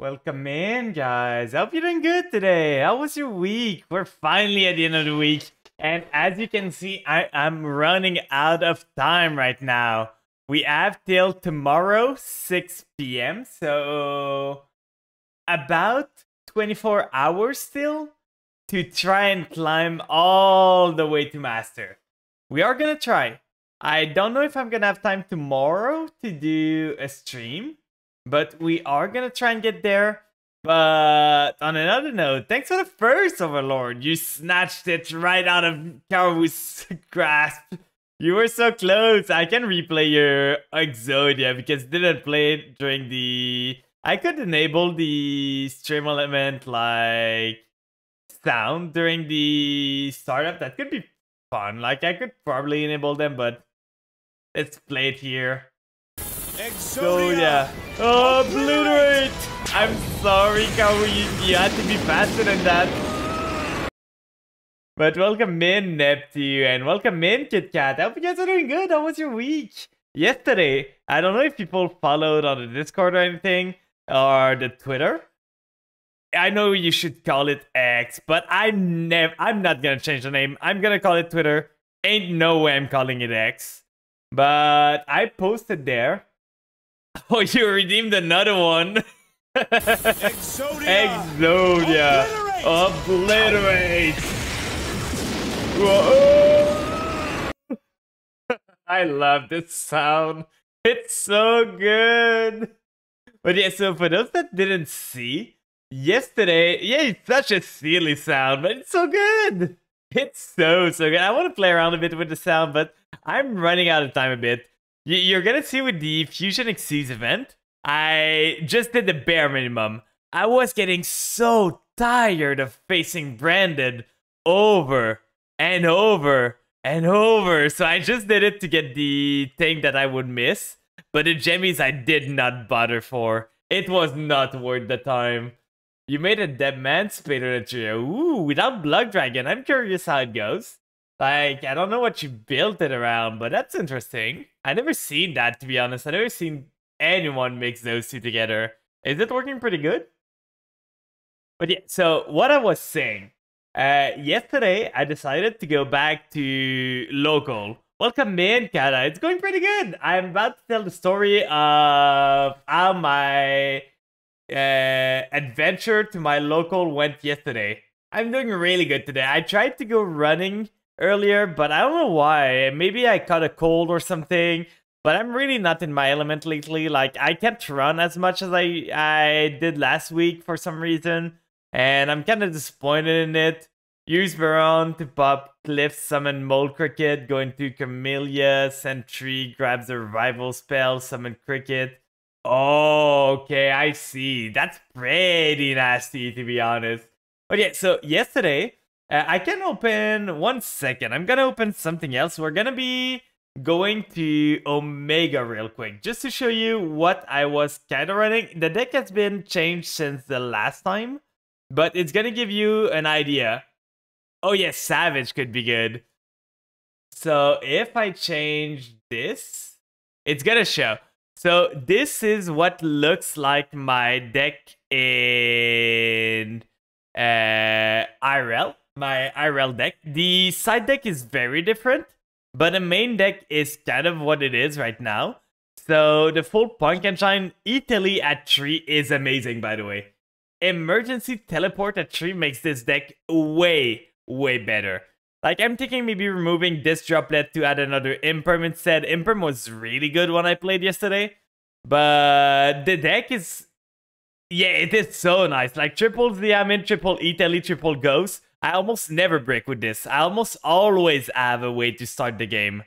Welcome in, guys. I hope you're doing good today. How was your week? We're finally at the end of the week. And as you can see, I'm running out of time right now. We have till tomorrow, 6 p.m. So about 24 hours still to try and climb all the way to Master. We are gonna try. I don't know if I'm gonna have time tomorrow to do a stream, but we are gonna try and get there. But on another note, thanks for the first Overlord. You snatched it right out of Karu's grasp. You were so close. I can replay your Exodia because didn't play it during the... I could enable the stream element like sound during the startup. That could be fun. Like I could probably enable them, but let's play it here. Exodia. Oh, obliterate! I'm sorry, Kawu. You had to be faster than that. But welcome in, Neptune, and welcome in, KitKat. I hope you guys are doing good. How was your week? Yesterday, I don't know if people followed on the Discord or anything, or the Twitter. I know you should call it X, but I'm not gonna change the name. I'm gonna call it Twitter. Ain't no way I'm calling it X. But I posted there. Oh, you redeemed another one. Exodia. Obliterate. Whoa. I love this sound. It's so good. But yeah, so for those that didn't see, yesterday, yeah, it's such a silly sound, but it's so good. It's so good. I want to play around a bit with the sound, but I'm running out of time a bit. You're gonna see with the Fusion Xyz event, I just did the bare minimum. I was getting so tired of facing Branded over and over and over. So I just did it to get the thing that I would miss. But the Gemmies I did not bother for. It was not worth the time. You made a dead man Spader trio. Ooh, without Blood Dragon. I'm curious how it goes. Like, I don't know what you built it around, but that's interesting. I never seen that, to be honest. I never seen anyone mix those two together. Is it working pretty good? But yeah, so what I was saying. Yesterday, I decided to go back to local. Welcome in, Kata. It's going pretty good. I'm about to tell the story of how my adventure to my local went yesterday. I'm doing really good today. I tried to go running earlier, but I don't know why. Maybe I caught a cold or something, but I'm really not in my element lately. Like, I can't run as much as I did last week for some reason, and I'm kind of disappointed in it. Use Baron to pop Cliff, summon Mole Cricket, go into Camellia, Sentry, grabs a revival spell, summon Cricket. Oh, okay, I see. That's pretty nasty, to be honest. But yeah, so yesterday, I can open... One second, I'm gonna open something else. We're gonna be going to Omega real quick, just to show you what I was kind of running. The deck has been changed since the last time, but it's gonna give you an idea. Oh yes, Savage could be good. So if I change this, it's gonna show. So this is what looks like my deck in IRL. My IRL deck. The side deck is very different, but the main deck is kind of what it is right now. So the full Punk and Shine Italy at 3 is amazing, by the way. Emergency Teleport at 3 makes this deck way better. Like, I'm thinking maybe removing this droplet to add another Imperm instead. Imperm was really good when I played yesterday. But the deck is... Yeah, it is so nice. Like, triple Diamond, triple Italy, triple Ghost. I almost never break with this. I almost always have a way to start the game.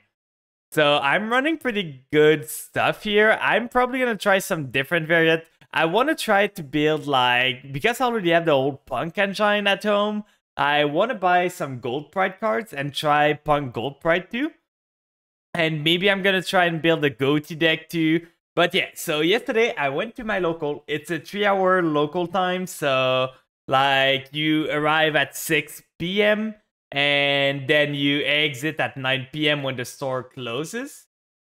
So I'm running pretty good stuff here. I'm probably going to try some different variant. I want to try to build, like... Because I already have the old Punk Engine at home, I want to buy some Gold Pride cards and try Punk Gold Pride too. And maybe I'm going to try and build a Goatee deck too. But yeah, so yesterday I went to my local. It's a 3-hour local time. So like you arrive at 6 p.m. and then you exit at 9 p.m. when the store closes.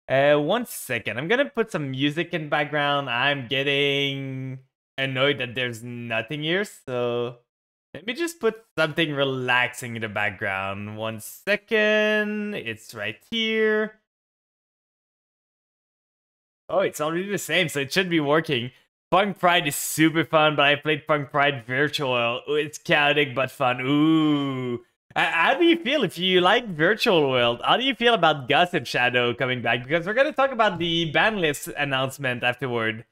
1 second. I'm going to put some music in background. I'm getting annoyed that there's nothing here, so let me just put something relaxing in the background. 1 second. It's right here. Oh, it's already the same, so it should be working. Punk Pride is super fun, but I played Punk Pride Virtual. Ooh, it's chaotic but fun. Ooh. How do you feel if you like Virtual World? How do you feel about Gossip Shadow coming back? Because we're going to talk about the ban list announcement afterward.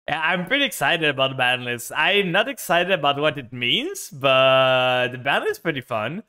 I'm pretty excited about the ban list. I'm not excited about what it means, but the ban list is pretty fun.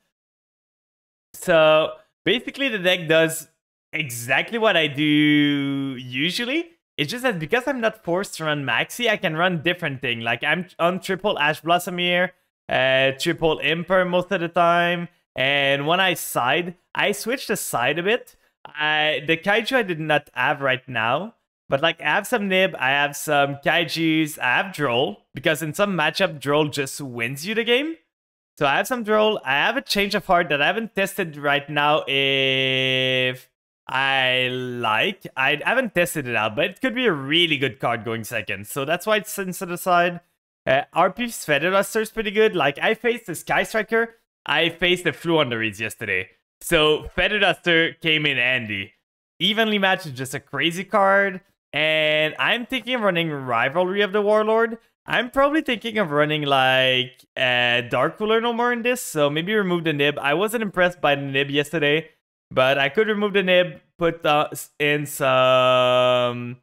So basically the deck does exactly what I do usually. It's just that because I'm not forced to run Maxi, I can run different thing. Like I'm on triple Ash Blossom here, triple Imper most of the time. And when I side, I switch the side a bit. The Kaiju I did not have right now. But like I have some Nib, I have some Kaijus, I have Droll. Because in some matchup, Droll just wins you the game. So I have some Droll. I have a Change of Heart that I haven't tested right now if I like. I haven't tested it out, but it could be a really good card going second. So that's why it's sitting to the side. RP's Feather Duster is pretty good. Like I faced the Sky Striker. I faced the Fluunderies yesterday. So Feather Duster came in handy. Evenly Matched is just a crazy card. And I'm thinking of running Rivalry of the Warlord. I'm probably thinking of running like Dark Ruler no more in this. So maybe remove the Nib. I wasn't impressed by the Nib yesterday. But I could remove the Nib, put in some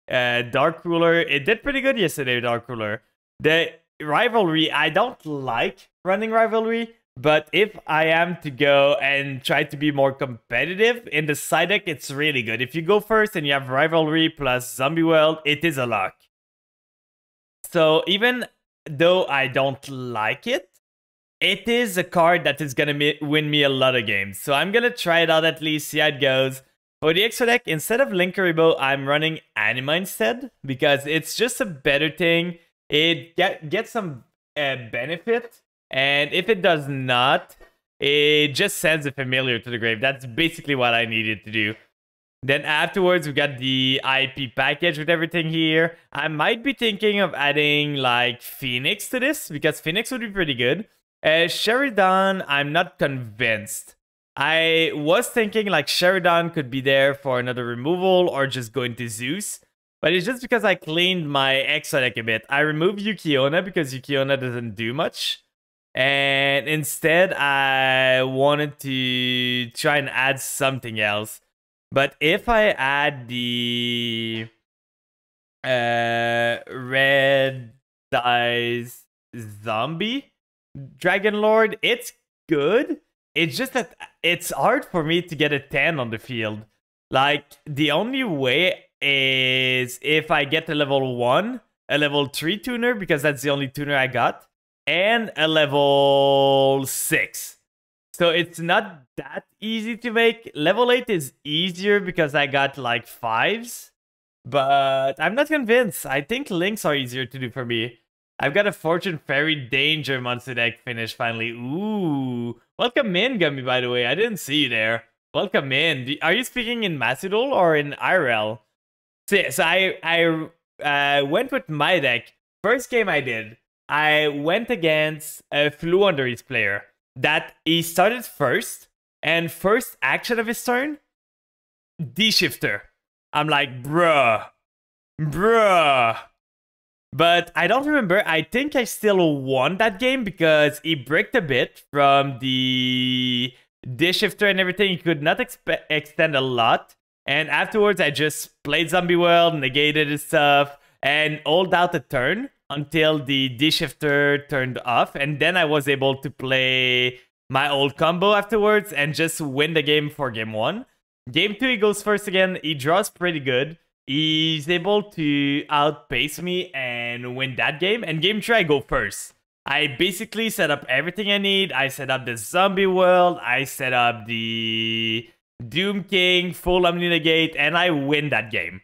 Dark Ruler. It did pretty good yesterday, Dark Ruler. The Rivalry, I don't like running Rivalry. But if I am to go and try to be more competitive, in the side deck, it's really good. If you go first and you have Rivalry plus Zombie World, it is a lock. So even though I don't like it, it is a card that is going to win me a lot of games. So I'm going to try it out at least, see how it goes. For the extra deck, instead of Linkuriboh, I'm running Anima instead. Because it's just a better thing. It gets some benefit. And if it does not, it just sends a familiar to the grave. That's basically what I needed to do. Then afterwards, we got the IP package with everything here. I might be thinking of adding like Phoenix to this, because Phoenix would be pretty good. Sheridan, I'm not convinced. I was thinking like Sheridan could be there for another removal or just go into Zeus. But it's just because I cleaned my extra deck a bit. I removed Yukiona because Yukiona doesn't do much. And instead, I wanted to try and add something else. But if I add the Red Dice Zombie Dragon Lord, it's good. It's just that it's hard for me to get a 10 on the field. Like, the only way is if I get a level 1, a level 3 tuner, because that's the only tuner I got. And a level 6. So it's not that easy to make. Level 8 is easier because I got like 5s. But I'm not convinced. I think links are easier to do for me. I've got a Fortune Fairy Danger monster deck finish finally. Ooh. Welcome in, Gummy, by the way. I didn't see you there. Welcome in. Are you speaking in Macedol or in IRL? So I went with my deck. First game I did. I went against a Fluunderies player that he started first, and first action of his turn, D-Shifter. I'm like, bruh. But I don't remember. I think I still won that game because he bricked a bit from the D-Shifter and everything. He could not extend a lot. And afterwards, I just played Zombie World, negated his stuff, and hold out a turn until the D-Shifter turned off, and then I was able to play my old combo afterwards and just win the game for game 1. Game 2, he goes first again. He draws pretty good. He's able to outpace me and win that game. And game 3, I go first. I basically set up everything I need. I set up the Zombie World. I set up the Doom King, full Omni-Negate, and I win that game.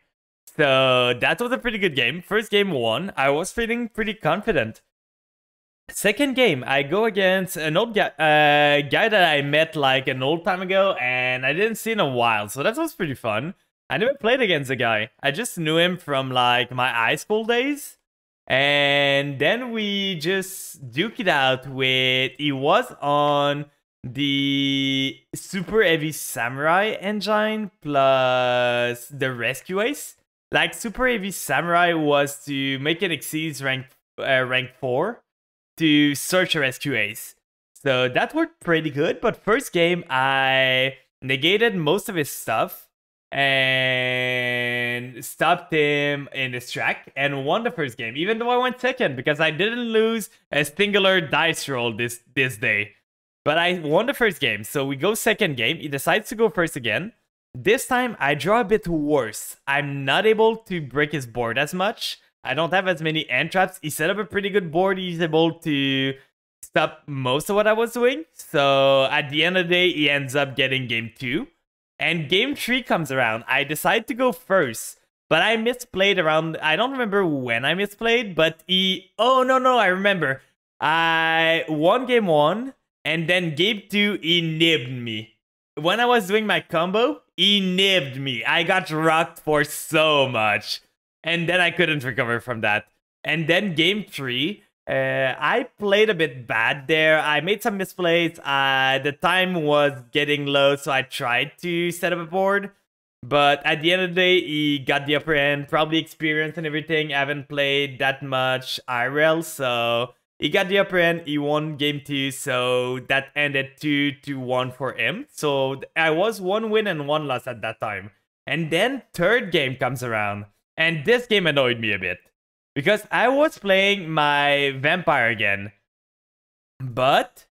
So that was a pretty good game. First game won. I was feeling pretty confident. Second game, I go against an old guy that I met like an old time ago, and I didn't see in a while. So that was pretty fun. I never played against the guy. I just knew him from like my high school days. And then we just duke it out with, he was on the Super Heavy Samurai engine plus the Rescue Ace. Like, Super Heavy Samurai was to make it exceed rank 4 to search a Rescue Ace. So that worked pretty good, but first game I negated most of his stuff and stopped him in his track and won the first game, even though I went second because I didn't lose a singular dice roll this day. But I won the first game, so we go second game. He decides to go first again. This time I draw a bit worse. I'm not able to break his board as much. I don't have as many end traps. He set up a pretty good board. He's able to stop most of what I was doing. So at the end of the day, he ends up getting game 2. And game 3 comes around. I decide to go first, but I misplayed around. I don't remember when I misplayed, but oh, no, I remember. I won game 1, and then game 2, he nibbed me. When I was doing my combo, he nibbed me. I got rocked for so much, and then I couldn't recover from that. And then game 3, I played a bit bad there. I made some misplays. The time was getting low, so I tried to set up a board. But at the end of the day, he got the upper end. Probably experience and everything. I haven't played that much IRL, so he got the upper end. He won game 2, so that ended 2-1 for him. So I was 1 win and 1 loss at that time. And then third game comes around, and this game annoyed me a bit. Because I was playing my vampire again. But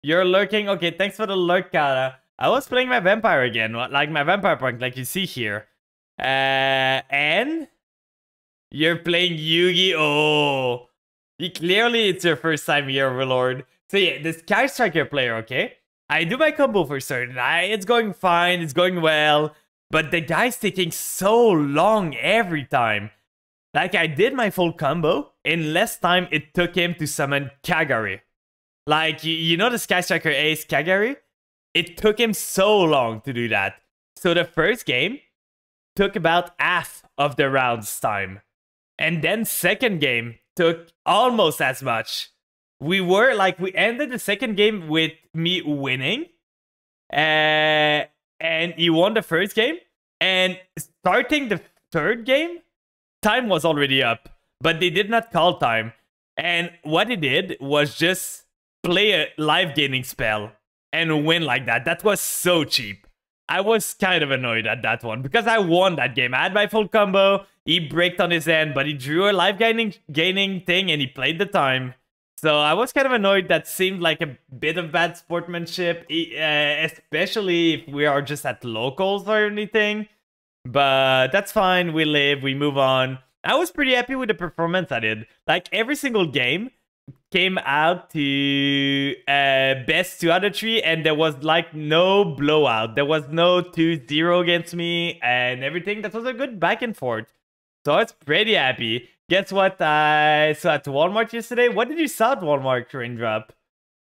you're lurking. Okay, thanks for the lurk, Kara. I was playing my vampire again, like my vampire punk, like you see here. And you're playing Yu-Gi-Oh! Clearly, it's your first time here, Overlord. So yeah, the Sky Striker player, okay? I do my combo for certain. It's going fine, it's going well. But the guy's taking so long every time. Like, I did my full combo. In less time, it took him to summon Kagari. Like, you know the Sky Striker Ace Kagari? It took him so long to do that. So the first game took about half of the round's time. And then second game took almost as much. We ended the second game with me winning. And he won the first game. And starting the third game, time was already up, but they did not call time. And what he did was just play a life gaining spell and win like that. That was so cheap. I was kind of annoyed at that one because I won that game. I had my full combo. He braked on his end, but he drew a life gaining thing and he played the time. So I was kind of annoyed. That seemed like a bit of bad sportsmanship, especially if we are just at locals or anything. But that's fine. We live, we move on. I was pretty happy with the performance I did. Like, every single game came out to best 2 out of 3, and there was like no blowout. There was no 2-0 against me and everything. That was a good back and forth. So I was pretty happy. Guess what I saw at Walmart yesterday? What did you saw at Walmart, Raindrop?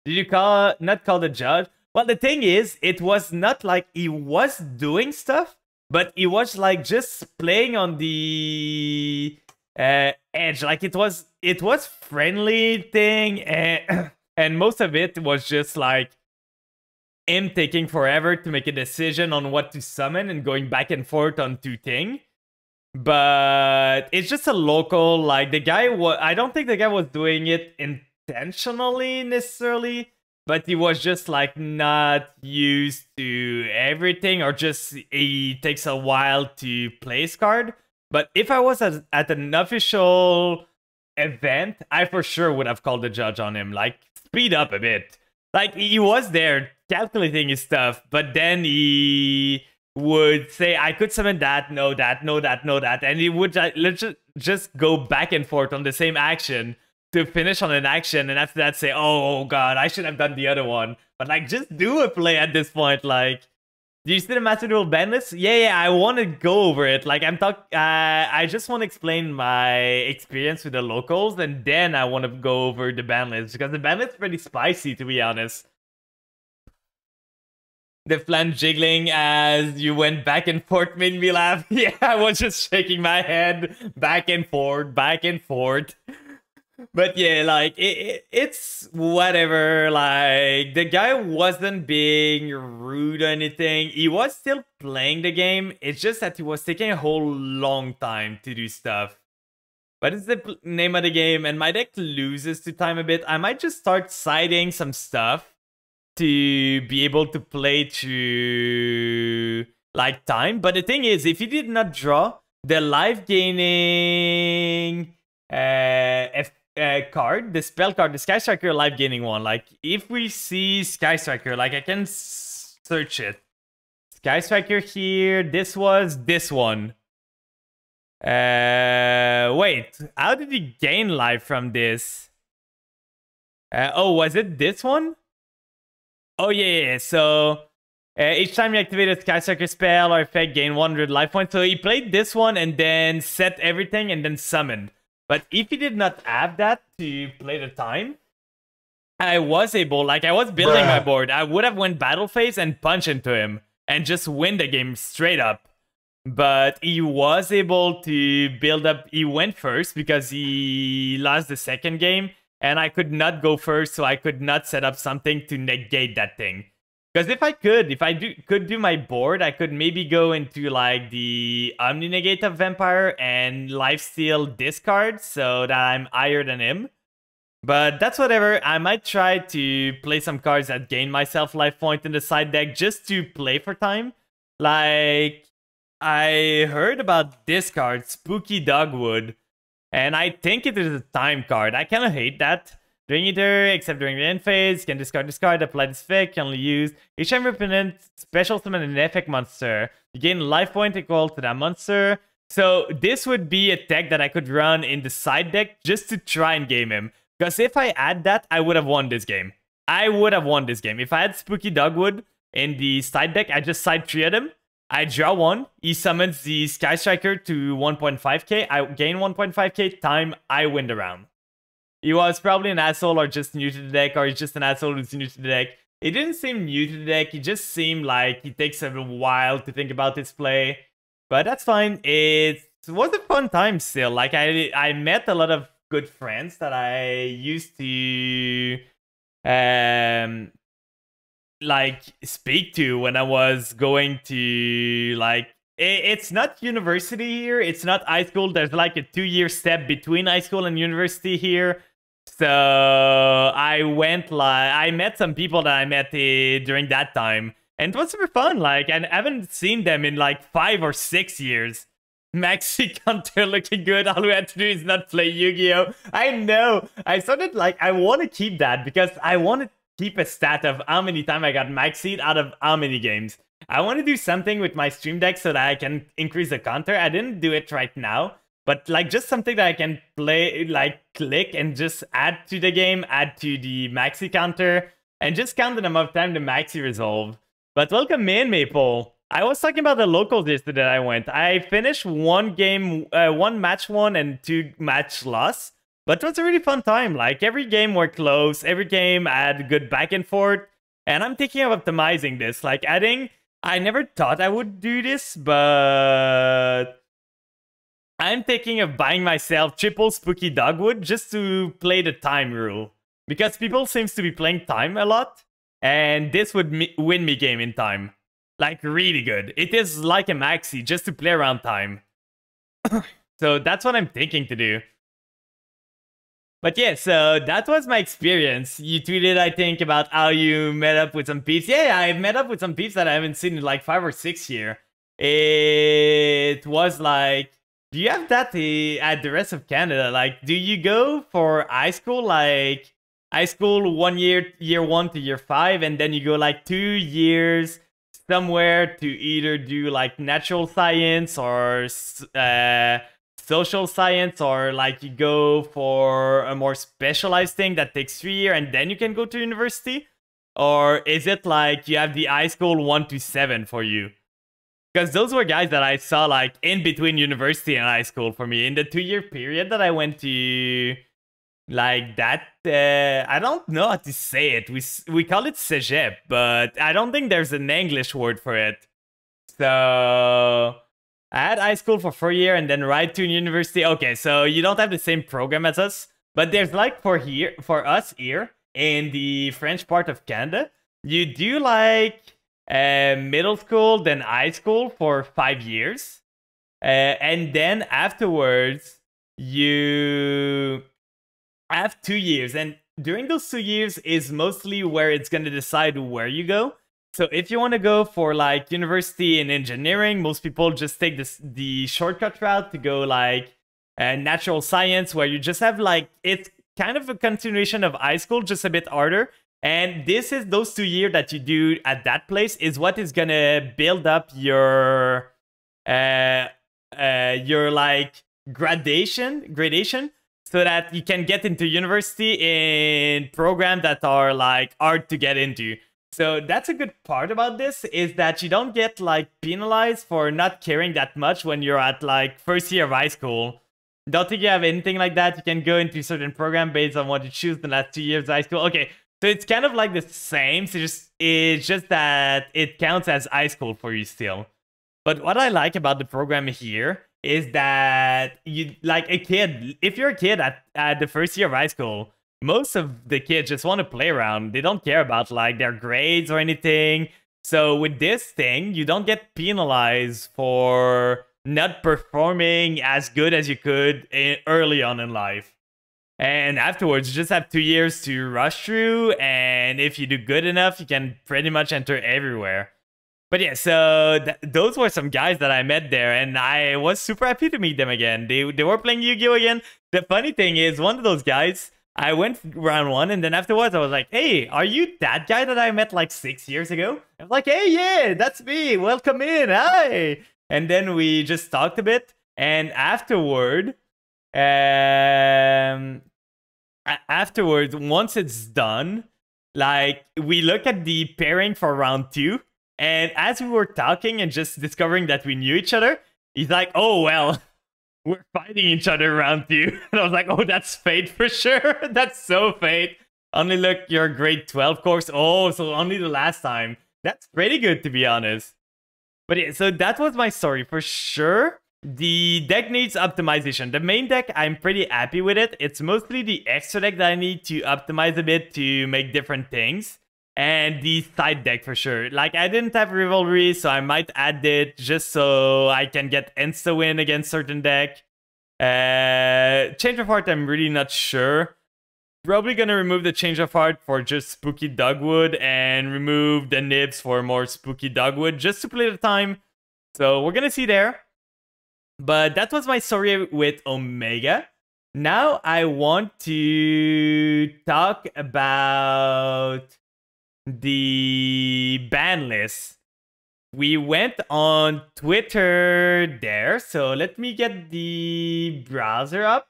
Did you not call the judge? Well, the thing is, it was not like he was doing stuff, but he was like just playing on the edge. Like, it was friendly thing, and most of it was just like him taking forever to make a decision on what to summon and going back and forth on 2 things. But it's just a local, like, the guy I don't think the guy was doing it intentionally necessarily, but he was just like not used to everything, or just he takes a while to play his card. But if I was at an official event, I for sure would have called the judge on him. Like, speed up a bit. Like, he was there calculating his stuff, but then he would say, I could summon that, no, that, no, that, no, that. And he would just go back and forth on the same action to finish on an action, and after that say, oh god, I should have done the other one. But like, just do a play at this point. Like, do you see the Master Duel ban list? Yeah, I want to go over it. Like, I just want to explain my experience with the locals, and then I want to go over the ban list, because the ban list is pretty spicy, to be honest. The flange jiggling as you went back and forth made me laugh. Yeah, I was just shaking my head back and forth, back and forth. But yeah, like it's whatever. Like the guy wasn't being rude or anything. He was still playing the game. It's just that he was taking a whole long time to do stuff. But it's the name of the game, and my deck loses to time a bit. I might just start siding some stuff to be able to play through like time. But the thing is, if he did not draw the life gaining card, the spell card, the Sky Striker life gaining one. Like if we see Sky Striker, like I can search it. Sky Striker here. This was this one. Wait, how did he gain life from this? Oh, was it this one? Oh yeah. So each time you activate a Sky Striker spell or effect, gain 100 life points. So he played this one and then set everything and then summoned. But if he did not have that to play the time, I was able, like I was building my board, I would have went battle phase and punch into him and just win the game straight up. But he was able to build up, he went first because he lost the second game and I could not go first, so I could not set up something to negate that thing. Because if I could do my board, I could maybe go into like the Omni Negate of Vampire and lifesteal discard so that I'm higher than him. But that's whatever. I might try to play some cards that gain myself life point in the side deck just to play for time. Like, I heard about this card, Spooky Dogwood, and I think it is a time card. I kind of hate that. During either, except during the end phase, can discard this card, apply this effect, can only use. Each time your opponent special summon an effect monster, you gain life point equal to that monster. So this would be a tech that I could run in the side deck just to try and game him. Because if I add that, I would have won this game. I would have won this game. If I had Spooky Dogwood in the side deck, I just side 3 of them. I draw 1. He summons the Sky Striker to 1.5k. I gain 1.5k. Time, I win the round. He was probably an asshole or just new to the deck, or he's just an asshole who's new to the deck. It didn't seem new to the deck. It just seemed like he takes a while to think about his play. But that's fine. It was a fun time still. Like, I met a lot of good friends that I used to like speak to when I was going to like it's not university here, it's not high school. There's like a 2-year step between high school and university here. So I met some people that I met during that time, and it was super fun. Like, I haven't seen them in like 5 or 6 years. Maxi counter looking good. All we had to do is not play Yu-Gi-Oh! I know. I started like, I want to keep that because I want to keep a stat of how many times I got Maxied out of how many games. I want to do something with my stream deck so that I can increase the counter. I didn't do it right now, but like just something that I can play, like click and just add to the game, add to the Maxi counter, and just count the number of times the Maxi resolve. But welcome in, Maple. I was talking about the locals yesterday that I went. I finished 1 game, 1 match won and 2 match loss. But it was a really fun time. Like, every game were close. Every game had good back and forth. And I'm thinking of optimizing this. Like, adding... I never thought I would do this, but... I'm thinking of buying myself triple Spooky Dogwood just to play the time rule. Because people seems to be playing time a lot. And this would win me game in time. Like, really good. It is like a maxi just to play around time. So that's what I'm thinking to do. But yeah, so that was my experience. You tweeted, I think, about how you met up with some peeps. Yeah, I've met up with some peeps that I haven't seen in like 5 or 6 years. It was like, do you have that at the rest of Canada? Like, do you go for high school, like high school 1 year, year 1 to year 5, and then you go like 2 years somewhere to either do like natural science or social science, or like you go for a more specialized thing that takes 3 years and then you can go to university? Or is it like you have the high school 1 to 7 for you? Because those were guys that I saw like in between university and high school for me in the 2-year period that I went to like that. I don't know how to say it. We call it cégep, but I don't think there's an English word for it. So I had high school for 4 years and then right to university. Okay, so you don't have the same program as us. But there's like for us here in the French part of Canada, you do like middle school, then high school for 5 years. And then afterwards, you have 2 years. And during those 2 years is mostly where it's going to decide where you go. So if you want to go for like university in engineering, most people just take the shortcut route to go like natural science, where you just have like, it's kind of a continuation of high school, just a bit harder. And this is those 2 years that you do at that place is what is gonna build up your like gradation, so that you can get into university in programs that are like hard to get into. So that's a good part about this, is that you don't get like penalized for not caring that much when you're at like first year of high school. Don't think you have anything like that. You can go into a certain program based on what you choose in the last 2 years of high school. Okay, so it's kind of like the same. So it's just that it counts as high school for you still. But what I like about the program here is that you, like a kid, if you're a kid at the first year of high school, most of the kids just want to play around. They don't care about like their grades or anything. So with this thing, you don't get penalized for not performing as good as you could early on in life. And afterwards, you just have 2 years to rush through. And if you do good enough, you can pretty much enter everywhere. But yeah, so those were some guys that I met there, and I was super happy to meet them again. They were playing Yu-Gi-Oh! Again. The funny thing is, one of those guys, I went round one, and then afterwards I was like, hey, are you that guy that I met like 6 years ago? I was like, hey, yeah, that's me. Welcome in. Hi. And then we just talked a bit. And afterwards, once it's done, like we look at the pairing for round 2. And as we were talking and just discovering that we knew each other, he's like, oh, well, we're fighting each other round 2. And I was like, oh, that's fate for sure. That's so fate. Only look, your grade 12 course. Oh, so only the last time. That's pretty good, to be honest. But yeah, so that was my story for sure. The deck needs optimization. The main deck, I'm pretty happy with it. It's mostly the extra deck that I need to optimize a bit to make different things. And the side deck for sure. Like, I didn't have Rivalry, so I might add it just so I can get insta-win against certain deck. Change of Heart, I'm really not sure. Probably gonna remove the Change of Heart for just Spooky Dogwood and remove the Nibs for more Spooky Dogwood just to play the time. So we're gonna see there. But that was my story with Omega. Now I want to talk about the ban list. We went on Twitter there, so let me get the browser up.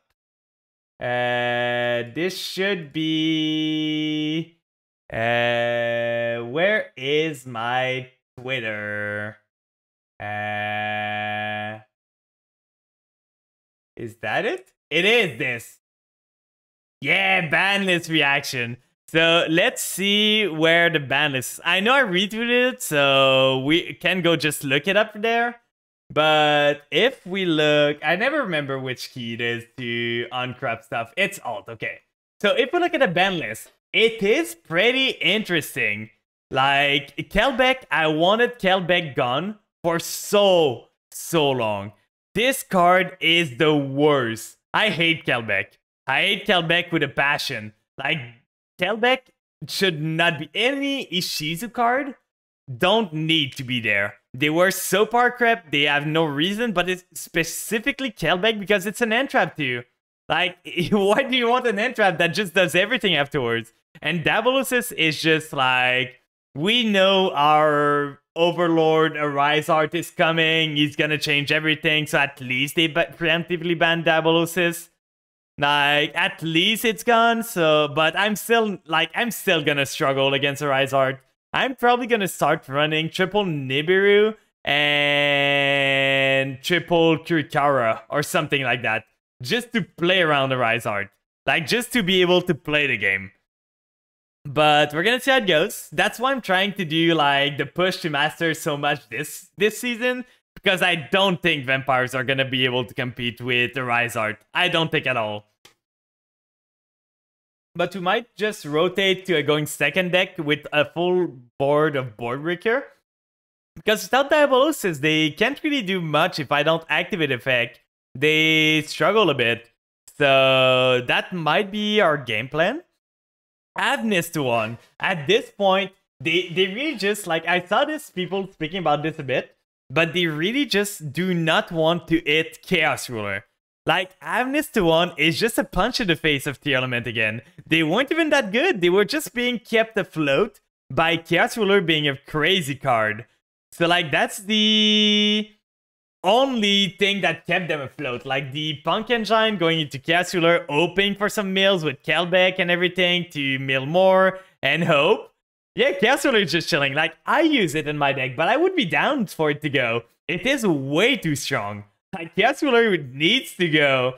This should be where is my Twitter? Is that it? It is this. Yeah, ban list reaction. So let's see where the ban list is. I know I retweeted it, so we can go just look it up there. But if we look, I never remember which key it is to uncrop stuff. It's Alt, okay. So if we look at the ban list, it is pretty interesting. Like, Kelbeck, I wanted Kelbeck gone for so long. This card is the worst. I hate Kelbeck. I hate Kelbeck with a passion. Like, Kelbeck should not be. Any Ishizu card don't need to be there. They were so power crap, they have no reason, but it's specifically Kelbeck because it's an entrap too. Like, why do you want an entrap that just does everything afterwards? And Dabulosis is just like, we know our Overlord Arise Art is coming, he's gonna change everything, so at least they preemptively ban Dabulosis. Like, at least it's gone, so, but I'm still gonna struggle against Arise Art. I'm probably gonna start running triple Nibiru and triple Kurikara or something like that. Just to play around the Rise Art. Like, just to be able to play the game. But we're gonna see how it goes. That's why I'm trying to do, like, the push to master so much this season. Because I don't think vampires are gonna be able to compete with the Rise Art. I don't think at all. But we might just rotate to a going second deck with a full board of Boardbreaker. Because without Diabolosis, they can't really do much if I don't activate effect. They struggle a bit. So that might be our game plan. Avnis to 1. At this point, they really just, like, I saw this people speaking about this a bit, but they really just do not want to hit Chaos Ruler. Like, Avnis to 1 is just a punch in the face of Tear Element again. They weren't even that good. They were just being kept afloat by Chaos Ruler being a crazy card. So, like, that's the only thing that kept them afloat. Like, the Punk Engine going into Chaos Ruler, hoping for some mills with Kelbeck and everything to mill more and hope. Yeah, Chaos Ruler is just chilling. Like, I use it in my deck, but I would be down for it to go. It is way too strong. Like, Chaos Ruler needs to go.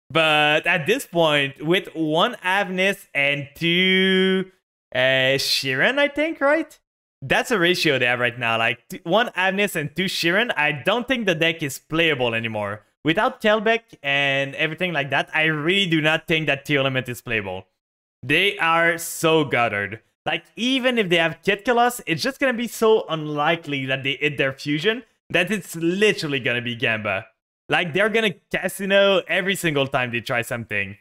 But at this point, with 1 Avnis and 2 Shiren, I think, right? That's a ratio they have right now. Like, 1 Avnis and 2 Shiren, I don't think the deck is playable anymore. Without Kelbeck and everything like that, I really do not think that Tear Element is playable. They are so guttered. Like, even if they have Kitkalos, it's just gonna be so unlikely that they hit their fusion that it's literally gonna be Gamba. Like, they're gonna Casino every single time they try something.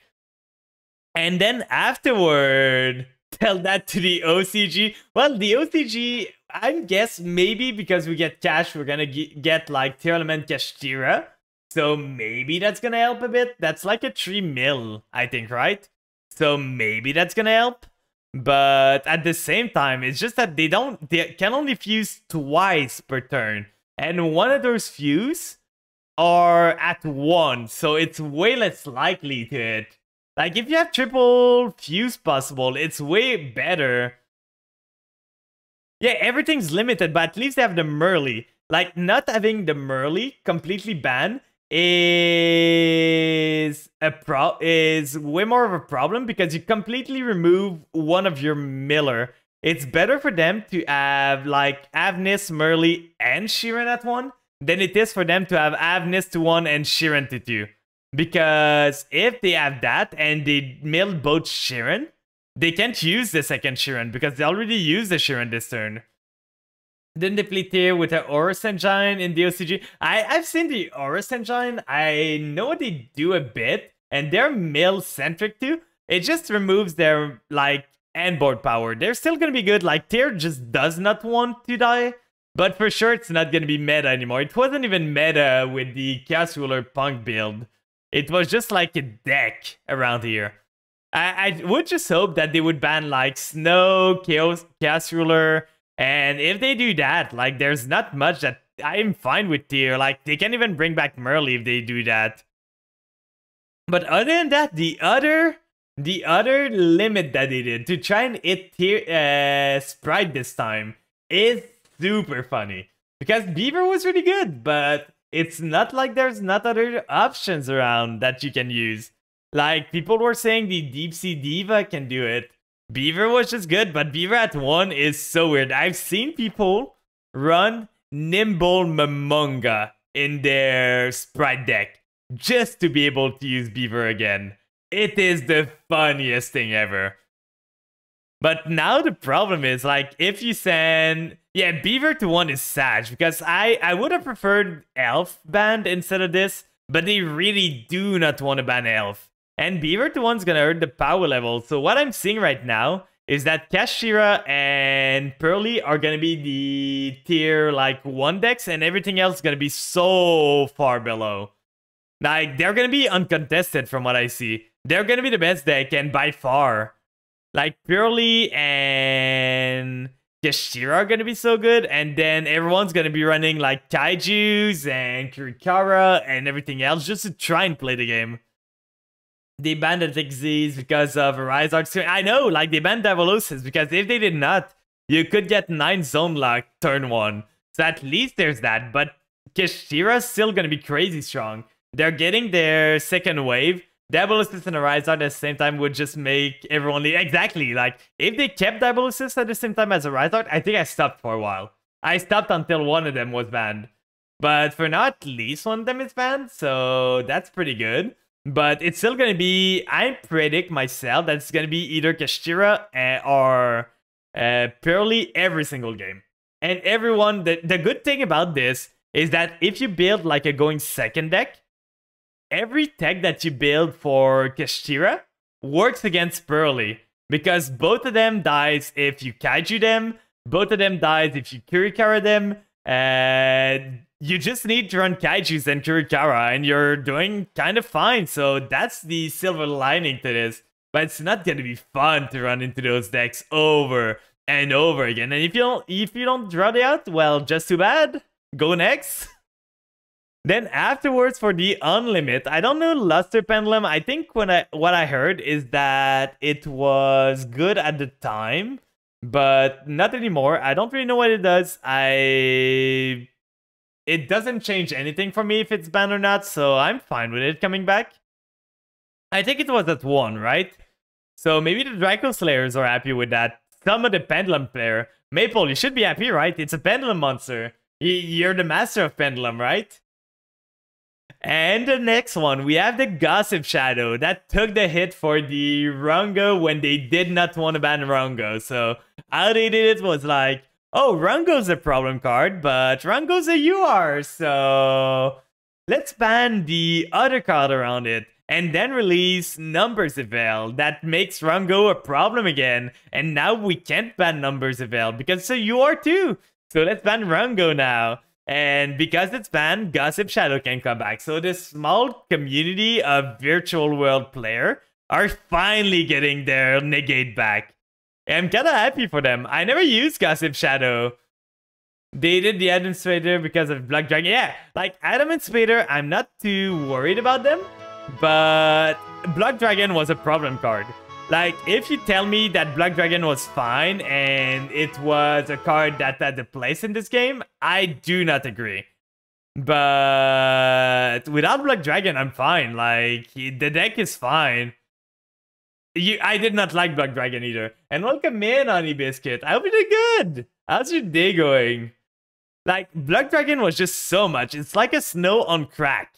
And then afterward, tell that to the OCG. Well, the OCG, I guess maybe because we get cash, we're gonna get like Tear Element Kashtira. So maybe that's gonna help a bit. That's like a 3 mil, I think, right? So maybe that's gonna help. But at the same time, it's just that they can only fuse twice per turn. And one of those fuse are at 1, so it's way less likely to hit. Like, if you have triple fuse possible, it's way better. Yeah, everything's limited, but at least they have the Merly. Like, not having the Merly completely banned is way more of a problem because you completely remove one of your Miller. It's better for them to have, like, Avnis, Merly, and Shiren at 1 than it is for them to have Avnis to 1 and Shiren to 2. Because if they have that and they mill both Shiren, they can't use the second Shiren because they already used the Shiren this turn. Then they play Tear with the Aurus Engine in the OCG. I've seen the Aurus Engine. I know they do a bit, and they're mill-centric too. It just removes their, like, end board power. They're still gonna be good. Like, Tear just does not want to die. But for sure, it's not gonna be meta anymore. It wasn't even meta with the Chaos Ruler Punk build. It was just like a deck around here. I would just hope that they would ban like Snow, Chaos Ruler, and if they do that, like there's not much that I'm fine with Tear. Like they can't even bring back Merly if they do that. But other than that, the other limit that they did to try and hit Tear Sprite this time is super funny. Because Beaver was really good, but it's not like there's not other options around that you can use. Like, people were saying the Deep Sea Diva can do it. Beaver was just good, but Beaver at 1 is so weird. I've seen people run Nimble Momonga in their Sprite deck just to be able to use Beaver again. It is the funniest thing ever. But now the problem is, like, if you send... Yeah, Beaver to 1 is sad, because I would have preferred Elf banned instead of this, but they really do not want to ban Elf. And Beaver to 1's gonna hurt the power level, so what I'm seeing right now is that Kashtira and Pearly are gonna be the tier, like, 1 decks, and everything else is gonna be so far below. Like, they're gonna be uncontested from what I see. They're gonna be the best deck, and by far. Like, Pearly and Kashtira are gonna be so good, and then everyone's gonna be running like Kaijus and Kirikara and everything else just to try and play the game. They banned the Xyz because of Rise Art. I know, like they banned Diabolosis because if they did not, you could get 9 zone lock turn 1. So at least there's that, but Kashtira's still gonna be crazy strong. They're getting their second wave. Diabolosis and Rise Art at the same time would just make everyone leave. Exactly, like, if they kept Diabolosis at the same time as a Rise Art, I think I stopped for a while. I stopped until one of them was banned. But for now, at least one of them is banned, so that's pretty good. But it's still gonna be, I predict myself that it's gonna be either Kashtira or Pearly every single game. And everyone, the good thing about this is that if you build like a going second deck, every tech that you build for Kashtira works against Pearly. Because both of them dies if you Kaiju them, both of them dies if you Kurikara them, you just need to run Kaijus and Kurikara, and you're doing kind of fine. So that's the silver lining to this. But it's not gonna be fun to run into those decks over and over again. And if you don't draw it out, well, just too bad. Go next. Then afterwards for the Unlimit, I don't know Luster Pendulum. I think what I heard is that it was good at the time, but not anymore. I don't really know what it does. It doesn't change anything for me if it's banned or not, so I'm fine with it coming back. I think it was at 1, right? So maybe the Draco Slayers are happy with that. Some of the Pendulum player. Maple, you should be happy, right? It's a Pendulum monster. You're the master of Pendulum, right? And the next one, we have the Gossip Shadow. That took the hit for the Rungo when they did not want to ban Rungo. So how they did it was like, oh, Rungo's a problem card, but Rungo's a UR, so let's ban the other card around it. And then release Numbers Avail. That makes Rungo a problem again. And now we can't ban Numbers Avail because it's a UR too. So let's ban Rungo now. And because it's banned, Gossip Shadow can come back. So this small community of virtual world player are finally getting their negate back. I'm kind of happy for them. I never used Gossip Shadow. They did the Adam Spader because of Black Dragon. Yeah, like Adam and Spader, I'm not too worried about them. But Black Dragon was a problem card. Like, if you tell me that Black Dragon was fine and it was a card that had a place in this game, I do not agree. But without Black Dragon, I'm fine. Like, the deck is fine. I did not like Black Dragon either. And welcome in, Honey Biscuit. I hope you did good. How's your day going? Like, Black Dragon was just so much. It's like a snow on crack.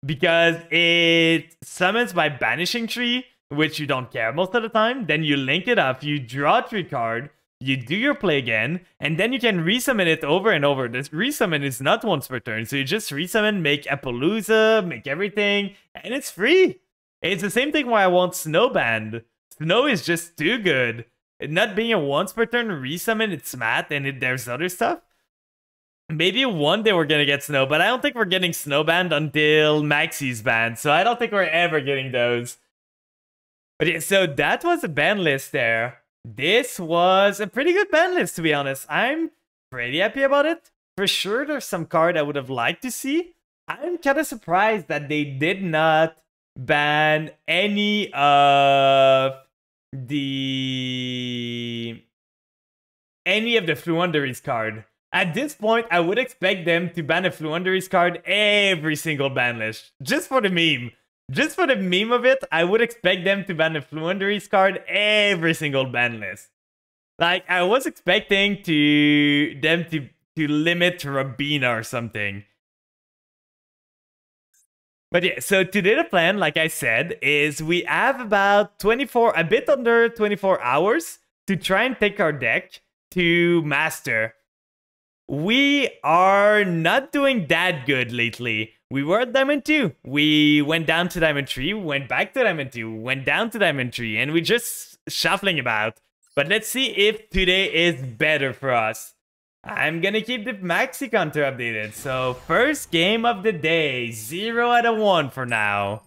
Because it summons by Banishing Tree, which you don't care most of the time. Then you link it up, you draw a 3 card, you do your play again, and then you can resummon it over and over. This resummon is not once per turn, so you just resummon, make Appaloosa, make everything, and it's free. It's the same thing why I want Snow banned. Snow is just too good. It not being a once per turn resummon, it's math, and there's other stuff. Maybe one day we're gonna get Snow, but I don't think we're getting Snow banned until Maxie's banned, so I don't think we're ever getting those. But yeah, so that was a ban list there. This was a pretty good ban list, to be honest. I'm pretty happy about it. For sure, there's some card I would have liked to see. I'm kind of surprised that they did not ban any of the Floowandereeze card. At this point, I would expect them to ban a Floowandereeze card every single ban list. Just for the meme. Just for the meme of it, I would expect them to ban a Floowandereeze card every single ban list. Like, I was expecting them to limit Rabina or something. But yeah, so today the plan, like I said, is we have about a bit under 24 hours to try and take our deck to Master. We are not doing that good lately. We were at Diamond 2. We went down to Diamond 3, went back to Diamond 2, went down to Diamond 3, and we're just shuffling about. But let's see if today is better for us. I'm gonna keep the Maxi counter updated. So, first game of the day, 0 out of 1 for now.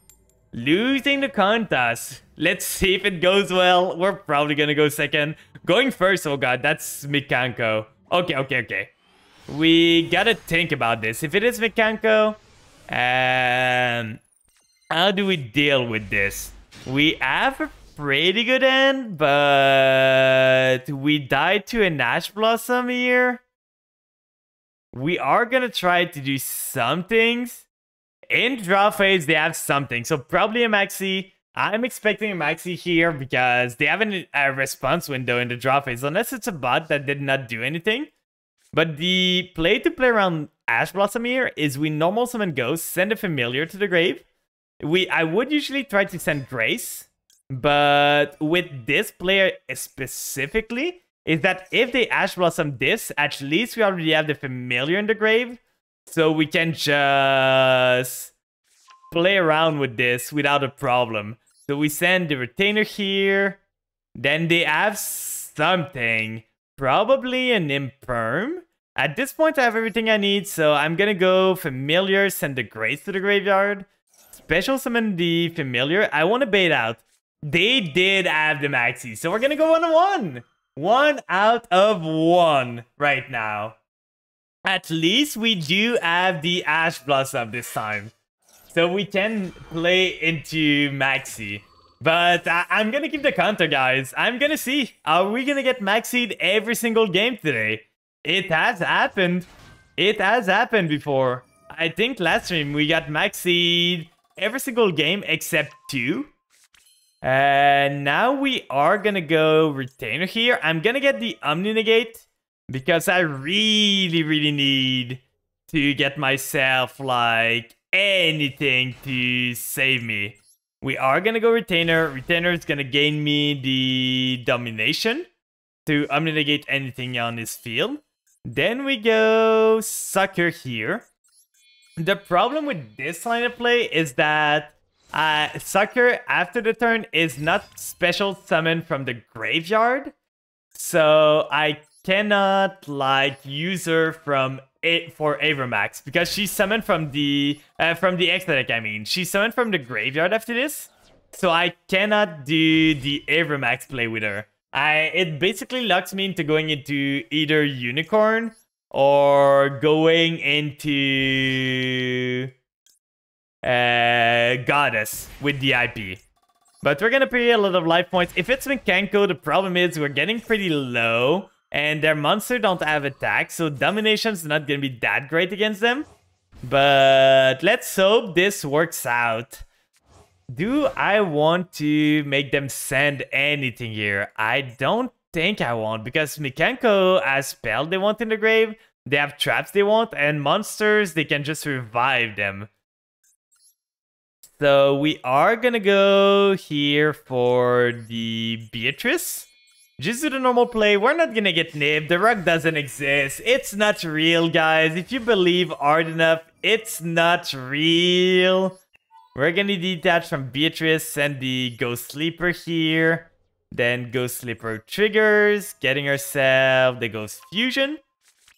Losing the contest. Let's see if it goes well. We're probably gonna go second. Going first, oh god, that's Mikanko. Okay. We gotta think about this. If it is Mikanko, how do we deal with this? We have a pretty good end, but we died to an Ash Blossom here. We are gonna try to do some things. In draw phase, they have something. So probably a Maxi. I'm expecting a Maxi here because they have a response window in the draw phase. Unless it's a bot that did not do anything. But the play to play around Ash Blossom here is we normal summon Ghost, send a Familiar to the grave. I would usually try to send Grace, but with this player specifically, is that if they Ash Blossom this, at least we already have the Familiar in the grave, so we can just play around with this without a problem. So we send the Retainer here, then they have something, probably an Imperm. At this point, I have everything I need, so I'm gonna go Familiar, send the Grace to the graveyard, special summon the Familiar. I want to bait out. They did have the Maxi, so we're gonna go 1-1. 1 out of 1 right now. At least we do have the Ash Blossom this time, so we can play into Maxi. But I'm gonna keep the counter, guys. I'm gonna see. Are we gonna get Maxied every single game today? It has happened. It has happened before. I think last stream we got Maxied every single game except 2. And now we are gonna go Retainer here. I'm gonna get the Omni Negate because I really need to get myself like anything to save me. We are gonna go Retainer. Retainer is gonna gain me the Domination to Omni Negate anything on his field. Then we go Sucker here. The problem with this line of play is that Sucker, after the turn, is not special summoned from the graveyard. So I cannot, like, use her for Avramax, because she's summoned from the extra deck, I mean. She's summoned from the graveyard after this. So I cannot do the Avramax play with her. It basically locks me into going into either Unicorn or going into Goddess with the IP. But we're gonna pay a lot of life points. If it's Mikanko, the problem is we're getting pretty low and their monster don't have attack, so Domination's not gonna be that great against them. But let's hope this works out. Do I want to make them send anything here? I don't think I want, because Mikanko has spell they want in the grave, they have traps they want, and monsters, they can just revive them. So we are gonna go here for the Beatrice. Just do the normal play. We're not gonna get nipped. The rug doesn't exist. It's not real, guys. If you believe hard enough, it's not real. We're gonna detach from Beatrice, send the Ghost Sleeper here. Then Ghost Sleeper triggers, getting herself the Ghost Fusion.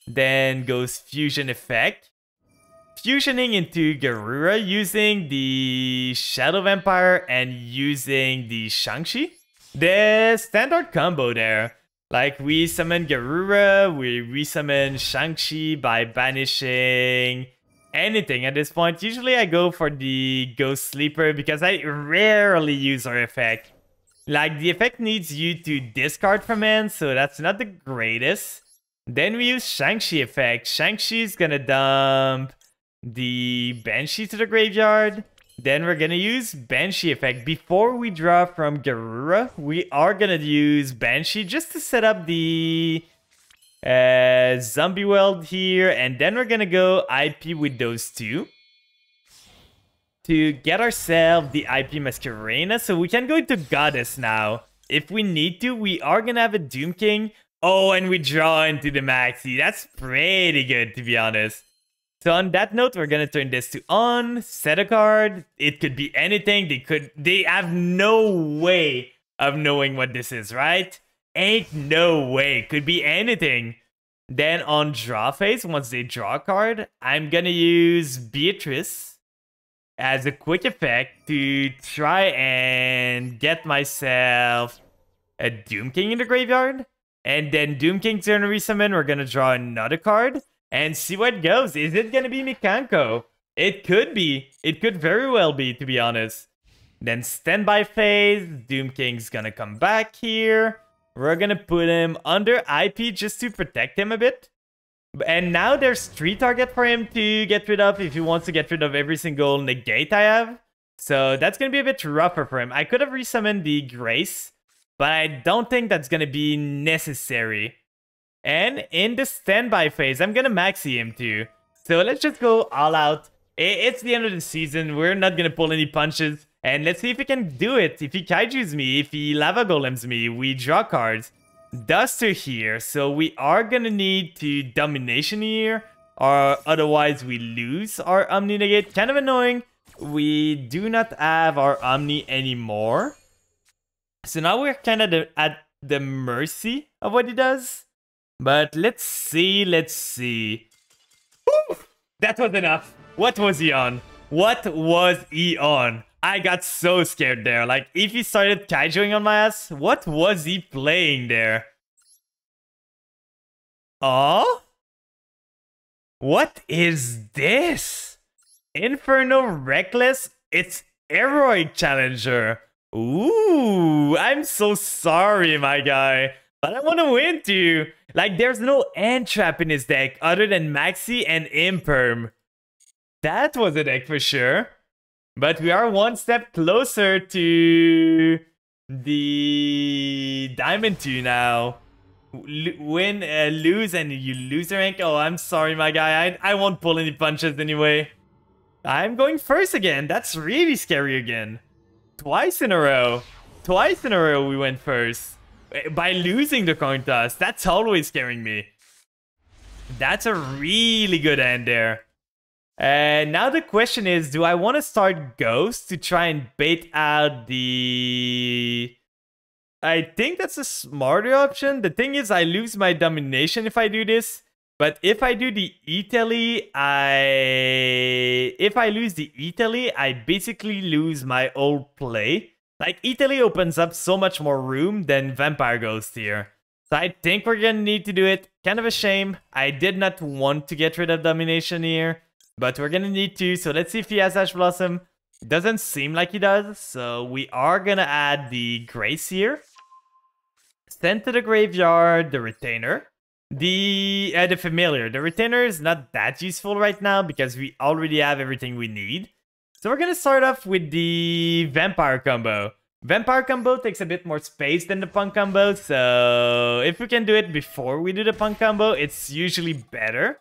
Then Ghost Fusion effect. Fusioning into Garura using the Shadow Vampire and using the Shang-Chi. The standard combo there. Like, we summon Garura, we resummon Shang-Chi by banishing anything at this point. Usually I go for the Ghost Sleeper because I rarely use her effect. Like, the effect needs you to discard from hand, so that's not the greatest. Then we use Shang-Chi effect. Shang-Chi's gonna dump the Banshee to the graveyard. Then we're gonna use Banshee effect. Before we draw from Garura, we are gonna use Banshee just to set up the Zombie World here. And then we're gonna go IP with those two to get ourselves the IP Masquerena, so we can go into Goddess now. If we need to, we are gonna have a Doom King. Oh, and we draw into the Maxi. That's pretty good, to be honest. So on that note, we're gonna turn this to on, set a card. It could be anything. They have no way of knowing what this is, right? Ain't no way. Could be anything. Then on draw phase, once they draw a card, I'm gonna use Beatrice as a quick effect to try and get myself a Doom King in the graveyard. And then Doom King's gonna resummon. We're gonna draw another card and see what goes. Is it gonna be Mikanko? It could be. It could very well be, to be honest. Then standby phase. Doom King's gonna come back here. We're gonna put him under IP just to protect him a bit. And now there's 3 targets for him to get rid of if he wants to get rid of every single negate I have. So that's gonna be a bit rougher for him. I could have resummoned the Grace, but I don't think that's gonna be necessary. And in the standby phase, I'm gonna maxi him too. So let's just go all out. It's the end of the season. We're not gonna pull any punches. And let's see if he can do it. If he Kaiju's me, if he Lava Golems me, we draw cards. Duster here, so we are gonna need to Domination here, or otherwise we lose our Omni Negate. Kind of annoying. We do not have our Omni anymore. So now we're kind of at the mercy of what he does. But let's see, Whew! That was enough. What was he on? What was he on? I got so scared there. Like, if he started Kaijuing on my ass, what was he playing there? Oh? What is this? Inferno Reckless? It's Heroic Challenger. Ooh, I'm so sorry, my guy. But I want to win too. Like, there's no end trap in his deck other than Maxi and Imperm. That was a deck for sure. But we are one step closer to the Diamond 2 now. Win, lose, and you lose the rank. Oh, I'm sorry, my guy. I won't pull any punches anyway. I'm going first again. That's really scary again. Twice in a row. Twice in a row we went first. By losing the coin toss. That's always scaring me. That's a really good end there. And now the question is, do I want to start Ghost to try and bait out the... I think that's a smarter option. The thing is, I lose my Domination if I do this. But if I do the Italy, if I lose the Italy, I basically lose my old play. Like, Italy opens up so much more room than Vampire Ghost here. So I think we're gonna need to do it. Kind of a shame. I did not want to get rid of Domination here. But we're gonna need to, so let's see if he has Ash Blossom. Doesn't seem like he does, so we are gonna add the Grace here. Send to the graveyard the Retainer. The Familiar. The Retainer is not that useful right now because we already have everything we need. So we're gonna start off with the Vampire combo. Vampire combo takes a bit more space than the Punk combo, so if we can do it before we do the Punk combo, it's usually better.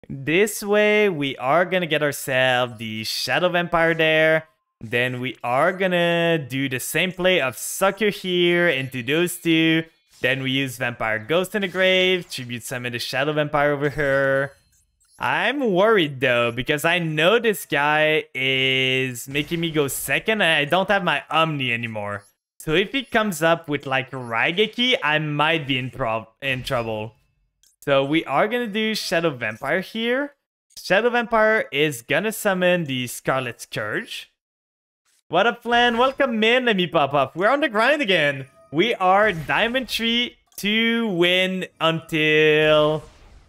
This way, we are gonna get ourselves the Shadow Vampire there. Then we are gonna do the same play of Sucker here into those two. Then we use Vampire Ghost in the grave, tribute summon the Shadow Vampire over here. I'm worried though, because I know this guy is making me go second and I don't have my Omni anymore. So if he comes up with like Raigeki, I might be in trouble. So we are gonna do Shadow Vampire here. Shadow Vampire is gonna summon the Scarlet Scourge. What up, Flan? Welcome in, let me pop up. We're on the grind again. We are Diamond 3 to win until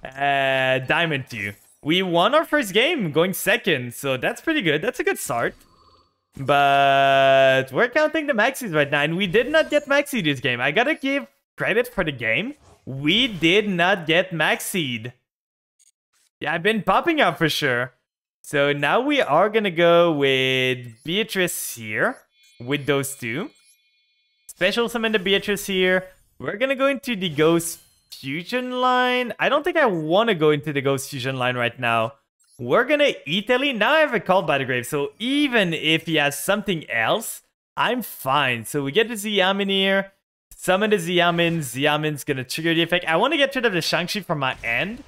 Diamond 2. We won our first game, going second, so that's pretty good. That's a good start. But we're counting the maxis right now, and we did not get maxi this game. I gotta give credit for the game. We did not get maxied. Yeah, I've been popping up for sure. So now we are gonna go with Beatrice here, with those two. Special summon the Beatrice here. We're gonna go into the Ghost Fusion line. I don't think I want to go into the Ghost Fusion line right now. We're gonna Italy. Now I have a Call by the Grave, so even if he has something else, I'm fine. So we get the Xiamen here. Summon the Xiamen. Xiamen's gonna trigger the effect. I want to get rid of the Shang-Chi from my end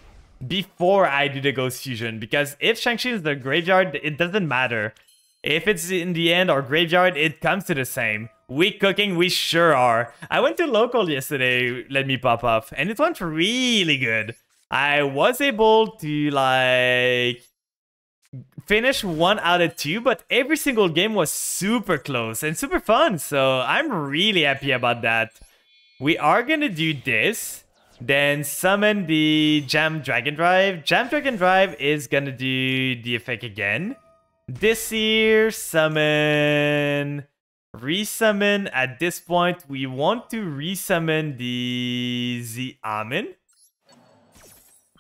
before I do the Ghost Fusion, because if Shang-Chi is the graveyard, it doesn't matter. If it's in the end or graveyard, it comes to the same. We cooking, we sure are. I went to local yesterday, let me pop up, and it went really good. I was able to like finish 1 out of 2, but every single game was super close and super fun, so I'm really happy about that. We are gonna do this, then summon the Jam Dragon Drive. Jam Dragon Drive is gonna do the effect again. This here, summon, resummon. At this point, we want to resummon the Xiamen.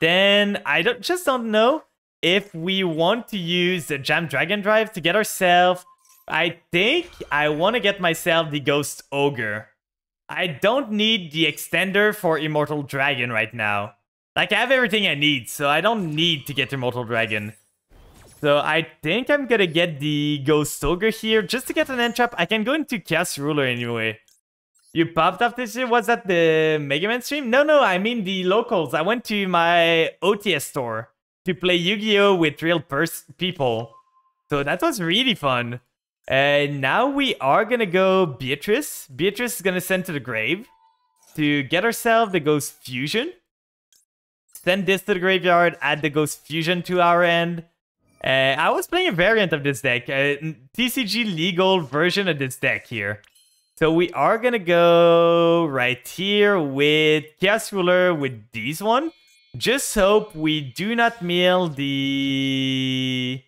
Then I just don't know if we want to use the Jam Dragon Drive to get ourselves. I think I want to get myself the Ghost Ogre. I don't need the extender for Immortal Dragon right now. Like, I have everything I need, so I don't need to get Immortal Dragon. So I think I'm gonna get the Ghost Ogre here just to get an end trap. I can go into Chaos Ruler anyway. You popped up this year? Was that the Mega Man stream? No, I mean the locals. I went to my OTS store to play Yu-Gi-Oh! With real people. So that was really fun. And now we are gonna go Beatrice. Beatrice is gonna send to the grave to get ourselves the Ghost Fusion. Send this to the graveyard, add the Ghost Fusion to our end. I was playing a variant of this deck, a TCG legal version of this deck here. So we are gonna go right here with Chaos Ruler with these one. Just hope we do not mill the...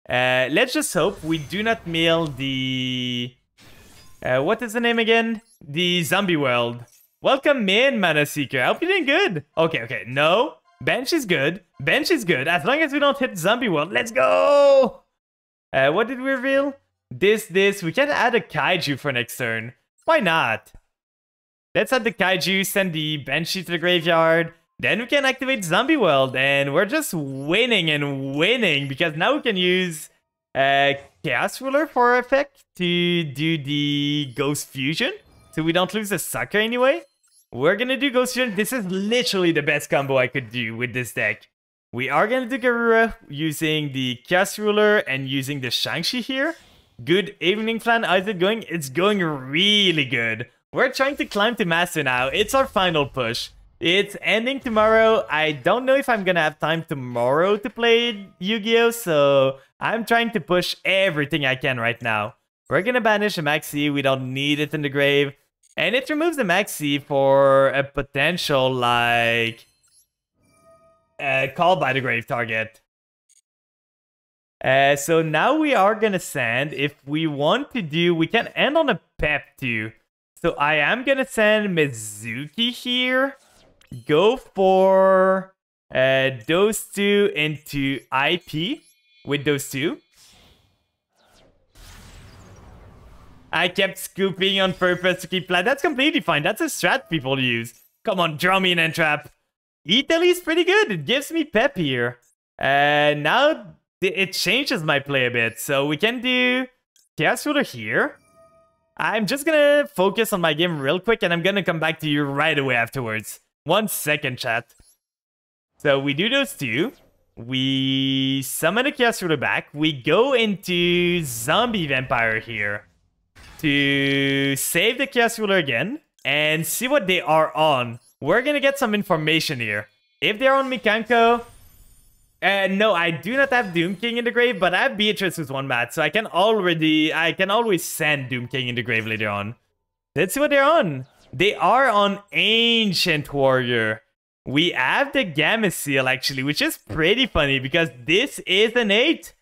let's just hope we do not mill the... what is the name again? The Zombie World. Welcome in, Mana Seeker. I hope you're doing good. Okay. No. Bench is good. Bench is good. As long as we don't hit Zombie World. Let's go! What did we reveal? This. We can add a Kaiju for next turn. Why not? Let's add the Kaiju, send the Banshee to the graveyard. Then we can activate Zombie World. And we're just winning and winning. Because now we can use Chaos Ruler for effect to do the Ghost Fusion. So we don't lose the sucker anyway. We're gonna do Ghost Fusion. This is literally the best combo I could do with this deck. We are gonna do Garura using the Chaos Ruler and using the Shang-Chi here. Good evening, Flan. How's it going? It's going really good. We're trying to climb to Master now. It's our final push. It's ending tomorrow. I don't know if I'm gonna have time tomorrow to play Yu-Gi-Oh! So I'm trying to push everything I can right now. We're gonna banish a Maxi. We don't need it in the grave. And it removes the Maxi for a potential, like, call by the grave target. So now we are gonna send, if we want to do, we can end on a Pep too. So I am gonna send Mizuki here. Go for those two into IP with those two. I kept scooping on purpose to keep flat. That's completely fine. That's a strat people use. Come on, draw me an end trap. Italy is pretty good. It gives me pep here. Now it changes my play a bit. So we can do Chaos Ruler here. I'm just gonna focus on my game real quick and I'm gonna come back to you right away afterwards. 1 second, chat. So we do those two. We summon a Chaos Ruler back. We go into Zombie Vampire here to save the Chaos Ruler again and see what they are on. We're gonna get some information here. If they're on Mikanko, no, I do not have Doom King in the grave, but I have Beatrice with 1 mat, so I can always send Doom King in the grave later on. Let's see what they're on. They are on Ancient Warrior. We have the Gamma Seal actually, which is pretty funny because this is an 8.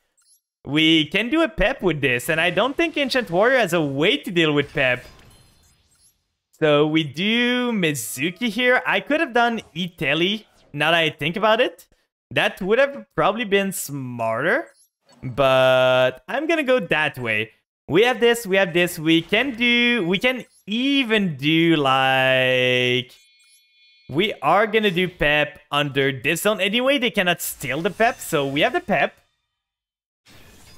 We can do a Pep with this, and I don't think Ancient Warrior has a way to deal with Pep. So we do Mizuki here. I could have done Iteli, now that I think about it. That would have probably been smarter, but I'm gonna go that way. We have this, we have this. We can even do like... We are gonna do Pep under this zone. Anyway, they cannot steal the Pep, so we have the Pep.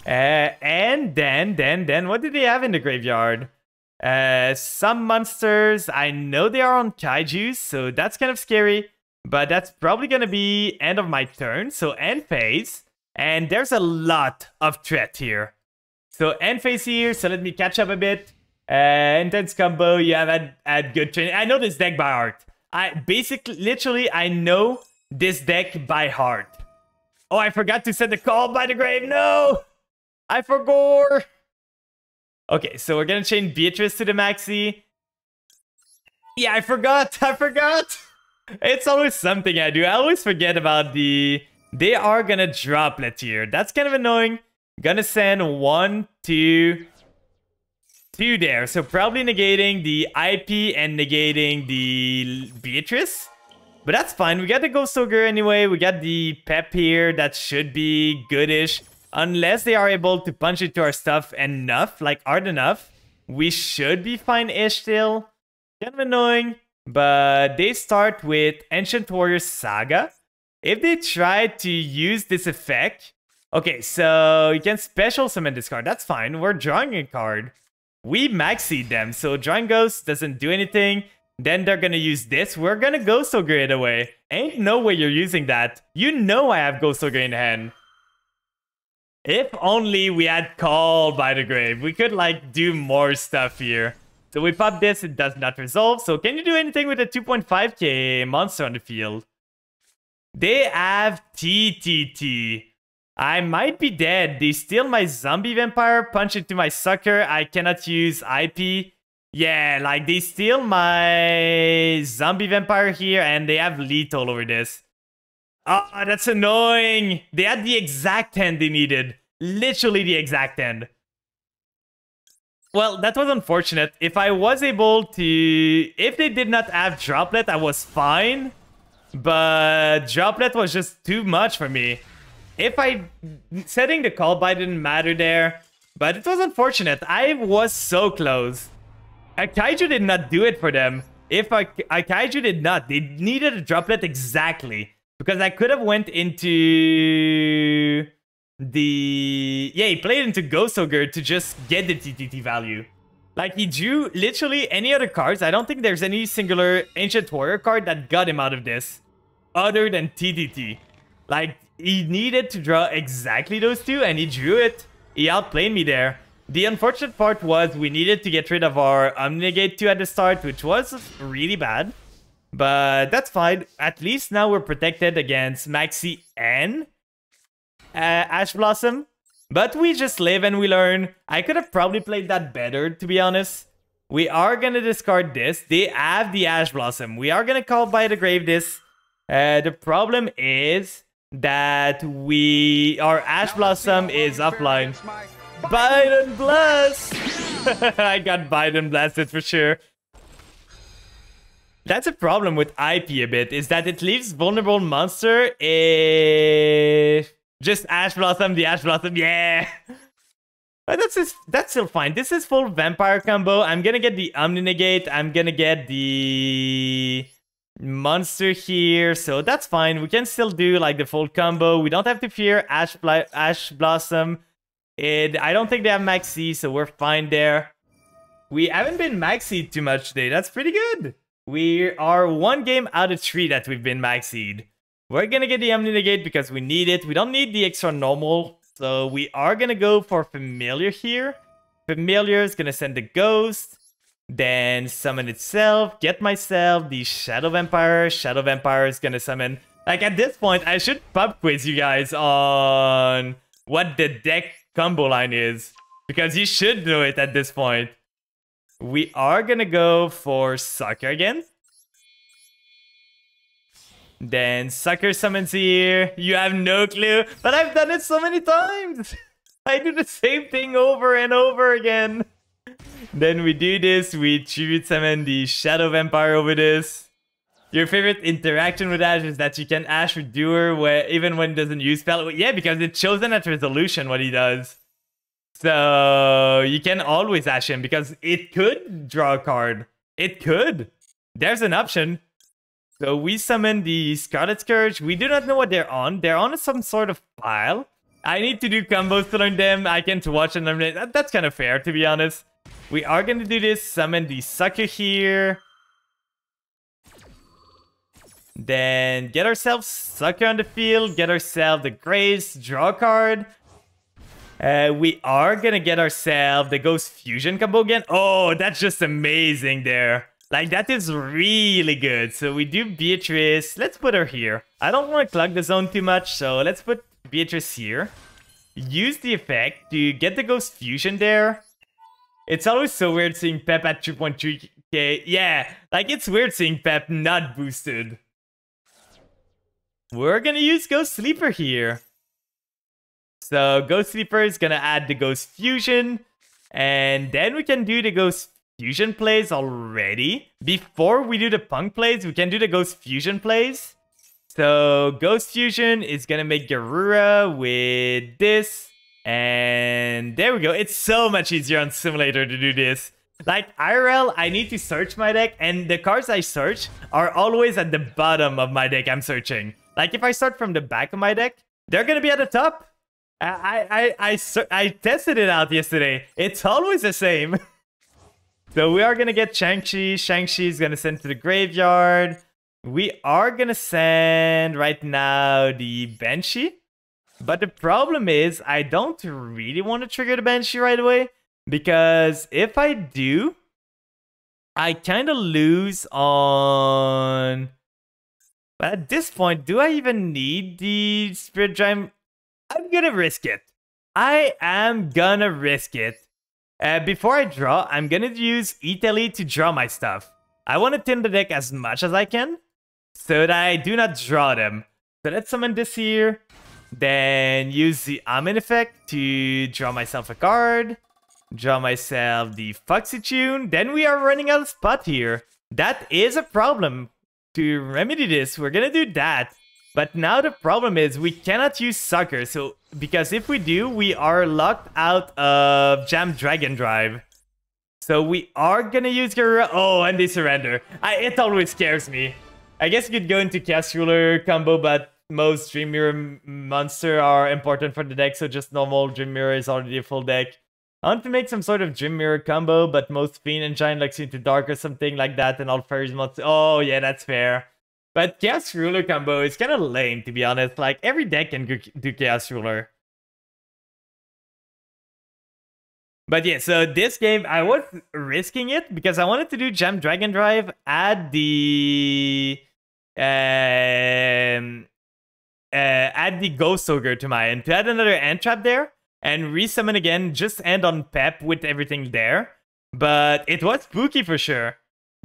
And then, what do they have in the graveyard? Some monsters. I know they are on Kaijus, so that's kind of scary. But that's probably gonna be end of my turn. So end phase. And there's a lot of threat here. So end phase here, so let me catch up a bit. Intense combo, you have had good training. I know this deck by heart. Literally, I know this deck by heart. Oh, I forgot to send the call by the grave. No! I forgot. Okay, so we're gonna chain Beatrice to the Maxi. Yeah, I forgot. It's always something I do. I always forget about the... They are gonna droplet here. That's kind of annoying. Gonna send 1, 2 there. So probably negating the IP and negating the Beatrice. But that's fine. We got the Ghost Ogre anyway. We got the Pep here. That should be goodish. Unless they are able to punch into our stuff enough, like hard enough, we should be fine-ish still. Kind of annoying, but they start with Ancient Warrior Saga. If they try to use this effect Okay, so you can special summon this card. That's fine. We're drawing a card. We maxied them, so drawing Ghost doesn't do anything. Then they're gonna use this. We're gonna Ghost Ogre it away. Ain't no way you're using that. You know I have Ghost Ogre in hand. If only we had Call by the Grave. We could, like, do more stuff here. So we pop this, it does not resolve. So can you do anything with a 2.5k monster on the field? They have TTT. I might be dead. They steal my zombie vampire, punch into my sucker. I cannot use IP. Yeah, like they steal my zombie vampire here and they have lethal over this. Oh, that's annoying. They had the exact hand they needed. Literally the exact hand. Well, that was unfortunate. If I was able to... If they did not have Droplet, I was fine. But Droplet was just too much for me. If I... Setting the call by didn't matter there. But it was unfortunate. I was so close. A Kaiju did not do it for them. If a Kaiju did not, they needed a Droplet exactly. Because I could have went into... the... Yeah, he played into Ghost Ogre to just get the TTT value. Like, he drew literally any other cards. I don't think there's any singular Ancient Warrior card that got him out of this. Other than TTT. Like, he needed to draw exactly those two, and he drew it. He outplayed me there. The unfortunate part was we needed to get rid of our Omnigate 2 at the start, which was really bad. But that's fine. At least now we're protected against Maxi and Ash Blossom. But we just live and we learn. I could have probably played that better, to be honest. We are going to discard this. They have the Ash Blossom. We are going to Call by the Grave this. The problem is that our Ash Blossom is offline. Biden Blast! I got Biden Blasted for sure. That's a problem with IP a bit, is that it leaves vulnerable monster if... Just Ash Blossom, the Ash Blossom, yeah! But that's still fine. This is full vampire combo. I'm gonna get the Omninegate. I'm gonna get the monster here. So that's fine. We can still do like the full combo. We don't have to fear Ash Blossom. I don't think they have Maxi, so we're fine there. We haven't been Maxied too much today. That's pretty good. We are 1 game out of 3 that we've been Maxied. We're gonna get the Omninegate because we need it. We don't need the extra normal. So we are gonna go for Familiar here. Familiar is gonna send the Ghost. Then summon itself. Get myself the Shadow Vampire. Shadow Vampire is gonna summon... Like at this point, I should pub quiz you guys on what the deck combo line is. Because you should know it at this point. We are gonna go for Sucker again. Then Sucker summons here. You have no clue, but I've done it so many times. I do the same thing over and over again. Then we do this. We tribute summon the Shadow Vampire over this. Your favorite interaction with Ash is that you can Ash Redoer even when it doesn't use spell. Yeah, because it's chosen at resolution what he does. So you can always Ash him because it could draw a card. It could. There's an option. So we summon the Scarlet Scourge. We do not know what they're on. They're on some sort of pile. I need to do combos to learn them. I can't watch and learn it. That's kind of fair, to be honest. We are going to do this. Summon the Sucker here. Then get ourselves Sucker on the field. Get ourselves the Grace. Draw a card. We are going to get ourselves the Ghost Fusion combo again. Oh, that's just amazing there. Like, that is really good. So we do Beatrice. Let's put her here. I don't want to clog the zone too much, so let's put Beatrice here. Use the effect to get the Ghost Fusion there. It's always so weird seeing Pep at 3.3k. Yeah, like, it's weird seeing Pep not boosted. We're gonna use Ghost Sleeper here. So Ghost Sleeper is gonna add the Ghost Fusion. And then we can do the Ghost Fusion plays already. Before we do the Punk plays, we can do the Ghost Fusion plays. So Ghost Fusion is gonna make Garura with this. And there we go. It's so much easier on Simulator to do this. Like IRL, I need to search my deck, and the cards I search are always at the bottom of my deck I'm searching. Like if I start from the back of my deck, they're gonna be at the top. I tested it out yesterday. It's always the same. So we are gonna get Shang-Chi. Shang-Chi is gonna send to the graveyard. We are gonna send right now the Banshee. But the problem is, I don't really want to trigger the Banshee right away. Because if I do, I kind of lose on... But at this point, do I even need the Spirit Giant? I'm gonna risk it. I am gonna risk it. Before I draw, I'm gonna use Italy to draw my stuff. I want to thin the deck as much as I can, so that I do not draw them. So let's summon this here. Then use the Amen effect to draw myself a card. Draw myself the Foxy Tune. Then we are running out of spot here. That is a problem. To remedy this, we're gonna do that. But now the problem is we cannot use Sucker. So because if we do, we are locked out of Jam Dragon Drive. So we are gonna use Garura. Oh, and they surrender. It always scares me. I guess you could go into Chaos Ruler combo, but most Dream Mirror monster are important for the deck. So just normal Dream Mirror is already a full deck. I want to make some sort of Dream Mirror combo, but most Fiend and Giant Lux into Dark or something like that, and all Fairies monsters. Oh, yeah, that's fair. But Chaos Ruler combo is kind of lame, to be honest. Like, every deck can do Chaos Ruler. But yeah, so this game, I was risking it because I wanted to do Jam Dragon Drive, add the Ghost Ogre to my end, to add another End Trap there. And resummon again, just end on Pep with everything there. But it was spooky for sure.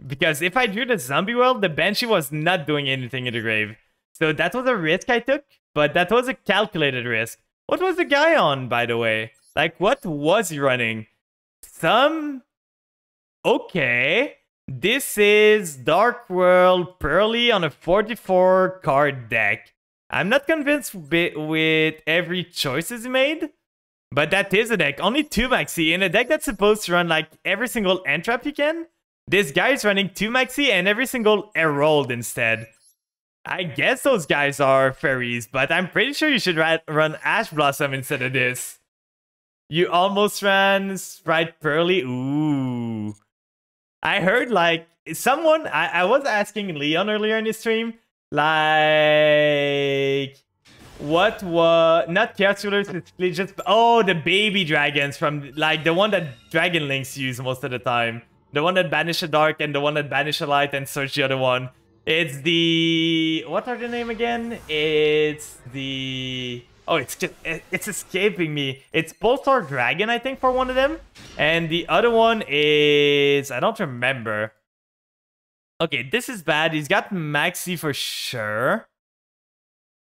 Because if I drew the Zombie World, the Banshee was not doing anything in the grave. So that was a risk I took, but that was a calculated risk. What was the guy on, by the way? Like, what was he running? Okay. This is Dark World Pearly on a 44 card deck. I'm not convinced with every choices he made. But that is a deck. Only 2 Maxi. In a deck that's supposed to run like every single End Trap you can, this guy's running 2 Maxi and every single Herald instead. I guess those guys are fairies, but I'm pretty sure you should run Ash Blossom instead of this. You almost ran Sprite Pearly. Ooh. I heard like someone... I was asking Leon earlier in his stream, like... What was... Not Chaos Rulers, specifically, just... Oh, the baby dragons from... Like, the one that Dragon Links use most of the time. The one that Banish a Dark and the one that Banish a Light and search the other one. It's the... What are the name again? It's the... Oh, it's escaping me. It's Pulsar Dragon, I think, for one of them. And the other one is... I don't remember. Okay, this is bad. He's got Maxi for sure.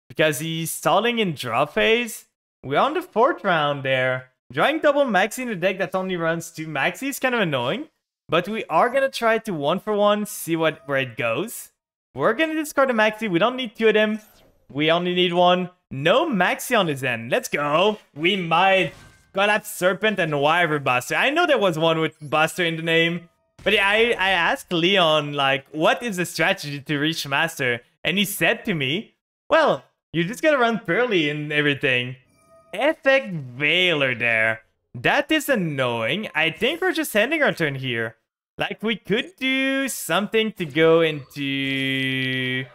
Because he's stalling in draw phase. We're on the 4th round there. Drawing double Maxi in a deck that only runs 2 Maxi is kind of annoying. But we are going to try to 1-for-1, see where it goes. We're going to discard a Maxi. We don't need 2 of them. We only need 1. No Maxi on his end. Let's go. We might collapse Serpent and Wyvern Buster. I know there was one with Buster in the name. But yeah, I asked Leon, like, what is the strategy to reach Master? And he said to me, well... You just gotta run Pearly and everything. Effect Veiler there. That is annoying. I think we're just ending our turn here. Like, we could do something to go into...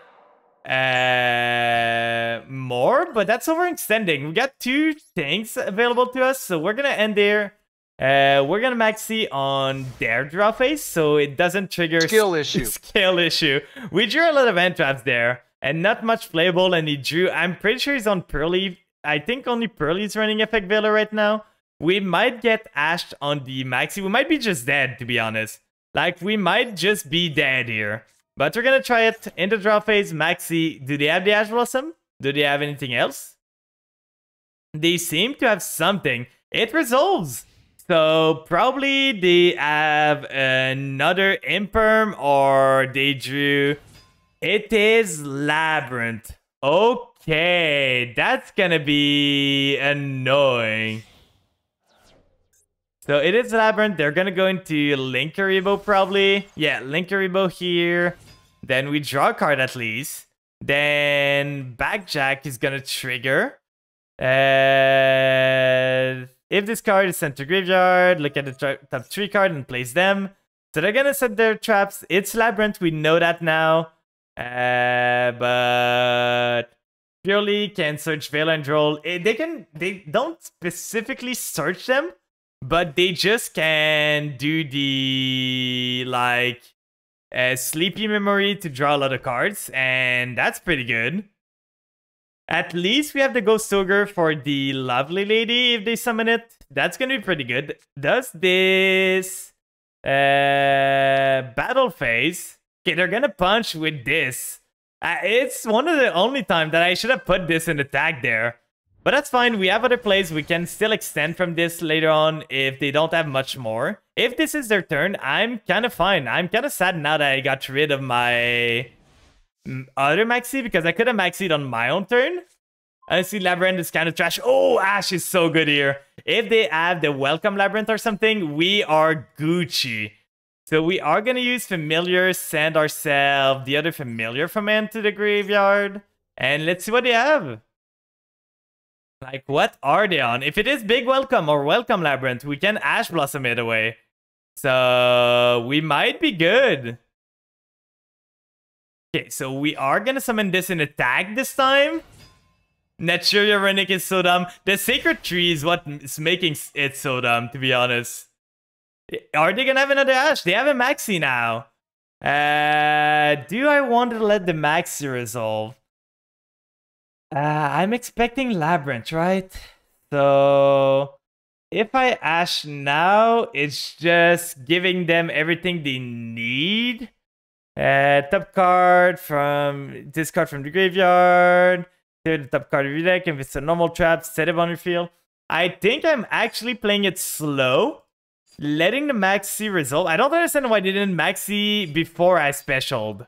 more, but that's overextending. We got 2 things available to us, so we're gonna end there. We're gonna Maxi on their draw phase, so it doesn't trigger... Skill issue. Skill issue. We drew a lot of End Traps there. And not much playable, and he drew... I'm pretty sure he's on Pearly. I think only Pearly's running Effect Veiler right now. We might get ashed on the Maxi. We might be just dead, to be honest. Like, we might just be dead here. But we're gonna try it in the draw phase. Maxi, do they have the Ash Blossom? Do they have anything else? They seem to have something. It resolves. So, probably they have another Imperm, or they drew... It is Labyrinth. Okay, that's gonna be annoying. So it is Labyrinth. They're gonna go into Linkuriboh probably. Yeah, Linkuriboh here. Then we draw a card at least. Then Backjack is gonna trigger. If this card is sent to graveyard, look at the top 3 card and place them. So they're gonna set their traps. It's Labyrinth, we know that now. But purely can search Veil and Droll. They don't specifically search them, but they just can do the like Sleepy Memory to draw a lot of cards, and that's pretty good. At least we have the Ghost Ogre for the Lovely Lady if they summon it. That's gonna be pretty good. Does this battle phase? Okay, they're gonna punch with this. It's one of the only times that I should have put this in the tag there. But that's fine. We have other plays. We can still extend from this later on if they don't have much more. If this is their turn, I'm kind of fine. I'm kind of sad now that I got rid of my other Maxi because I could have Maxied on my own turn. I see Labyrinth is kind of trash. Oh, Ash is so good here. If they have the Welcome Labyrinth or something, we are Gucci. So we are going to use Familiar, send ourselves the other Familiar from end to the graveyard. And let's see what they have. Like, what are they on? If it is Big Welcome or Welcome Labyrinth, we can Ash Blossom it away. So we might be good. Okay, so we are going to summon this in a tag this time. Naturia Runic is so dumb. The Sacred Tree is what is making it so dumb, to be honest. Are they going to have another Ash? They have a Maxi now. Do I want to let the Maxi resolve? I'm expecting Labyrinth, right? So if I Ash now, it's just giving them everything they need. Top card from discard from the graveyard. Clear the top card of your deck. If it's a normal trap, set it on your field. I think I'm actually playing it slow. Letting the Maxi resolve. I don't understand why they didn't Maxi before I specialed.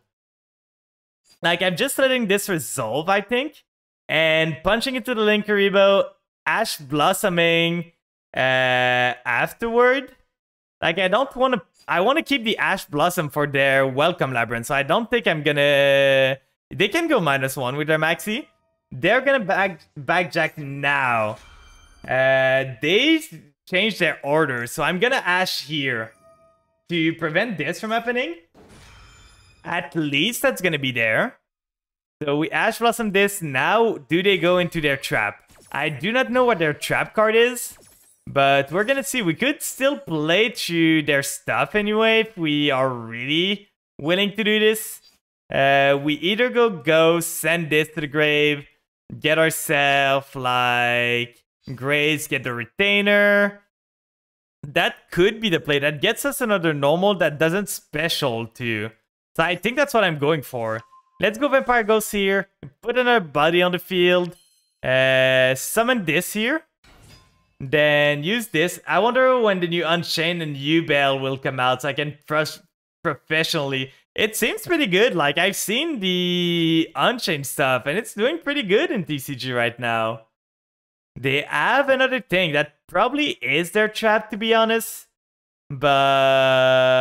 Like, I'm just letting this resolve, I think. And punching into the Linkuriboh, Ash Blossoming afterward. Like, I don't want to... I want to keep the Ash Blossom for their Welcome Labyrinth. So I don't think I'm gonna... They can go -1 with their Maxi. They're gonna backjack now. They changed their order. So I'm gonna Ash here to prevent this from happening. At least that's gonna be there. So we Ash Blossom this. Now, do they go into their trap? I do not know what their trap card is. But we're gonna see. We could still play through their stuff anyway if we are really willing to do this. We either go Ghost, send this to the grave, get ourselves like Grace, get the Retainer. That could be the play. That gets us another normal that doesn't special too. So I think that's what I'm going for. Let's go Vampire Ghost here. Put another body on the field. Summon this here. Then use this. I wonder when the new Unchained and Yubel will come out so I can trust professionally. It seems pretty good. Like, I've seen the Unchained stuff and it's doing pretty good in TCG right now. They have another thing that probably is their trap, to be honest. But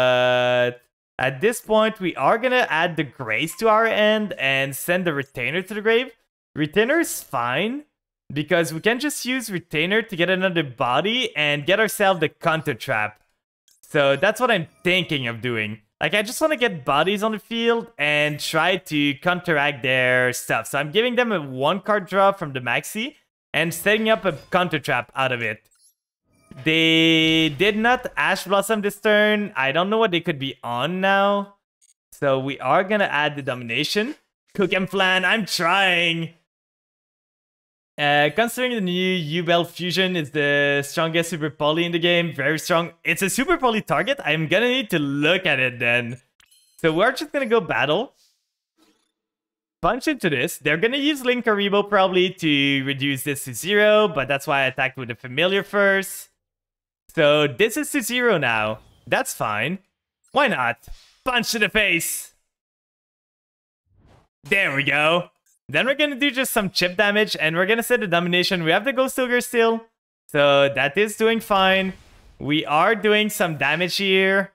at this point, we are gonna add the Grace to our end and send the Retainer to the grave. Retainer is fine, because we can just use Retainer to get another body and get ourselves the counter trap. So that's what I'm thinking of doing. Like, I just want to get bodies on the field and try to counteract their stuff. So I'm giving them a 1-card draw from the Maxi and setting up a counter trap out of it. They did not Ash Blossom this turn. I don't know what they could be on now. So we are going to add the Domination. Cook and Flan, I'm trying. Considering the new Yubel Fusion is the strongest Super Poly in the game, very strong. It's a Super Poly target. I'm gonna need to look at it then. So we're just gonna go battle. Punch into this. They're gonna use Linkuriboh probably to reduce this to 0, but that's why I attacked with the Familiar first. So this is to 0 now. That's fine. Why not? Punch to the face. There we go. Then we're gonna do just some chip damage, and we're gonna set the Domination. We have the Ghost Ogre still, so that is doing fine. We are doing some damage here.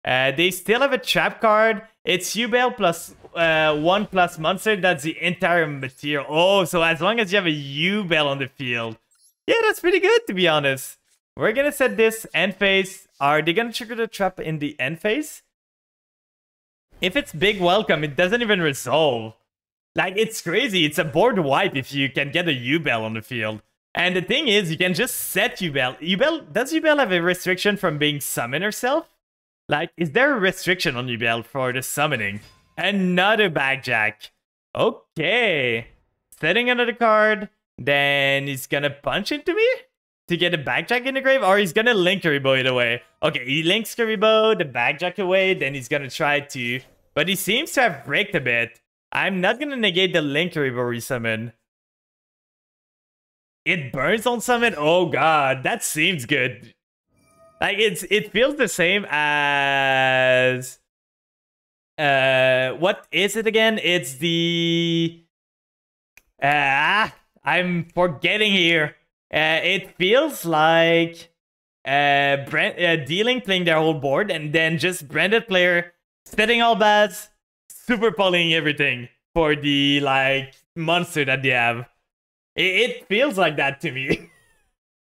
They still have a trap card. It's Yubel plus 1 plus monster. That's the entire material. Oh, so as long as you have a Yubel on the field. Yeah, that's pretty good, to be honest. We're gonna set this end phase. Are they gonna trigger the trap in the end phase? If it's big welcome, it doesn't even resolve. Like, it's crazy. It's a board wipe if you can get a Yubel on the field. And the thing is, you can just set Yubel. Does Yubel have a restriction from being summoned herself? Like, is there a restriction on Yubel for the summoning? Another backjack. Okay. Setting another card. Then he's gonna punch into me to get a backjack in the grave, or he's gonna link Karibo it away. Okay, he links Karibo, the backjack away, then he's gonna try to... But he seems to have bricked a bit. I'm not gonna negate the link Karibo resummon. It burns on summon? Oh god, that seems good. Like, it feels the same as... what is it again? It's the... I'm forgetting here. It feels like Dealing playing their whole board, and then just branded player setting all bats, super polying everything for the like monster that they have. It feels like that to me.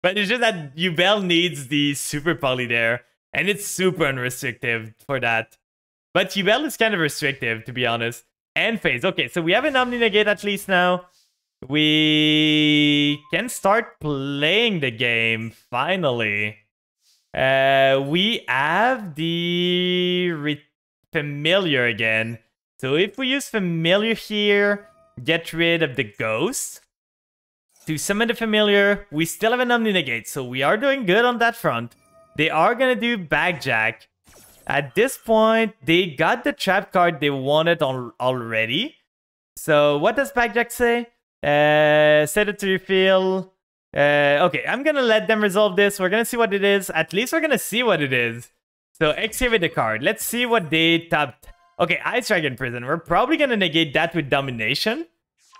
But it's just that Yubel needs the super poly there, and it's super unrestrictive for that. But Yubel is kind of restrictive, to be honest. End phase. Okay, so we have an Omni Negate at least now. We can start playing the game, finally. We have the Familiar again. So if we use Familiar here, get rid of the Ghost. To summon the Familiar, we still have an Omni Negate, so we are doing good on that front. They are gonna do Backjack. At this point, they got the trap card they wanted already. So what does Backjack say? Set it to your field. Okay, I'm gonna let them resolve this. We're gonna see what it is. At least we're gonna see what it is. So excavate the card. Let's see what they tapped. Okay, Ice Dragon Prison. We're probably gonna negate that with Domination.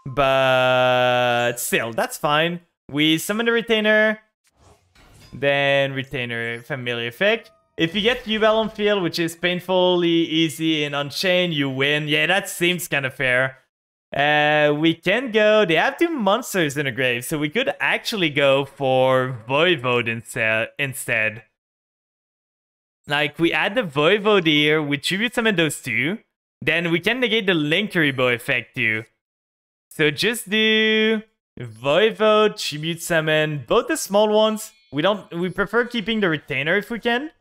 But still, that's fine. We summon the Retainer. Then Retainer Familiar Effect. If you get Yubel on field, which is painfully easy in Unchained, you win. Yeah, that seems kind of fair. We can go... They have 2 monsters in the grave, so we could actually go for Voivode instead. Like, we add the Voivode here, we tribute summon those 2. Then we can negate the Link Karibo effect too. So just do Voivode, tribute summon, both the small ones. We prefer keeping the Retainer if we can.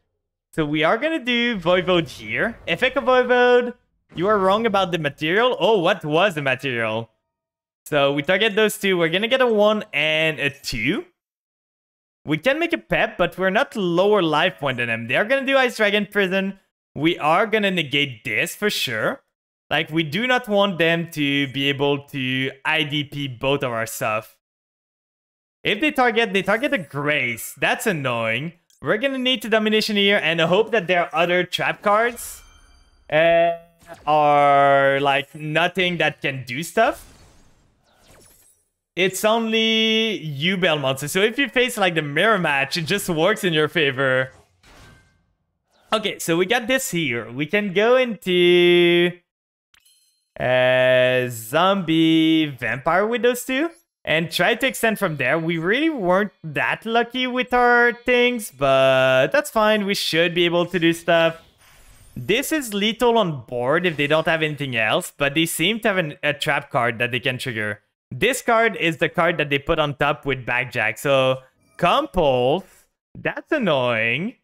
So we are gonna do Voivode here. Effect of Voivode. You are wrong about the material. Oh, what was the material? So we target those 2. We're gonna get a 1 and a 2. We can make a Pep, but we're not lower life point than them. They are gonna do Ice Dragon Prison. We are gonna negate this for sure. Like, we do not want them to be able to IDP both of our stuff. If they target the Grace. That's annoying. We're gonna need to Domination here and hope that their other trap cards are like nothing that can do stuff. It's only Yubel monster. So if you face like the mirror match, it just works in your favor. Okay, so we got this here. We can go into zombie vampire with those 2 and try to extend from there. We really weren't that lucky with our things, but that's fine. We should be able to do stuff. This is lethal on board if they don't have anything else, but they seem to have a trap card that they can trigger. This card is the card that they put on top with Backjack. So, Compulse, that's annoying.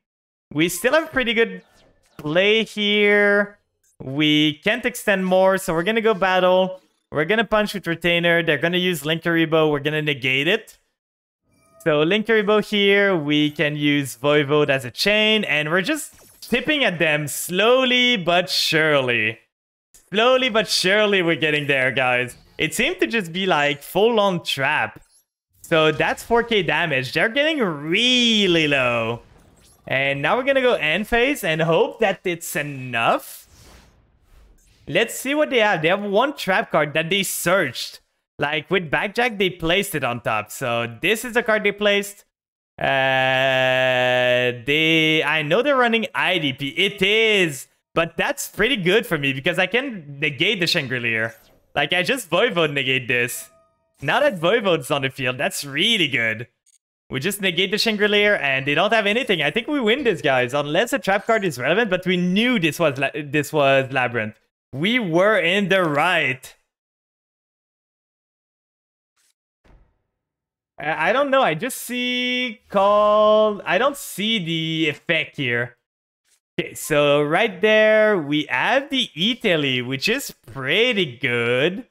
We still have pretty good play here. We can't extend more, so we're gonna go battle. We're gonna punch with Retainer. They're gonna use Link Karibo. We're gonna negate it. So, Link Karibo here. We can use Voivode as a chain, and we're just tipping at them slowly but surely. Slowly but surely we're getting there, guys. It seemed to just be like full-on trap. So that's 4k damage. They're getting really low. And now we're gonna go end phase and hope that it's enough. Let's see what they have. They have 1 trap card that they searched. Like with Backjack, they placed it on top. So this is the card they placed. I know they're running IDP. It is But that's pretty good for me because I can negate the Changrelier. Like, I just Voivode negate this. Now that Voivode's on the field, that's really good. We just negate the Changrelier and they don't have anything. I think we win this, guys, unless a trap card is relevant, but we knew this was Labyrinth. We were in the right. I don't know. I just see call. I don't see the effect here. Okay, so right there, we have the Italy, which is pretty good.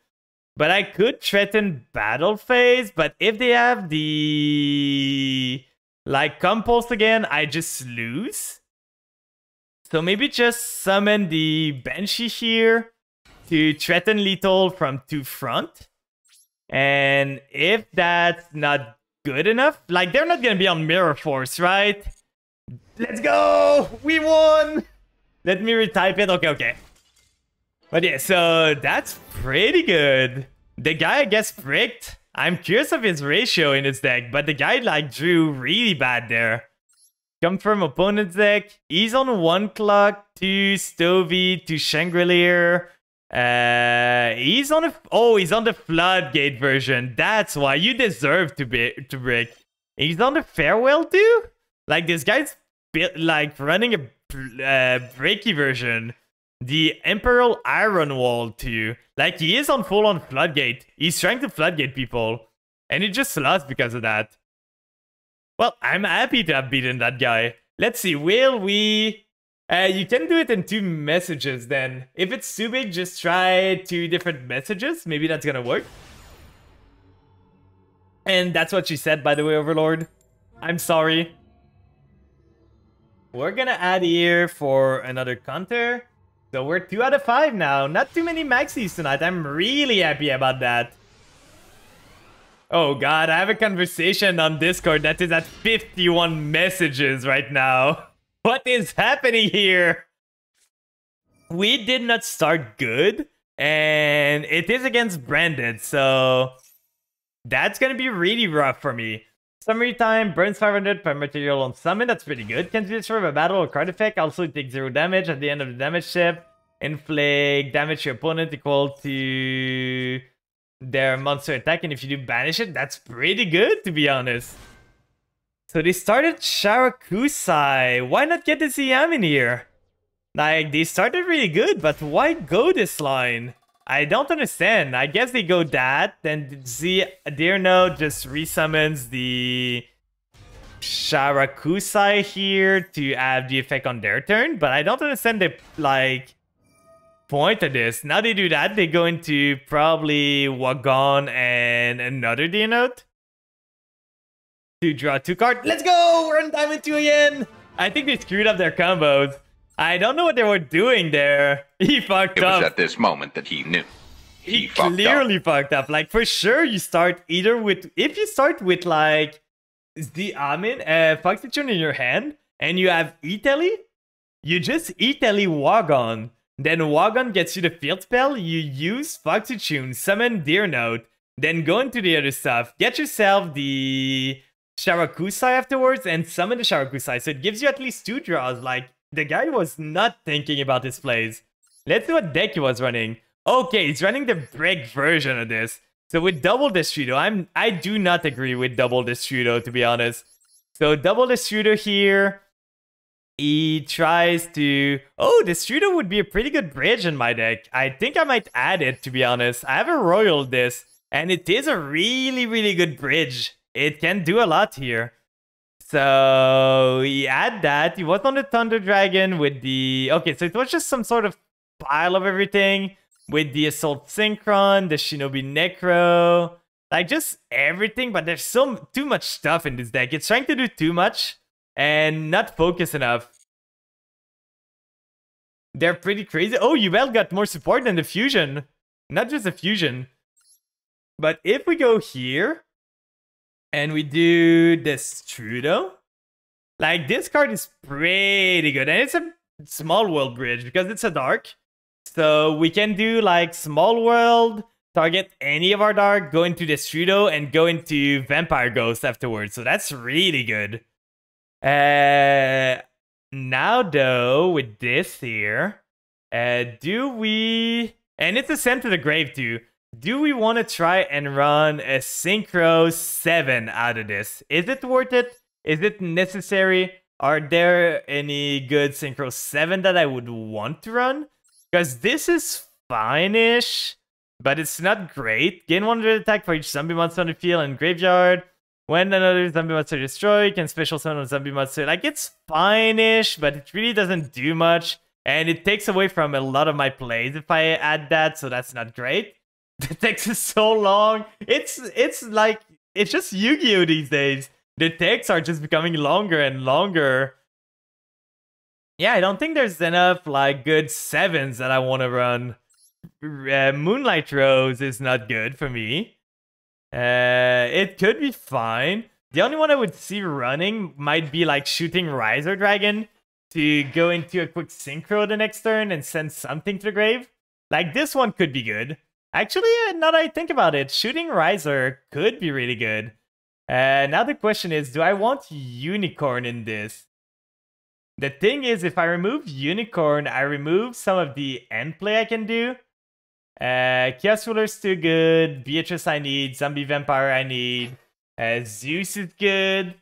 But I could threaten Battle Phase, but if they have the like Compulse again, I just lose. So maybe just summon the Banshee here to threaten lethal from 2 front. And if that's not good enough, like they're not gonna be on Mirror Force, right? Let's go! We won! Let me retype it. Okay. But yeah, so that's pretty good. The guy, I guess, bricked. I'm curious of his ratio in his deck, but the guy, like, drew really bad there. Come from opponent's deck. He's on 1 clock, 2 Stovey, 2 Changrelier. He's on the Floodgate version. That's why you deserve to brick. He's on the Farewell too? Like, this guy's like running a breaky version. The Emperor Iron Wall too. Like, he is on full-on Floodgate. He's trying to Floodgate people. And he just lost because of that. Well, I'm happy to have beaten that guy. Let's see, will we... you can do it in 2 messages then. If it's too big, just try 2 different messages. Maybe that's gonna work. And that's what she said, by the way, Overlord. I'm sorry. We're gonna add here for another counter. So we're 2 out of 5 now. Not too many maxis tonight. I'm really happy about that. Oh god, I have a conversation on Discord that is at 51 messages right now. What is happening here? We did not start good. And it is against Branded. So that's gonna be really rough for me. Summary time, burns 500 per material on summon, that's pretty good. Can destroy a battle or card effect, also take 0 damage at the end of the damage step. Inflict damage to your opponent equal to their monster attack, and if you do banish it, that's pretty good, to be honest. So they started Sharakusai. Why not get the ZM in here? Like, they started really good, but why go this line? I don't understand. I guess they go that, then Deer Note just resummons the Sharakusai here to have the effect on their turn, but I don't understand the, like, point of this. Now they do that, they go into probably Wagon and another Deer Note to draw 2 cards. Let's go! We're on Diamond 2 again! I think they screwed up their combos. I don't know what they were doing there. He fucked up. It was at this moment that he knew. He clearly fucked up. Like, for sure, you start either with... If you start with, like, the Amin, Foxytune in your hand, and you have Italy, you just Italy Wagon. Then Wagon gets you the field spell, you use Foxytune, summon Deer Note, then go into the other stuff, get yourself the Sharakusai afterwards, and summon the Sharakusai. So it gives you at least 2 draws. Like, the guy was not thinking about his plays. Let's see what deck he was running. Okay, he's running the break version of this. So with double Destrudo, I do not agree with double Destrudo, to be honest. So double Destrudo here. He tries to... Oh, Destrudo would be a pretty good bridge in my deck. I think I might add it, to be honest. I have a Royal this, and it is a really, really good bridge. It can do a lot here. So he had that. He was on the Thunder Dragon with the... Okay, so it was just some sort of pile of everything with the Assault Synchron, the Shinobi Necro, like just everything. But there's too much stuff in this deck. It's trying to do too much and not focus enough. They're pretty crazy. Oh, Yubel got more support than the Fusion. Not just the Fusion. But if we go here... and we do this Trudeau. Like, this card is pretty good. And it's a small world bridge because it's a dark. So we can do like small world, target any of our dark, go into this Trudeau, and go into Vampire Ghost afterwards. So that's really good. Now though, with this here, Do we... And it's a Send to the Grave too. Do we want to try and run a Synchro 7 out of this? Is it worth it? Is it necessary? Are there any good Synchro 7 that I would want to run? Because this is fine-ish, but it's not great. Gain 100 attack for each zombie monster on the field and graveyard. When another zombie monster is destroyed, you can special summon a zombie monster. Like, it's fine-ish, but it really doesn't do much. And it takes away from a lot of my plays if I add that, so that's not great. The text is so long. It's like, it's just Yu-Gi-Oh! These days. The texts are just becoming longer and longer. Yeah, I don't think there's enough, like, good 7s that I want to run. Moonlight Rose is not good for me. It could be fine. The only one I would see running might be, like, shooting Riser Dragon to go into a quick synchro the next turn and send something to the grave. Like, this one could be good. Actually, now that I think about it, shooting Riser could be really good. Now the question is, do I want Unicorn in this? The thing is, if I remove Unicorn, I remove some of the end play I can do. Chaos Ruler's too good. Beatrice I need. Zombie Vampire I need. Zeus is good.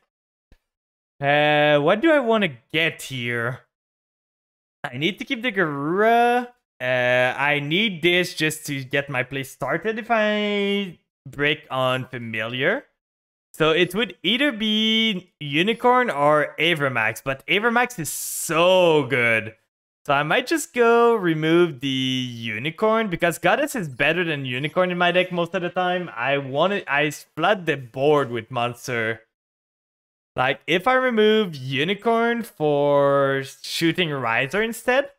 What do I want to get here? I need to keep the Garura. I need this just to get my play started if I break on Familiar. So it would either be Unicorn or Avramax, but Avramax is so good. So I might just go remove the Unicorn, because Goddess is better than Unicorn in my deck most of the time. I flood the board with monster. Like, if I remove Unicorn for shooting Riser instead,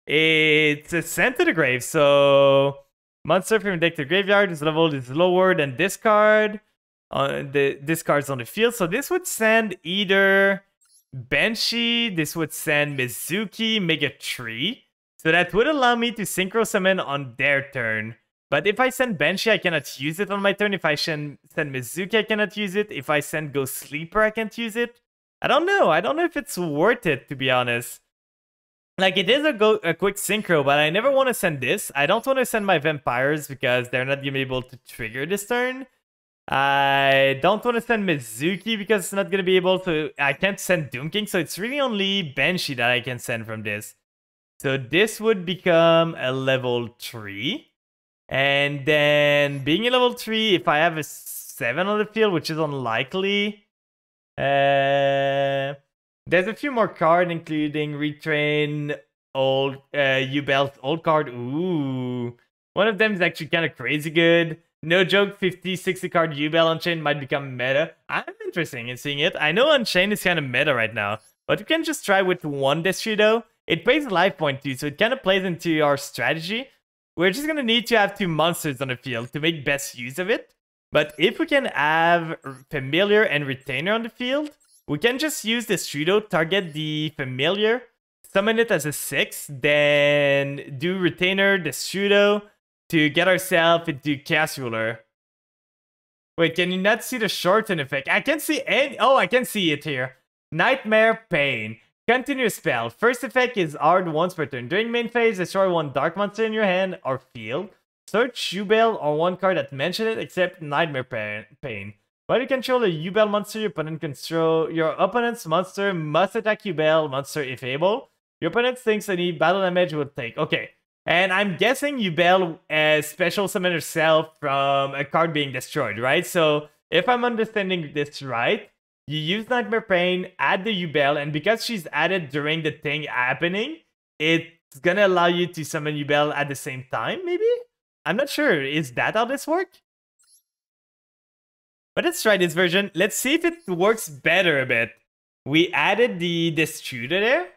it's a Send to the Grave. So monster from deck to graveyard is leveled is lower than discard. The discards on the field. So this would send either Banshee, this would send Mizuki, Mega Tree. So that would allow me to synchro summon on their turn. But if I send Banshee, I cannot use it on my turn. If I send Mizuki, I cannot use it. If I send Ghost Sleeper, I can't use it. I don't know. I don't know if it's worth it, to be honest. Like, it is a quick synchro, but I never want to send this. I don't want to send my Vampires because they're not going to be able to trigger this turn. I don't want to send Mizuki because it's not going to be able to... I can't send Doom King, so it's really only Banshee that I can send from this. So this would become a level 3. And then being a level 3, if I have a 7 on the field, which is unlikely... there's a few more cards, including Retrain, Old, Yubel's old card. Ooh. One of them is actually kind of crazy good. No joke, 50, 60 card Yubel Unchained might become meta. I'm interested in seeing it. I know Unchained is kind of meta right now, but you can just try with one Destrudo. It pays a life point too, so it kind of plays into our strategy. We're just going to need to have 2 monsters on the field to make best use of it. But if we can have Familiar and Retainer on the field, we can just use Destrudo, target the Familiar, summon it as a 6, then do Retainer, Destrudo, to get ourselves into Chaos Ruler. Wait, can you not see the shorten effect? I can see any... Oh, I can see it here. Nightmare Pain. Continuous spell. First effect is hard once per turn. During main phase, destroy 1 dark monster in your hand or field. Search Yubel or 1 card that mentioned it except Nightmare Pain. While you control a Yubel monster, your opponent's monster must attack Yubel monster if able. Your opponent thinks any battle damage will take. Okay. And I'm guessing Yubel special summon herself from a card being destroyed, right? So if I'm understanding this right, you use Nightmare Pain, add the Yubel, and because she's added during the thing happening, it's gonna allow you to summon Yubel at the same time, maybe? I'm not sure. Is that how this works? But let's try this version. Let's see if it works better a bit. We added the Destrudo there.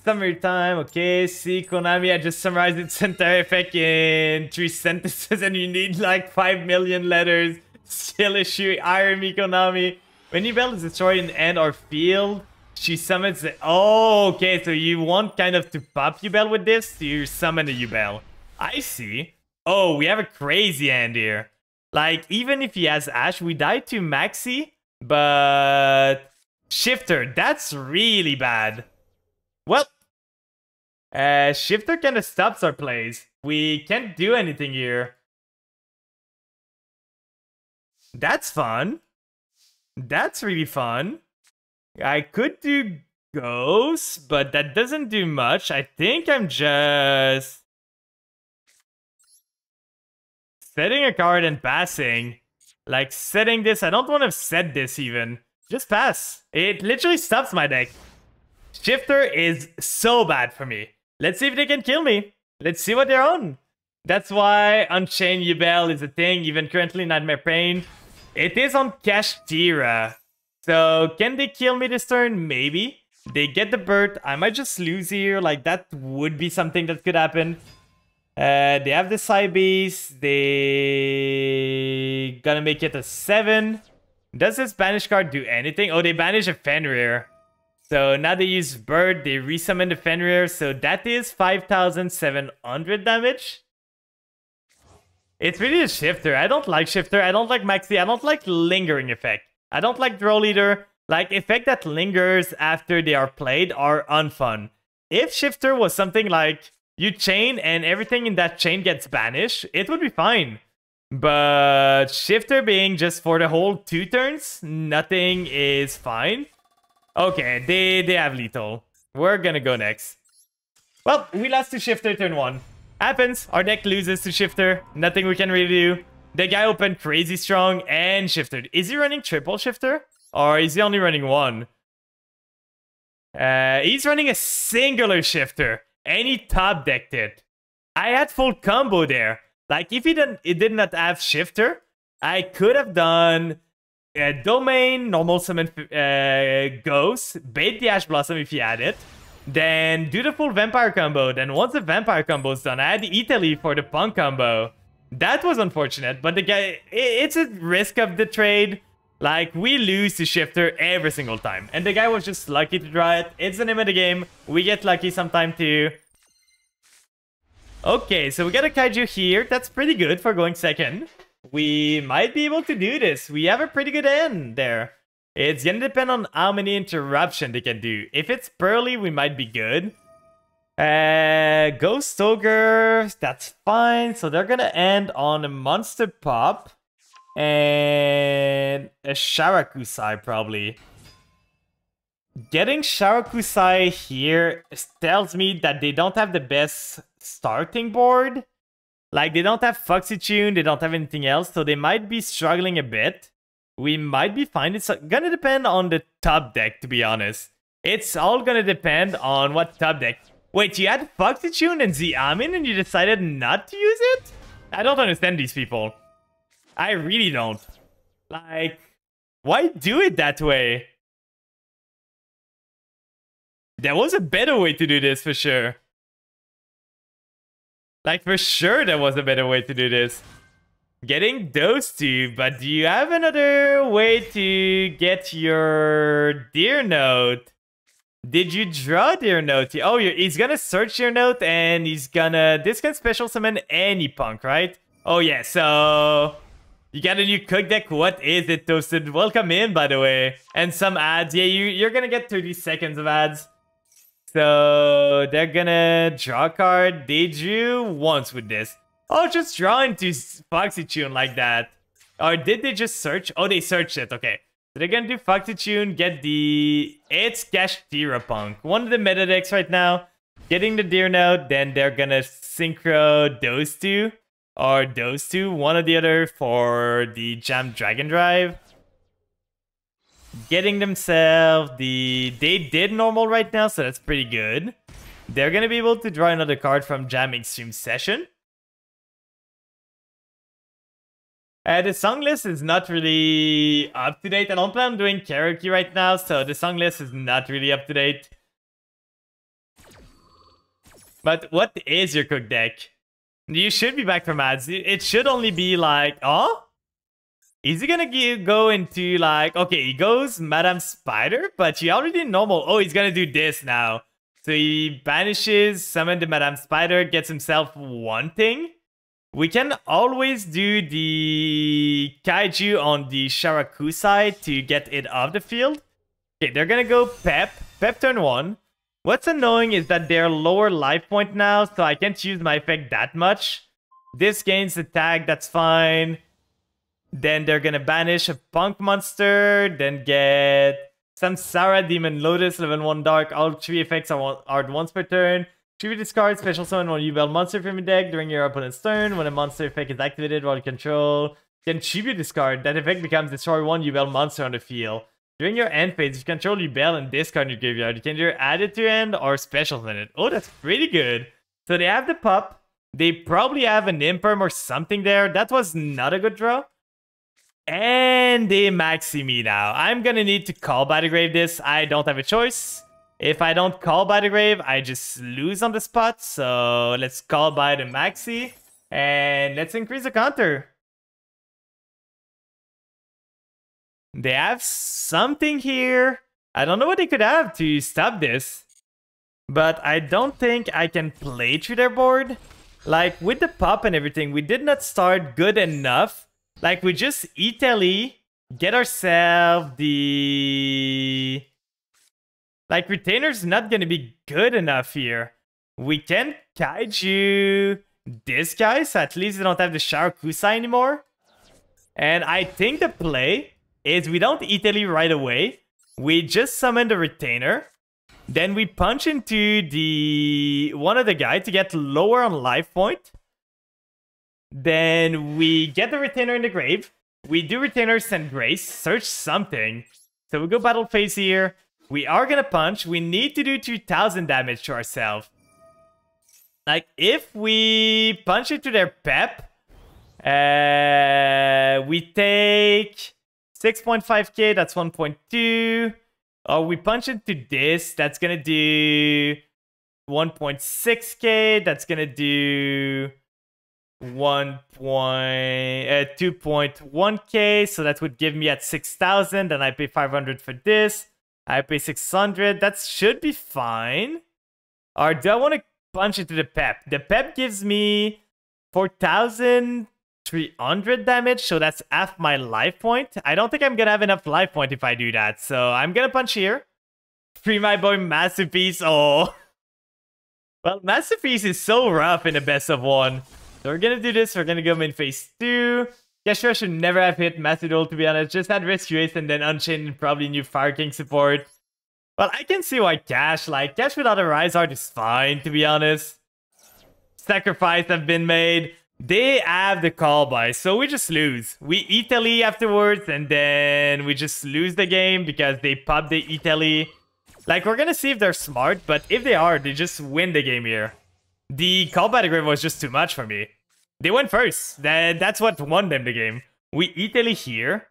Summary time, okay. See, Konami, I just summarized its entire effect in 3 sentences and you need like 5 million letters. Still issue, hire me, Konami. When Yubel is destroyed in end or field, she summons the... Oh, okay, so you want kind of to pop Yubel with this to summon the Yubel. I see. Oh, we have a crazy hand here. Like, even if he has Ash, we die to Maxi, but... Shifter, that's really bad. Well, Shifter kind of stops our plays. We can't do anything here. That's fun. That's really fun. I could do Ghost, but that doesn't do much. I think I'm just setting a card and passing. Like, setting this. I don't want to set this even. Just pass. It literally stops my deck. Shifter is so bad for me. Let's see if they can kill me. Let's see what they're on. That's why Unchained Yubel is a thing. Even currently, Nightmare Pain. It is on Kashtira. So, can they kill me this turn? Maybe. They get the bird. I might just lose here. Like, that would be something that could happen. They have the Cybeast. They gonna make it a 7. Does this banish card do anything? Oh, they banish a Fenrir. So now they use bird. They resummon the Fenrir. So that is 5,700 damage. It's really a Shifter. I don't like Shifter. I don't like Maxi. I don't like Lingering Effect. I don't like Draw Leader. Like, effect that lingers after they are played are unfun. If Shifter was something like you chain and everything in that chain gets banished, it would be fine. But Shifter being just for the whole 2 turns, nothing is fine. Okay, they have lethal. We're gonna go next. Well, we lost to Shifter turn 1. Happens. Our deck loses to Shifter. Nothing we can really do. The guy opened crazy strong and shifted. Is he running triple Shifter? Or is he only running 1? He's running a singular Shifter. And he top decked it. I had full combo there. Like, if it did not have Shifter, I could have done Domain, normal summon Ghost, bait the Ash Blossom if he had it, then do the full Vampire combo. Then once the Vampire combo is done, I had the Italy for the Punk combo. That was unfortunate, but the guy, it's a risk of the trade. Like, we lose to Shifter every single time. And the guy was just lucky to draw it. It's the name of the game. We get lucky sometime too. Okay, so we got a Kaiju here. That's pretty good for going second. We might be able to do this. We have a pretty good end there. It's gonna depend on how many interruptions they can do. If it's Pearly, we might be good. Ghost Ogre, that's fine. So they're gonna end on a Monster Pop. And a Sharakusai, probably. Getting Sharakusai here tells me that they don't have the best starting board. Like, they don't have Foxy Tune, they don't have anything else, so they might be struggling a bit. We might be fine. It's gonna depend on the top deck, to be honest. It's all gonna depend on what top deck. Wait, you had Foxy Tune and Xiamin and you decided not to use it? I don't understand these people. I really don't. Like, why do it that way? There was a better way to do this, for sure. Like, for sure there was a better way to do this. Getting those two, but do you have another way to get your Deer Note? Did you draw Deer Note? Oh, he's gonna search your note and he's gonna... This can special summon any punk, right? Oh yeah, so... You got a new cook deck. What is it, Toasted? Welcome in, by the way. And some ads. Yeah, you're gonna get 30 seconds of ads. So they're gonna draw a card. They drew once with this. Oh, just draw into Foxy Tune like that. Or did they just search? Oh, they searched it. Okay. So they're gonna do Foxy Tune, get the... It's Kashtira Punk. One of the meta decks right now. Getting the Deer Note. Then they're gonna synchro those two. Or those two, one or the other, for the Jam Dragon Drive. Getting themselves the... They did normal right now, so that's pretty good. They're going to be able to draw another card from Jam Extreme Session. The song list is not really up to date. I don't plan on doing karaoke right now, so the song list is not really up to date. But what is your cook deck? You should be back from ads. It should only be like, oh? Is he gonna go into like, okay, he goes Madame Spider, but he already normal. Oh, he's gonna do this now. So he banishes, summon the Madame Spider, gets himself one thing. We can always do the Kaiju on the Sharakusai to get it off the field. Okay, they're gonna go Pep turn 1. What's annoying is that they're lower life point now, so I can't use my effect that much. This gains the tag, that's fine. Then they're gonna banish a Punk monster, then get Samsara, Demon Lotus, level 1 Dark. All 3 effects are once per turn. Tribute discard, special summon one Yubel monster from your deck during your opponent's turn. When a monster effect is activated while you control, then tribute discard. That effect becomes destroy one Yubel monster on the field. During your end phase, if you control Yubel and discard your graveyard, you can either add it to your end or special summon it. Oh, that's pretty good. So they have the pup. They probably have an Imperm or something there. That was not a good draw. And they maxi me now. I'm gonna need to call by the grave this. I don't have a choice. If I don't call by the grave, I just lose on the spot. So let's call by the maxi. And let's increase the counter. They have something here. I don't know what they could have to stop this. But I don't think I can play through their board. Like, with the pop and everything, we did not start good enough. Like, we just Italy, get ourselves the... Like, Retainer's not gonna be good enough here. We can Kaiju this guy, so at least we don't have the Sharakusa anymore. And I think the play is we don't Italy right away. We just summon the Retainer. Then we punch into the one of the guy to get lower on life point. Then we get the Retainer in the grave. We do Retainer, send Grace, search something. So we go battle phase here. We are gonna punch. We need to do 2000 damage to ourselves. Like, if we punch into their pep, we take 6.5k, that's 1.2. Or we punch into this, that's gonna do 1.6k, that's gonna do 2.1k, so that would give me at 6,000, then I pay 500 for this. I pay 600, that should be fine. Or do I want to punch into the pep? The pep gives me 4,300 damage, so that's half my life point. I don't think I'm gonna have enough life point if I do that, so I'm gonna punch here. Free my boy Masterpiece. Oh. Well, Masterpiece is so rough in the best of one. So we're gonna do this, we're gonna go in phase 2. Yashua should never have hit Macedol, to be honest. Just had Rescue Ace and then Unchained and probably new Fire King support. Well, I can see why Cash without a Rise Art is fine, to be honest. Sacrifice have been made. They have the call by, so we just lose. We Italy afterwards, and then we just lose the game because they pop the Italy. Like, we're gonna see if they're smart, but if they are, they just win the game here. The call by the grave was just too much for me. They went first. That's what won them the game. We Italy here.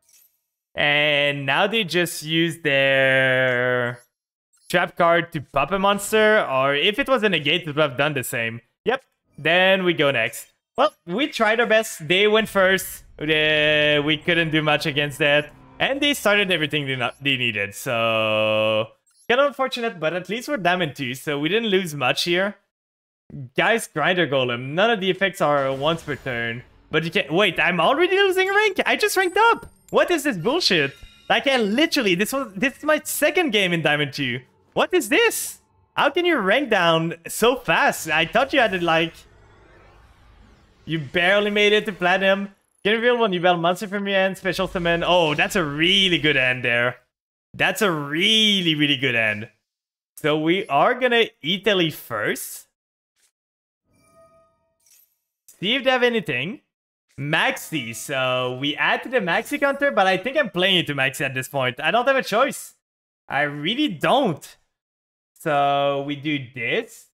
And now they just use their trap card to pop a monster. Or if it was a negate, it would have done the same. Yep. Then we go next. Well, we tried our best. They went first. We couldn't do much against that. And they started everything they needed. So, kind of unfortunate, but at least we're damage 2. So we didn't lose much here. Guys, Grinder Golem. None of the effects are once per turn. But you can't... Wait, I'm already losing rank? I just ranked up! What is this bullshit? Like, I literally... This is my second game in Diamond 2. What is this? How can you rank down so fast? I thought you had it, like... You barely made it to Platinum. Can you reveal one Yubel monster from your end? Special summon. Oh, that's a really good end there. That's a really, really good end. So we are gonna Italy first. See if they have anything. Maxi. So we add to the Maxi counter, but I think I'm playing it to Maxi at this point. I don't have a choice. I really don't. So we do this.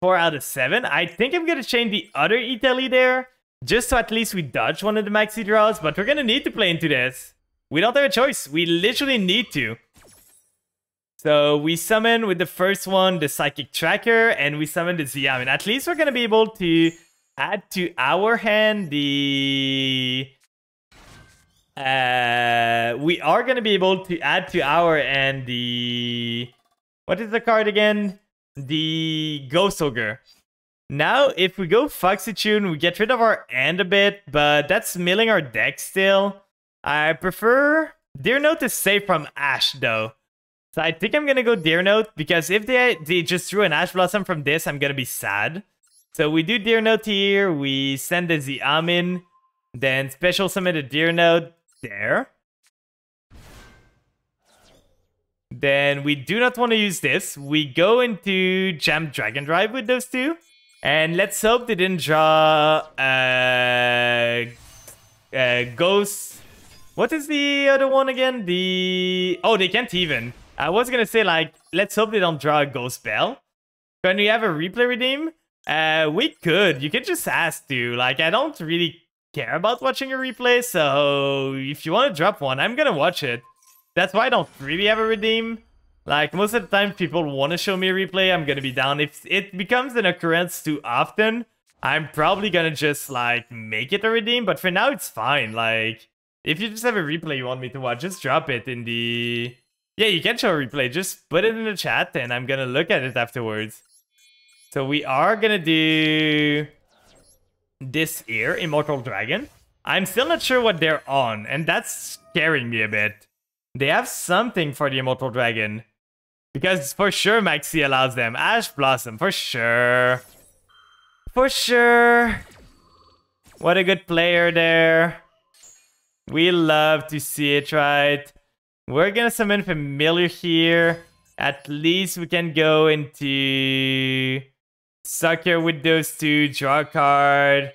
4 out of 7. I think I'm going to change the other Italy there. Just so at least we dodge one of the Maxi draws. But we're going to need to play into this. We don't have a choice. We literally need to. So we summon with the first one the Psychic Tracker. And we summon the Xiamen. At least we're going to be able to add to our hand the... we are going to be able to add to our hand the... What is the card again? The Ghost Ogre. Now, if we go Foxy Tune, we get rid of our hand a bit, but that's milling our deck still. I prefer Dear Note is safe from Ash, though. So I think I'm gonna go Deer Note, because if they just drew an Ash Blossom from this, I'm gonna be sad. So we do Deer Note here, we send the Xiaomin, then special summon a Deer Note there. Then we do not want to use this. We go into Jam Dragon Drive with those two. And let's hope they didn't draw Ghost. What is the other one again? Oh, they can't even. I was gonna say, like, let's hope they don't draw a Ghost Bell. Can we have a replay redeem? We could. You could just ask to. Like, I don't really care about watching a replay, so if you want to drop one, I'm gonna watch it. That's why I don't really have a redeem. Like, most of the time people want to show me a replay, I'm gonna be down. If it becomes an occurrence too often, I'm probably gonna just, like, make it a redeem. But for now, it's fine. Like, if you just have a replay you want me to watch, just drop it in the... Yeah, you can show a replay. Just put it in the chat and I'm gonna look at it afterwards. So we are gonna do this here, Immortal Dragon. I'm still not sure what they're on, and that's scaring me a bit. They have something for the Immortal Dragon. Because for sure Maxi allows them. Ash Blossom, for sure. For sure. What a good player there. We love to see it, right? We're gonna summon Familiar here. At least we can go into Sucker with those two. Draw a card.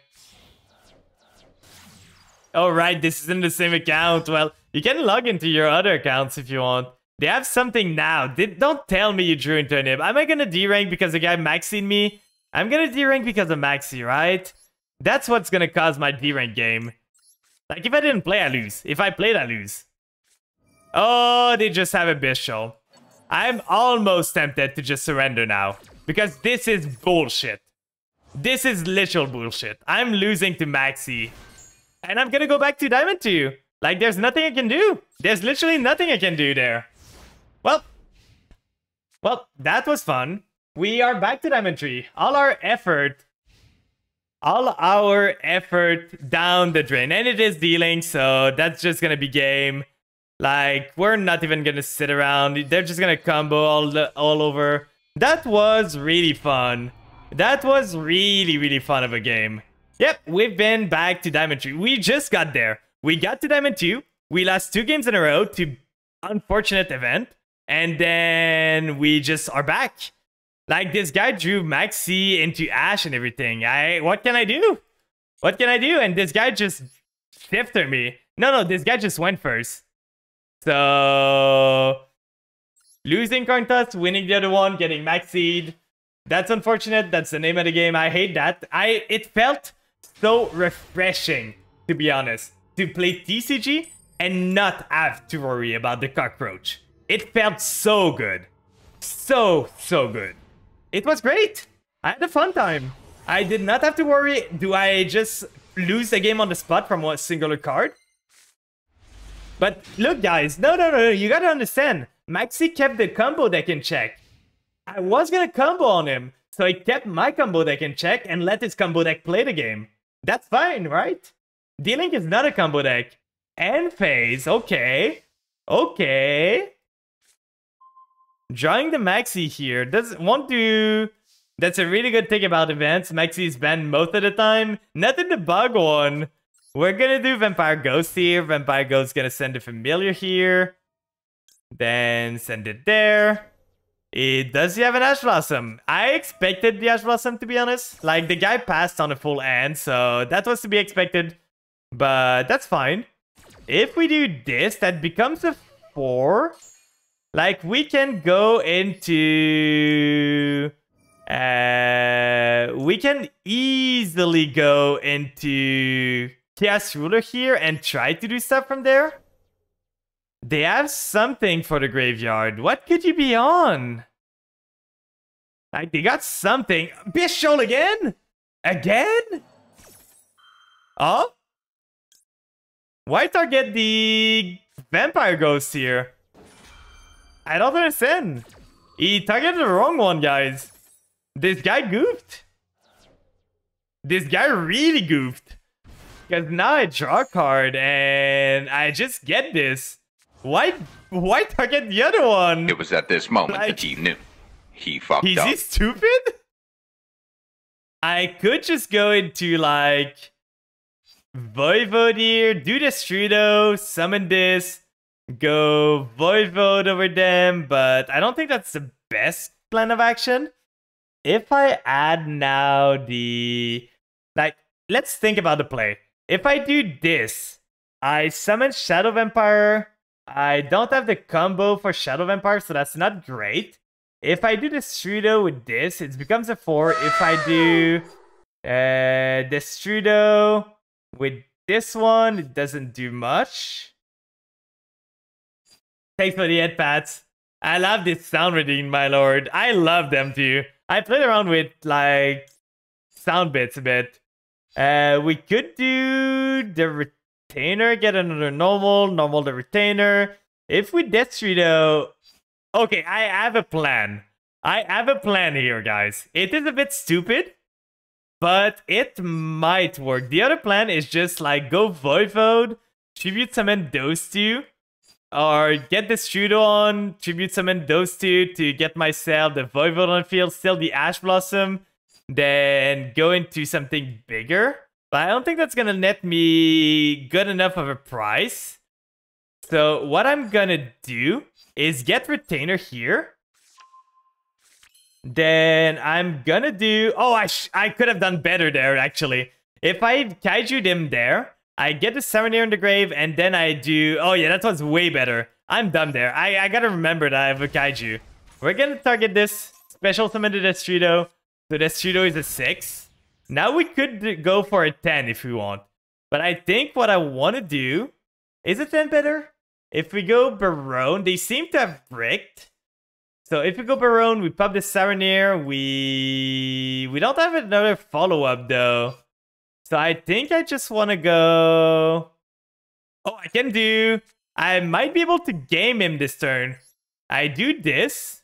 Oh, right, this isn't the same account. Well, you can log into your other accounts if you want. They have something now. Don't tell me you drew into an Am I gonna D-rank because the guy Maxied me? I'm gonna D-rank because of Maxi, right? That's what's gonna cause my D-rank game. Like, if I didn't play, I lose. If I played, I lose. Oh, they just have a Bishop. I'm almost tempted to just surrender now. Because this is bullshit. This is literal bullshit. I'm losing to Maxi. And I'm gonna go back to Diamond 2. Like, there's nothing I can do. There's literally nothing I can do there. Well, that was fun. We are back to Diamond 3. All our effort down the drain. And it is dealing, so that's just gonna be game. Like, we're not even gonna sit around. They're just gonna combo all over. That was really fun. That was really, really fun of a game. Yep, we've been back to Diamond 3. We just got there. We got to Diamond 2. We lost 2 games in a row to unfortunate event. And then we just are back. Like, this guy drew Maxi into Ash and everything. What can I do? What can I do? And this guy just shifted me. No, this guy just went first. So, losing coin toss, winning the other one, getting Maxied. That's unfortunate. That's the name of the game. I hate that. It felt so refreshing, to be honest, to play TCG and not have to worry about the cockroach. It felt so good. So good. It was great. I had a fun time. I did not have to worry. Do I just lose the game on the spot from a singular card? But look, guys. No. You gotta understand. Maxi kept the combo deck in check. I was gonna combo on him. So he kept my combo deck in check and let his combo deck play the game. That's fine, right? D-Link is not a combo deck. End phase. Okay. Drawing the Maxi here doesn't want to... That's a really good thing about events. Maxi is banned most of the time. Not in the bug one. We're gonna do Vampire Ghost here. Vampire Ghost gonna send a Familiar here. Then send it there. Does he have an Ash Blossom? I expected the Ash Blossom, to be honest. Like, the guy passed on a full hand, so that was to be expected. But that's fine. If we do this, that becomes a 4. Like, we can go into... we can easily go into Chaos Ruler here and try to do stuff from there. They have something for the graveyard. What could you be on? Like, they got something. Bishol again? Again? Oh? Why target the Vampire Ghost here? I don't understand. He targeted the wrong one, guys. This guy goofed. This guy really goofed. Because now I draw a card and I just get this. Why target the other one? It was at this moment Like, that he knew. He fucked Is up. he stupid? I could just go into like Voivode here, do the Strudo, summon this, go Voivode over them, but I don't think that's the best plan of action. If I add now the... Like, let's think about the play. If I do this, I summon Shadow Vampire. I don't have the combo for Shadow Vampire, so that's not great. If I do the Strudo with this, it becomes a 4. If I do the Strudo with this one, it doesn't do much. Thanks for the head pats. I love this sound reading, my lord. I love them too. I played around with like sound bits a bit. We could do the retainer, get another normal the retainer. If we Destrudo, okay, I have a plan. I have a plan here, guys. It is a bit stupid, but it might work. The other plan is just like go Voivode, tribute summon those two, or get the Strudo on, tribute summon those two to get myself the Voivode on field, still the Ash Blossom, then go into something bigger. But I don't think that's gonna net me good enough of a price. So what I'm gonna do is get retainer here. Then I'm gonna do... Oh, I could have done better there, actually. If I Kaiju them there, I get the Serenade in the grave, and then I do... Oh yeah, that was way better. I'm dumb there. I gotta remember that I have a Kaiju. We're gonna target this. Special summon the Destrudo. So Destrudo is a 6. Now we could go for a 10 if we want. But I think what I want to do... Is a 10 better? If we go Barone, they seem to have bricked. So if we go Barone, we pop the Saronir. We don't have another follow-up though. So I think I just want to go... Oh, I can do... I might be able to game him this turn. I do this.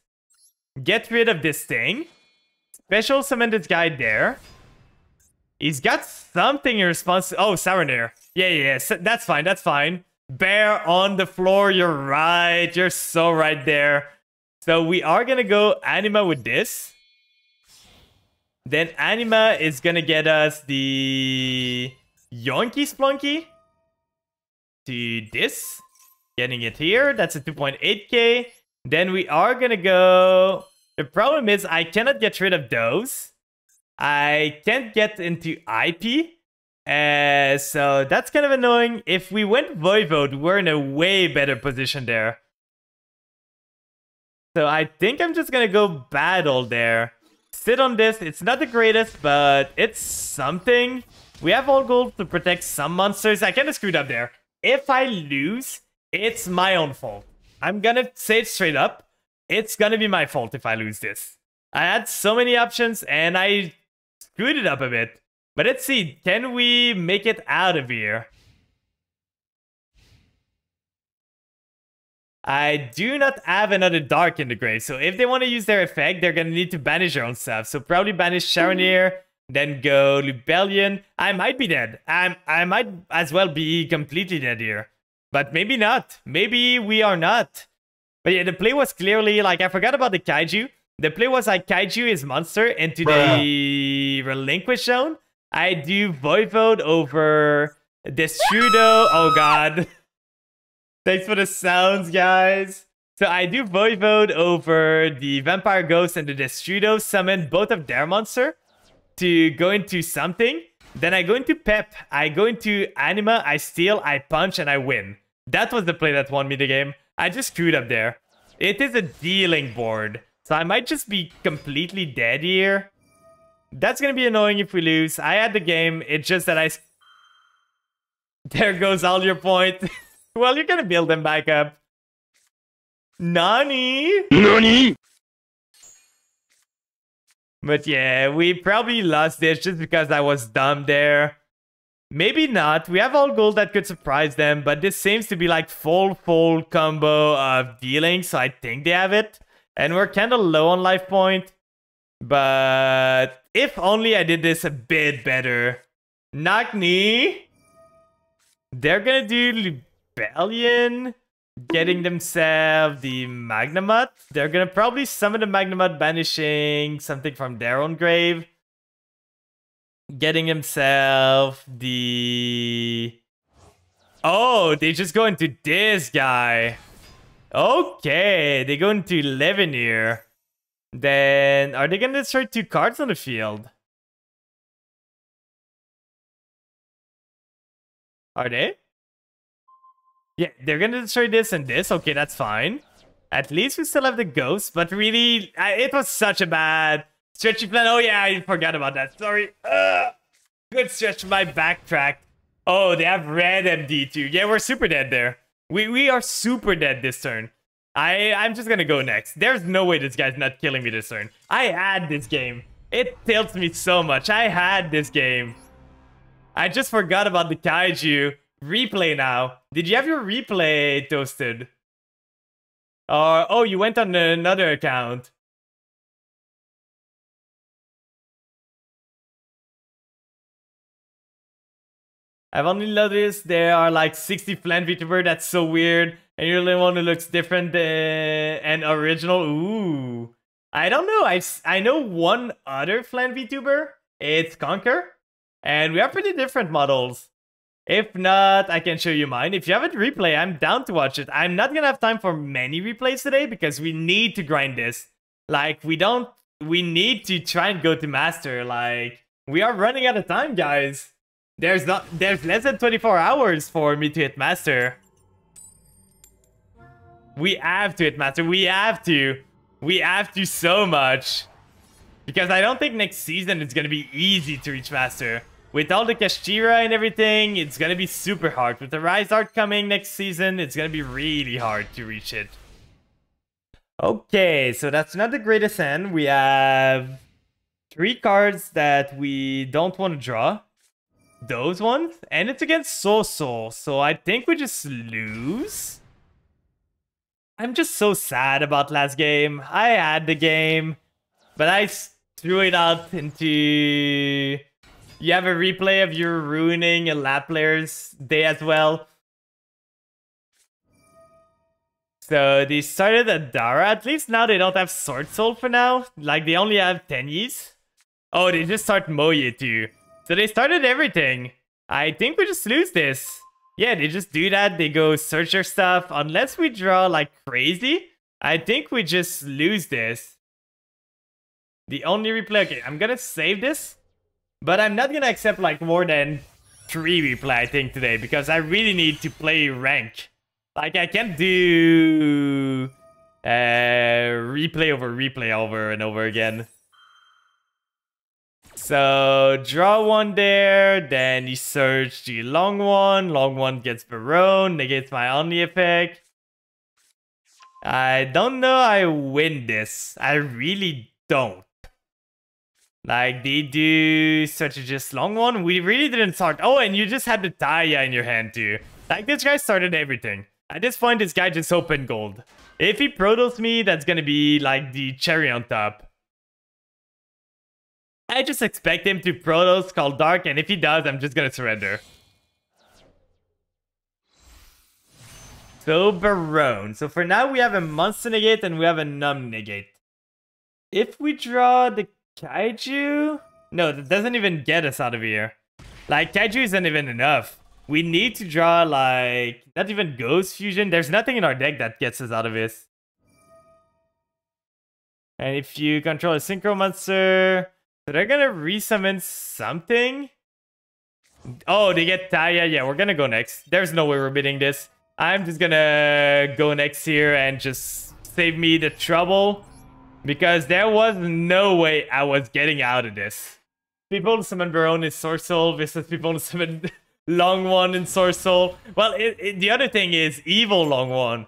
Get rid of this thing. Special summon this guy there. He's got something in response to... Oh, Saronir. Yeah. That's fine. Bear on the floor. You're right. You're so right there. So we are going to go Anima with this. Then Anima is going to get us the Yonky Splunky to this. Getting it here. That's a 2.8k. Then we are going to go... The problem is I cannot get rid of those. I can't get into IP. So that's kind of annoying. If we went Voivode, we're in a way better position there. So I think I'm just gonna go battle there. Sit on this. It's not the greatest, but it's something. We have all gold to protect some monsters. I kind of screwed up there. If I lose, it's my own fault. I'm gonna say it straight up. It's gonna be my fault if I lose this. I had so many options and I screwed it up a bit. But let's see, can we make it out of here? I do not have another Dark in the grave, so if they want to use their effect, they're going to need to banish their own stuff. So probably banish Charonir, then go Lubellion. I might be dead. I might as well be completely dead here. But maybe not. Maybe we are not. But yeah, the play was clearly, like, I forgot about the Kaiju. The play was like Kaiju is monster into the Relinquish zone. I do Voivode over Destrudo. Oh god. Thanks for the sounds, guys. So I do Voivode over the Vampire Ghost and the Destrudo. Summon both of their monster to go into something. Then I go into Pep. I go into Anima. I steal, I punch, and I win. That was the play that won me the game. I just screwed up there. It is a dealing board. So I might just be completely dead here. That's going to be annoying if we lose. I had the game. It's just that I... There goes all your point. Well, you're going to build them back up. Nani? Nani? But yeah, we probably lost this just because I was dumb there. Maybe not. We have all gold that could surprise them. But this seems to be like full combo of dealing. So I think they have it. And we're kind of low on life point. But if only I did this a bit better. Nagni. They're gonna do Lubellion. Getting themselves the Magnamut. They're gonna probably summon the Magnamut, banishing something from their own grave. Getting themselves the... Oh, they just go into this guy. Okay, they go into Levenir. Then, are they gonna destroy 2 cards on the field? Are they? Yeah, they're gonna destroy this and this. Okay, that's fine. At least we still have the ghost, but really, it was such a bad stretchy plan. Oh yeah, I forgot about that. Sorry. Good stretch my backtrack. Oh, they have red MD2. Yeah, we're super dead there. We are super dead this turn. I'm just gonna go next. There's no way this guy's not killing me this turn. I had this game. It tilts me so much. I had this game. I just forgot about the Kaiju. Replay now. Did you have your replay toasted? Oh, you went on another account. I've only noticed there are like 60 Flan VTuber. That's so weird. And you're the only one who looks different and original. Ooh. I don't know. I know one other Flan VTuber. It's Conquer. And we have pretty different models. If not, I can show you mine. If you have it replay, I'm down to watch it. I'm not gonna have time for many replays today because we need to grind this. Like, we need to try and go to master. Like, we are running out of time, guys. There's less than 24 hours for me to hit master. We have to hit master. We have to. We have to so much. Because I don't think next season it's gonna be easy to reach master. With all the Kashira and everything, it's gonna be super hard. With the Rise Art coming next season, it's gonna be really hard to reach it. Okay, so that's not the greatest hand. We have 3 cards that we don't want to draw. Those ones. And it's against Soul. So I think we just lose. I'm just so sad about last game. I had the game, but I threw it out into... You have a replay of you ruining a lab player's day as well. So they started Adara. At least now they don't have Sword Soul for now. Like, they only have Tenyis. Oh, they just start Moye too. So they started everything. I think we just lose this. Yeah, they just do that. They go search their stuff. Unless we draw like crazy, I think we just lose this. The only replay... Okay, I'm gonna save this. But I'm not gonna accept like more than 3 replay, I think, today. Because I really need to play rank. Like, I can't do... replay over and over again. So, draw 1 there, then you search the long one. Long one gets Barone, negates my Omni effect. I don't know I win this. I really don't. Like, they do such a just long one. We really didn't start. Oh, and you just had the Taya in your hand too. Like, this guy started everything. At this point, this guy just opened gold. If he Protos me, that's gonna be like the cherry on top. I just expect him to Protos Call Dark, and if he does, I'm just gonna surrender. So, Barone. So for now, we have a Monster Negate and we have a Numb Negate. If we draw the Kaiju... No, that doesn't even get us out of here. Like, Kaiju isn't even enough. We need to draw, like... Not even Ghost Fusion. There's nothing in our deck that gets us out of this. And if you control a Synchro Monster... So they're gonna resummon something? Oh, they get Taya. Yeah, we're gonna go next. There's no way we're beating this. I'm just gonna go next here and just save me the trouble. Because there was no way I was getting out of this. People summon Barone in Source Soul versus people summon Long One in Source Soul. Well, the other thing is Evil Long One.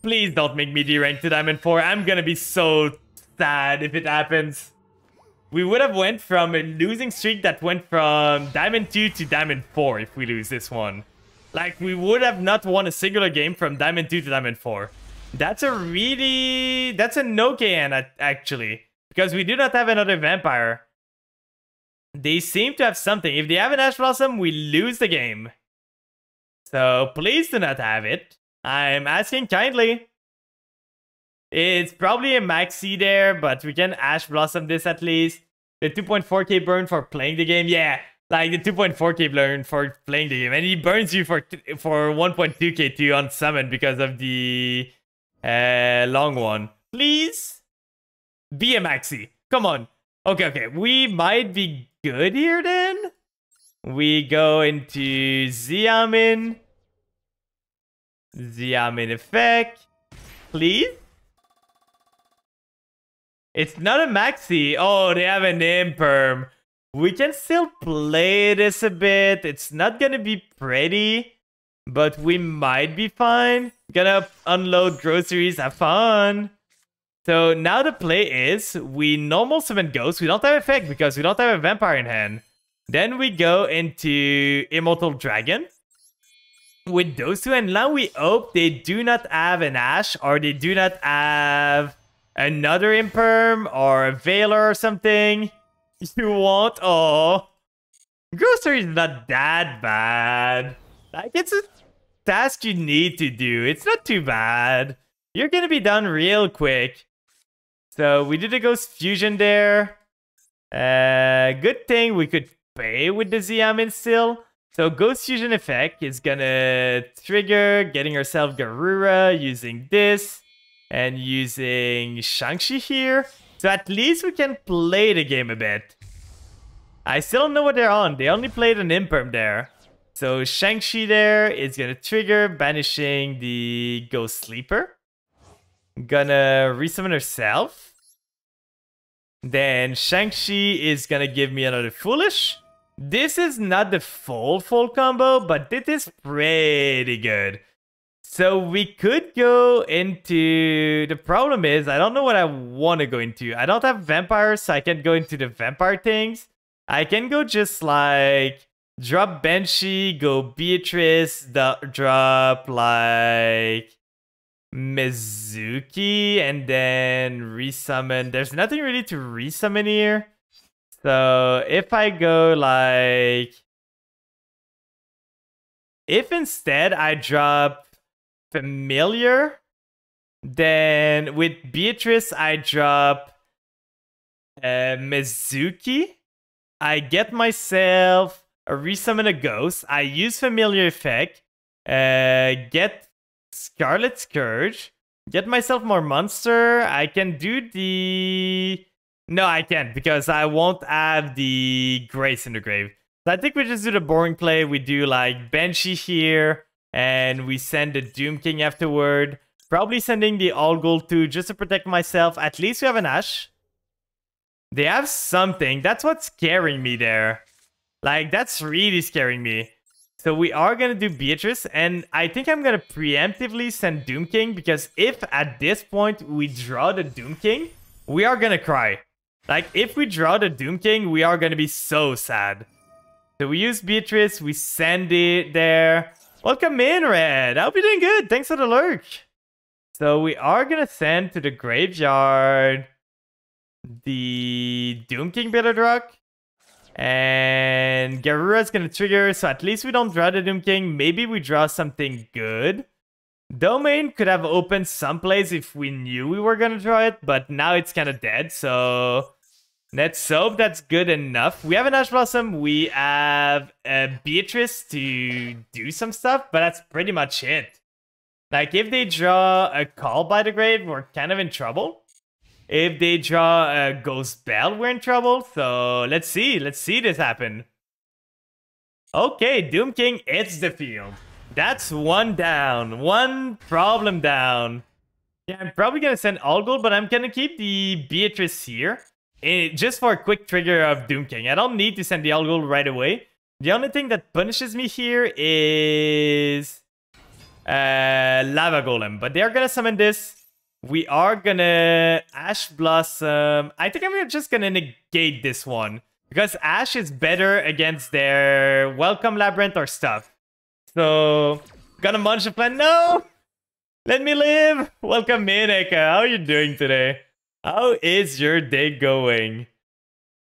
Please don't make me D-rank to Diamond 4. I'm gonna be so sad if it happens. We would have went from a losing streak that went from Diamond 2 to Diamond 4 if we lose this one. Like, we would have not won a singular game from Diamond 2 to Diamond 4. That's a really... That's a no-KN, actually. Because we do not have another Vampire. They seem to have something. If they have an Ash Blossom, we lose the game. So, please do not have it. I'm asking kindly. It's probably a maxi there, but we can Ash Blossom this at least. The 2.4k burn for playing the game. Yeah, like the 2.4k burn for playing the game. And he burns you for 1.2k too on summon because of the long one. Please be a maxi. Come on. Okay. We might be good here then. We go into Xiaomin. Xiaomin effect. Please. It's not a maxi. Oh, they have an imperm. We can still play this a bit. It's not gonna be pretty, but we might be fine. Gonna unload groceries, have fun. So now the play is, we normal summon Ghost. We don't have effect because we don't have a vampire in hand. Then we go into Immortal Dragon. With those two, and now we hope they do not have an Ash, or they do not have another Imperm, or a Veiler or something. You want? Oh. Grocery is not that bad. Like, it's a task you need to do. It's not too bad. You're gonna be done real quick. So, we did a Ghost Fusion there. Good thing we could pay with the Xiaomin still. So, Ghost Fusion effect is gonna trigger getting ourselves Garura using this. And using Shang-Chi here. So at least we can play the game a bit. I still don't know what they're on. They only played an Imperm there. So Shang-Chi there is gonna trigger, banishing the Ghost Sleeper. Gonna resummon herself. Then Shang-Chi is gonna give me another Foolish. This is not the full combo, but it is pretty good. So we could go into... The problem is, I don't know what I want to go into. I don't have vampires, so I can't go into the vampire things. I can go just like... Drop Banshee, go Beatrice, drop like... Mizuki, and then resummon. There's nothing really to resummon here. So if I go like... If instead I drop... Familiar, then with Beatrice I drop Mizuki. I get myself a resummon a ghost. I use Familiar effect, get Scarlet Scourge, get myself more monster. I can do the... No, I can't because I won't have the Grace in the Grave. So I think we just do the boring play. We do like Banshee here. And we send the Doom King afterward. Probably sending the All Gold too, just to protect myself. At least we have an Ash. They have something. That's what's scaring me there. Like, that's really scaring me. So we are going to do Beatrice. And I think I'm going to preemptively send Doom King. Because if at this point we draw the Doom King, we are going to cry. Like, if we draw the Doom King, we are going to be so sad. So we use Beatrice. We send it there. Welcome in, Red. I hope you're doing good. Thanks for the lurk. So we are going to send to the graveyard the Doom King Bitterdrach. And Garura's going to trigger, so at least we don't draw the Doom King. Maybe we draw something good. Domain could have opened some plays if we knew we were going to draw it, but now it's kind of dead, so... Let's hope that's good enough. We have an Ash Blossom. We have Beatrice to do some stuff, but that's pretty much it. Like, if they draw a Call by the Grave, we're kind of in trouble. If they draw a Ghost Bell, we're in trouble. So, let's see. Let's see this happen. Okay, Doom King hits the field. That's one down. One problem down. Yeah, I'm probably going to send All Gold, but I'm going to keep the Beatrice here. Just for a quick trigger of Doom King. I don't need to send the All Gold right away. The only thing that punishes me here is Lava Golem. But they're gonna summon this. We are gonna Ash Blossom. I think I'm just gonna negate this one. Because Ash is better against their Welcome Labyrinth or stuff. So, gonna munch the plant. No! Let me live! Welcome in, Eka. How are you doing today? How is your day going?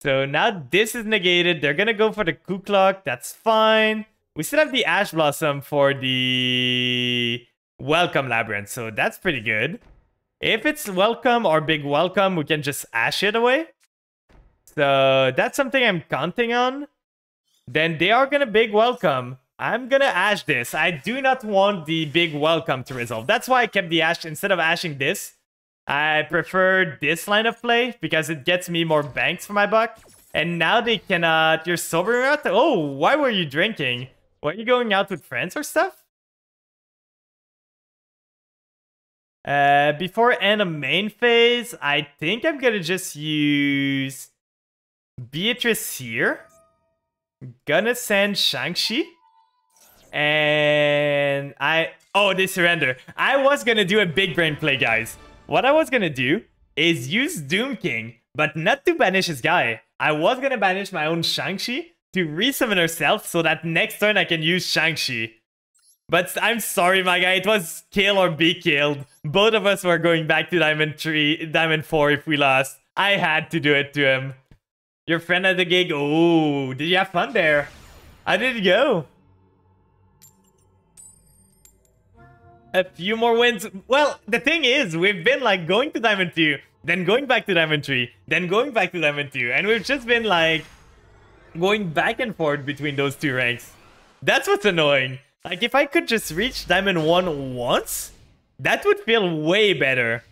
So now this is negated. They're gonna go for the Ku Klux. That's fine. We still have the Ash Blossom for the Welcome Labyrinth, so that's pretty good. If it's welcome or big welcome, we can just ash it away. So that's something I'm counting on. Then they are gonna big welcome. I'm gonna ash this. I do not want the big welcome to resolve. That's why I kept the ash instead of ashing this. I prefer this line of play because it gets me more banks for my buck. And now they cannot... You're sobering out? Oh, why were you drinking? Were you going out with friends or stuff? Before end of main phase, I think I'm gonna just use Beatrice here. Gonna send Shang-Chi. And oh, they surrender. I was gonna do a big brain play, guys. What I was gonna do is use Doom King, but not to banish his guy. I was gonna banish my own Shang-Chi to resummon herself so that next turn I can use Shang-Chi. But I'm sorry, my guy. It was kill or be killed. Both of us were going back to Diamond 4 if we lost. I had to do it to him. Your friend at the gig. Oh, did you have fun there? How did it go? A few more wins. Well, the thing is, we've been like going to Diamond 2, then going back to Diamond 3, then going back to Diamond 2. And we've just been like going back and forth between those two ranks. That's what's annoying. Like, if I could just reach Diamond 1 once, that would feel way better.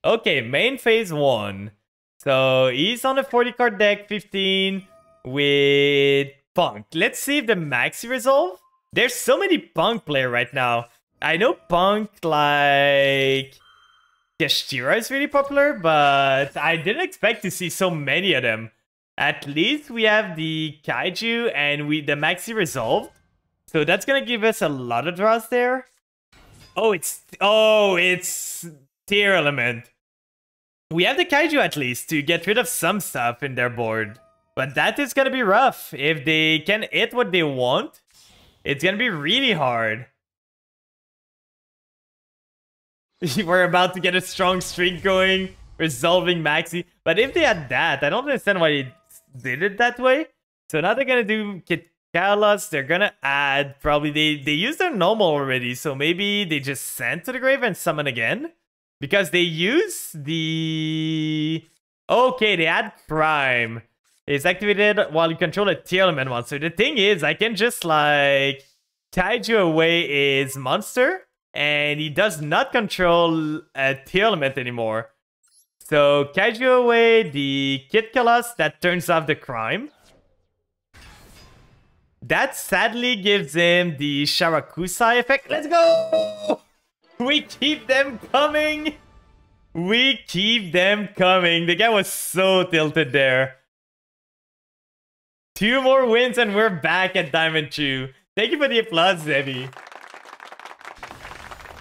Okay, main phase 1. So, he's on a 40-card deck, 15, with Punk. Let's see if the Maxi resolve. There's so many Punk player right now. I know Punk, like... Geshira is really popular, but I didn't expect to see so many of them. At least we have the Kaiju and the Maxi resolved. So that's gonna give us a lot of draws there. Oh, it's Tier Element. We have the Kaiju at least to get rid of some stuff in their board. But that is gonna be rough. If they can hit what they want, it's gonna be really hard. We're about to get a strong streak going, resolving Maxi. But if they had that, I don't understand why they did it that way. So now they're gonna do Kalos, they're gonna add, probably they used their normal already, so maybe they just send to the grave and summon again? Because they use the... Okay, they add Crime. It's activated while you control a Tier Element monster. The thing is, I can just like Kaiju away his monster, and he does not control a Tier Element anymore. So Kaiju away the Kid Kalos, that turns off the Crime. That sadly gives him the Sharakusai effect. Let's go! We keep them coming! We keep them coming. The guy was so tilted there. 2 more wins and we're back at Diamond 2. Thank you for the applause, Zebi.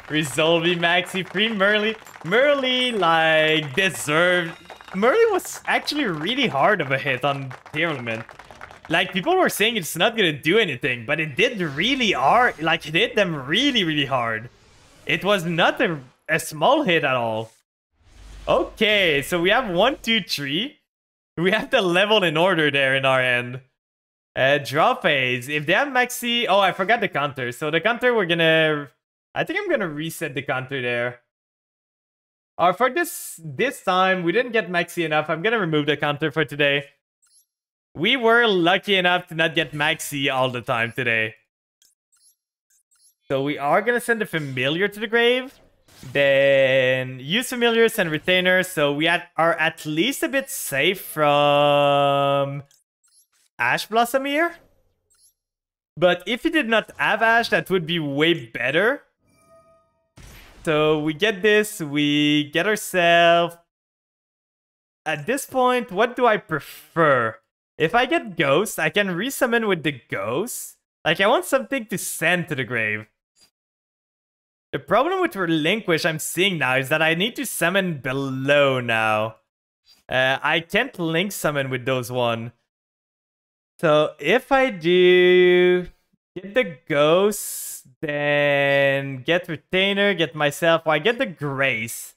Resolvi Maxi, free Merly. Merly, like, deserved... Merly was actually really hard of a hit on Tier Element. Like, people were saying it's not gonna do anything, but it did really hard. Like, it hit them really, really hard. It was not a small hit at all. Okay, so we have 1, 2, 3. We have the level in order there in our end. Draw phase. If they have Maxi... Oh, I forgot the counter. So the counter, we're gonna... I think I'm gonna reset the counter there. Or for this time, we didn't get Maxi enough. I'm gonna remove the counter for today. We were lucky enough to not get Maxi all the time today. So we are gonna send a Familiar to the grave. Then use Familiars and Retainers. So we are at least a bit safe from Ash Blossom here. But if he did not have Ash, that would be way better. So we get this. We get ourselves... At this point, what do I prefer? If I get Ghost, I can resummon with the Ghost. Like, I want something to send to the grave. The problem with Relinquish I'm seeing now is that I need to summon below now. I can't link summon with those one. So if I do get the Ghost, then get Retainer, get myself... Well, I get the Grace.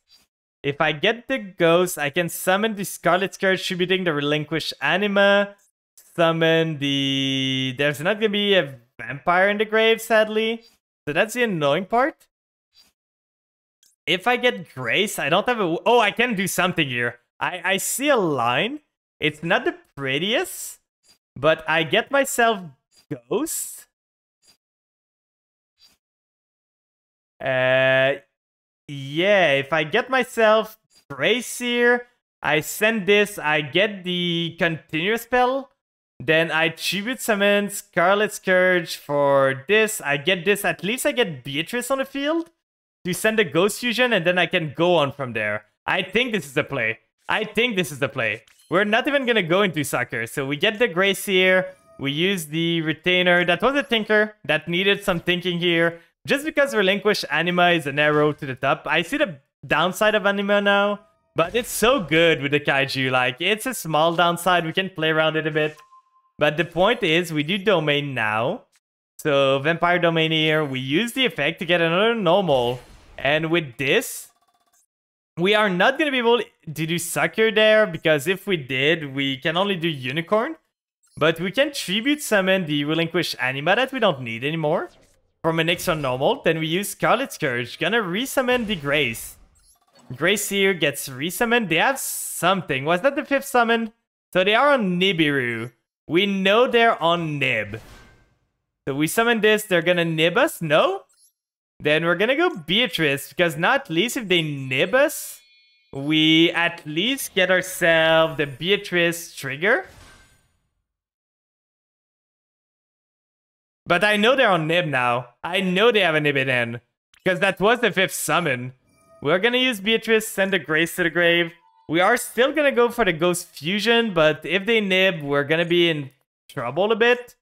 If I get the Ghost, I can summon the Scarlet Scourge, tributing the Relinquished Anima. Summon the... There's not gonna be a Vampire in the grave, sadly. So that's the annoying part. If I get Grace, I don't have a... Oh, I can do something here. I see a line. It's not the prettiest, but I get myself Ghost. Yeah, if I get myself Grace here, I send this, I get the continuous spell. Then I tribute summon Scarlet Scourge for this. I get this, at least I get Beatrice on the field to send a Ghost Fusion, and then I can go on from there. I think this is the play. I think this is the play. We're not even gonna go into Sucker. So we get the Grace here. We use the Retainer. That was a Tinker that needed some thinking here. Just because Relinquish Anima is an arrow to the top. I see the downside of Anima now. But it's so good with the Kaiju. Like, it's a small downside. We can play around it a bit. But the point is, we do Domain now. So, Vampire Domain here. We use the effect to get another normal. And with this, we are not going to be able to do Sucker there. Because if we did, we can only do Unicorn. But we can Tribute Summon the Relinquish Anima that we don't need anymore. From an extra normal. Then we use Scarlet Scourge. Gonna resummon the Grace. Grace here gets resummoned. They have something. Was that the 5th summon? So they are on Nibiru. We know they're on Nib. So we summon this. They're gonna Nib us? No? Then we're gonna go Beatrice. Because now at least if they Nib us, we at least get ourselves the Beatrice trigger. But I know they're on Nib now. I know they have a Nib in end. Because that was the 5th summon. We're gonna use Beatrice, send a Grace to the grave. We are still gonna go for the Ghost Fusion, but if they Nib, we're gonna be in trouble a bit.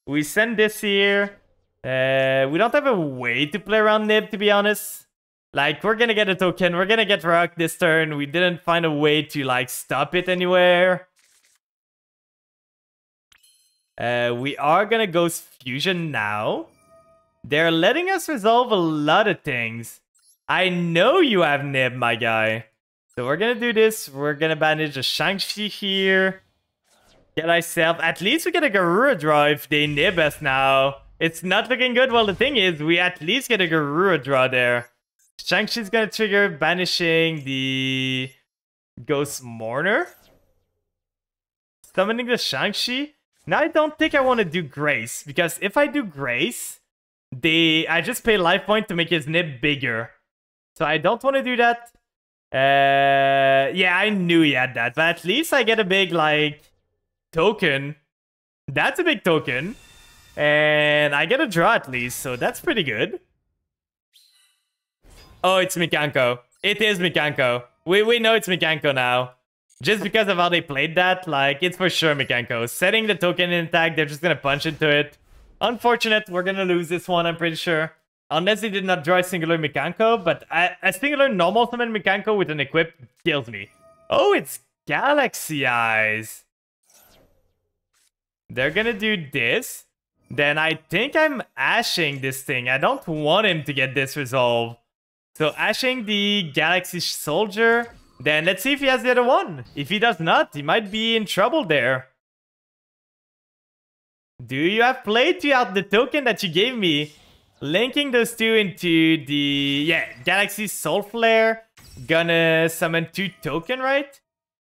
We send this here. We don't have a way to play around Nib, to be honest. Like, we're gonna get a token, we're gonna get Rock this turn. We didn't find a way to, like, stop it anywhere. We are gonna Ghost Fusion now. They're letting us resolve a lot of things. I know you have Nib, my guy. So we're gonna do this. We're gonna banish a Shang-Chi here. Get ourselves... At least we get a Garura draw if they Nib us now. It's not looking good. Well, the thing is, we at least get a Garura draw there. Shang-Chi's gonna trigger banishing the Ghost Mourner. Summoning the Shang-Chi. Now I don't think I want to do Grace. Because if I do Grace, I just pay life point to make his Nib bigger. So I don't want to do that. Yeah, I knew he had that. But at least I get a big, like, token. That's a big token. And I get a draw at least. So that's pretty good. Oh, it's Mikanko. It is Mikanko. We know it's Mikanko now. Just because of how they played that, like, it's for sure Mikanko. Setting the token in attack, they're just going to punch into it. Unfortunate, we're going to lose this one, I'm pretty sure. Unless they did not draw a singular Mikanko, but a singular normal summon Mikanko with an equip kills me. Oh, it's Galaxy Eyes. They're gonna do this. Then I think I'm ashing this thing. I don't want him to get this resolve. So ashing the Galaxy Soldier. Then let's see if he has the other one. If he does not, he might be in trouble there. Do you have play to out the token that you gave me? Linking those two into the... Yeah, Galaxy Soul Flare. Gonna summon 2 token, right?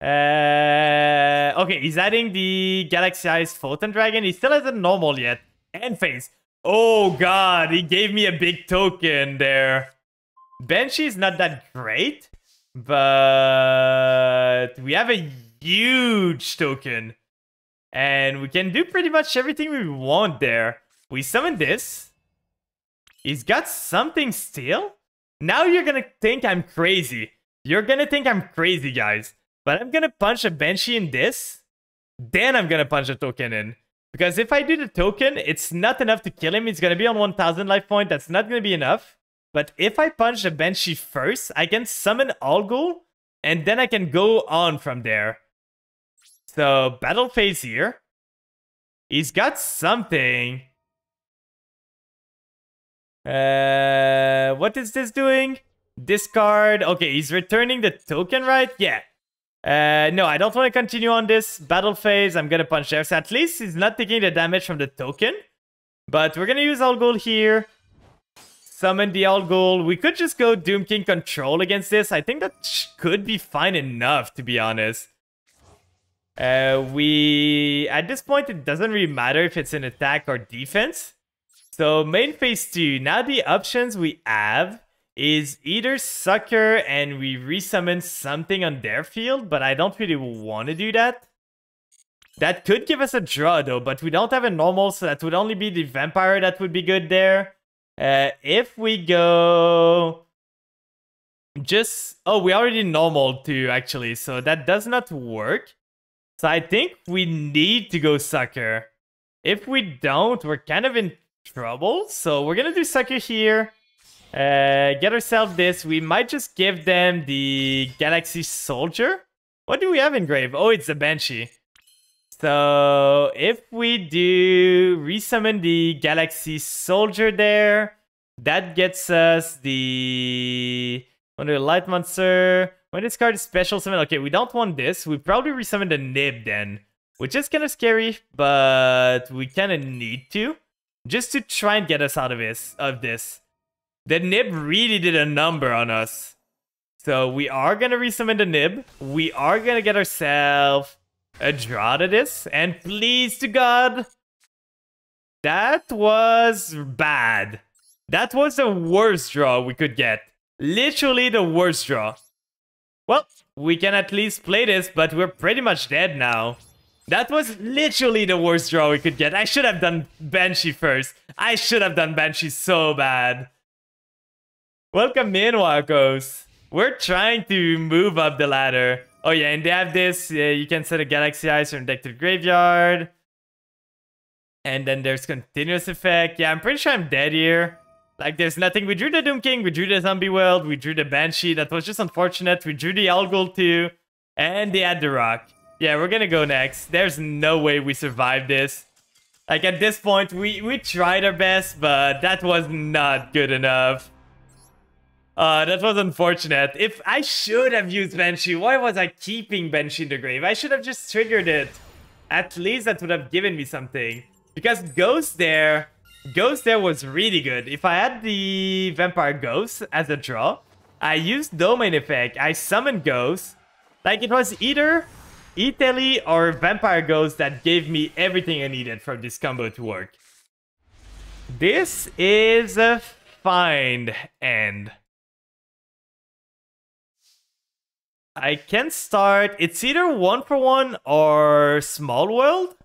Okay, he's adding the Galaxy Eyes Photon Dragon. He still hasn't normal yet. End phase. Oh god, he gave me a big token there. Banshee's not that great. But we have a huge token. And we can do pretty much everything we want there. We summon this. He's got something still. Now you're gonna think I'm crazy. You're gonna think I'm crazy, guys. But I'm gonna punch a Banshee in this. Then I'm gonna punch a token in. Because if I do the token, it's not enough to kill him. He's gonna be on 1000 life point. That's not gonna be enough. But if I punch the Banshee first, I can summon Algol. And then I can go on from there. So, battle phase here. He's got something. What is this doing? Discard. Okay, he's returning the token, right? Yeah. No, I don't want to continue on this battle phase. I'm gonna punch there. So at least he's not taking the damage from the token. But we're gonna use Algol here. summon the Algol. We could just go Doom King control against this. I think that could be fine enough, to be honest. At this point, it doesn't really matter if it's an attack or defense. So main phase 2, now the options we have is either Sucker and we resummon something on their field, but I don't really want to do that. That could give us a draw though, but we don't have a normal, so that would only be the Vampire that would be good there. If we go... Oh, we already normal too, actually, so that does not work. So I think we need to go Sucker. If we don't, we're kind of in trouble. So we're gonna do Sucker here. Get ourselves this. We might just give them the Galaxy Soldier. What do we have in grave? Oh, it's the Banshee. So if we do resummon the Galaxy Soldier there, that gets us the... Under Light Monster. When this card is special summon, okay, we don't want this. We probably resummon the Nib then, which is kind of scary, but we kind of need to, just to try and get us out of this. The Nib really did a number on us, so we are gonna resummon the Nib. We are gonna get ourselves a draw to this, and please to God, that was bad. That was the worst draw we could get. Literally the worst draw. Well, we can at least play this, but we're pretty much dead now. That was literally the worst draw we could get. I should have done Banshee first. I should have done Banshee so bad. Welcome in, Wakos. We're trying to move up the ladder. Oh yeah, and they have this. You can set a Galaxy Eyes or deck to the graveyard. And then there's continuous effect. Yeah, I'm pretty sure I'm dead here. Like, there's nothing. We drew the Doom King, we drew the Zombie World, we drew the Banshee. That was just unfortunate. We drew the Algol too. And they had the Rock. Yeah, we're gonna go next. There's no way we survived this. Like, at this point, we tried our best, but that was not good enough. That was unfortunate. If I should have used Banshee, why was I keeping Banshee in the grave? I should have just triggered it. At least that would have given me something. Because Ghost there was really good. If I had the Vampire Ghost as a draw, I used Domain Effect, I summoned Ghost. Like, it was either Italy or Vampire Ghost that gave me everything I needed for this combo to work. This is a fine end. I can start... It's either 1-for-1 or Small World.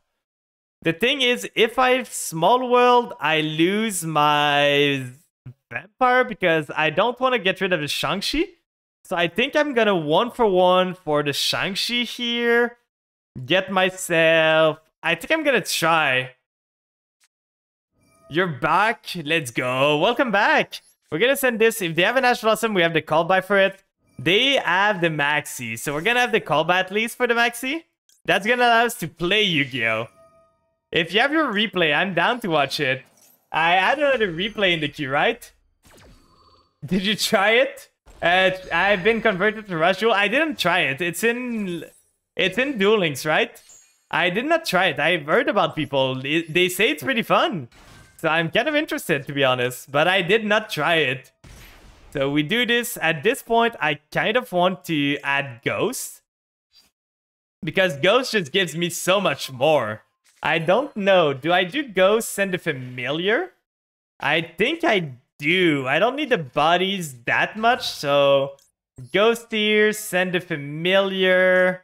The thing is, if I have Small World, I lose my Vampire because I don't want to get rid of the Shang-Chi. So I think I'm gonna 1-for-1 for the Shang-Chi here. Get myself... I think I'm gonna try. You're back. Let's go. Welcome back. We're gonna send this. If they have an Ash Blossom, we have the callback for it. They have the Maxi. So we're gonna have the callback at least for the Maxi. That's gonna allow us to play Yu-Gi-Oh! If you have your replay, I'm down to watch it. I had another replay in the queue, right? Did you try it? I've been converted to Rush Duel. I didn't try it. It's in Duel Links, right? I did not try it. I've heard about people. They say it's pretty fun. So I'm kind of interested, to be honest. But I did not try it. So we do this. At this point, I kind of want to add Ghost. Because Ghost just gives me so much more. I don't know. Do I do Ghost, send a Familiar? I think I do. I don't need the bodies that much, so... Ghost here, send a Familiar.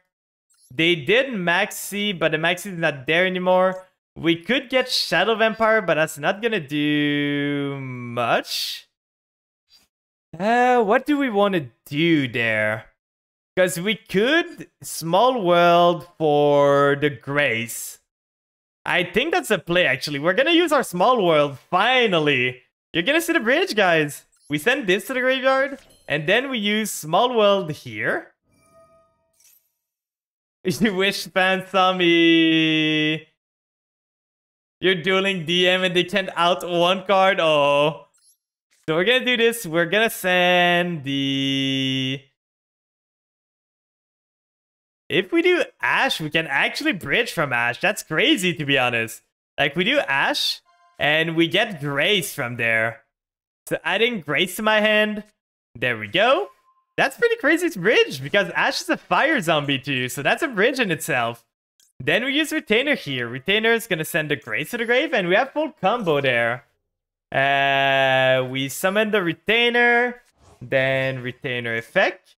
They did Maxi, but the Maxi is not there anymore. We could get Shadow Vampire, but that's not gonna do much. What do we want to do there? Because we could Small World for the Grace. I think that's a play, actually. We're gonna use our Small World, finally. You're gonna see the bridge, guys. We send this to the graveyard, and then we use Small World here. You wish fans saw me. You're dueling DM and they can't out one card. Oh. So we're gonna do this. We're gonna send the... If we do Ash, we can actually bridge from Ash. That's crazy, to be honest. Like, we do Ash, and we get Grace from there. So adding Grace to my hand. There we go. That's pretty crazy to bridge because Ash is a fire zombie too. So that's a bridge in itself. Then we use Retainer here. Retainer is going to send the Grace to the grave. And we have full combo there. We summon the Retainer. Then Retainer effect.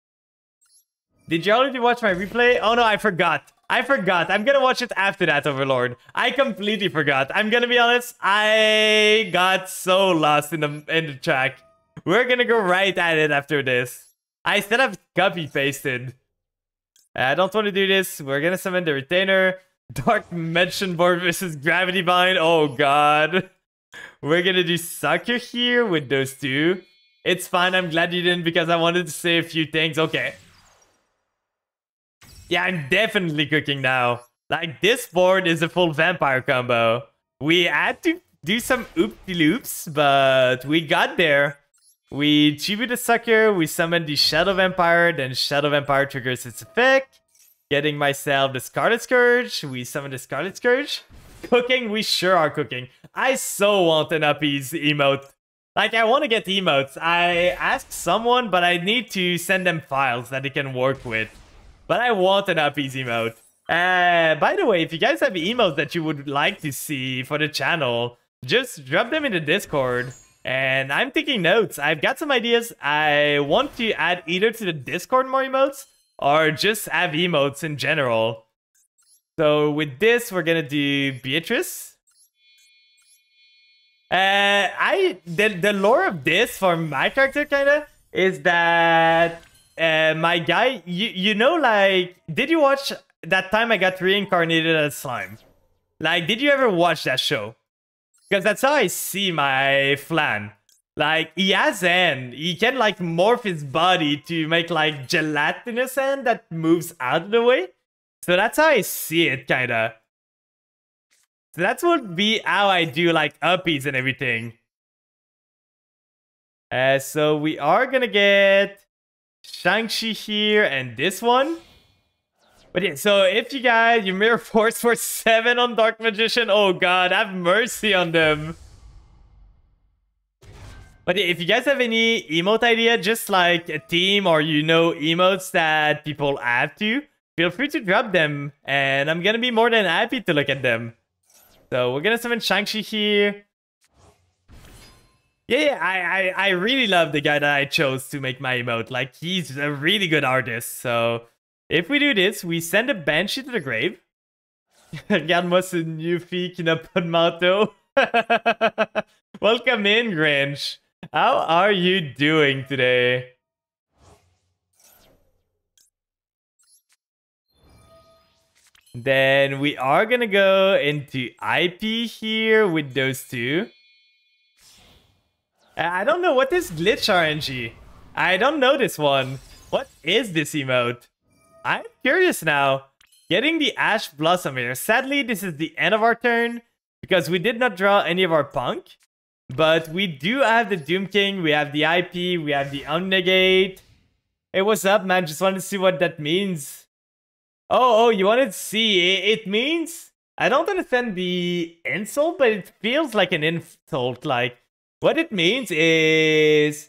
Did you already watch my replay? Oh no, I forgot. I'm gonna watch it after that, Overlord. I completely forgot. I'm gonna be honest. I got so lost in the track. We're gonna go right at it after this. I still have copy pasted. I don't want to do this. We're gonna summon the Retainer. Dark Mansion Board versus Gravity Bind. Oh god. We're gonna do Sucker here with those two. It's fine. I'm glad you didn't because I wanted to say a few things. Okay. Yeah, I'm definitely cooking now. Like, this board is a full vampire combo. We had to do some oop-de-loops, but we got there. We Chibi the Sucker, we summon the Shadow Vampire, then Shadow Vampire triggers its effect. Getting myself the Scarlet Scourge, we summon the Scarlet Scourge. Cooking, we sure are cooking. I so want an Uppies emote. Like, I want to get emotes. I asked someone, but I need to send them files that they can work with. But I want an Uppies emote. By the way, if you guys have emotes that you would like to see for the channel, just drop them in the Discord. And I'm taking notes. I've got some ideas. I want to add either to the Discord more emotes, or just have emotes in general. So with this, we're gonna do Beatrice. The lore of this for my character kinda is that my guy, you know, like, did you watch that time I got reincarnated as slime? Like, did you ever watch that show? Because that's how I see my Flan. Like, he has hand. He can, like, morph his body to make, like, gelatinous hand that moves out of the way. So that's how I see it, kinda. So that's what be how I do, like, Uppies and everything. So we are gonna get Shang-Chi here and this one. But yeah, so if you guys, you Mirror Force for 7 on Dark Magician, oh god, have mercy on them. But yeah, if you guys have any emote idea, just like a team or you know emotes that people add to, feel free to drop them. And I'm gonna be more than happy to look at them. So we're gonna summon Shang-Chi here. Yeah, I really love the guy that I chose to make my emote. Like, he's a really good artist. So if we do this, we send a Banshee to the grave. Regarde-moi ce new fille qui n'a pas de manteau. Welcome in, Grinch. How are you doing today? Then we are gonna go into IP here with those two. I don't know what is glitch RNG. I don't know this one. What is this emote? I'm curious now. Getting the Ash Blossom here. Sadly, this is the end of our turn because we did not draw any of our punk. But we do have the Doom King, we have the IP, we have the Omnigate. Hey, what's up, man? Just wanted to see what that means. Oh, you wanted to see. It means... I don't understand the insult, but it feels like an insult. Like, what it means is...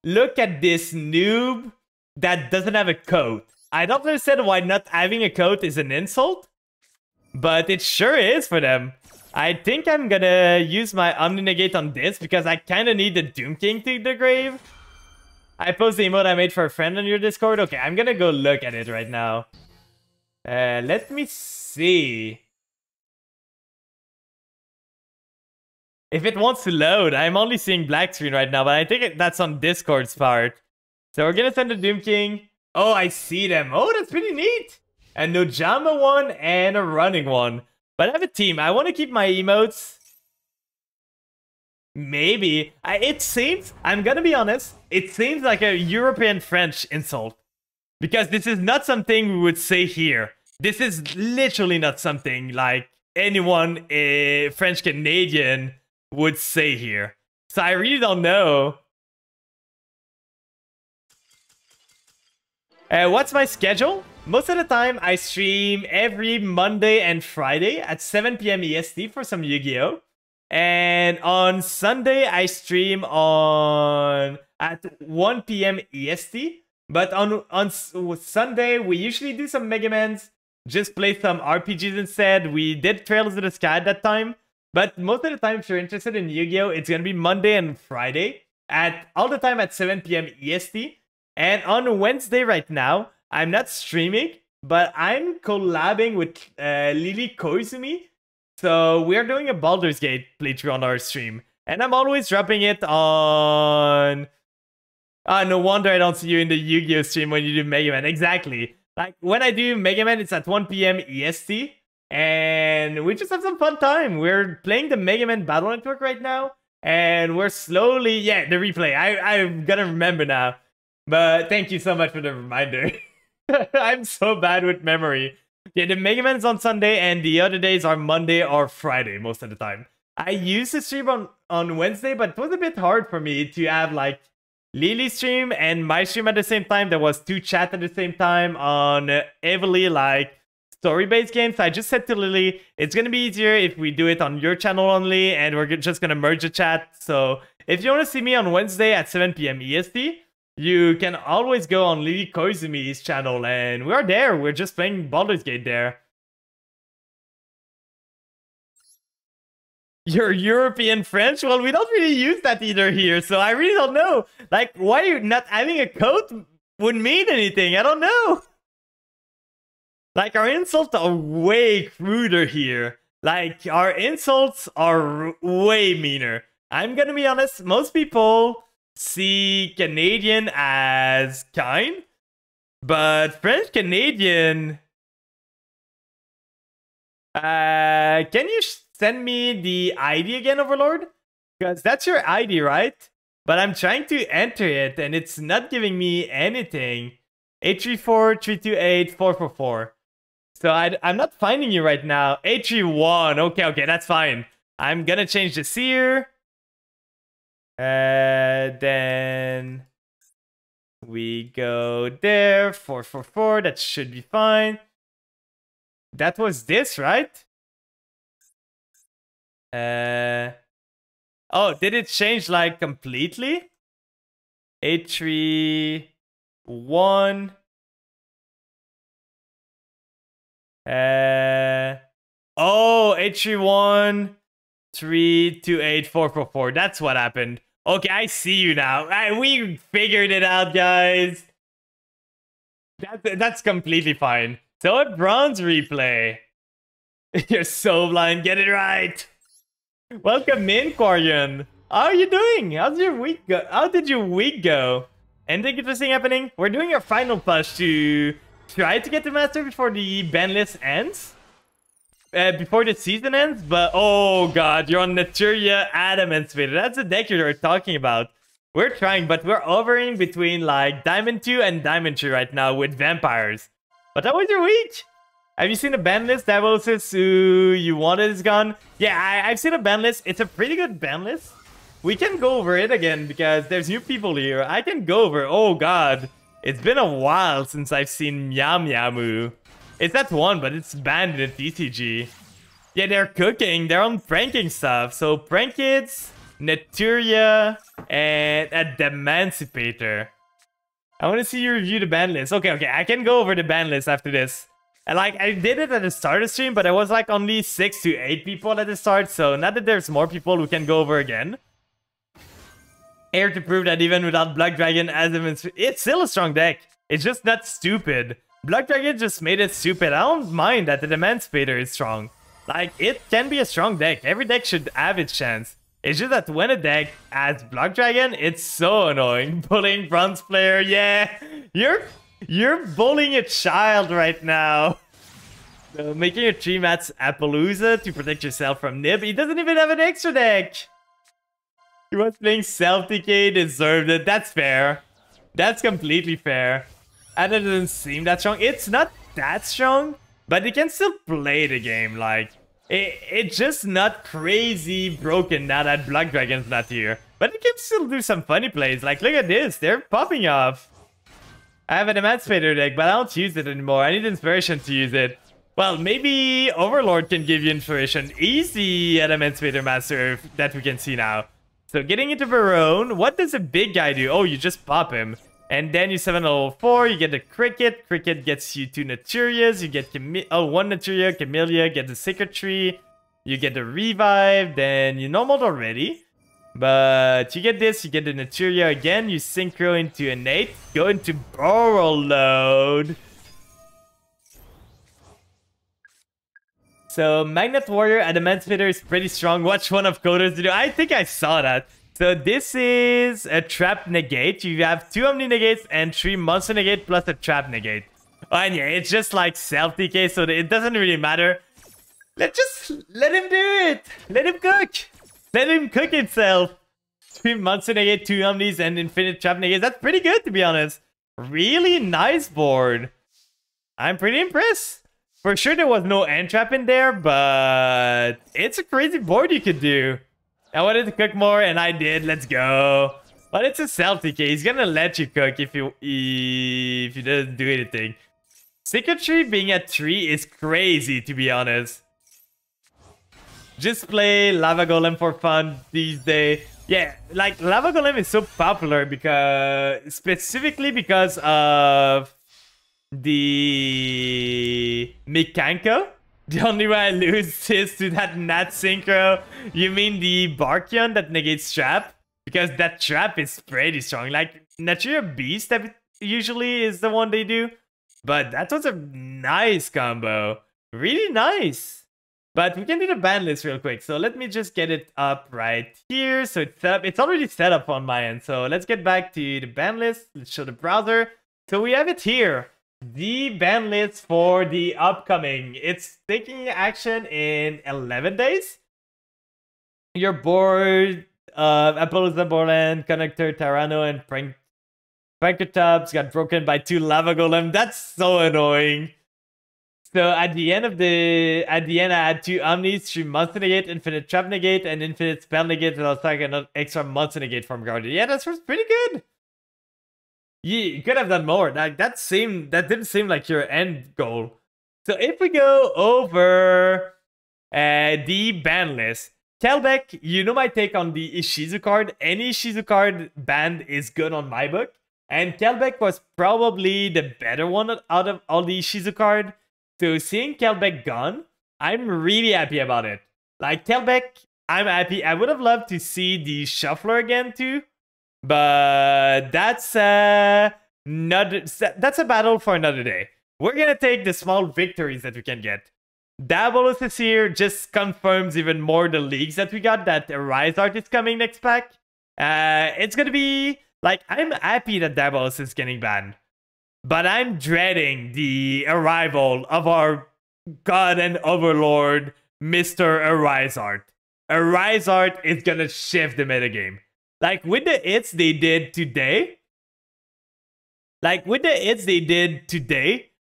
Look at this noob that doesn't have a coat. I don't understand why not having a coat is an insult. But it sure is for them. I think I'm gonna use my Omni-Negate on this because I kinda need the Doom King to the grave. I posted the emote I made for a friend on your Discord. Okay, I'm gonna go look at it right now. Let me see. If it wants to load, I'm only seeing black screen right now, but I think that's on Discord's part. So we're gonna send the Doom King. Oh, I see them. Oh, that's pretty neat. A Nojama one and a running one. But I have a team. I want to keep my emotes. Maybe. It seems, I'm gonna be honest, it seems like a European French insult. Because this is not something we would say here. This is literally not something like anyone French Canadian would say here. So I really don't know. What's my schedule? Most of the time, I stream every Monday and Friday at 7 PM EST for some Yu-Gi-Oh! And on Sunday, I stream at 1 p.m. EST. But on Sunday, we usually do some Mega Mans, just play some RPGs instead. We did Trails of the Sky at that time. But most of the time, if you're interested in Yu-Gi-Oh!, it's going to be Monday and Friday all the time at 7 p.m. EST. And on Wednesday right now, I'm not streaming, but I'm collabing with Lily Koizumi. So we're doing a Baldur's Gate playthrough on our stream. And I'm always dropping it on... no wonder I don't see you in the Yu-Gi-Oh! Stream when you do Mega Man. Exactly. Like, when I do Mega Man, it's at 1 p.m. EST. And we just have some fun time. We're playing the Mega Man Battle Network right now. And we're slowly... Yeah, the replay. I'm gonna remember now. But thank you so much for the reminder. I'm so bad with memory. Yeah, the Mega Man's on Sunday, and the other days are Monday or Friday most of the time. I used to stream on Wednesday, but it was a bit hard for me to have, like, Lily's stream and my stream at the same time. There was 2 chats at the same time on heavily, like, story-based games. So I just said to Lily, it's going to be easier if we do it on your channel only, and we're just going to merge the chat. So if you want to see me on Wednesday at 7 p.m. EST, you can always go on Lily Koizumi's channel, and we're there. We're just playing Baldur's Gate there. You're European French? Well, we don't really use that either here, so I really don't know. Like, why you not having a coat wouldn't mean anything. I don't know. Like, our insults are way cruder here. Like, our insults are way meaner. I'm gonna be honest, most people see Canadian as kind, but French Canadian... can you send me the ID again, Overlord? Because that's your ID, right? But I'm trying to enter it, and it's not giving me anything. 834-328-444. So I'm not finding you right now. 831. Okay, that's fine. I'm gonna change this here. Then we go there. 444. That should be fine. That was this, right? Oh, did it change like completely? 831. Oh, 831 328 444. That's what happened. Okay, I see you now. We figured it out, guys. That's completely fine. So a bronze replay. You're so blind. Get it right. Welcome in, Quarian. How are you doing? How's your week go? How did your week go? Anything interesting happening? We're doing our final push to try to get the master before the ban list ends. Before the season ends, but oh god, you're on Naturia Adamant Spitter. That's the deck you're talking about. We're trying, but we're hovering between like Diamond 2 and Diamond 3 right now with vampires. But how was your week? Have you seen the ban list? Davos who you wanted is gone. Yeah, I've seen a ban list. It's a pretty good ban list. We can go over it again because there's new people here. I can go over. Oh god, it's been a while since I've seen Meow Meowmoo. It's that one, but it's banned in TCG. Yeah, they're cooking. They're on pranking stuff. So Prankids, Naturia, and a Demancipator. I want to see you review the ban list. Okay, I can go over the ban list after this. And like, I did it at the start of the stream, but it was like only 6 to 8 people at the start. So now that there's more people, we can go over again. Here to prove that even without Black Dragon as it's still a strong deck. It's just not stupid. Black Dragon just made it stupid. I don't mind that the Demancipator is strong. Like, it can be a strong deck. Every deck should have its chance. It's just that when a deck has Black Dragon, it's so annoying. Bullying bronze player, yeah. You're bullying a child right now. So making a 3-mats Appaloosa to protect yourself from Nib. He doesn't even have an extra deck. He was playing Self-Decay, deserved it. That's fair. That's completely fair. And it doesn't seem that strong. It's not that strong, but it can still play the game. Like, it's just not crazy broken now that Black Dragon's not here. But it can still do some funny plays. Like, look at this. They're popping off. I have an Emancipator deck, but I don't use it anymore. I need inspiration to use it. Well, maybe Overlord can give you inspiration. Easy Emancipator Master that we can see now. So getting into Barone, what does a big guy do? Oh, you just pop him. And then you 7 level 4, you get the Cricket. Cricket gets you 2 Naturias. You get 1 Naturia, Camellia, get the Sacred Tree. You get the Revive, then you normaled already. But you get this, you get the Naturia again. You Synchro into Innate. Go into Borreload. So Magnet Warrior at Emancipator is pretty strong. Watch one of Kodo's video. I think I saw that. So this is a Trap Negate. You have 2 Omni Negates and 3 Monster Negate plus a Trap Negate. Oh, and yeah, it's just like self-DK, so it doesn't really matter. Let him do it. Let him cook. Let him cook himself. 3 Monster Negate, 2 Omnis, and Infinite Trap Negate. That's pretty good, to be honest. Really nice board. I'm pretty impressed. For sure there was no end trap in there, but it's a crazy board you could do. I wanted to cook more, and I did. Let's go. But it's a self-DK. He's gonna let you cook if you doesn't do anything. Secret Tree being at 3 is crazy, to be honest. Just play Lava Golem for fun these days. Yeah, like Lava Golem is so popular because specifically because of the Mekanko. The only way I lose is to that Nat Synchro. You mean the Barkion that negates Trap? Because that Trap is pretty strong. Like, Naturia Beast that usually is the one they do. But that was a nice combo. Really nice. But we can do the ban list real quick. So let me just get it up right here. So it's set up. It's already set up on my end. So let's get back to the ban list. Let's show the browser. So we have it here. The ban list for the upcoming. It's taking action in 11 days. Your board, Apollo Zamborland, Connector, Tyranno, and Prankertops got broken by 2 Lava Golem. That's so annoying. So at the end, I had 2 Omnis, 3 Monster Negate, Infinite Trap Negate, and Infinite Spell Negate, and also like an extra Monster Negate from Guardian. Yeah, that's pretty good. You could have done more. Like that didn't seem like your end goal. So if we go over the ban list, Kelbeck, you know my take on the Ishizu card. Any Ishizu card banned is good on my book. And Kelbeck was probably the better one out of all the Ishizu card. So seeing Kelbeck gone, I'm really happy about it. Like Kelbeck, I'm happy. I would have loved to see the Shuffler again too. But that's a battle for another day. We're gonna take the small victories that we can get. Dabolos is here, just confirms even more the leaks that we got, that Rise Art is coming next pack. It's gonna be like, I'm happy that Dabolos is getting banned, but I'm dreading the arrival of our god and overlord, Mr. Arise Art. Arise Art is gonna shift the metagame. Like, with the hits they did today,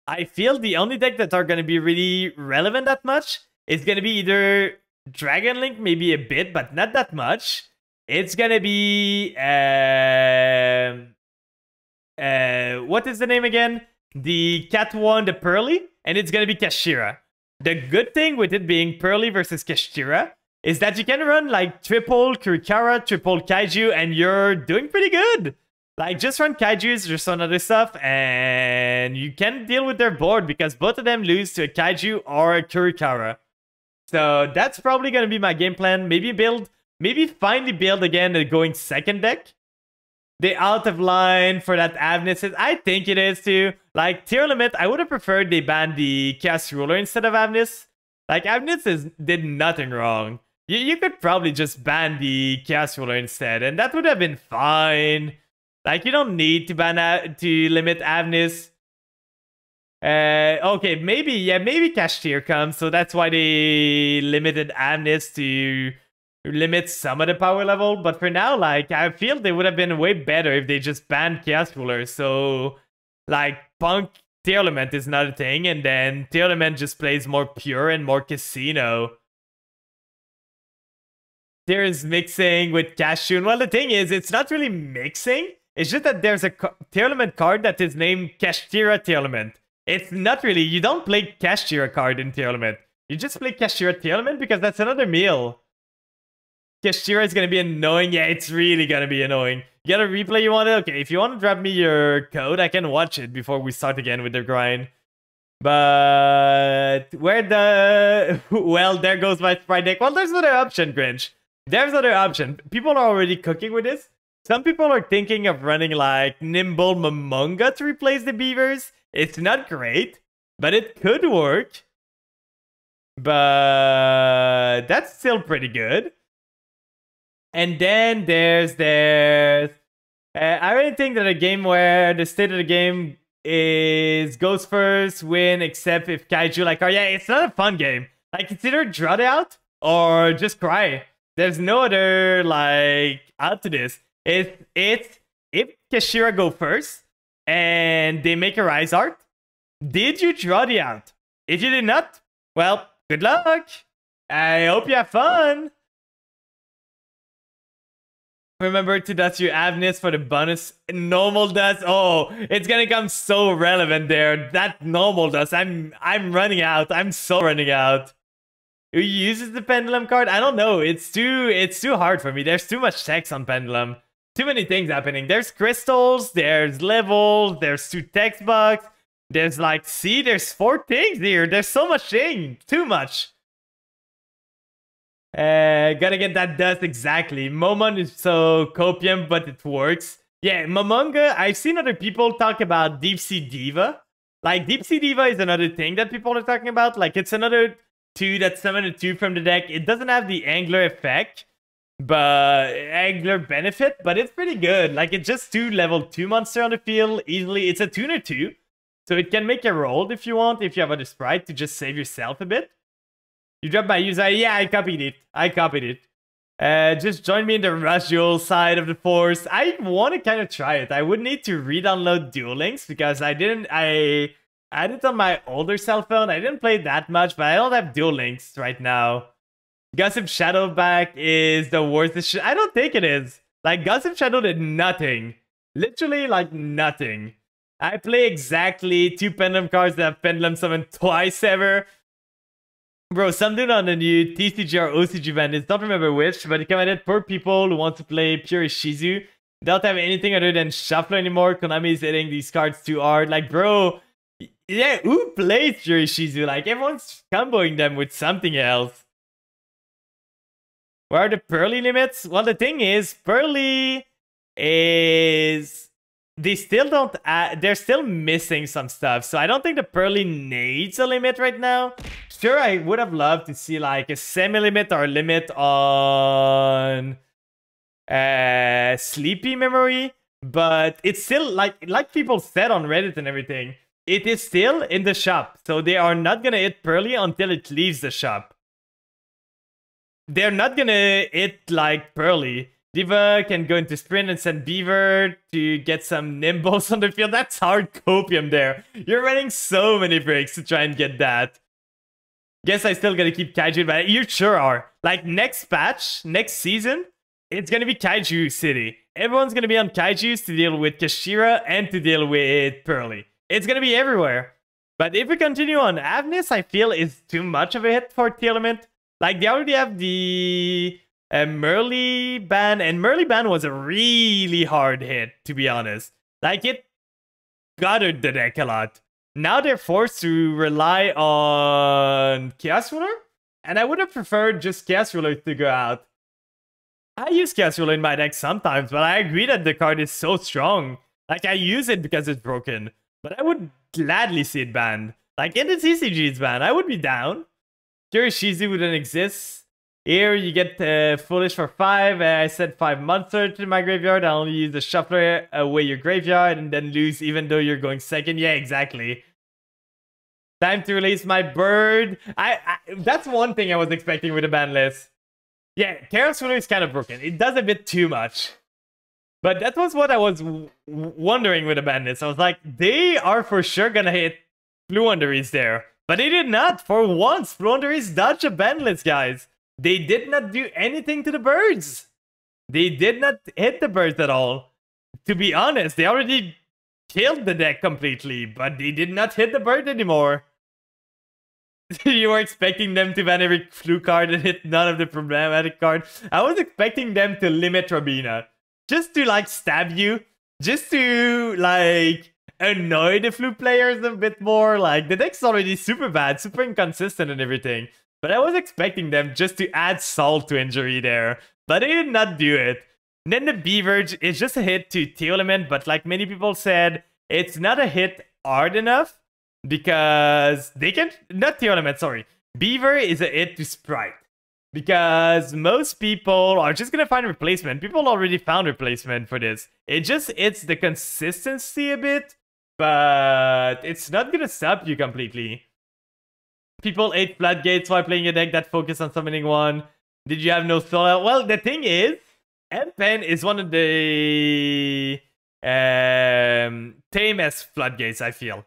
I feel the only deck that are going to be really relevant that much is going to be either Dragon Link, maybe a bit, but not that much. It's going to be, what is the name again? The Cat one, the Pearly, and it's going to be Kashtira. The good thing with it being Pearly versus Kashtira is that you can run like triple Kurikara, triple Kaiju, and you're doing pretty good. Like, just run Kaijus, just on other stuff, and you can deal with their board because both of them lose to a Kaiju or a Kurikara. So that's probably going to be my game plan. Maybe finally build again a going second deck. The out of line for that Avnis, I think it is too. Like, tier limit, I would have preferred they banned the Chaos Ruler instead of Avnis. Like, Avnis did nothing wrong. You could probably just ban the Chaos Ruler instead, and that would have been fine. Like, you don't need to to limit Avnis. Okay, maybe Kashtira comes, so that's why they limited Avnis to limit some of the power level. But for now, like, I feel they would have been way better if they just banned Chaos Ruler. So, like, Punk tier element is not a thing, and then tier element just plays more pure and more casino. There is mixing with Cashoon. Well, the thing is, it's not really mixing. It's just that there's a tier element card that is named Kashtira tier element. It's not really. You don't play Kashtira card in Tearlament. You just play Kashtira Tearlament because that's another meal. Kashtira is gonna be annoying. Yeah, it's really gonna be annoying. You got a replay you want it? Okay, if you want to drop me your code, I can watch it before we start again with the grind. But where the... Well, there goes my Sprite deck. Well, there's another option, Grinch. There's another option. People are already cooking with this. Some people are thinking of running like Nimble Momonga to replace the beavers. It's not great, but it could work. But that's still pretty good. And then there's I really think that a game where the state of the game is goes first, win, except if Kaiju like, oh yeah, it's not a fun game. Like, it's either draw it out or just cry. There's no other like out to this. If Kashtira go first and they make a Rise Art, did you draw the out? If you did not, well, good luck. I hope you have fun. Remember to dust your Avnis for the bonus normal dust. Oh, it's gonna come so relevant there. That normal dust. I'm running out. I'm so running out. Who uses the pendulum card? I don't know. It's too hard for me. There's too much text on pendulum. Too many things happening. There's crystals, there's levels, there's 2 text box. There's like, see, there's 4 things here. There's so much thing. Too much. Gotta get that dust exactly. Momon is so copium, but it works. Yeah, Momonga, I've seen other people talk about Deep Sea Diva. Like, Deep Sea Diva is another thing that people are talking about. Like, it's another 2 that summon a 2 from the deck. It doesn't have the angler effect, but angler benefit, but it's pretty good. Like, it's just 2 level 2 monster on the field easily. It's a tuner 2, so it can make a roll if you want, if you have other sprite to just save yourself a bit. You dropped my user. Yeah, I copied it. Just join me in the Rush Duel side of the Force. I want to kind of try it. I would need to re-download Duel Links because I had it on my older cell phone. I didn't play that much, but I don't have Duel Links right now. Gossip Shadowback is the worst. I don't think it is. Like, Gossip Shadow did nothing. Literally, like, nothing. I play exactly 2 Pendulum cards that have Pendulum summoned twice ever. Bro, some dude on the new TCG or OCG bandits, don't remember which, but it commented, poor people who want to play pure Ishizu don't have anything other than Shuffler anymore. Konami is hitting these cards too hard. Like, bro, yeah, who plays pure Ishizu? Like, everyone's comboing them with something else. What are the Pearly limits? Well, the thing is, Pearly is... They still don't they're still missing some stuff, so I don't think the Pearly needs a limit right now. Sure, I would have loved to see like a semi-limit or a limit on Sleepy Memory, but it's still like people said on Reddit and everything, it is still in the shop, so they are not gonna hit Pearly until it leaves the shop. They're not gonna hit like Pearly. Diva can go into sprint and send Beaver to get some Nimbos on the field. That's hard copium there. You're running so many breaks to try and get that. Guess I still gotta keep Kaiju, but you sure are. Like, next patch, next season, it's gonna be Kaiju City. Everyone's gonna be on Kaijus to deal with Kashtira and to deal with Pearly. It's gonna be everywhere. But if we continue on Avnis, I feel is too much of a hit for Tearlament. Like, they already have the... Merly ban, and Merly ban was a really hard hit, to be honest. Like, it guttered the deck a lot. Now they're forced to rely on Chaos Ruler, and I would have preferred just Chaos Ruler to go out. I use Chaos Ruler in my deck sometimes, but I agree that the card is so strong. Like, I use it because it's broken, but I would gladly see it banned. Like, in the TCG it's banned, I would be down. Kirishizu wouldn't exist. Here you get Foolish for 5. I said 5 monster to my graveyard. I only use the Shuffler away your graveyard and then lose even though you're going second. Yeah, exactly. Time to release my bird. That's one thing I was expecting with the ban list. Yeah, Chaos Ruler is kind of broken. It does a bit too much. But that was what I was wondering with the ban list. I was like, they are for sure gonna hit Floowandereeze there. But they did not. For once, Floowandereeze dodged a ban list, guys. They did not do anything to the birds. They did not hit the birds at all. To be honest, they already killed the deck completely, but they did not hit the bird anymore. You were expecting them to ban every flu card and hit none of the problematic cards. I was expecting them to limit Robina. Just to, like, stab you. Just to, like, annoy the flu players a bit more. Like, the deck's already super bad, super inconsistent and everything. But I was expecting them just to add salt to injury there. But they did not do it. And then the Beverge is just a hit to Teolement, but like many people said, it's not a hit hard enough. Because they can... Not Teolement, sorry. Beaver is a hit to Sprite. Because most people are just gonna find replacement. People already found replacement for this. It's the consistency a bit. But it's not gonna stop you completely. People ate Floodgates while playing a deck that focused on summoning one. Did you have no thought? Well, the thing is, M-Pen is one of the tamest Floodgates, I feel.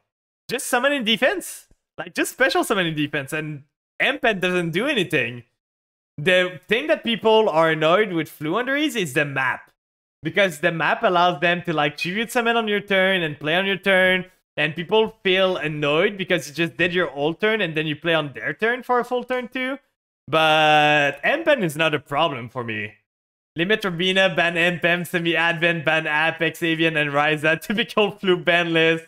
Just summoning defense. Like, just special summoning defense. And M-Pen doesn't do anything. The thing that people are annoyed with Fluenderies is the map. Because the map allows them to, like, tribute summon on your turn and play on your turn. And people feel annoyed because you just did your old turn and then you play on their turn for a full turn too. But M-Pen is not a problem for me. Limit Robina, ban M-Pen, Semi-Advent, ban Apex, Avian, and Ryza. Typical Flu ban list.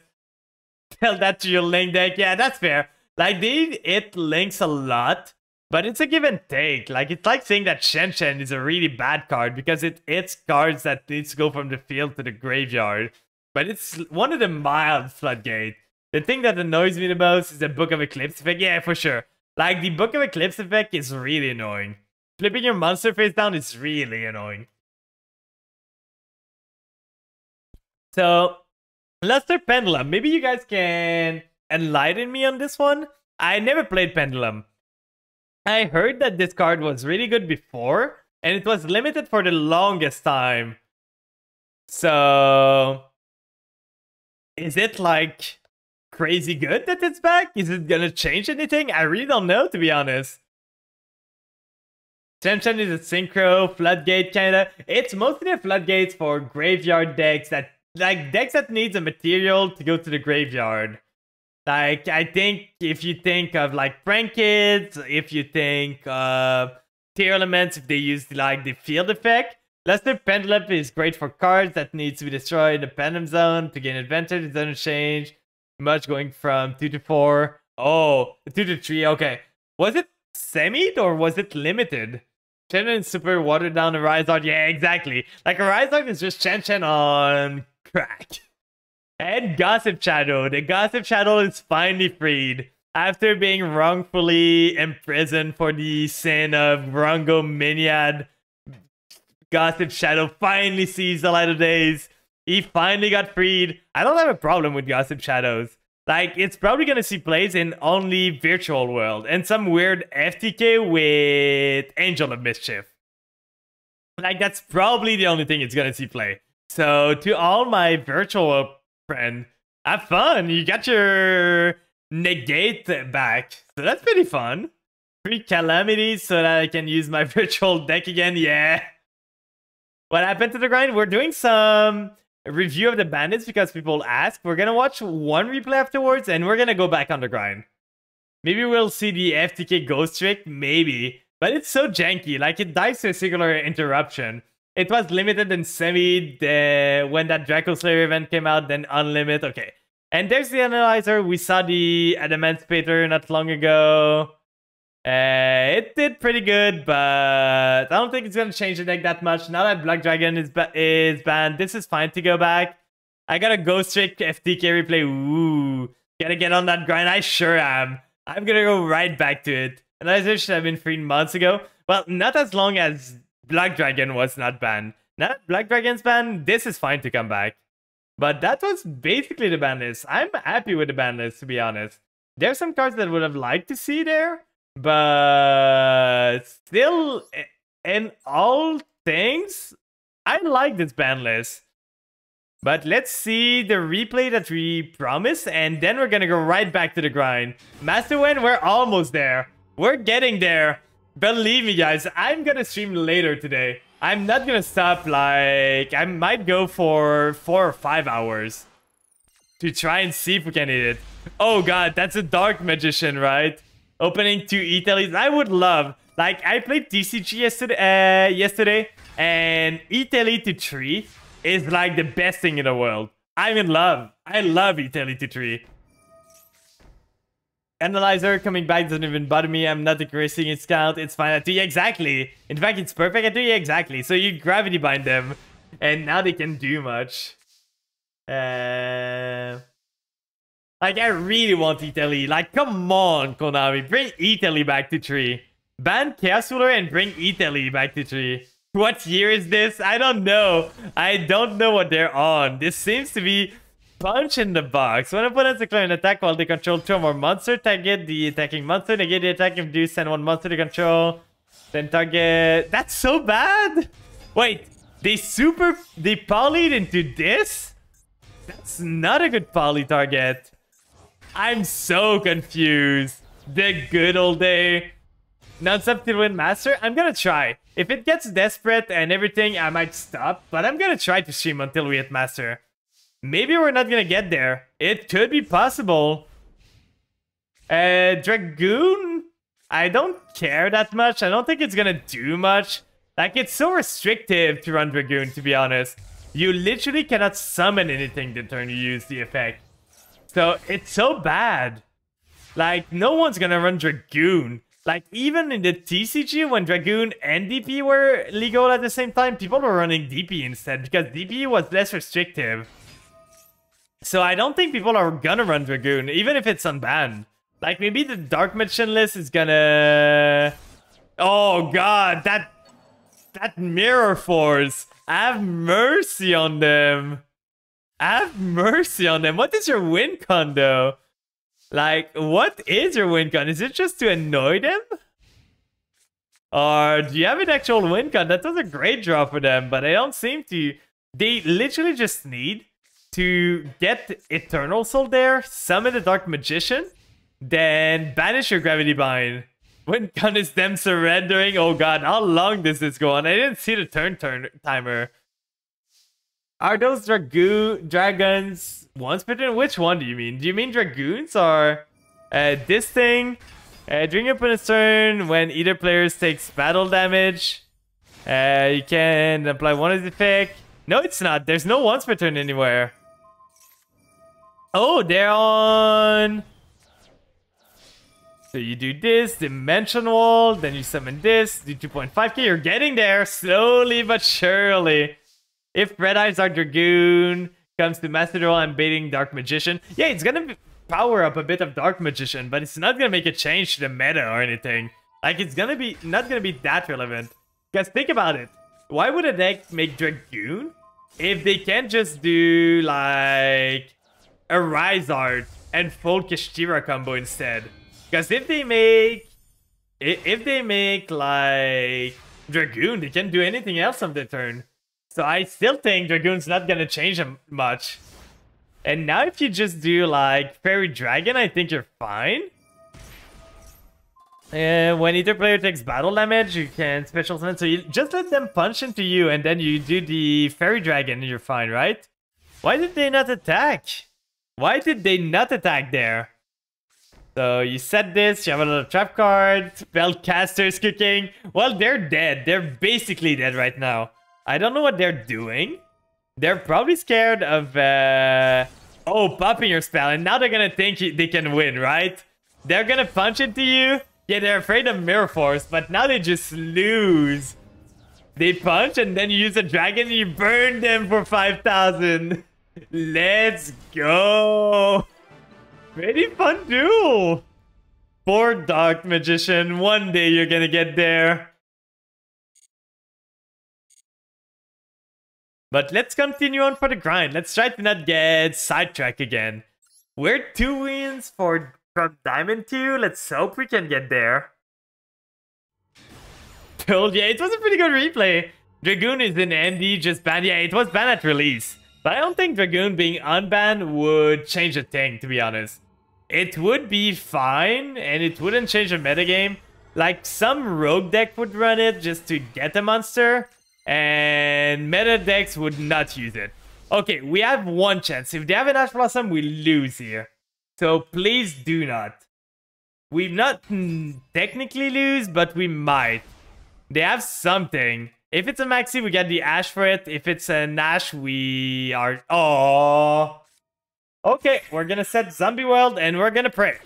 Tell that to your Link deck. Yeah, that's fair. Like, they hit Links a lot, but it's a give and take. Like, it's like saying that Shen Shen is a really bad card because it hits cards that needs to go from the field to the graveyard. But it's one of the mild Floodgate. The thing that annoys me the most is the Book of Eclipse effect. Yeah, for sure. Like, the Book of Eclipse effect is really annoying. Flipping your monster face down is really annoying. So... Luster Pendulum. Maybe you guys can enlighten me on this one. I never played Pendulum. I heard that this card was really good before, and it was limited for the longest time. So... Is it, like, crazy good that it's back? Is it gonna change anything? I really don't know, to be honest. Shen Shen is a Synchro, Floodgate, kinda. It's mostly a Floodgates for graveyard decks that... Like, decks that needs a material to go to the graveyard. Like, I think if you think of, like, Prank Kids, if you think of Teolaments, if they use, like, the field effect, Luster Pendulum is great for cards that needs to be destroyed in the Pendulum Zone to gain advantage. It doesn't change much going from 2 to 4. Oh, 2 to 3, okay. Was it semied or was it limited? Shen Shen is super watered down Arizard. Yeah, exactly. Like, Arizard is just Shen Shen on... crack. And Gossip Shadow. The Gossip Shadow is finally freed after being wrongfully imprisoned for the sin of Rongo Miniad. Gossip Shadow finally sees the light of days. He finally got freed. I don't have a problem with Gossip Shadows. Like, it's probably gonna see plays in only Virtual World and some weird FTK with Angel of Mischief. Like, that's probably the only thing it's gonna see play. So, to all my virtual friends, have fun. You got your negate back. So, that's pretty fun. Free calamities so that I can use my virtual deck again. Yeah. What happened to the grind? We're doing some review of the bandits because people ask. We're going to watch one replay afterwards and we're going to go back on the grind. Maybe we'll see the FTK ghost trick. Maybe. But it's so janky. Like, it dies to a singular interruption. It was limited and semi when that Draco Slayer event came out, then unlimited. Okay. And there's the analyzer. We saw the Adamantipator not long ago. It did pretty good, but I don't think it's going to change the deck that much. Now that Black Dragon is banned, this is fine to go back. I got a Ghost Trick FTK replay. Ooh. Gotta get on that grind. I sure am. I'm going to go right back to it. Analyzer should have been freed months ago. Well, not as long as Black Dragon was not banned. Now that Black Dragon's banned, this is fine to come back. But that was basically the ban list. I'm happy with the ban list, to be honest. There's some cards that I would have liked to see there. But still, in all things, I like this ban list. But let's see the replay that we promised. And then we're going to go right back to the grind. Master Wen, we're almost there. We're getting there. Believe me, guys, I'm gonna stream later today. I'm not gonna stop, like, I might go for 4 or 5 hours. to try and see if we can hit it. Oh god, that's a Dark Magician, right? Opening 2 Italy's. I would love. Like, I played TCG yesterday, and Italy to 3 is like the best thing in the world. I'm in love. I love Italy to 3. Analyzer coming back doesn't even bother me. I'm not decreasing its count. It's fine at 2. Yeah, exactly. In fact, it's perfect at 2. Yeah, exactly. So you gravity bind them, and now they can do much. Like, I really want Italy. Like, come on, Konami. Bring Italy back to 3. Ban Chaos Ruler and bring Italy back to 3. What year is this? I don't know. I don't know what they're on. This seems to be punch in the box. When opponents declare an attack while they control 2 or more monsters, target the attacking monster. Negate the attack if you send 1 monster to control. Then target... That's so bad! Wait, they polyed into this? That's not a good poly target. I'm so confused. The good old day. Now it's up to win master. I'm gonna try. If it gets desperate and everything, I might stop. But I'm gonna try to stream until we hit master. Maybe we're not gonna get there. It could be possible. Dragoon? I don't care that much. I don't think it's gonna do much. Like, it's so restrictive to run Dragoon, to be honest. You literally cannot summon anything the turn you use the effect. So, it's so bad. Like, no one's gonna run Dragoon. Like, even in the TCG, when Dragoon and DP were legal at the same time, people were running DP instead, because DP was less restrictive. So I don't think people are gonna run Dragoon, even if it's unbanned. Like, maybe the Dark Magician list is gonna... Oh god, that Mirror Force! Have mercy on them! Have mercy on them! What is your win con, though? Like, what is your win con? Is it just to annoy them? Or do you have an actual win con? That was a great draw for them, but they don't seem to... They literally just need to get Eternal Soul there, summon the Dark Magician, then banish your Gravity Bind. Win con is them surrendering. Oh god, how long does this go on? I didn't see the turn timer. Are those dragons once per turn? Which one do you mean? Do you mean dragoons or this thing? During your opponent's turn, when either player takes battle damage, you can apply one of the effect. No, it's not. There's no once per turn anywhere. Oh, they're on... So you do this, Dimension Wall, then you summon this, do 2.5k. You're getting there slowly but surely. If Red Eyes are Dragoon, comes to Master Duel, I'm baiting Dark Magician. Yeah, it's gonna power up a bit of Dark Magician, but it's not gonna make a change to the meta or anything. Like, it's gonna be not gonna be that relevant. Guys, think about it. Why would a deck make Dragoon if they can't just do, like, a Rise Art and full Kashtira combo instead? Because if they make, like, Dragoon, they can't do anything else on their turn. So I still think Dragoon's not gonna change them much. And now if you just do, like, Fairy Dragon, I think you're fine. When either player takes battle damage, you can special summon. So you just let them punch into you, and then you do the Fairy Dragon, and you're fine, right? Why did they not attack? Why did they not attack there? So you set this, you have another trap card, Spellcaster's cooking. Well, they're dead. They're basically dead right now. I don't know what they're doing. They're probably scared of, popping your spell. And now they're gonna think they can win, right? They're gonna punch into you. Yeah, they're afraid of Mirror Force, but now they just lose. They punch and then you use a dragon and you burn them for 5,000. Let's go. Pretty fun duel. Poor Dark Magician. One day you're gonna get there. But let's continue on for the grind. Let's try to not get sidetracked again. We're 2 wins from Diamond 2. Let's hope we can get there. Told ya, it was a pretty good replay. Dragoon is in MD, just banned. Yeah, it was banned at release. But I don't think Dragoon being unbanned would change a thing, to be honest. It would be fine, and it wouldn't change the metagame. Like, some rogue deck would run it just to get a monster, and meta decks would not use it. Okay, we have one chance. If they have an Ash Blossom, we lose here. So please do not. We not technically lose, but we might. They have something. If it's a Maxi, we get the Ash for it. If it's a Nash, we are... Oh. Okay, we're gonna set Zombie World and we're gonna pray.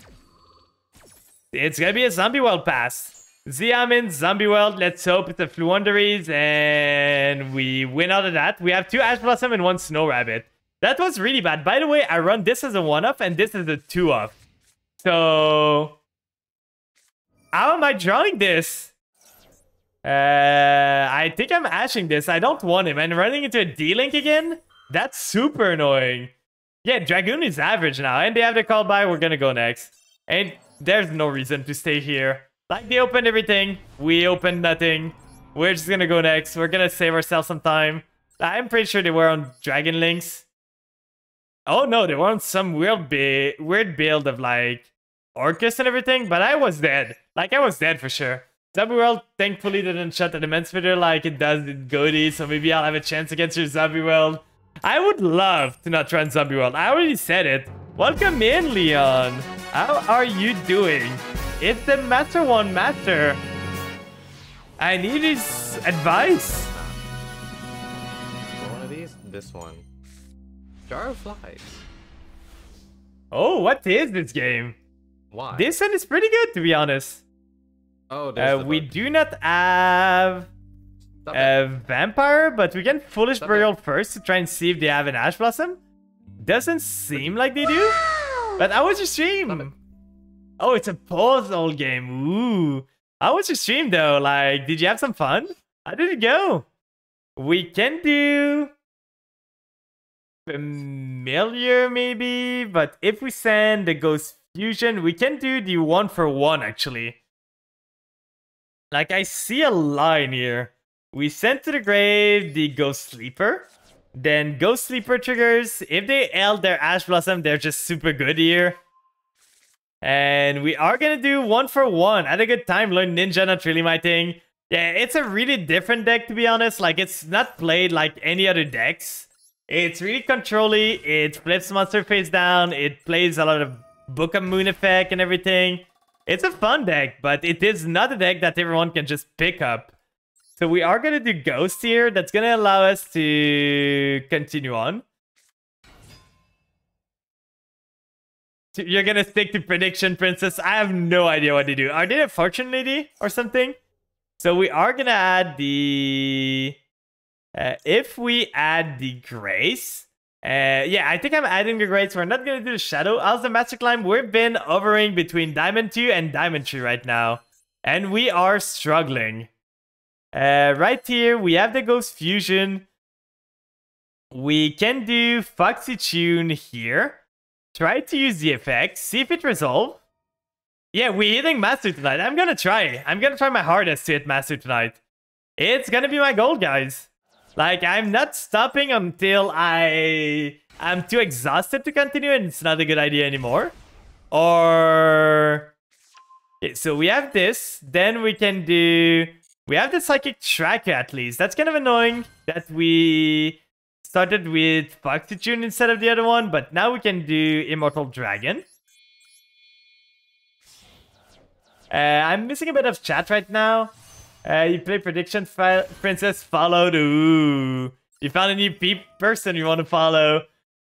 It's gonna be a Zombie World pass. Xiaomin, Zombie World. Let's hope it's a Fluunderies and we win out of that. We have 2 Ash Blossom and 1 Snow Rabbit. That was really bad. By the way, I run this as a 1-off and this is a 2-off. So... how am I drawing this? I think I'm ashing this. I don't want him. And running into a D-Link again? That's super annoying. Yeah, Dragoon is average now. And they have the call by. We're gonna go next. And there's no reason to stay here. Like, they opened everything. We opened nothing. We're just gonna go next. We're gonna save ourselves some time. I'm pretty sure they were on Dragon Links. Oh no, they were on some weird build of like Orcus and everything. But I was dead. Like, I was dead for sure. Zombie World thankfully didn't shut the Immense Spitter like it does in Goaty, so maybe I'll have a chance against your Zombie World. I would love to not run Zombie World. I already said it. Welcome in, Leon. How are you doing? It's the Master One Master. I need his advice. One of these? This one. Jar of Flies. Oh, what is this game? Why? This one is pretty good, to be honest. Oh, there's we do not have a vampire, but we can Foolish Burial first to try and see if they have an Ash Blossom. Doesn't seem like they do. But how was your stream? Oh, it's a puzzle game. Ooh. How was your stream though? Like, did you have some fun? How did it go? We can do Familiar maybe, but if we send the Ghost Fusion, we can do the 1-for-1 actually. Like, I see a line here. We send to the grave the Ghost Sleeper. Then Ghost Sleeper triggers. If they held their Ash Blossom, they're just super good here. And we are gonna do 1-for-1. I had a good time. Learn Ninja, not really my thing. Yeah, it's a really different deck, to be honest. Like, it's not played like any other decks. It's really control-y. It flips monster face down. It plays a lot of Book of Moon effect and everything. It's a fun deck, but it is not a deck that everyone can just pick up. So we are going to do Ghost here. That's going to allow us to continue on. You're going to stick to Prediction Princess. I have no idea what they do. Are they a Fortune Lady or something? So we are going to add the... if we add the Grace... yeah, I think I'm adding the Grace. We're not going to do the Shadow. As the Master Climb, we've been hovering between Diamond 2 and Diamond 3 right now. And we are struggling. Right here, we have the Ghost Fusion. We can do Foxy Tune here. Try to use the effect. See if it resolves. Yeah, we're hitting Master tonight. I'm going to try. I'm going to try my hardest to hit Master tonight. It's going to be my goal, guys. Like, I'm not stopping until I'm too exhausted to continue and it's not a good idea anymore. Or... okay, so we have this. Then we can do... we have the Psychic Tracker at least. That's kind of annoying that we started with Foxy Tune instead of the other one. But now we can do Immortal Dragon. I'm missing a bit of chat right now. You play Prediction Princess followed. Ooh. You found a new person you want to follow.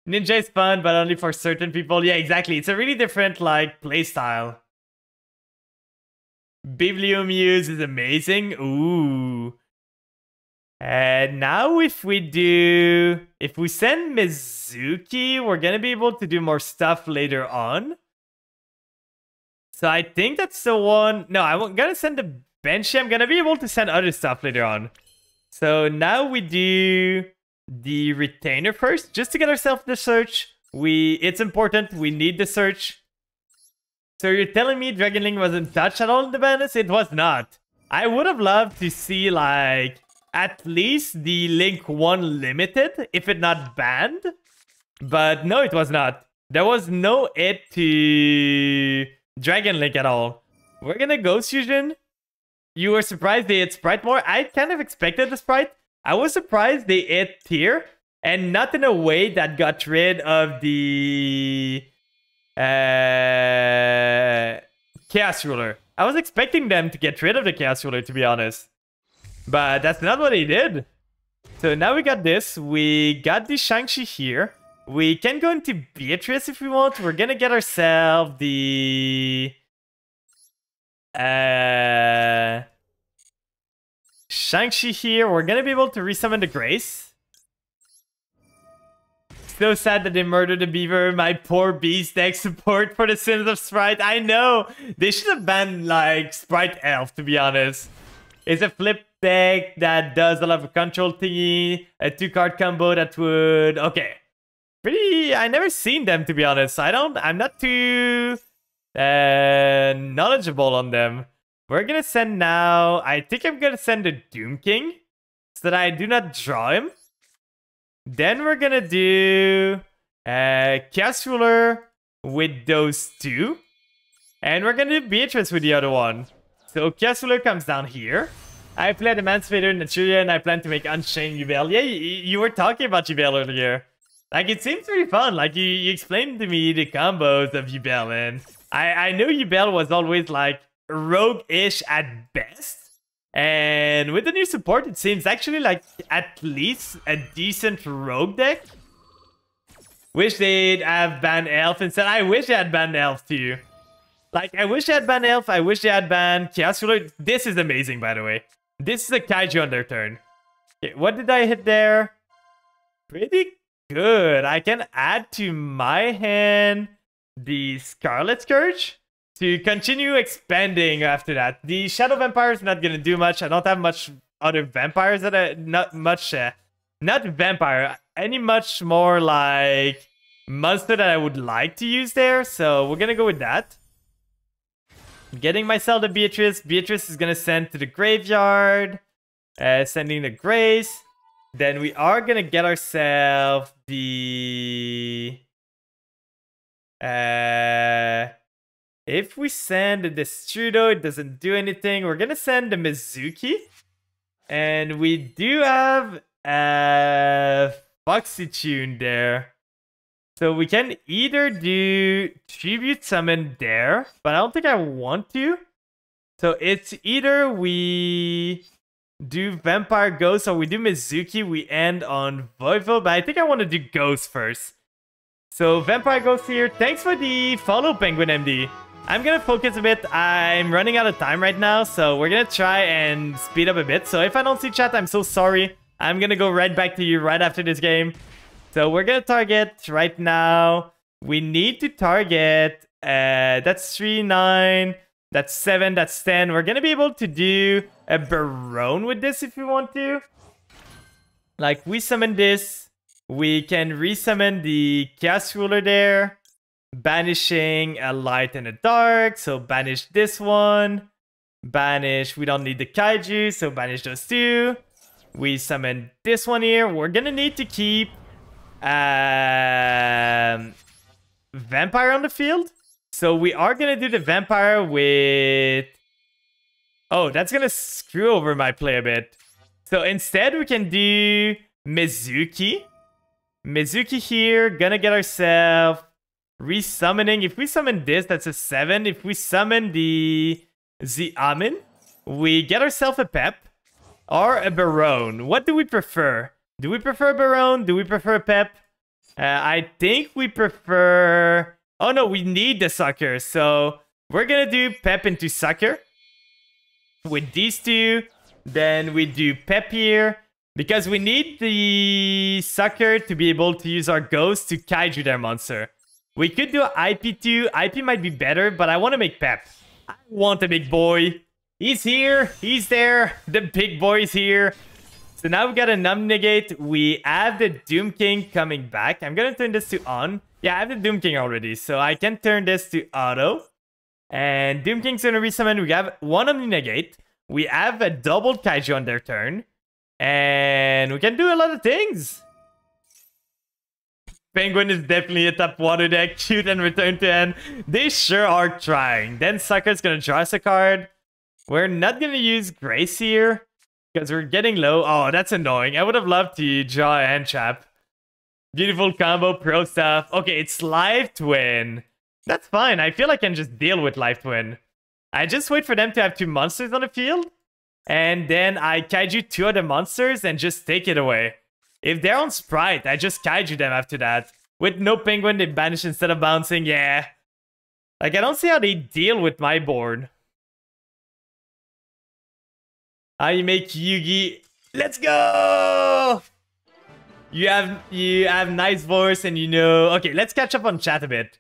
Ninja is fun, but only for certain people. Yeah, exactly. It's a really different, like, playstyle. Bibliomuse is amazing. Ooh. And now if we send Mizuki, we're going to be able to do more stuff later on. So I think that's the one. No, I'm going to send the Banshee. I'm gonna be able to send other stuff later on. So now we do the Retainer first, just to get ourselves the search. It's important. We need the search. So you're telling me Dragon Link wasn't touched at all in the banners? It was not. I would have loved to see like at least the Link 1 limited, if it not banned. But no, it was not. There was no hit to Dragon Link at all. We're gonna Ghost Fusion. You were surprised they hit Sprite more? I kind of expected the Sprite. I was surprised they hit Tear. And not in a way that got rid of the Chaos Ruler. I was expecting them to get rid of the Chaos Ruler, to be honest. But that's not what they did. So now we got this. We got the Shang-Chi here. We can go into Beatrice if we want. We're gonna get ourselves the... Shang-Chi here. We're gonna be able to resummon the Grace. So sad that they murdered the beaver. My poor beast deck support for the sins of Sprite. I know. They should have banned like Sprite Elf, to be honest. It's a flip deck that does a lot of control thingy. A 2-card combo that would... Okay. Pretty... I never seen them, to be honest. I'm not too knowledgeable on them. We're gonna send now... I think I'm gonna send the Doom King so that I do not draw him. Then we're gonna do Chaos Ruler with those two. And we're gonna do Beatrice with the other one. So Chaos Ruler comes down here. I played Emancipator in Naturia and I plan to make Unchained Yubel. Yeah, you were talking about Yubel earlier. Like, it seems pretty fun. Like, you explained to me the combos of Yubel, and I knew Yubel was always, like, rogue-ish at best. And with the new support, it seems actually like at least a decent rogue deck. Wish they'd have banned Elf instead. I wish they had banned Elf too. Like, I wish they had banned Elf. I wish they had banned Chaos Ruler. This is amazing, by the way. This is a Kaiju on their turn. Okay, what did I hit there? Pretty good. I can add to my hand the Scarlet Scourge to continue expanding after that. The Shadow Vampire is not gonna do much. I don't have much other vampires that I... Not much... not vampire. Any much more like... monster that I would like to use there. So we're gonna go with that. Getting myself the Beatrice. Beatrice is gonna send to the graveyard. Sending the Grace. Then we are gonna get ourselves the... if we send the Destrudo, it doesn't do anything. We're gonna send the Mizuki. And we do have a Foxy Tune there. So we can either do Tribute Summon there, but I don't think I want to. So it's either we do Vampire Ghost or we do Mizuki. We end on Voivod, but I think I want to do Ghost first. So Vampire Ghost here. Thanks for the follow, Penguin MD. I'm gonna focus a bit. I'm running out of time right now, so we're gonna try and speed up a bit. So if I don't see chat, I'm so sorry. I'm gonna go right back to you right after this game. So we're gonna target right now. We need to target. That's 3, 9. That's 7. That's 10. We're gonna be able to do a Barone with this if we want to. Like, we summon this. We can resummon the Chaos Ruler there. Banishing a light and a dark. So banish this one. Banish. We don't need the Kaiju, so banish those two. We summon this one here. We're gonna need to keep Vampire on the field. So we are gonna do the Vampire with... Oh, that's gonna screw over my play a bit. So instead we can do Mizuki. Mizuki here. Gonna get ourselves resummoning. If we summon this, that's a 7. If we summon the Amin, we get ourselves a Pep or a Barone. What do we prefer? Do we prefer Barone? Do we prefer Pep? I think we prefer... Oh no, we need the Sucker. So we're gonna do Pep into Sucker. With these two, then we do Pep here. Because we need the Sucker to be able to use our Ghost to Kaiju their monster. We could do IP2. IP might be better, but I want to make Pep. I want a big boy. He's here. He's there. The big boy's here. So now we got a Numb Negate. We have the Doom King coming back. I'm going to turn this to on. Yeah, I have the Doom King already. So I can turn this to auto. And Doom King's going to resummon. We have one Omni Negate. We have a double Kaiju on their turn. And we can do a lot of things. Penguin is definitely a top water deck. Shoot and return to end. They sure are trying. Then Sucker's gonna draw us a card. We're not gonna use Grace here because we're getting low. Oh, that's annoying. I would have loved to draw a hand trap. Beautiful combo, pro stuff. Okay, it's Life Twin. That's fine. I feel I can just deal with Life Twin. I just wait for them to have 2 monsters on the field. And then I kaiju 2 other monsters and just take it away. If they're on Sprite, I just kaiju them after that. With no penguin, they banish instead of bouncing. Yeah. Like, I don't see how they deal with my board. I make Yugi. Let's go! You have nice voice and you know... Okay, let's catch up on chat a bit.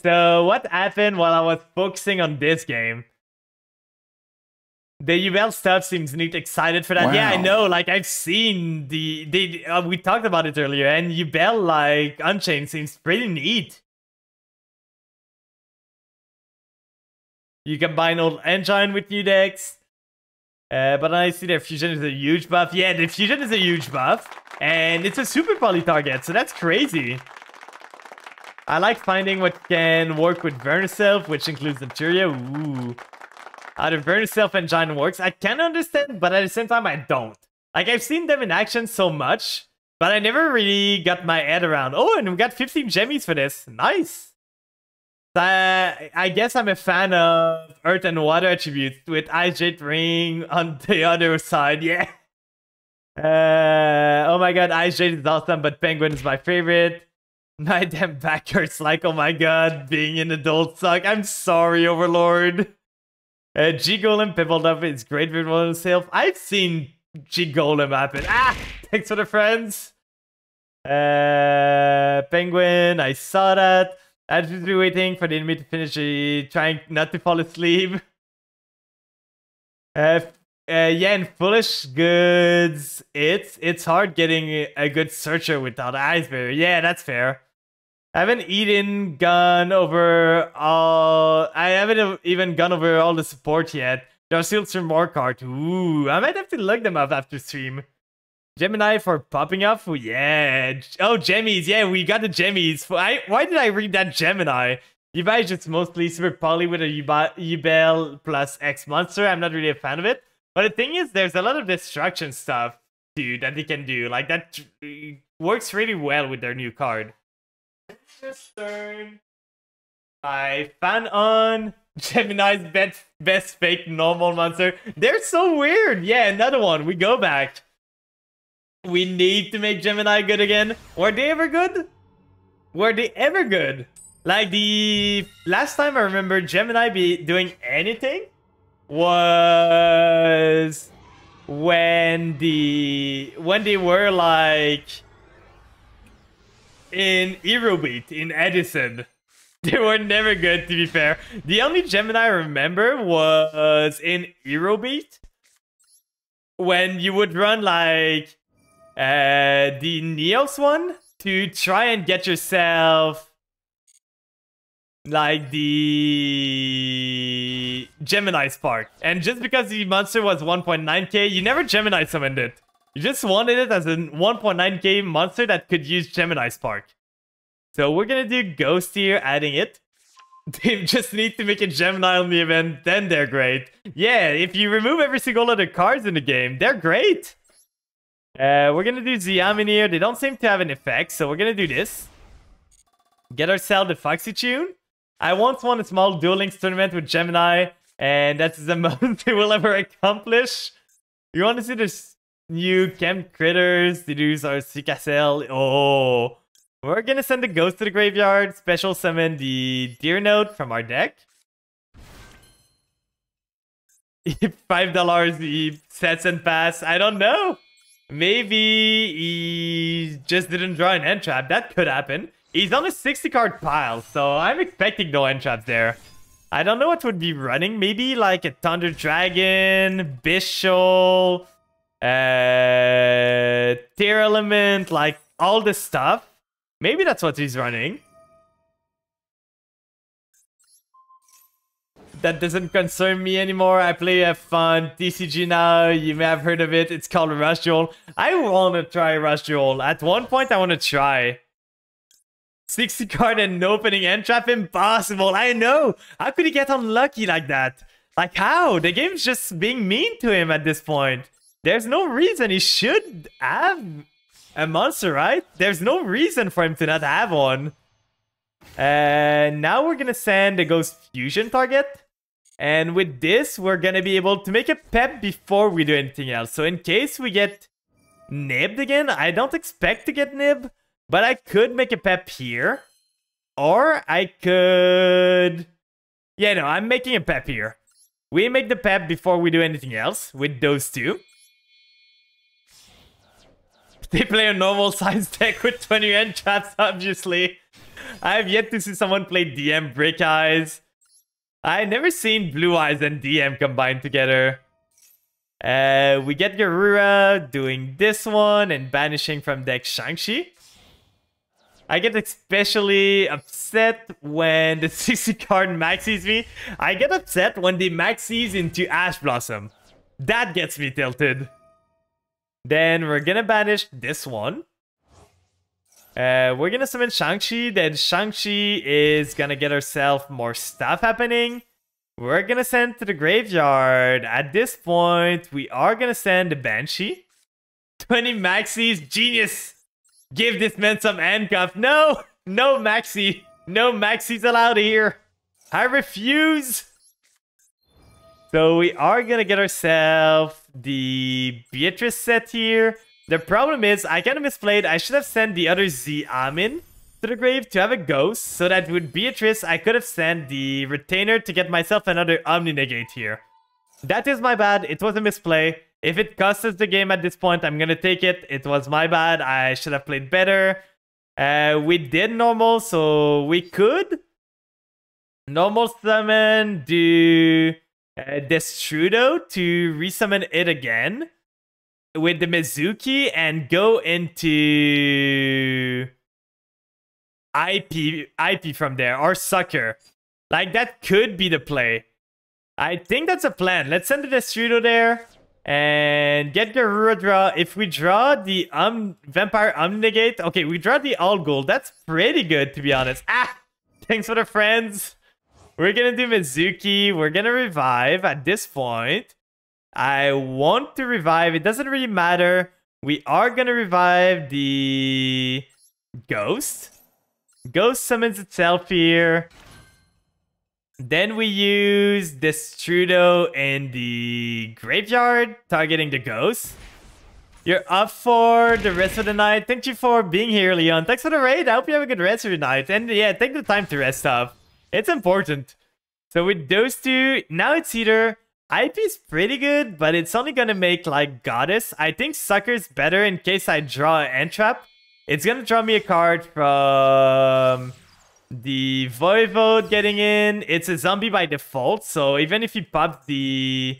So, what happened while I was focusing on this game? The Yubel stuff seems neat. Excited for that. Wow. Yeah, I know. Like, I've seen we talked about it earlier, and Yubel, like, Unchained seems pretty neat. You combine old engine with new decks. But I see their fusion is a huge buff. Yeah, the fusion is a huge buff. And it's a super poly target, so that's crazy. I like finding what can work with Verniself, which includes Naturia. Ooh. How the Verniself engine works, I can understand, but at the same time, I don't. Like, I've seen them in action so much, but I never really got my head around. Oh, and we got 15 gemmies for this. Nice. I guess I'm a fan of Earth and Water attributes with Ice Jade Ring on the other side. Yeah. Oh my god, Ice Jade is awesome, but Penguin is my favorite. My damn back hurts like, oh my god, being an adult suck. I'm sorry, Overlord. G-Golem pimpled up is great with oneself. I've seen G-Golem happen. Ah! Thanks for the friends. Penguin, I saw that. I've just been waiting for the enemy to finish trying not to fall asleep. Yeah, and Foolish Goods, it's hard getting a good searcher without Ice Bear. Yeah, that's fair. I haven't even gone over all the support yet. There's still some more cards. Ooh, I might have to look them up after stream. Gemini for popping up? Oh, yeah. Oh, Gemmies. Yeah, we got the Gemmies. Why did I read that Gemini? Yubai is just mostly super poly with a Yubel plus X monster. I'm not really a fan of it. But the thing is, there's a lot of destruction stuff, dude, that they can do. Like, that works really well with their new card. Just turn my fan on Gemini's best fake normal monster. They're so weird. Yeah, another one. We go back. We need to make Gemini good again. Were they ever good? Were they ever good? Like, the last time I remember Gemini doing anything was when they were like in Herobeat in Edison. They were never good, to be fair. The only Gemini I remember was in Herobeat when you would run like the Neos one to try and get yourself like the Gemini Spark. And just because the monster was 1.9k, you never Gemini summoned it. You just wanted it as a 1.9k monster that could use Gemini Spark. So we're gonna do Ghost here, adding it. They just need to make a Gemini on the event, then they're great. Yeah, if you remove every single other cards in the game, they're great. We're gonna do Xiamen here. They don't seem to have an effect, so we're gonna do this. Get ourselves the Foxy Tune. I once won a small Duel Links tournament with Gemini, and that's the most they will ever accomplish. You want to see this new Camp Critters? The dudes are Cicacel. Oh. We're gonna send the Ghost to the graveyard, special summon the Deer Note from our deck. $5 he sets and pass. I don't know. Maybe he just didn't draw an end trap. That could happen. He's on a 60 card pile, so I'm expecting no end traps there. I don't know what would be running. Maybe like a Thunder Dragon, Bishul, Tear Element, like all this stuff. Maybe that's what he's running. That doesn't concern me anymore. I play a fun TCG now. You may have heard of it. It's called Rush Duel. I want to try Rush Duel. At one point, I want to try. 60 card and no opening end trap? Impossible. I know. How could he get unlucky like that? Like how? The game's just being mean to him at this point. There's no reason he should have a monster, right? There's no reason for him to not have one. Now we're gonna send a Ghost Fusion target. And with this, we're gonna be able to make a pep before we do anything else. So in case we get nibbed again, I don't expect to get nibbed, but I could make a pep here. Or I could... Yeah, no, I'm making a pep here. We make the pep before we do anything else with those two. They play a normal size deck with 20 end traps, obviously. I have yet to see someone play DM Brick Eyes. I've never seen Blue Eyes and DM combined together. We get Garura doing this one and banishing from deck Shang-Chi. I get especially upset when the 60 card maxis me. I get upset when they maxis into Ash Blossom. That gets me tilted. Then we're gonna banish this one. We're gonna summon Shang-Chi. Then Shang-Chi is gonna get herself more stuff happening. We're gonna send to the graveyard. At this point, we are gonna send the Banshee. 20 maxis, genius! Give this man some handcuff. No! No maxi! No maxis allowed here! I refuse! So we are gonna get ourselves the Beatrice set here. The problem is, I kind of misplayed. I should have sent the other Xiamin to the grave to have a ghost, so that with Beatrice, I could have sent the Retainer to get myself another Omni Negate here. That is my bad. It was a misplay. If it costs us the game at this point, I'm gonna take it. It was my bad. I should have played better. We did normal, so we could normal summon, do Destrudo to resummon it again with the Mizuki and go into IP from there, or Sucker. Like, that could be the play. I think that's a plan. Let's send the Destrudo there and get Garura draw. If we draw the Vampire Omnigate, okay, we draw the All Gold. That's pretty good, to be honest. Ah! Thanks for the friends. We're gonna do Mizuki. We're gonna revive at this point. I want to revive. It doesn't really matter. We are gonna revive the Ghost. Ghost summons itself here. Then we use Destrudo in the graveyard, targeting the Ghost. You're up for the rest of the night. Thank you for being here, Leon. Thanks for the raid. I hope you have a good rest of your night. And yeah, take the time to rest up. It's important. So with those two, now it's either IP is pretty good, but it's only gonna make like Goddess. I think Sucker's better in case I draw an end trap. It's gonna draw me a card from the Voivode getting in. It's a zombie by default, so even if you pop the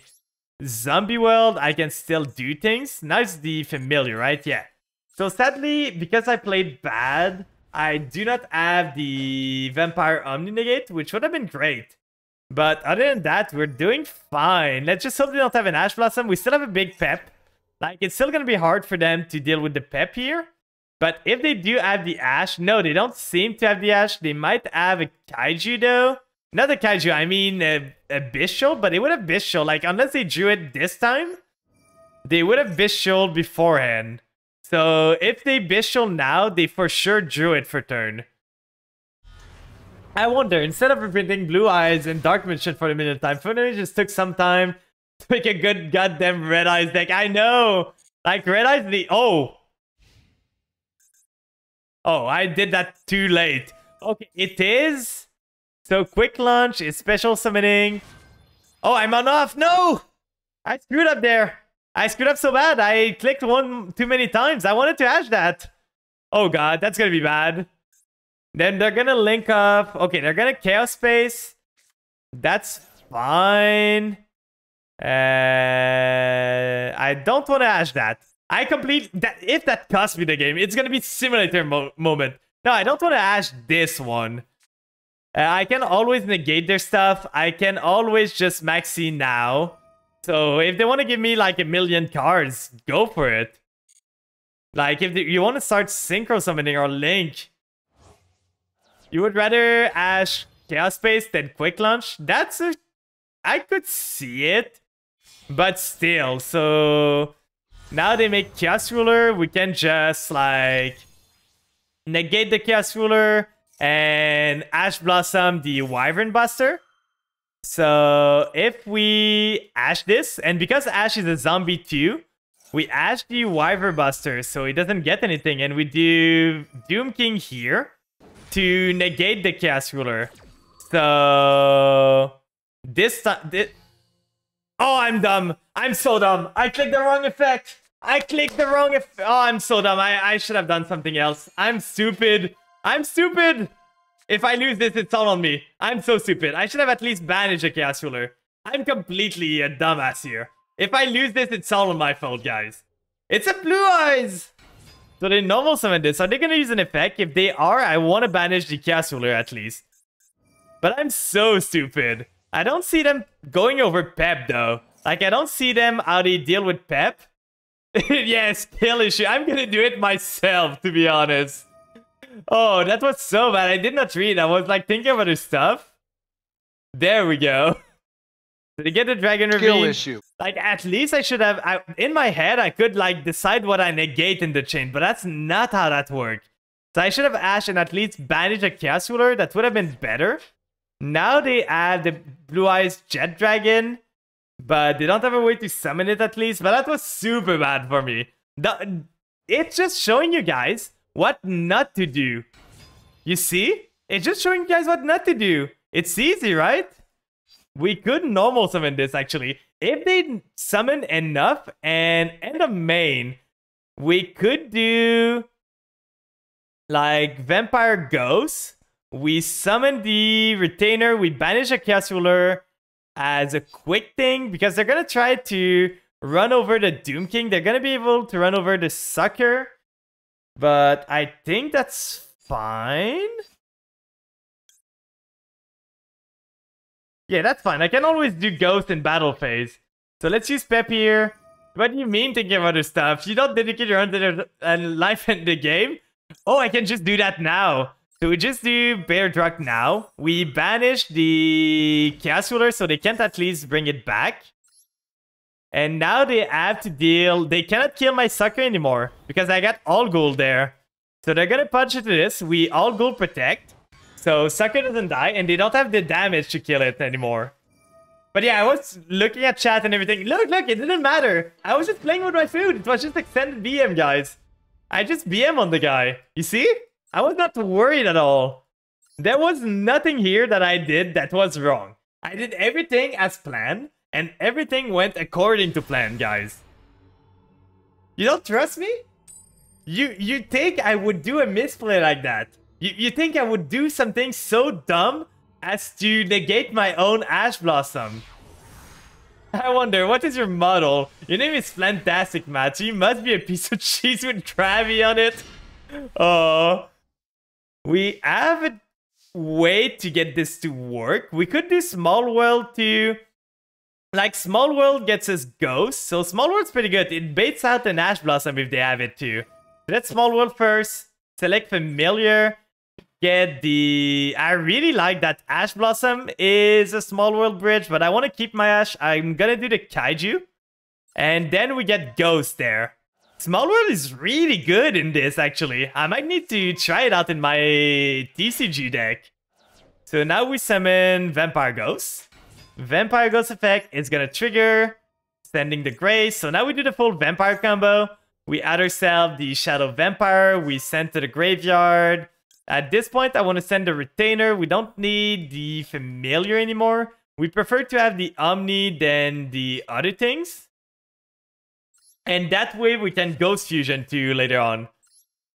zombie world, I can still do things. Now it's the familiar, right? Yeah. So sadly, because I played bad, I do not have the Vampire Omni-Negate, which would have been great. But other than that, we're doing fine. Let's just hope they don't have an Ash Blossom. We still have a big pep. Like, it's still gonna be hard for them to deal with the pep here. But if they do have the Ash... No, they don't seem to have the Ash. They might have a Kaiju, though. Not a Kaiju, I mean a Bishul. But they would have Bishul. Like, unless they drew it this time, they would have Bishul beforehand. So, if they Bishul now, they for sure drew it for turn. I wonder, instead of reprinting Blue Eyes and Dark Mission for a minute time, Funny just took some time to make a good goddamn Red Eyes deck. I know! Like, Red Eyes, the... Oh! Oh, I did that too late. Okay, it is. So, Quick Launch is special summoning. Oh, I'm on off. No! I screwed up there. I screwed up so bad. I clicked one too many times. I wanted to Ash that. Oh god, that's gonna be bad. Then they're gonna link up. Okay, they're gonna Chaos Space. That's fine. I don't want to Ash that. I complete that. If that costs me the game, it's gonna be simulator moment. No, I don't want to Ash this one. I can always negate their stuff. I can always just maxi now. So if they want to give me like a million cards, go for it. Like if you want to start synchro summoning or link, you would rather Ash Chaos Space than Quick Launch. That's I could see it, but still. So Now they make Chaos Ruler. We can just like negate the Chaos Ruler and Ash Blossom the Wyvern Buster. So if we Ash this, and because Ash is a zombie too, we Ash the Wyvern Buster so he doesn't get anything, and we do Doom King here to negate the Chaos Ruler. So this time, oh, I'm dumb. I'm so dumb. I clicked the wrong effect. I clicked the wrong effect. Oh, I'm so dumb. I should have done something else. I'm stupid. I'm stupid. If I lose this, it's all on me. I'm so stupid. I should have at least banished a Chaos Ruler. I'm completely a dumbass here. If I lose this, it's all on my fault, guys. It's a Blue Eyes. So they normal summon this. Are they going to use an effect? If they are, I want to banish the Chaos Ruler at least. But I'm so stupid. I don't see them going over Pep, though. Like, I don't see them how they deal with Pep. Yeah, skill issue. I'm gonna do it myself, to be honest. Oh, that was so bad. I did not read. I was, like, thinking of other stuff. There we go. Did you get the Dragon Ravine? Skill issue. Like, at least I should have... in my head, I could, like, decide what I negate in the chain. But that's not how that worked. So I should have Ash and at least banished a Chaos Ruler. That would have been better. Now they add the Blue Eyes Jet Dragon. But they don't have a way to summon it at least. But that was super bad for me. It's just showing you guys what not to do. You see? It's just showing you guys what not to do. It's easy, right? We could normal summon this, actually. If they summon enough and end up main, we could do like Vampire Ghost. We summon the Retainer. We banish a Chaos Ruler as a quick thing because they're going to try to run over the Doom King. They're going to be able to run over the Sucker. But I think that's fine. Yeah, that's fine. I can always do Ghost in battle phase. So let's use Pep here. What do you mean thinking of other stuff? You don't dedicate your own life in the game? Oh, I can just do that now. So we just do Bear Drug now. We banish the Chaos Ruler so they can't at least bring it back. And now they have to deal... They cannot kill my Sucker anymore because I got all gold there. So they're gonna punch into this. We all gold protect. So Sucker doesn't die and they don't have the damage to kill it anymore. But yeah, I was looking at chat and everything. Look, it didn't matter. I was just playing with my food. It was just extended BM, guys. I just BM on the guy. You see? I was not worried at all. There was nothing here that I did that was wrong. I did everything as planned, and everything went according to plan, guys. You don't trust me? You think I would do a misplay like that? You think I would do something so dumb as to negate my own Ash Blossom? I wonder, what is your model? Your name is Fantastic, Matt. You must be a piece of cheese with Krabby on it. Oh. We have a way to get this to work. We could do Small World too. Like, Small World gets us Ghost. So Small World's pretty good. It baits out an Ash Blossom if they have it too. Let's Small World first. Select Familiar. Get the... I really like that Ash Blossom is a Small World bridge, but I want to keep my Ash. I'm gonna do the Kaiju. And then we get Ghost there. Small World is really good in this, actually. I might need to try it out in my TCG deck. So now we summon Vampire Ghost. Vampire Ghost effect is gonna trigger, sending the Grace. So now we do the full Vampire combo. We add ourselves the Shadow Vampire. We send to the graveyard. At this point, I want to send the Retainer. We don't need the Familiar anymore. We prefer to have the Omni than the other things. And that way we can Ghost Fusion too later on.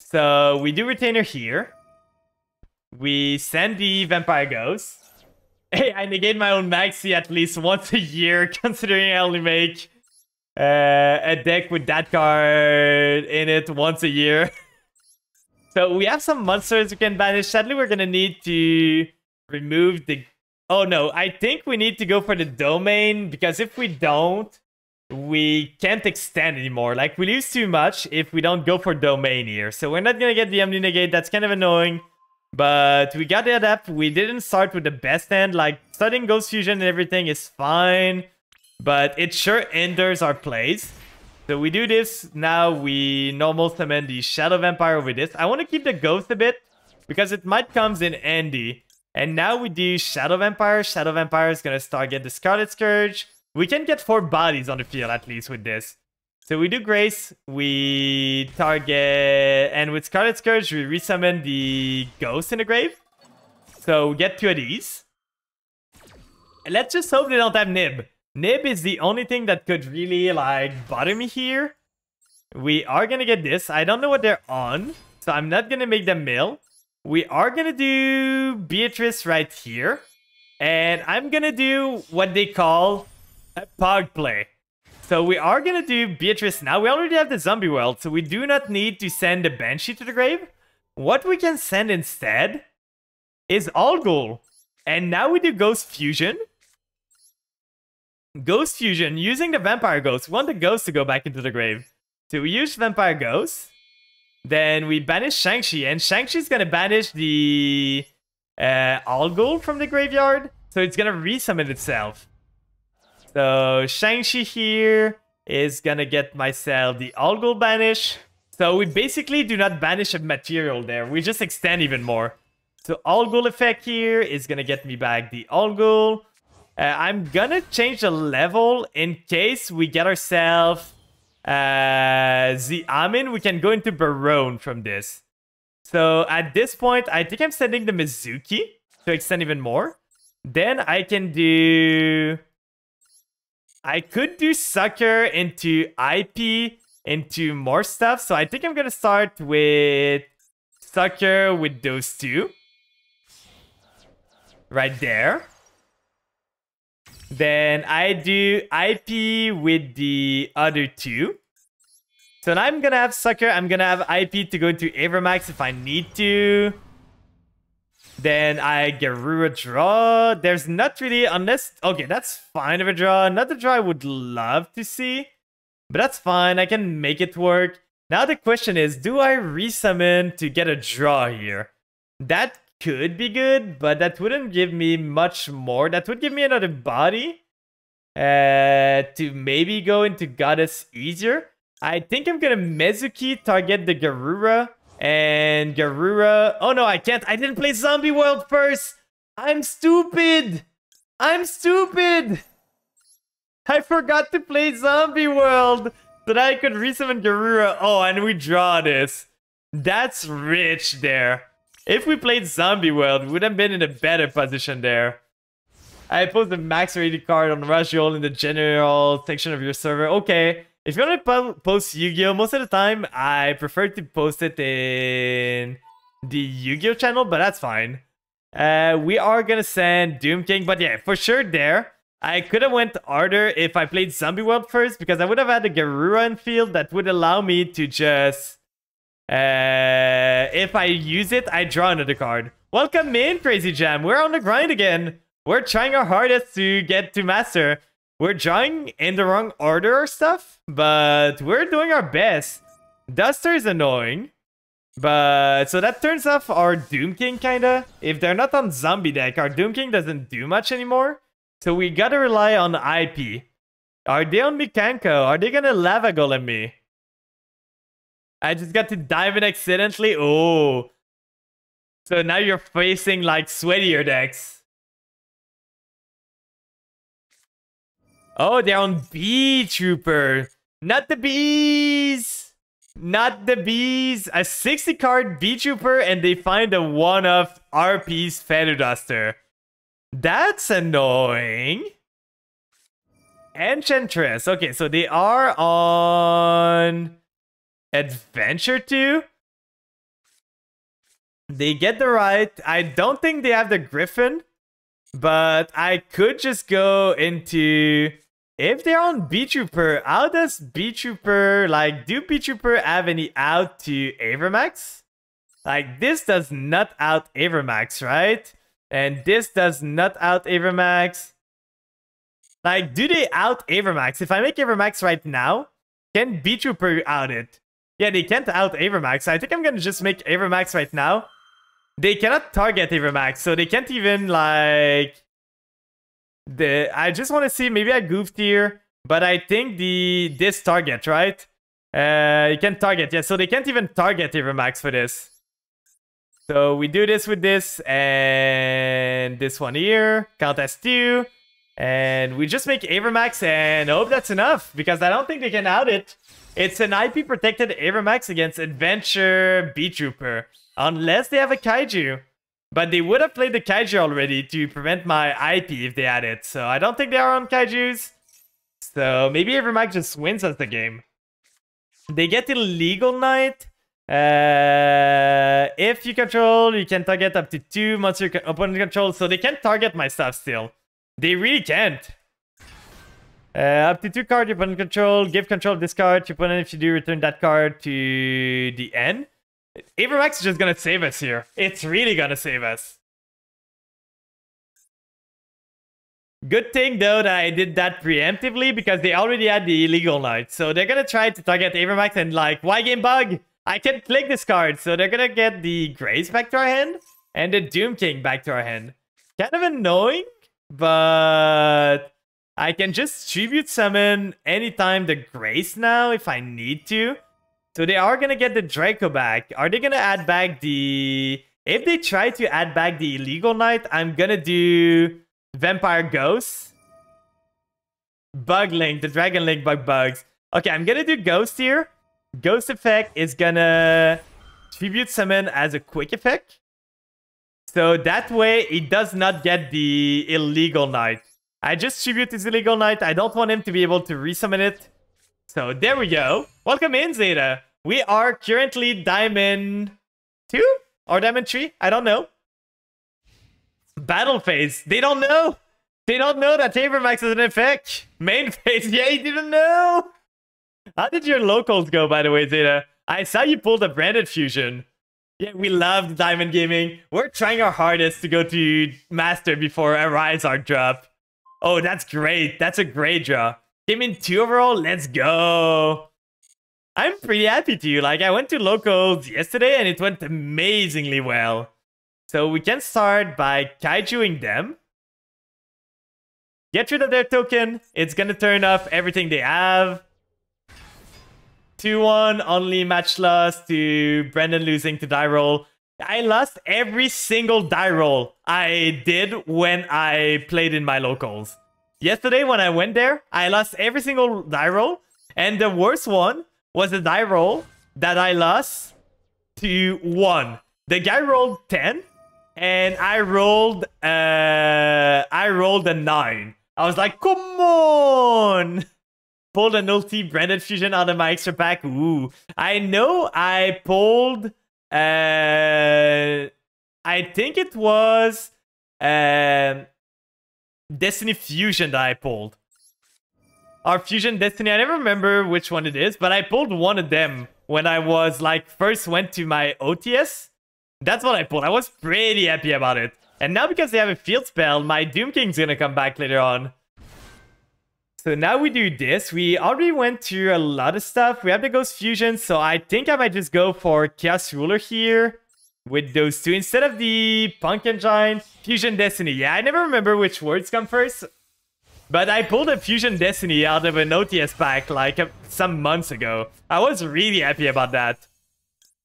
So we do Retainer here. We send the Vampire Ghost. Hey, I negate my own Maxi at least once a year, considering I only make a deck with that card in it once a year. So we have some monsters we can banish. Sadly, we're going to need to remove the... Oh no, I think we need to go for the Domain, because if we don't, we can't extend anymore. Like, we lose too much if we don't go for Domain here. So we're not going to get the Omni Negate. That's kind of annoying. But we got the Adapt. We didn't start with the best hand. Like, starting Ghost Fusion and everything is fine. But it sure hinders our plays. So we do this. Now we normal summon the Shadow Vampire over this. I want to keep the Ghost a bit because it might comes in handy. And now we do Shadow Vampire. Shadow Vampire is going to start get the Scarlet Scourge. We can get 4 bodies on the field at least with this. So we do Grace. We target... And with Scarlet Scourge, we resummon the Ghost in the grave. So we get 2 of these. And let's just hope they don't have Nib. Nib is the only thing that could really, like, bother me here. We are gonna get this. I don't know what they're on, so I'm not gonna make them mill. We are gonna do Beatrice right here. And I'm gonna do what they call a Pog play. So we are gonna do Beatrice now. We already have the Zombie World, so we do not need to send the Banshee to the grave. What we can send instead is Algol. And now we do Ghost Fusion. Ghost Fusion, using the Vampire Ghost. We want the Ghost to go back into the grave. So we use Vampire Ghost. Then we banish Shang-Chi. And Shang-Chi's gonna banish the Algol from the graveyard. So it's gonna resummon itself. So Shang-Chi here is gonna get myself the Algol banish. So we basically do not banish a material there. We just extend even more. So Algol effect here is gonna get me back the Algol. I'm gonna change the level in case we get ourselves the Amin. We can go into Barone from this. So at this point, I think I'm sending the Mizuki to extend even more. Then I can do... I could do Sucker into IP into more stuff. So I think I'm gonna start with Sucker with those 2. Right there. Then I do IP with the other 2. So now I'm gonna have Sucker. I'm gonna have IP to go into Avermax if I need to. Then I Garura draw. There's not really, unless... Okay, that's fine of a draw. Another draw I would love to see. But that's fine. I can make it work. Now the question is, do I resummon to get a draw here? That could be good, but that wouldn't give me much more. That would give me another body to maybe go into Goddess easier. I think I'm gonna Mezuki target the Garura and Garura. Oh no, I can't. I didn't play Zombie World first. I'm stupid. I'm stupid. I forgot to play Zombie World so that I could resummon Garura. Oh, and we draw this. That's rich there. If we played Zombie World, we would have been in a better position there. I post the max rated card on Rajol in the general section of your server. Okay, if you want to post Yu-Gi-Oh! Most of the time, I prefer to post it in the Yu-Gi-Oh! Channel, but that's fine. We are gonna send Doom King, but yeah, for sure there. I could have went harder if I played Zombie World first, because I would have had the Garura in field that would allow me to just... if I use it, I draw another card. Welcome in, Crazy Jam. We're on the grind again. We're trying our hardest to get to master. We're drawing in the wrong order or stuff, but we're doing our best. Duster is annoying, but so that turns off our Doom King kinda. If they're not on zombie deck, our Doom King doesn't do much anymore. So we gotta rely on IP. Are they on Mikanko? Are they gonna Lava Golem me? I just got to dive in accidentally. Oh. So now you're facing like sweatier decks. Oh, they're on Bee Trooper. Not the bees. Not the bees. A 60 card Bee Trooper and they find a one-off RP's Feather Duster. That's annoying. Enchantress. Okay, so they are on... Adventure 2. They get the right. I don't think they have the Griffin, but I could just go into... If they're on Bee Trooper, how does Bee Trooper... Like, do Bee Trooper have any out to Avermax? Like, this does not out Avermax, right? And this does not out Avermax. Like, do they out Avermax? If I make Avermax right now, can Bee Trooper out it? Yeah, they can't out Avermax. I think I'm gonna just make Avermax right now. They cannot target Avermax, so they can't even, like... I just want to see, maybe I goofed here. But I think this target, right? You can target, yeah. So they can't even target Avermax for this. So we do this with this and this one here, count as 2. And we just make Avermax and hope that's enough, because I don't think they can out it. It's an IP protected Avermax against Adventure B-Trooper, unless they have a Kaiju. But they would have played the Kaiju already to prevent my IP if they had it. So I don't think they are on Kaijus. So maybe Avermax just wins us the game. They get Illegal Knight. If you control, you can target up to 2 monster opponent control, so they can't target my stuff still. They really can't. Up to 2 cards, your opponent control. Give control of this card to your opponent. If you do, return that card to the end. Avermax is just gonna save us here. It's really gonna save us. Good thing though that I did that preemptively, because they already had the Illegal Knight. So they're gonna try to target Avermax and like, why game bug? I can click this card, so they're gonna get the Grace back to our hand and the Doom King back to our hand. Kind of annoying, but I can just tribute summon anytime the Grace now if I need to. So they are gonna get the Draco back. Are they gonna add back the... If they try to add back the Illegal Knight, I'm gonna do Vampire Ghost. Bug Link, the Dragon Link bug bugs. Okay, I'm gonna do Ghost here. Ghost effect is gonna tribute summon as a quick effect. So that way, he does not get the Illegal Knight. I just tribute his Illegal Knight. I don't want him to be able to resummon it. So there we go. Welcome in, Zeta. We are currently Diamond 2? Or Diamond 3? I don't know. Battle phase. They don't know. They don't know that Avermax is an effect. Main phase. Yeah, he didn't know. How did your locals go, by the way, Zeta? I saw you pulled a branded fusion. Yeah, we love Diamond Gaming. We're trying our hardest to go to Master before a Rise Art drop. Oh, that's great. That's a great draw. Came in 2 overall. Let's go. I'm pretty happy to you. Like, I went to locals yesterday and it went amazingly well. So we can start by Kaijuing them. Get rid of their token. It's gonna turn off everything they have. 2-1, only match loss to Brendan losing to die roll. I lost every single die roll I did when I played in my locals. Yesterday when I went there, I lost every single die roll. And the worst one was a die roll that I lost to 1. The guy rolled 10 and I rolled a 9. I was like, come on! Pulled an ulti branded fusion out of my extra pack. Ooh. I know I pulled... I think it was... Destiny Fusion that I pulled. Or Fusion Destiny. I never remember which one it is. But I pulled one of them when I was like... First went to my OTS. That's what I pulled. I was pretty happy about it. And now because they have a field spell, my Doom King's gonna come back later on. So now we do this. We already went through a lot of stuff. We have the Ghost Fusion, so I think I might just go for Chaos Ruler here with those 2. Instead of the Pumpkin Giant, Fusion Destiny. Yeah, I never remember which words come first. But I pulled a Fusion Destiny out of an OTS pack like some months ago. I was really happy about that.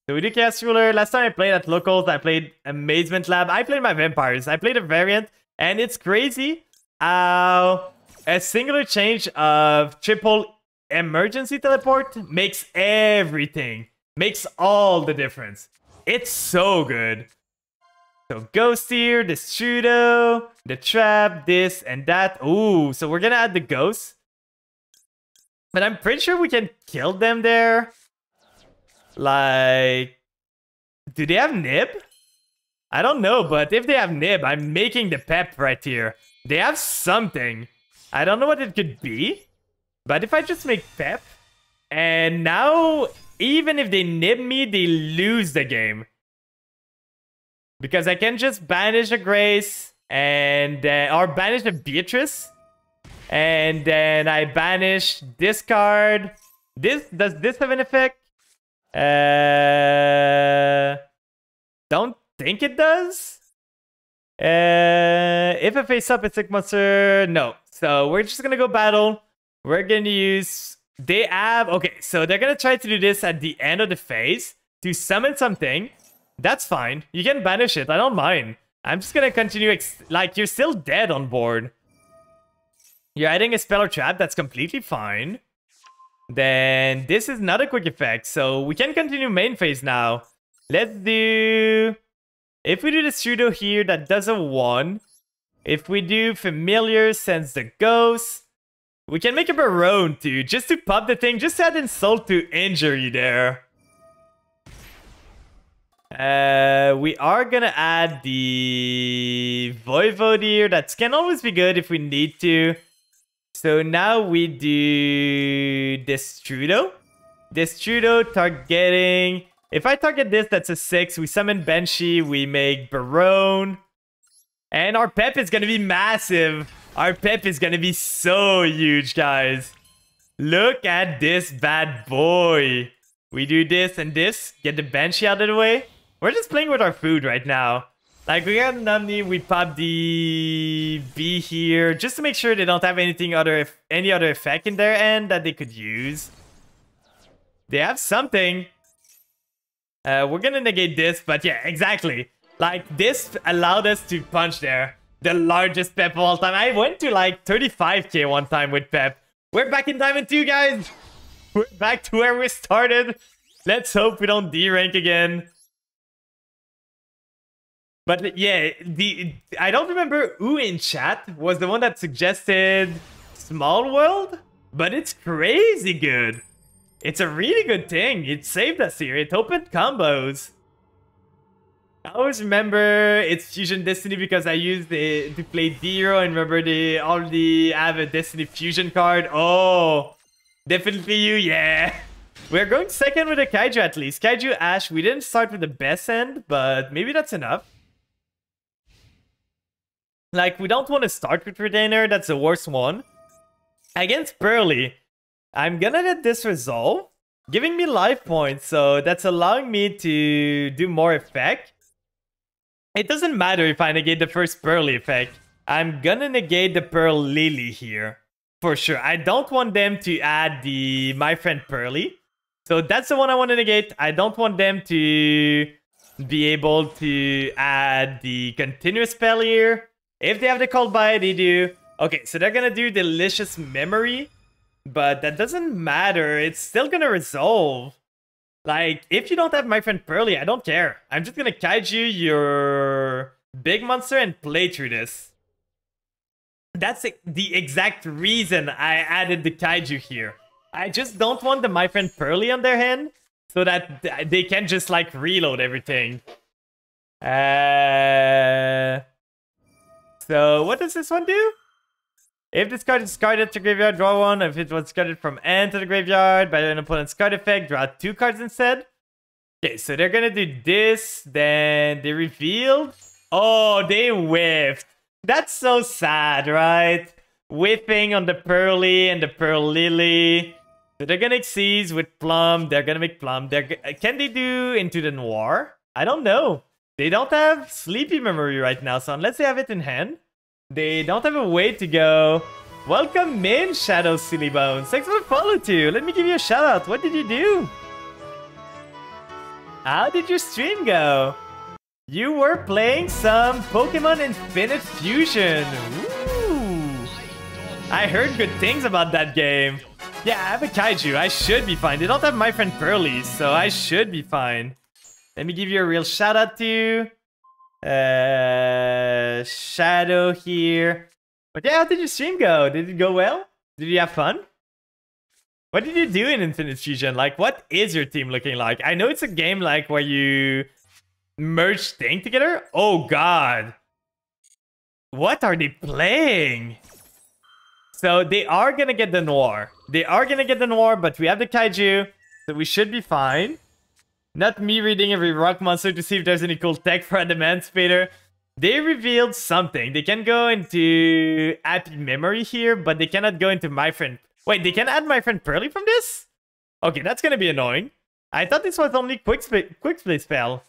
So we do Chaos Ruler. Last time I played at locals, I played Amazement Lab. I played my vampires. I played a variant, and it's crazy how... A singular change of triple emergency teleport makes everything. Makes all the difference. It's so good. So Ghost here, the Strudo, the Trap, this and that. Ooh, so we're gonna add the Ghost. But I'm pretty sure we can kill them there. Like... Do they have Nib? I don't know, but if they have Nib, I'm making the pep right here. They have something. I don't know what it could be, but if I just make Pep, and now, even if they nib me, they lose the game. Because I can just banish a Grace, and or banish a Beatrice, and then I banish this card. Does this have an effect? Don't think it does. If a face-up, it's a monster, no. So we're just gonna go battle. We're gonna use... They have... Okay, so they're gonna try to do this at the end of the phase to summon something. That's fine. You can banish it. I don't mind. I'm just gonna continue... Like, you're still dead on board. You're adding a spell or trap. That's completely fine. Then this is not a quick effect. So we can continue main phase now. Let's do... If we do the pseudo here, that does a 1. If we do familiar, sends the ghost. We can make a Barone too, just to pop the thing, just to add insult to injury there. We are gonna add the Voivode here. That can always be good if we need to. So now we do Destrudo. Destrudo targeting... If I target this, that's a 6. We summon Banshee, we make Barone. And our pep is gonna be massive. Our pep is gonna be so huge, guys. Look at this bad boy. We do this and this. Get the Banshee out of the way. We're just playing with our food right now. Like, we got Numney, we pop the B here. Just to make sure they don't have any other effect in their end that they could use. They have something. We're gonna negate this, but yeah, exactly. Like, this allowed us to punch there. The largest pep of all time. I went to like 35k one time with pep. We're back in Diamond 2, guys. We're back to where we started. Let's hope we don't D-rank again. But yeah, I don't remember who in chat was the one that suggested Small World. But it's crazy good. It's a really good thing. It saved us here. It opened combos. I always remember it's Fusion Destiny because I used it to play Dero and remember they already have a Destiny Fusion card. Oh, definitely you, yeah. We're going second with a Kaiju at least. Kaiju Ash, we didn't start with the best end, but maybe that's enough. Like, we don't want to start with Retainer. That's the worst one. Against Pearly, I'm gonna let this resolve, giving me life points, so that's allowing me to do more effect. It doesn't matter if I negate the first Pearly effect. I'm gonna negate the Pearl Lily here, for sure. I don't want them to add the My Friend Pearly. So that's the one I want to negate. I don't want them to be able to add the continuous spell here. If they have the Called By, they do. Okay, so they're gonna do Delicious Memory. But that doesn't matter. It's still gonna resolve. Like, if you don't have My Friend Pearly, I don't care. I'm just gonna Kaiju your big monster and play through this. That's the exact reason I added the Kaiju here. I just don't want the My Friend Pearly on their hand so that they can just, like, reload everything. So, what does this one do? If this card is discarded to graveyard, draw one. If it was discarded from end to the graveyard by an opponent's card effect, draw 2 cards instead. Okay, so they're gonna do this. Then they revealed. Oh, they whiffed. That's so sad, right? Whiffing on the Pearly and the Pearl Lily. So they're gonna Xyz with Plum. They're gonna make Plum. Can they do Into the Noir? I don't know. They don't have Sleepy Memory right now, so unless they have it in hand, they don't have a way to go. Welcome in, Shadow Silly Bones. Thanks for the follow too. Let me give you a shout out. What did you do? How did your stream go? You were playing some Pokemon Infinite Fusion. Ooh. I heard good things about that game. Yeah, I have a Kaiju. I should be fine. They don't have My Friend Pearly, so I should be fine. Let me give you a real shout out to Shadow here. But yeah, how did your stream go? Did it go well? Did you have fun? What did you do in Infinite Fusion? Like, what is your team looking like? I know it's a game like where you merge things together. Oh god. What are they playing? So they are gonna get the Noir. They are gonna get the Noir, but we have the Kaiju, so we should be fine. Not me reading every rock monster to see if there's any cool tech for an Emancipator. They revealed something. They can go into Happy Memory here, but they cannot go into My Friend. Wait, they can add My Friend Pearly from this? Okay, that's gonna be annoying. I thought this was only quick play spell.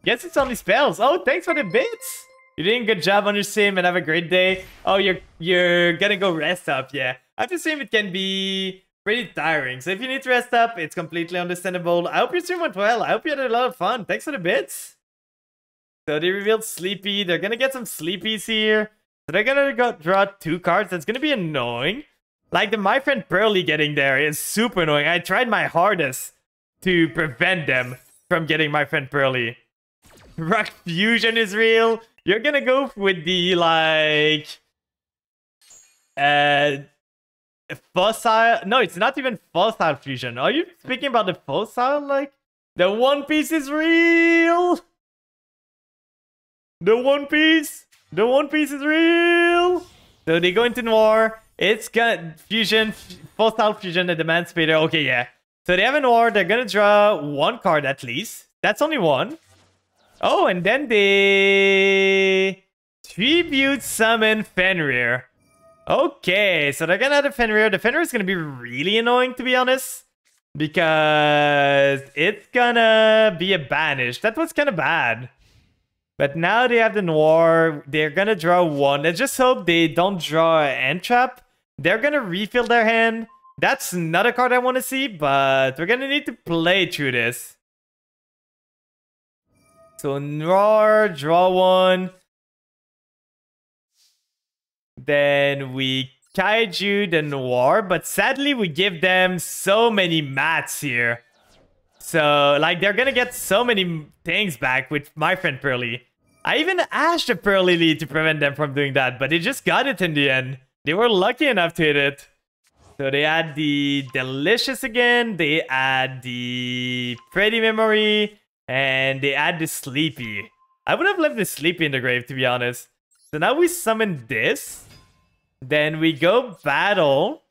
Guess it's only spells. Oh, thanks for the bits. You're doing a good job on your sim and have a great day. Oh, you're gonna go rest up, yeah. I just assume it can be pretty tiring. So if you need to rest up, it's completely understandable. I hope your stream went well. I hope you had a lot of fun. Thanks for the bits. So they revealed Sleepy. They're gonna get some Sleepies here. So they're gonna draw 2 cards. That's gonna be annoying. Like the My Friend Pearly getting there is super annoying. I tried my hardest to prevent them from getting My Friend Pearly. Rock Fusion is real. You're gonna go with the, like... Fossil... No, it's not even Fossil Fusion. Are you speaking about the Fossil, like? The One Piece is real! The One Piece is real! So they go into Noir. It's gonna... Fusion, Fossil Fusion, the Demand Spader. Okay, yeah. So they have a Noir. They're gonna draw 1 card at least. That's only 1. Oh, and then they... Tribute Summon Fenrir. Okay, so they're gonna have the Fenrir. The Fenrir is gonna be really annoying, to be honest. Because it's gonna be a banish. That was kind of bad. But now they have the Noir. They're gonna draw 1. Let's just hope they don't draw an Entrap. They're gonna refill their hand. That's not a card I want to see, but we're gonna need to play through this. So Noir, draw 1. Then we Kaiju the Noir, but sadly we give them so many mats here. So, like, they're gonna get so many things back with My Friend Pearly. I even asked the Pearly lead to prevent them from doing that, but they just got it in the end. They were lucky enough to hit it. So they add the Delicious again, they add the Pretty Memory, and they add the Sleepy. I would have left the Sleepy in the grave, to be honest. So now we summon this. Then we go battle.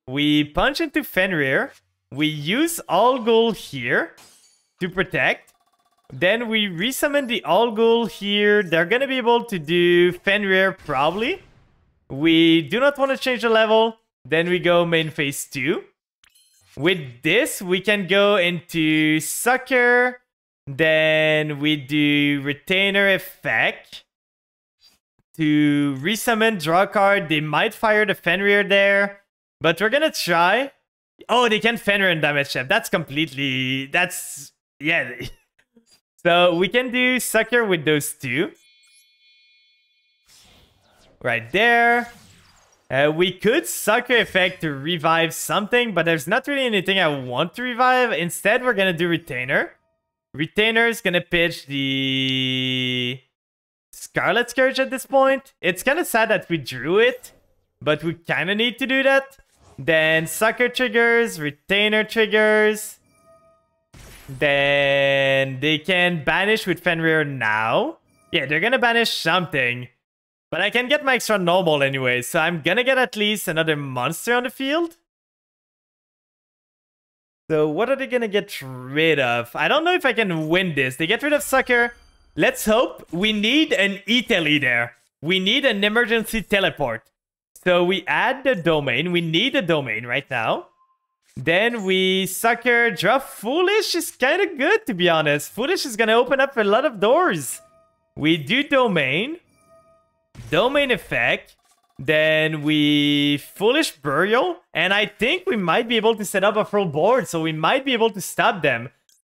We punch into Fenrir. We use Algol here to protect. Then we resummon the Algol here. They're going to be able to do Fenrir probably. We do not want to change the level. Then we go main phase 2. With this, we can go into Sucker. Then we do Retainer Effect. To resummon, draw a card. They might fire the Fenrir there. But we're gonna try. Oh, they can Fenrir and damage them. That's completely... That's... Yeah. So we can do Sucker with those 2. Right there. We could Sucker Effect to revive something, but there's not really anything I want to revive. Instead, we're gonna do Retainer. Retainer is gonna pitch the... Scarlet Scourge at this point. It's kind of sad that we drew it, but we kind of need to do that. Then Sucker triggers, Retainer triggers. Then they can banish with Fenrir now. Yeah, they're gonna banish something. But I can get my extra normal anyway, so I'm gonna get at least another monster on the field. So what are they gonna get rid of? I don't know if I can win this. They get rid of Sucker. Let's hope. We need an E-Tele there. We need an emergency teleport. So we add the domain. We need a domain right now. Then we Sucker. Draw Foolish is kind of good, to be honest. Foolish is going to open up a lot of doors. We do domain. Domain effect. Then we Foolish Burial. And I think we might be able to set up a full board. So we might be able to stop them.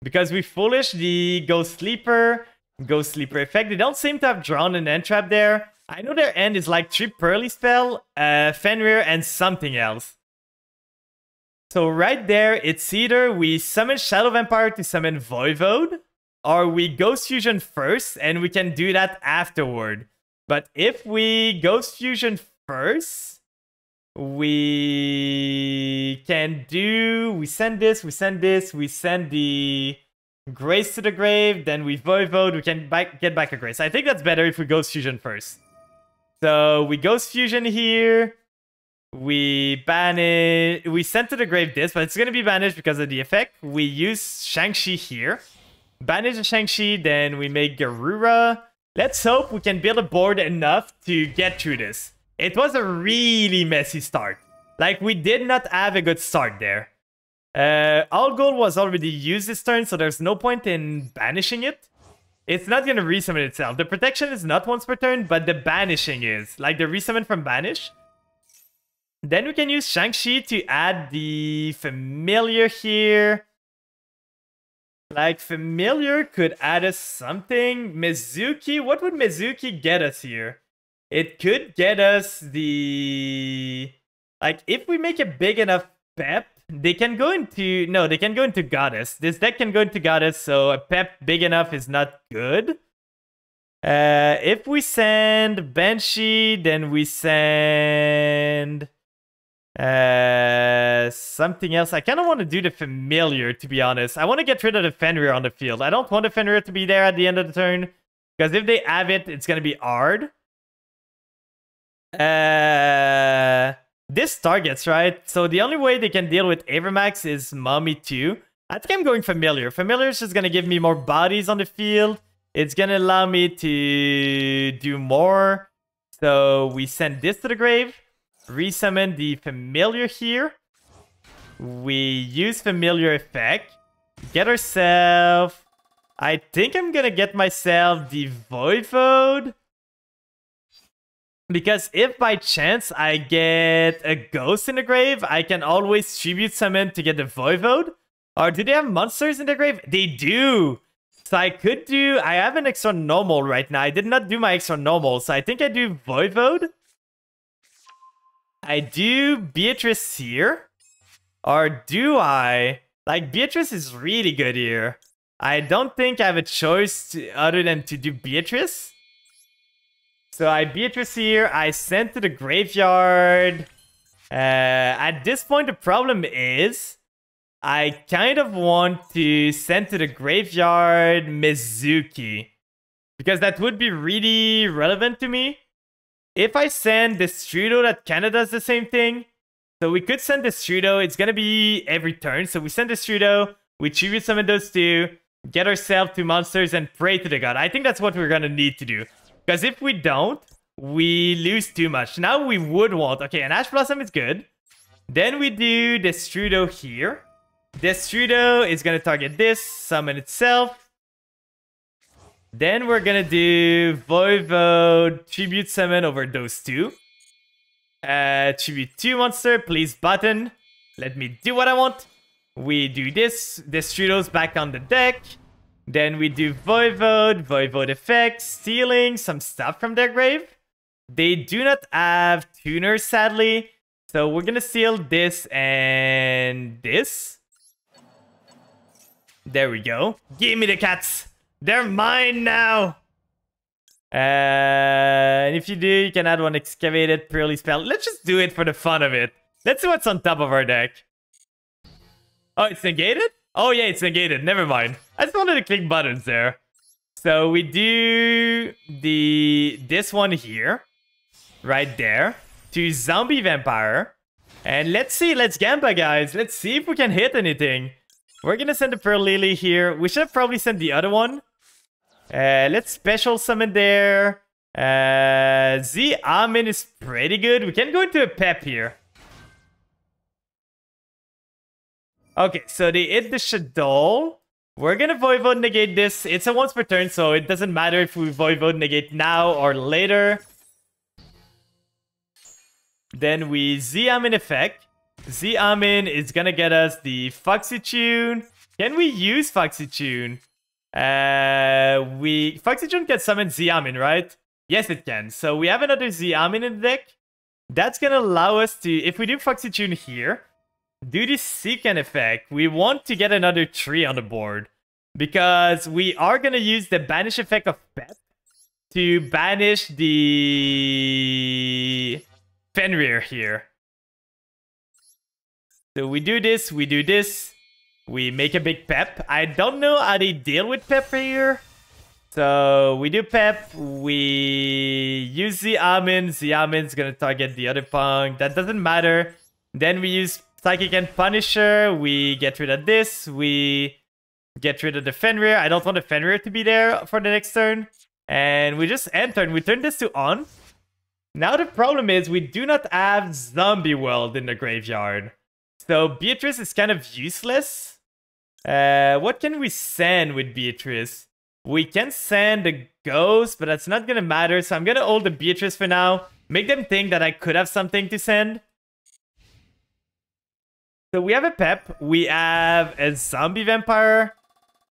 Because we Foolish the Ghost Sleeper. Ghost Sleeper effect. They don't seem to have drawn an Entrap there. I know their end is like 3 Pearly spell, Fenrir, and something else. So right there, it's either we summon Shadow Vampire to summon Voivode, or we Ghost Fusion first, and we can do that afterward. But if we Ghost Fusion first, we can do... We send this, we send this, we send the... Grace to the grave, then we Voivode, we can get back a Grace. I think that's better if we Ghost Fusion first. So we Ghost Fusion here. We banish... We send to the grave this, but it's going to be banished because of the effect. We use Shang-Chi here. Banish the Shang-Chi, then we make Garura. Let's hope we can build a board enough to get through this. It was a really messy start. Like, we did not have a good start there. Algol was already used this turn, so there's no point in banishing it. It's not going to resummon itself. The protection is not once per turn, but the banishing is. Like the resummon from banish. Then we can use Shang-Chi to add the familiar here. Like, familiar could add us something. Mizuki, what would Mizuki get us here? It could get us the... Like, if we make a big enough Pep, they can go into... No, they can go into Goddess. This deck can go into Goddess, so a Pep big enough is not good. If we send Banshee, then we send... something else. I kind of want to do the familiar, to be honest. I want to get rid of the Fenrir on the field. I don't want the Fenrir to be there at the end of the turn, because if they have it, it's going to be hard. This targets, right? So the only way they can deal with Avermax is Mummy 2. I think I'm going familiar. Familiar is just going to give me more bodies on the field. It's going to allow me to do more. So we send this to the grave. Resummon the familiar here. We use familiar effect. Get ourselves... I think I'm gonna get myself the Voivode. Because if by chance I get a ghost in the grave, I can always tribute summon to get the Voivode. Or do they have monsters in the grave? They do! So I could do... I have an extra normal right now. I did not do my extra normal, so I think I do Voivode. I do Beatrice here. Or do I? Like, Beatrice is really good here. I don't think I have a choice other than to do Beatrice. So I Beatrice here. I send to the graveyard. At this point, the problem is... I kind of want to send to the graveyard Mizuki. Because that would be really relevant to me. If I send Destrudo, that kind of does the same thing. So we could send Destrudo. It's going to be every turn. So we send Destrudo. We tribute summon those two. Get ourselves 2 monsters and pray to the god. I think that's what we're going to need to do. Because if we don't, we lose too much. Now we would want... Okay, an Ash Blossom is good. Then we do Destrudo here. Destrudo is going to target this. Summon itself. Then we're gonna do Voivode, Tribute Summon over those two. Tribute 2 monster, please button. Let me do what I want. We do this, Destrudo's back on the deck. Then we do Voivode, Voivode effect, stealing some stuff from their grave. They do not have tuners, sadly. So we're gonna steal this and this. There we go. Give me the cats. They're mine now! And if you do, you can add 1 excavated purely spell. Let's just do it for the fun of it. Let's see what's on top of our deck. Oh, it's negated? Oh yeah, it's negated. Never mind. I just wanted to click buttons there. So we do this one here. Right there. To Zombie Vampire. And let's see. Let's Gamba, guys. Let's see if we can hit anything. We're gonna send the Pearl Lily here. We should have probably sent the other one. Let's special summon there. Z Amin is pretty good. We can go into a Pep here. Okay, so they hit the Shaddoll. We're gonna Voivode negate this. It's a once per turn, so it doesn't matter if we Voivode negate now or later. Then we Z Amin effect. Z Amin is gonna get us the Foxy Tune. Can we use Foxy Tune? Foxy Tune can summon Z Amin, right? Yes, it can. So we have another Z Amin in the deck. That's gonna allow us to, if we do Foxy Tune here, do the Seekan effect. We want to get another tree on the board. Because we are gonna use the banish effect of Pep to banish the Fenrir here. So we do this, we do this. We make a big Pep. I don't know how they deal with Pep here. So we do Pep. We use the Amin. The Amin's gonna target the other punk. That doesn't matter. Then we use Psychic and Punisher. We get rid of this. We get rid of the Fenrir. I don't want the Fenrir to be there for the next turn. And we just end turn. We turn this to on. Now the problem is we do not have Zombie World in the graveyard. So Beatrice is kind of useless. What can we send with Beatrice? We can send a Ghost, but that's not gonna matter. So I'm gonna hold the Beatrice for now. Make them think that I could have something to send. So we have a Pep. We have a zombie vampire.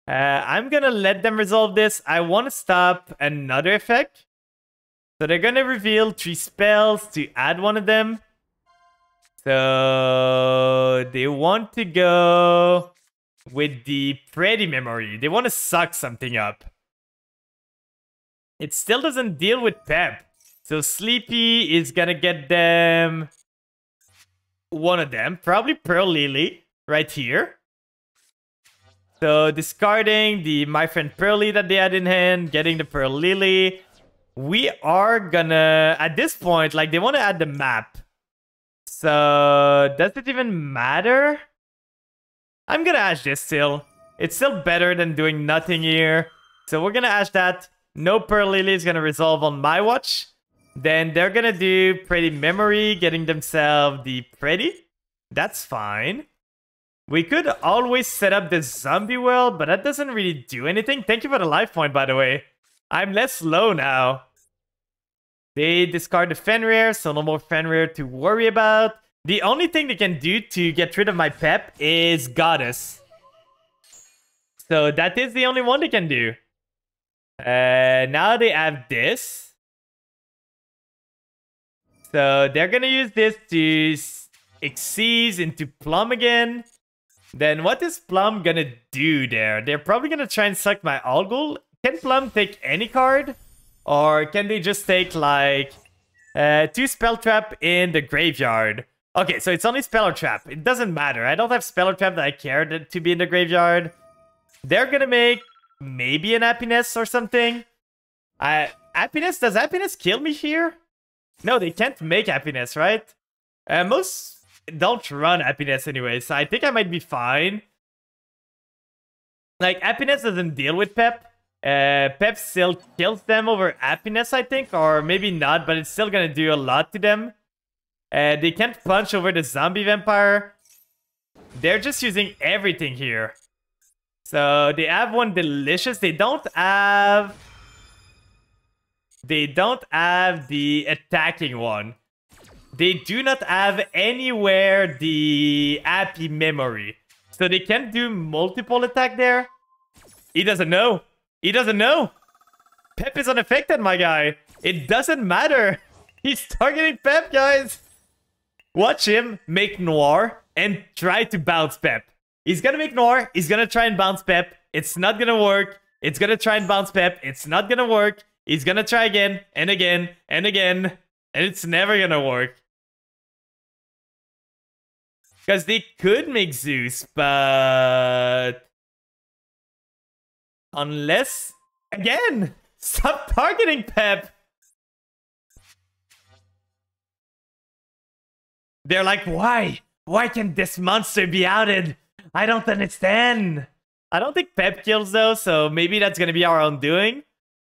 I'm gonna let them resolve this. I want to stop another effect. So they're gonna reveal 3 spells to add one of them. So they want to go with the Pretty Memory. They want to suck something up. It still doesn't deal with Pep. So Sleepy is gonna get them one of them. Probably Pearl Lily right here. So discarding the My Friend Pearly that they had in hand, getting the Pearl Lily. We are gonna, at this point, like they want to add the map. So does it even matter? I'm gonna ash this still. It's still better than doing nothing here. So we're gonna ash that. No Pearl Lily is gonna resolve on my watch. Then they're gonna do Pretty Memory, getting themselves the Pretty. That's fine. We could always set up the zombie world, but that doesn't really do anything. Thank you for the life point, by the way. I'm less low now. They discard the Fenrir, so no more Fenrir to worry about. The only thing they can do to get rid of my Pep is Goddess. So that is the only one they can do. Now they have this. So they're gonna use this to Xyz into Plum again. Then what is Plum gonna do there? They're probably gonna try and suck my Algol. Can Plum take any card? Or can they just take like 2 Spell Trap in the graveyard? Okay, so it's only Spell Trap. It doesn't matter. I don't have Spell Trap that I care to be in the graveyard. They're gonna make maybe an Happiness or something. Happiness? Does Happiness kill me here? No, they can't make Happiness, right? Most don't run Happiness anyway, so I think I might be fine. Like, Happiness doesn't deal with Pep. Pep still kills them over Happiness, I think, or maybe not, but it's still gonna do a lot to them. They can't punch over the zombie vampire. They're just using everything here. So they have one Delicious. They don't have the attacking one. They do not have anywhere the Happy Memory. So they can't do multiple attack there. He doesn't know. He doesn't know. Pep is unaffected, my guy. It doesn't matter. He's targeting Pep, guys. Watch him make Noir and try to bounce Pep. He's gonna make Noir. He's gonna try and bounce Pep. It's not gonna work. It's gonna try and bounce Pep. It's not gonna work. He's gonna try again and again and again. And it's never gonna work. Because they could make Zeus, but... Unless... Again! Stop targeting Pep! They're like, why? Why can this monster be outed? I don't understand. I don't think Pep kills though, so maybe that's gonna be our own doing.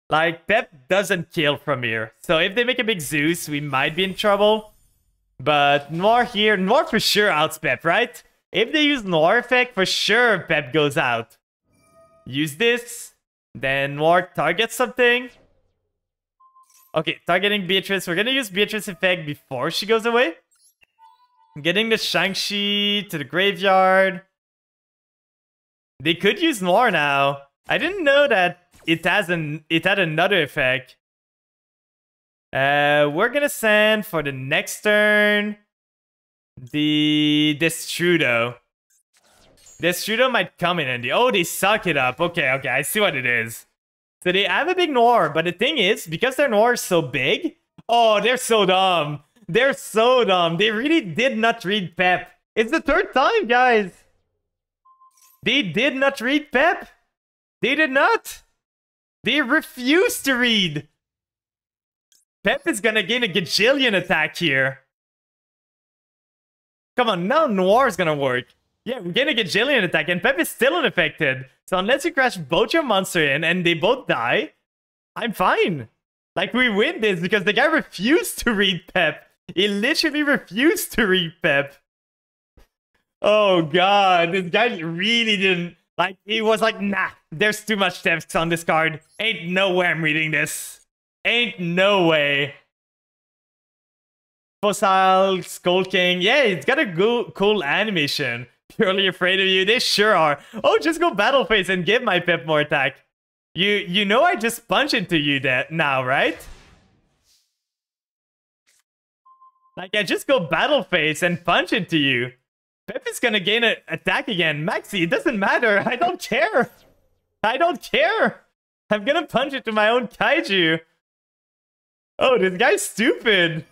Like, Pep doesn't kill from here. So if they make a big Zeus, we might be in trouble. But Noir here, Noir for sure outs Pep, right? If they use Noir effect, for sure Pep goes out. Use this. Then Noir targets something. Okay, targeting Beatrice. We're gonna use Beatrice effect before she goes away. Getting the Shang-Chi to the graveyard. They could use Noir now. I didn't know that it had another effect. We're gonna send for the next turn the Destrudo. Destrudo might come in handy. Oh, they suck it up. Okay, okay, I see what it is. So they have a big Noir, but the thing is, because their Noir is so big, oh, they're so dumb. They're so dumb. They really did not read Pep. It's the 3rd time, guys. They did not read Pep. They did not. They refused to read. Pep is gonna gain a gajillion attack here. Come on, now Noir's gonna work. Yeah, we gain a gajillion attack, and Pep is still unaffected. So unless you crash both your monster in and they both die, I'm fine. Like, we win this because the guy refused to read Pep. He literally refused to read Pep. Oh god, this guy really didn't... Like, he was like, nah, there's too much text on this card. Ain't no way I'm reading this. Ain't no way. Fossil, Skull King. Yeah, it's got a cool animation. Purely afraid of you. They sure are. Oh, just go battle phase and give my Pep more attack. You know I just punch into you now, right? Like, I just go battle phase and punch into you. Pep is gonna gain an attack again. Maxi, it doesn't matter. I don't care. I don't care. I'm gonna punch into my own kaiju. Oh, this guy's stupid.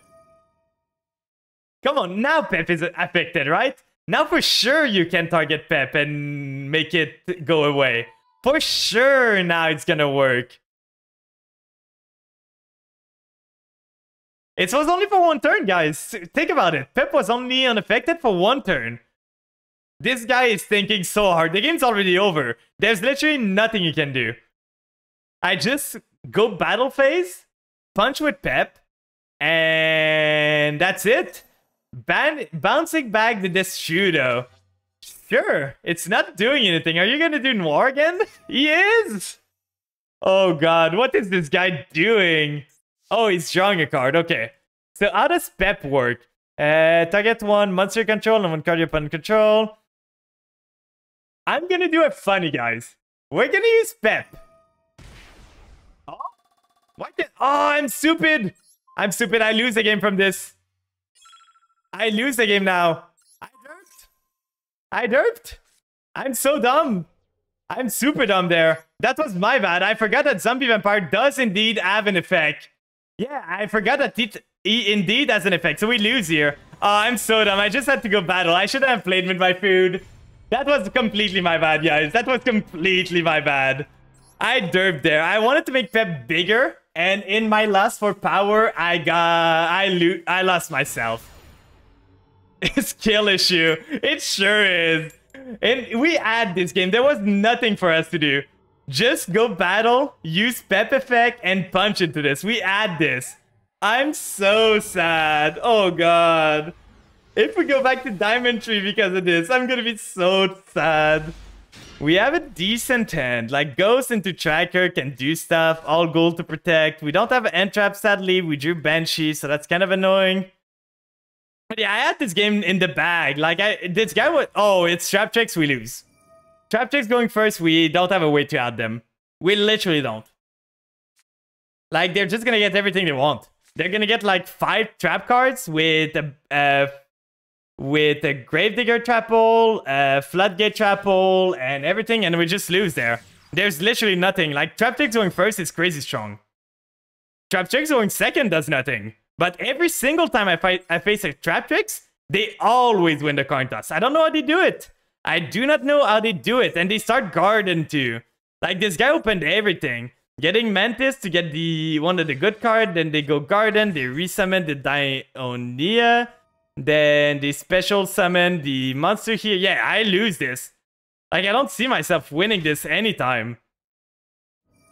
Come on, now Pep is affected, right? Now for sure you can target Pep and make it go away. For sure now it's gonna work. It was only for one turn, guys. Think about it. Pep was only unaffected for one turn. This guy is thinking so hard. The game's already over. There's literally nothing you can do. I just go battle phase, punch with Pep, and that's it. Bouncing back the Destrudo. Sure, it's not doing anything. Are you gonna do Noir again? He is! Oh god, what is this guy doing? Oh, he's drawing a card. Okay. So how does Pep work? Target one monster control and one card you put in control. I'm gonna do it funny, guys. We're gonna use Pep. Oh, I'm stupid. I'm stupid. I lose the game from this. I lose the game now. I derped. I'm so dumb. I'm super dumb there. That was my bad. I forgot that Zombie Vampire does indeed have an effect. Yeah, I forgot that he indeed has an effect. So we lose here. Oh, I'm so dumb. I just had to go battle. I should have played with my food. That was completely my bad, guys. That was completely my bad. I derped there. I wanted to make Pep bigger. And in my lust for power, I lost myself. Skill issue. It sure is. And we had this game. There was nothing for us to do. Just go battle, use Pep effect, and punch into this. We add this. I'm so sad. Oh god. If we go back to Diamond Tree because of this, I'm gonna be so sad. We have a decent hand. Like, Ghost into Tracker can do stuff. All gold to protect. We don't have an end trap, sadly. We drew Banshee, so that's kind of annoying. But yeah, I had this game in the bag. Like, this guy would... Oh, it's Trap Checks, we lose. Trap Checks going first, we don't have a way to add them. We literally don't. Like, they're just gonna get everything they want. They're gonna get, like, 5 trap cards with a Gravedigger trap hole, Floodgate trap hole, and everything, and we just lose there. There's literally nothing. Like, Trap Checks going first is crazy strong. Trap Checks going second does nothing. But every single time I face a Trap Tricks, they always win the coin toss. I don't know how they do it. I do not know how they do it. And they start Garden too. Like, this guy opened everything. Getting Mantis to get one of the good card. Then they go Garden. They resummon the Dionia. Then they special summon the monster here. Yeah, I lose this. Like, I don't see myself winning this anytime.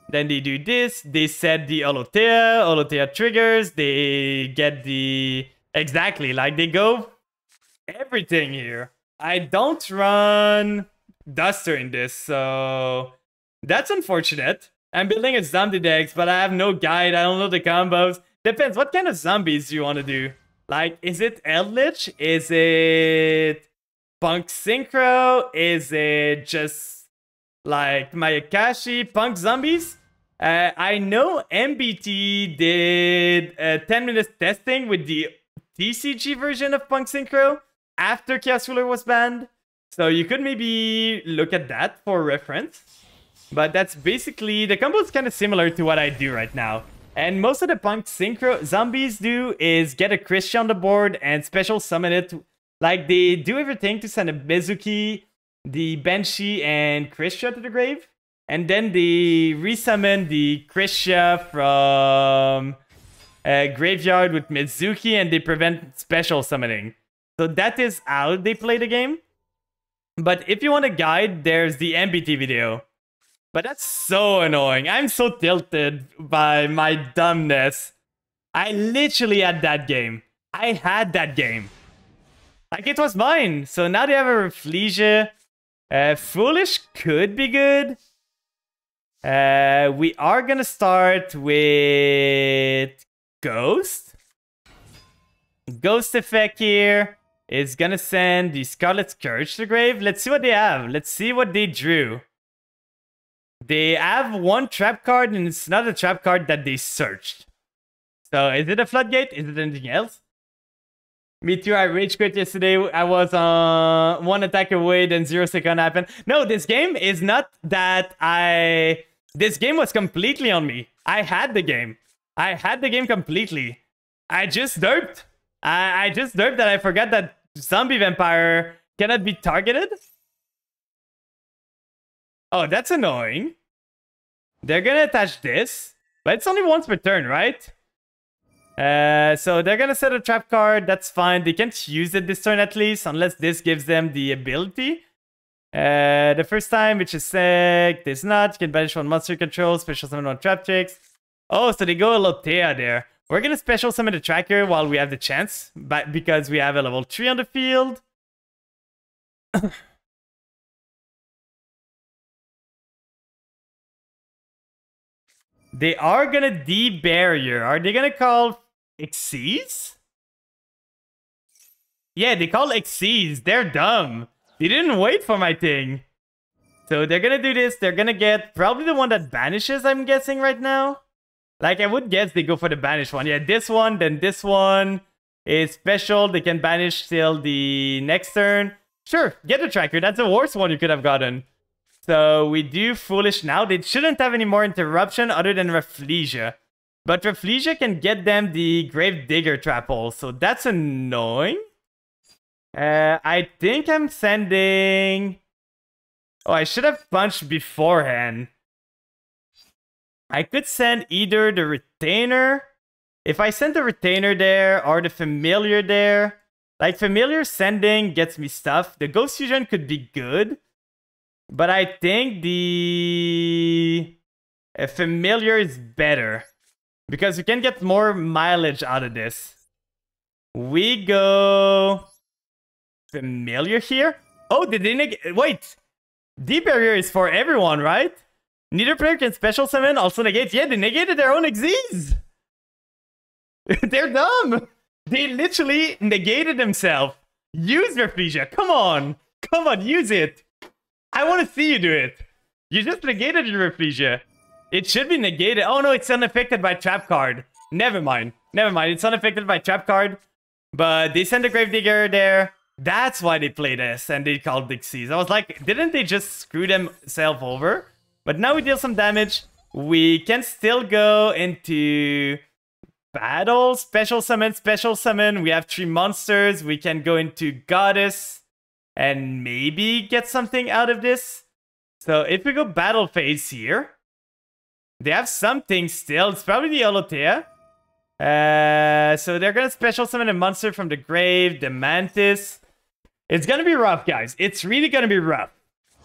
Then they do this. They set the Olotea. Olotea triggers. They get the... Exactly. Like, they go everything here. I don't run Duster in this, so... That's unfortunate. I'm building a zombie deck, but I have no guide. I don't know the combos. Depends. What kind of zombies do you want to do? Like, is it Eldritch? Is it Punk Synchro? Is it just like Mayakashi Punk Zombies? I know MBT did 10 minutes testing with the TCG version of Punk Synchro after Chaos Ruler was banned. So you could maybe look at that for reference. But that's basically, the combo is kind of similar to what I do right now. And most of the Punk Synchro zombies do is get a Christian on the board and special summon it. Like, they do everything to send a Mizuki, the Banshee, and Krisha to the grave. And then they resummon the Krisha from Graveyard with Mizuki, and they prevent special summoning. So that is how they play the game. But if you want a guide, there's the MBT video. But that's so annoying. I'm so tilted by my dumbness. I literally had that game. I had that game. Like, it was mine. So now they have a Rafflesia. Foolish could be good. We are gonna start with Ghost. Ghost effect here is gonna send the Scarlet Scourge to the grave. Let's see what they have. Let's see what they drew. They have one trap card, and it's not a trap card that they searched. So is it a floodgate? Is it anything else? Me too, I rage quit yesterday. I was one attack away, then 0 second happened. No, this game is not that This game was completely on me. I had the game. I had the game completely. I just derped. I just derped that I forgot that zombie vampire cannot be targeted. Oh, that's annoying. They're gonna attach this, but it's only once per turn, right? So they're gonna set a trap card. That's fine. They can't use it this turn at least, unless this gives them the ability. The first time, which is sick. This not. You can banish one monster control. Special summon one trap tricks. Oh, so they go Alotea there. We're gonna special summon the tracker while we have the chance, but because we have a level 3 on the field. They are gonna de-barrier. Are they gonna call Xyz? Yeah, they call Xyz. They're dumb. They didn't wait for my thing. So they're gonna do this. They're gonna get probably the one that banishes, I'm guessing right now. Like, I would guess they go for the banish one. Yeah, this one, then this one is special. They can banish till the next turn. Sure, get the tracker. That's the worst one you could have gotten. So we do Foolish now. They shouldn't have any more interruption other than Rafflesia. But Rafflesia can get them the Grave Digger trap hole. So that's annoying. I think I'm sending... Oh, I should have punched beforehand. I could send either the Retainer. If I send the Retainer there or the Familiar there. Like, Familiar sending gets me stuff. The Ghost Fusion could be good. But I think the Familiar is better. Because we can get more mileage out of this. We go Familiar here. Oh, did they wait. De-barrier is for everyone, right? Neither player can special summon, also negate. Yeah, they negated their own Xyz. They're dumb. They literally negated themselves. Use Rafflesia. Come on. Come on, use it. I want to see you do it. You just negated your Rafflesia. It should be negated. Oh no, it's unaffected by trap card. Never mind. Never mind. It's unaffected by trap card. But they sent a Gravedigger there. That's why they played this and they called Xyz. I was like, didn't they just screw themselves over? But now we deal some damage. We can still go into battle. Special summon, special summon. We have 3 monsters. We can go into Goddess and maybe get something out of this. So if we go battle phase here, they have something still. It's probably the Alotea. So they're going to special summon a monster from the grave, the Mantis. It's going to be rough, guys. It's really going to be rough.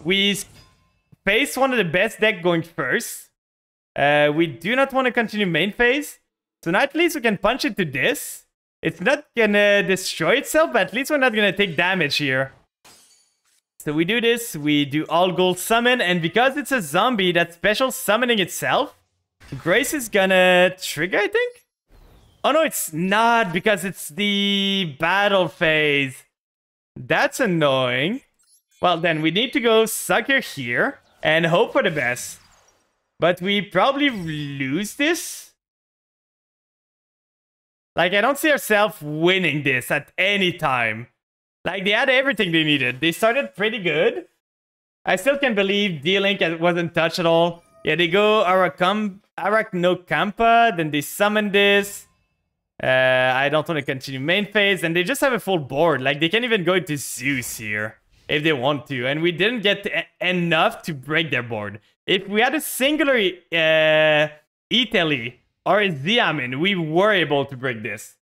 We face one of the best deck going first. We do not want to continue main phase. So now at least we can punch into this. It's not going to destroy itself, but at least we're not going to take damage here. So we do this. We do all gold summon. And because it's a zombie that's special summoning itself, Grace is going to trigger, I think? Oh no, it's not because it's the battle phase. That's annoying. Well, then we need to go Sucker here and hope for the best. But we probably lose this. Like, I don't see ourselves winning this at any time. Like, they had everything they needed. They started pretty good. I still can't believe D-Link wasn't touched at all. Yeah, they go Arachnokampa, then they summon this. I don't want to continue main phase, and they just have a full board. Like, they can't even go into Zeus here if they want to, and we didn't get enough to break their board. If we had a singular Italy or a Xiamen, we were able to break this.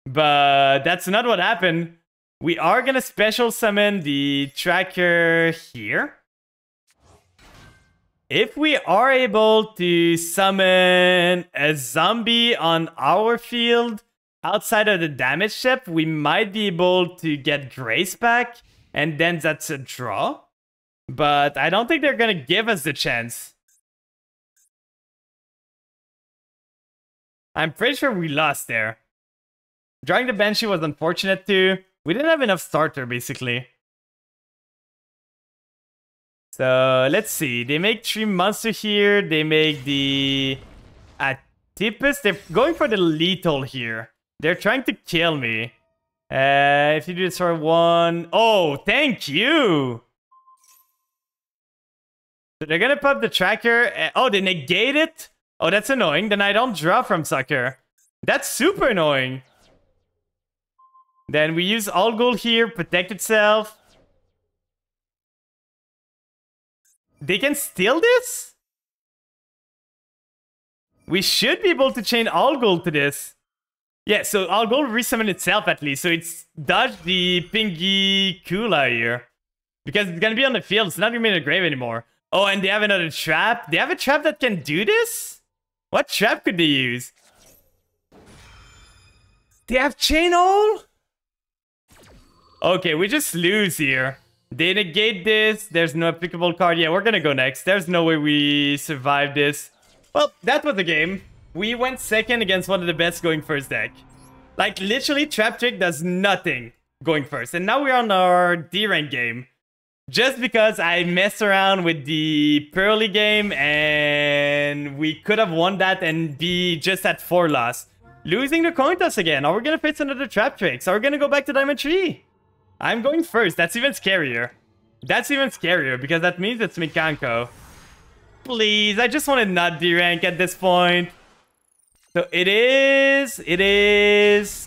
But that's not what happened. We are going to special summon the tracker here. If we are able to summon a zombie on our field outside of the damage step, we might be able to get Grace back, and then that's a draw. But I don't think they're going to give us the chance. I'm pretty sure we lost there. Drawing the Banshee was unfortunate too. We didn't have enough starter, basically. So, let's see. They make 3 monster here. They make the Atipus. They're going for the lethal here. They're trying to kill me. If you do this for 1... Oh, thank you! So they're gonna pop the tracker. Oh, they negate it? Oh, that's annoying. Then I don't draw from Sucker. That's super annoying. Then we use All Gold here, protect itself. They can steal this? We should be able to chain All Gold to this. Yeah, so All Gold resummon itself at least. So it's dodge the Pingy Kula here. Because it's gonna be on the field. It's not gonna be in the grave anymore. Oh, and they have another trap. They have a trap that can do this? What trap could they use? They have Chain All? Okay, we just lose here. They negate this. There's no applicable card. Yeah, we're gonna go next. There's no way we survive this. Well, that was the game. We went second against one of the best going first deck. Like, literally, Trap Trick does nothing going first. And now we're on our D-rank game. Just because I messed around with the Pearly game and we could have won that and be just at 4 loss. Losing the coin toss again. Are we gonna face another Trap Tricks? Are we gonna go back to Diamond 3? I'm going first. That's even scarier. That's even scarier because that means it's Mikanko. Please, I just want to not D-rank at this point. So it is.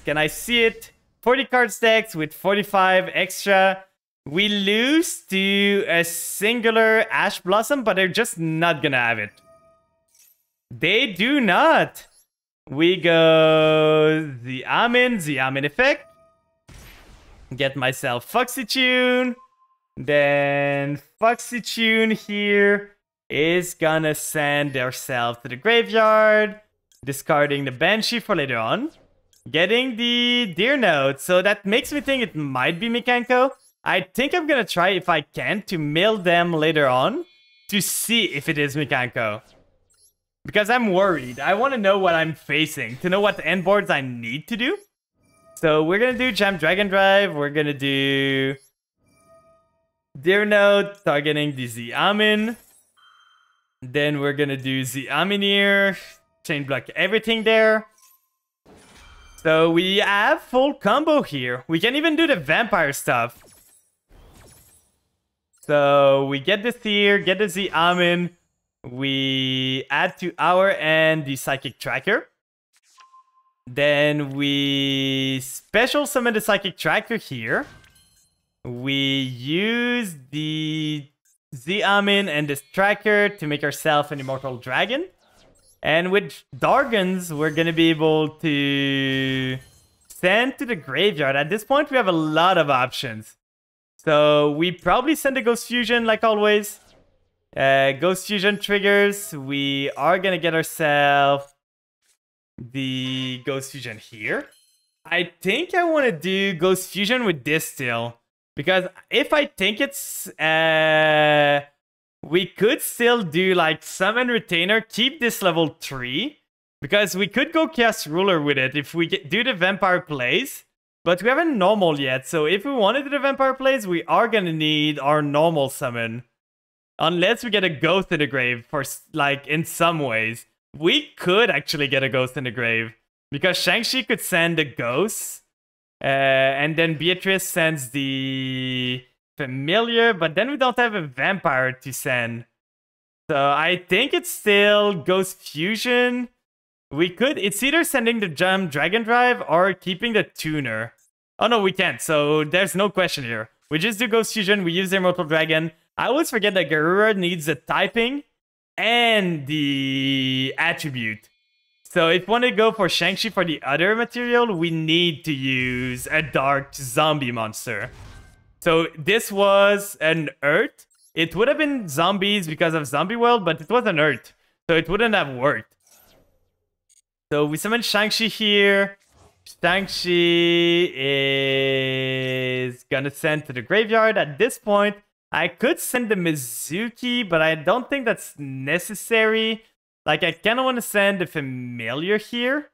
Can I see it? 40 card stacks with 45 extra. We lose to a singular Ash Blossom, but they're just not gonna have it. They do not. We go the Amin effect. Get myself Foxy Tune. Then Foxy Tune here is gonna send herself to the graveyard. Discarding the Banshee for later on. Getting the Deer Note. So that makes me think it might be Mikanko. I think I'm gonna try, if I can, to mill them later on to see if it is Mikanko. Because I'm worried. I want to know what I'm facing, to know what end boards I need to do. So we're gonna do Jam Dragon Drive. We're gonna do Deer Note, targeting the Z-Amin. Then we're gonna do Z-Aminir. Chain block everything there. So we have full combo here. We can even do the vampire stuff. So we get this here, get the Z-Amin. We add to our end the Psychic Tracker. Then we special summon the Psychic Tracker here. We use the Z-Amin and this Tracker to make ourselves an Immortal Dragon. And with Dargons, we're going to be able to send to the graveyard. At this point, we have a lot of options. So we probably send the Ghost Fusion like always. Ghost Fusion triggers. We are going to get ourselves the Ghost Fusion here. I think I want to do Ghost Fusion with this still. Because if I think it's... we could still do like Summon Retainer, keep this level 3. Because we could go Chaos Ruler with it if we do the Vampire plays. But we haven't normal yet, so if we want to do the Vampire plays, we are gonna need our normal summon. Unless we get a Ghost in the Grave, for like, in some ways. We could actually get a Ghost in the Grave. Because Shang-Chi could send the Ghost. And then Beatrice sends the Familiar, but then we don't have a Vampire to send. So I think it's still Ghost Fusion. We could, it's either sending the Jam Dragon Drive or keeping the Tuner. Oh no, we can't, so there's no question here. We just do Ghost Fusion, we use the Immortal Dragon. I always forget that Garura needs the typing and the attribute. So if we want to go for Shang-Chi for the other material, we need to use a Dark Zombie monster. So this was an Earth. It would have been zombies because of Zombie World, but it was an Earth. So it wouldn't have worked. So we summon Shang-Chi here. Shang-Chi is gonna send to the graveyard. At this point, I could send the Mizuki, but I don't think that's necessary. Like, I kind of want to send the Familiar here.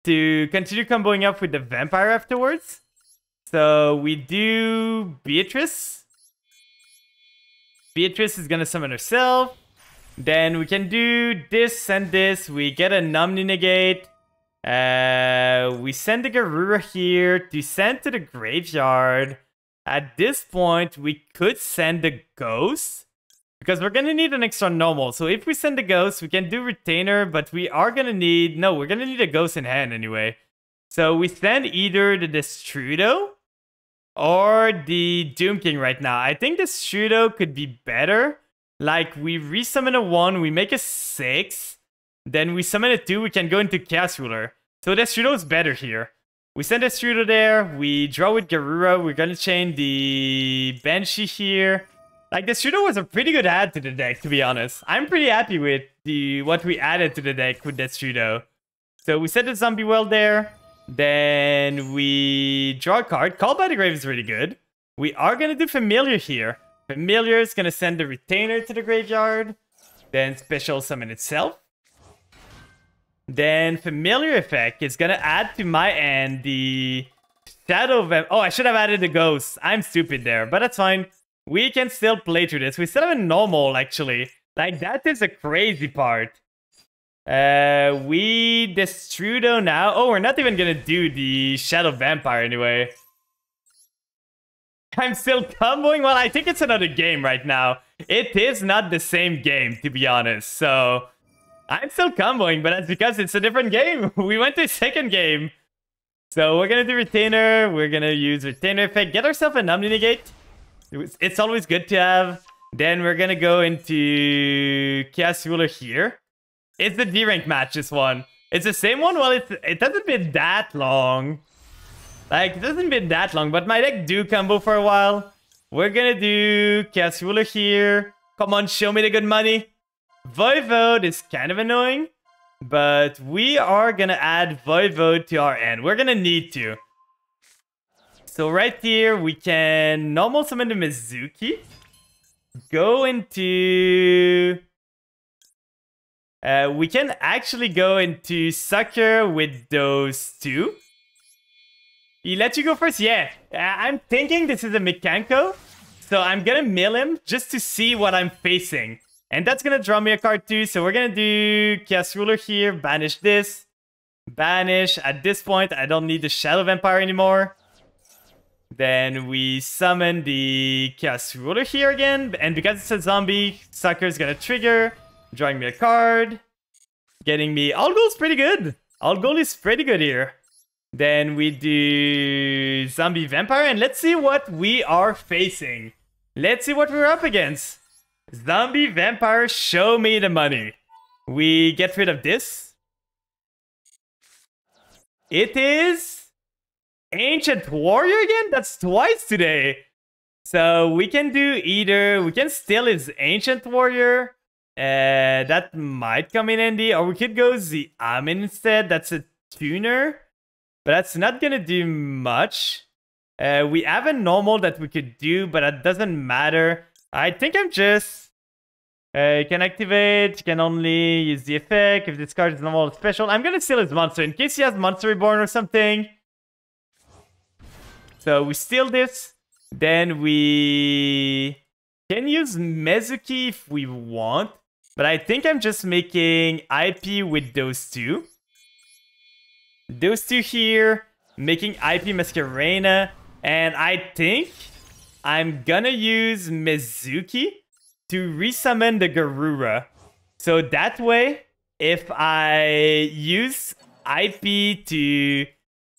to continue comboing up with the vampire afterwards. So we do Beatrice. Beatrice is gonna summon herself. Then we can do this and this. We get a Omni Negate. We send the Garura here to send to the graveyard. At this point, we could send the Ghost, because we're gonna need an extra normal. So if we send the Ghost, we can do Retainer, but we are gonna need... No, we're gonna need a Ghost in hand anyway. So we send either the Destrudo or the Doom King right now. I think the Destrudo could be better. Like, we resummon a 1, we make a 6, then we summon a 2, we can go into Chaos Ruler. So the Destrudo is better here. We send Destrudo there, we draw with Garura, we're gonna chain the Banshee here. Like, Destrudo was a pretty good add to the deck, to be honest. I'm pretty happy with what we added to the deck with Destrudo. So we set the Zombie Well there, then we draw a card. Called by the Grave is really good. We are gonna do Familiar here. Familiar is gonna send the Retainer to the graveyard, then special summon itself. Then Familiar Effect is gonna add to my end the Shadow of... Oh, I should have added the Ghost. I'm stupid there, but that's fine. We can still play through this. We still have a normal, actually. Like, that is a crazy part. We Destrudo now. Oh, we're not even gonna do the Shadow Vampire anyway. I'm still comboing. Well, I think it's another game right now. It is not the same game, to be honest. So... I'm still comboing, but that's because it's a different game. We went to a second game. So we're gonna do Retainer. We're gonna use Retainer Effect. Get ourselves an Omni Negate. It's always good to have. Then we're gonna go into Chaos Ruler here. It's the D-rank match, this one. It's the same one? Well, it hasn't been that long. Like, it hasn't been that long, but my deck do combo for a while. We're gonna do Chaos Ruler here. Come on, show me the good money. Voivode is kind of annoying, but we are gonna add Voivode to our end. We're gonna need to. So right here, we can normal summon the Mizuki. Go into... we can actually go into Sucker with those two. He let you go first? Yeah. I'm thinking this is a Mekanko. So I'm gonna mill him just to see what I'm facing. And that's gonna draw me a card too. So we're gonna do Chaos Ruler here. Banish this. Banish. At this point, I don't need the Shadow Vampire anymore. Then we summon the Chaos Ruler here again. And because it's a zombie, Sucker is gonna trigger. Drawing me a card. Getting me... All goal's pretty good. All goal is pretty good here. Then we do Zombie Vampire. And let's see what we are facing. Let's see what we're up against. Zombie Vampire, show me the money. We get rid of this. It is Ancient Warrior again? That's twice today. So we can do either... We can steal his Ancient Warrior. That might come in handy. Or we could go the Amin instead. That's a tuner. But that's not gonna do much. We have a normal that we could do, but that doesn't matter. I think I'm just... you can activate, you can only use the effect if this card is normal or special. I'm gonna steal his monster in case he has Monster Reborn or something. So we steal this. Then we can use Mezuki if we want. But I think I'm just making IP with those two. Those two here, making IP Masquerena. And I think I'm gonna use Mizuki to resummon the Garura. So that way, if I use IP to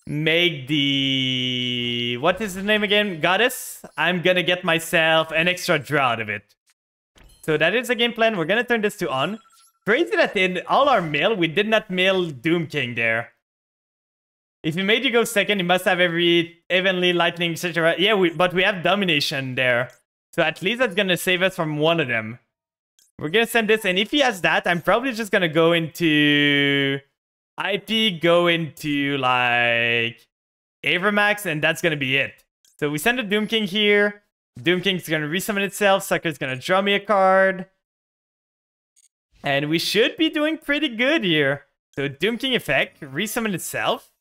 make the... What is the name again? Goddess? I'm gonna get myself an extra draw out of it. So that is the game plan. We're gonna turn this to on. Crazy that in all our mill, we did not mill Doom King there. If he made you go second, you must have every Evenly, Lightning, etc. Yeah, but we have Domination there. So at least that's gonna save us from one of them. We're gonna send this, and if he has that, I'm probably just gonna go into IP, go into like Avermax, and that's gonna be it. So we send a Doom King here. Doom King's gonna resummon itself. Sucker's gonna draw me a card. And we should be doing pretty good here. So Doom King effect, resummon itself.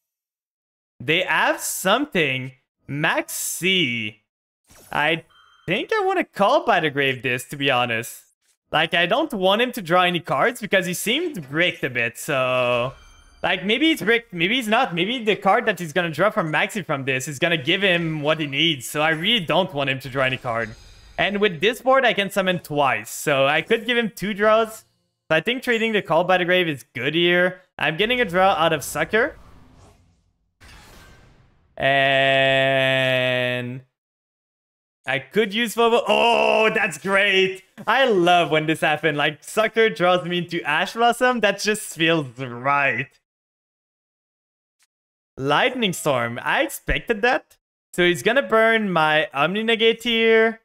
They have something. Max C. I think I want to call By the Grave this, to be honest. Like, I don't want him to draw any cards because he seemed bricked a bit, so... Like, maybe he's bricked, maybe he's not. Maybe the card that he's gonna draw from Maxi from this is gonna give him what he needs, so I really don't want him to draw any card. And with this board, I can summon twice, so I could give him 2 draws. So I think trading the Call by the Grave is good here. I'm getting a draw out of Sucker. And... I could use Vovo. Oh, that's great. I love when this happens. Like, Sucker draws me into Ash Blossom. That just feels right. Lightning Storm. I expected that. So he's gonna burn my Omni Negate here.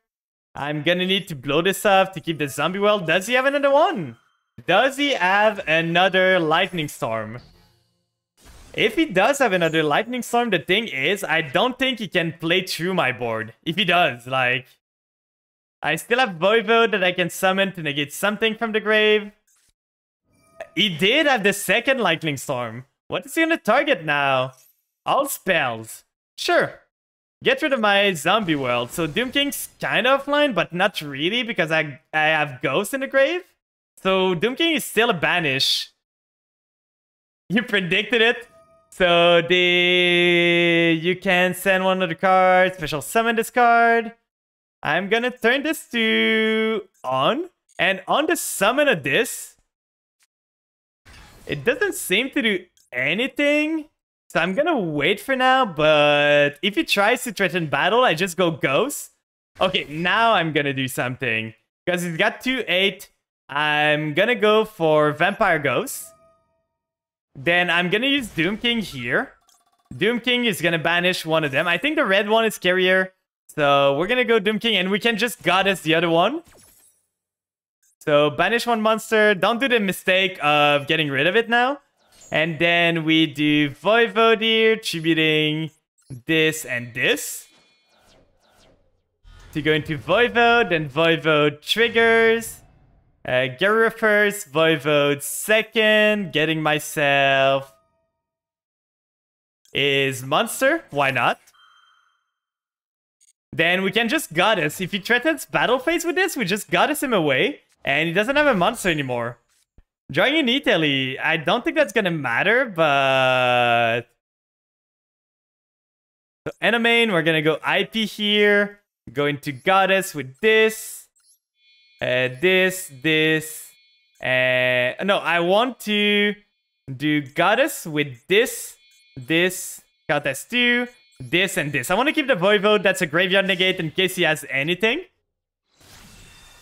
I'm gonna need to blow this up to keep the Zombie Well. Does he have another one? Does he have another Lightning Storm? If he does have another Lightning Storm, the thing is, I don't think he can play through my board. If he does, like... I still have Voivode that I can summon to negate something from the grave. He did have the second Lightning Storm. What is he gonna target now? All spells. Sure. Get rid of my Zombie World. So Doom King's kind of offline, but not really, because I have Ghost in the grave. So Doom King is still a banish. You predicted it. So you can send one of the cards, special summon this card. I'm gonna turn this to on. And on the summon of this, it doesn't seem to do anything. So I'm gonna wait for now, but if he tries to threaten battle, I just go Ghost. Okay, now I'm gonna do something. Because he's got 2/8. I'm gonna go for Vampire Ghost. Then I'm gonna use Doom King here. Doom King is gonna banish one of them. I think the red one is scarier. So we're gonna go Doom King and we can just Goddess the other one. So banish one monster. Don't do the mistake of getting rid of it now. And then we do Voivode here, tributing this and this. To go into Voivode, then Voivode triggers. Garura first, Voivode second, getting myself is Monster, why not? Then we can just Goddess. If he threatens battle phase with this, we just Goddess him away, and he doesn't have a monster anymore. Drawing in Italy, I don't think that's gonna matter, but... So Endomain, we're gonna go IP here, go into Goddess with this. No, I want to do Goddess with this, Count as 2, this, and this. I want to keep the Voivode, that's a graveyard negate in case he has anything.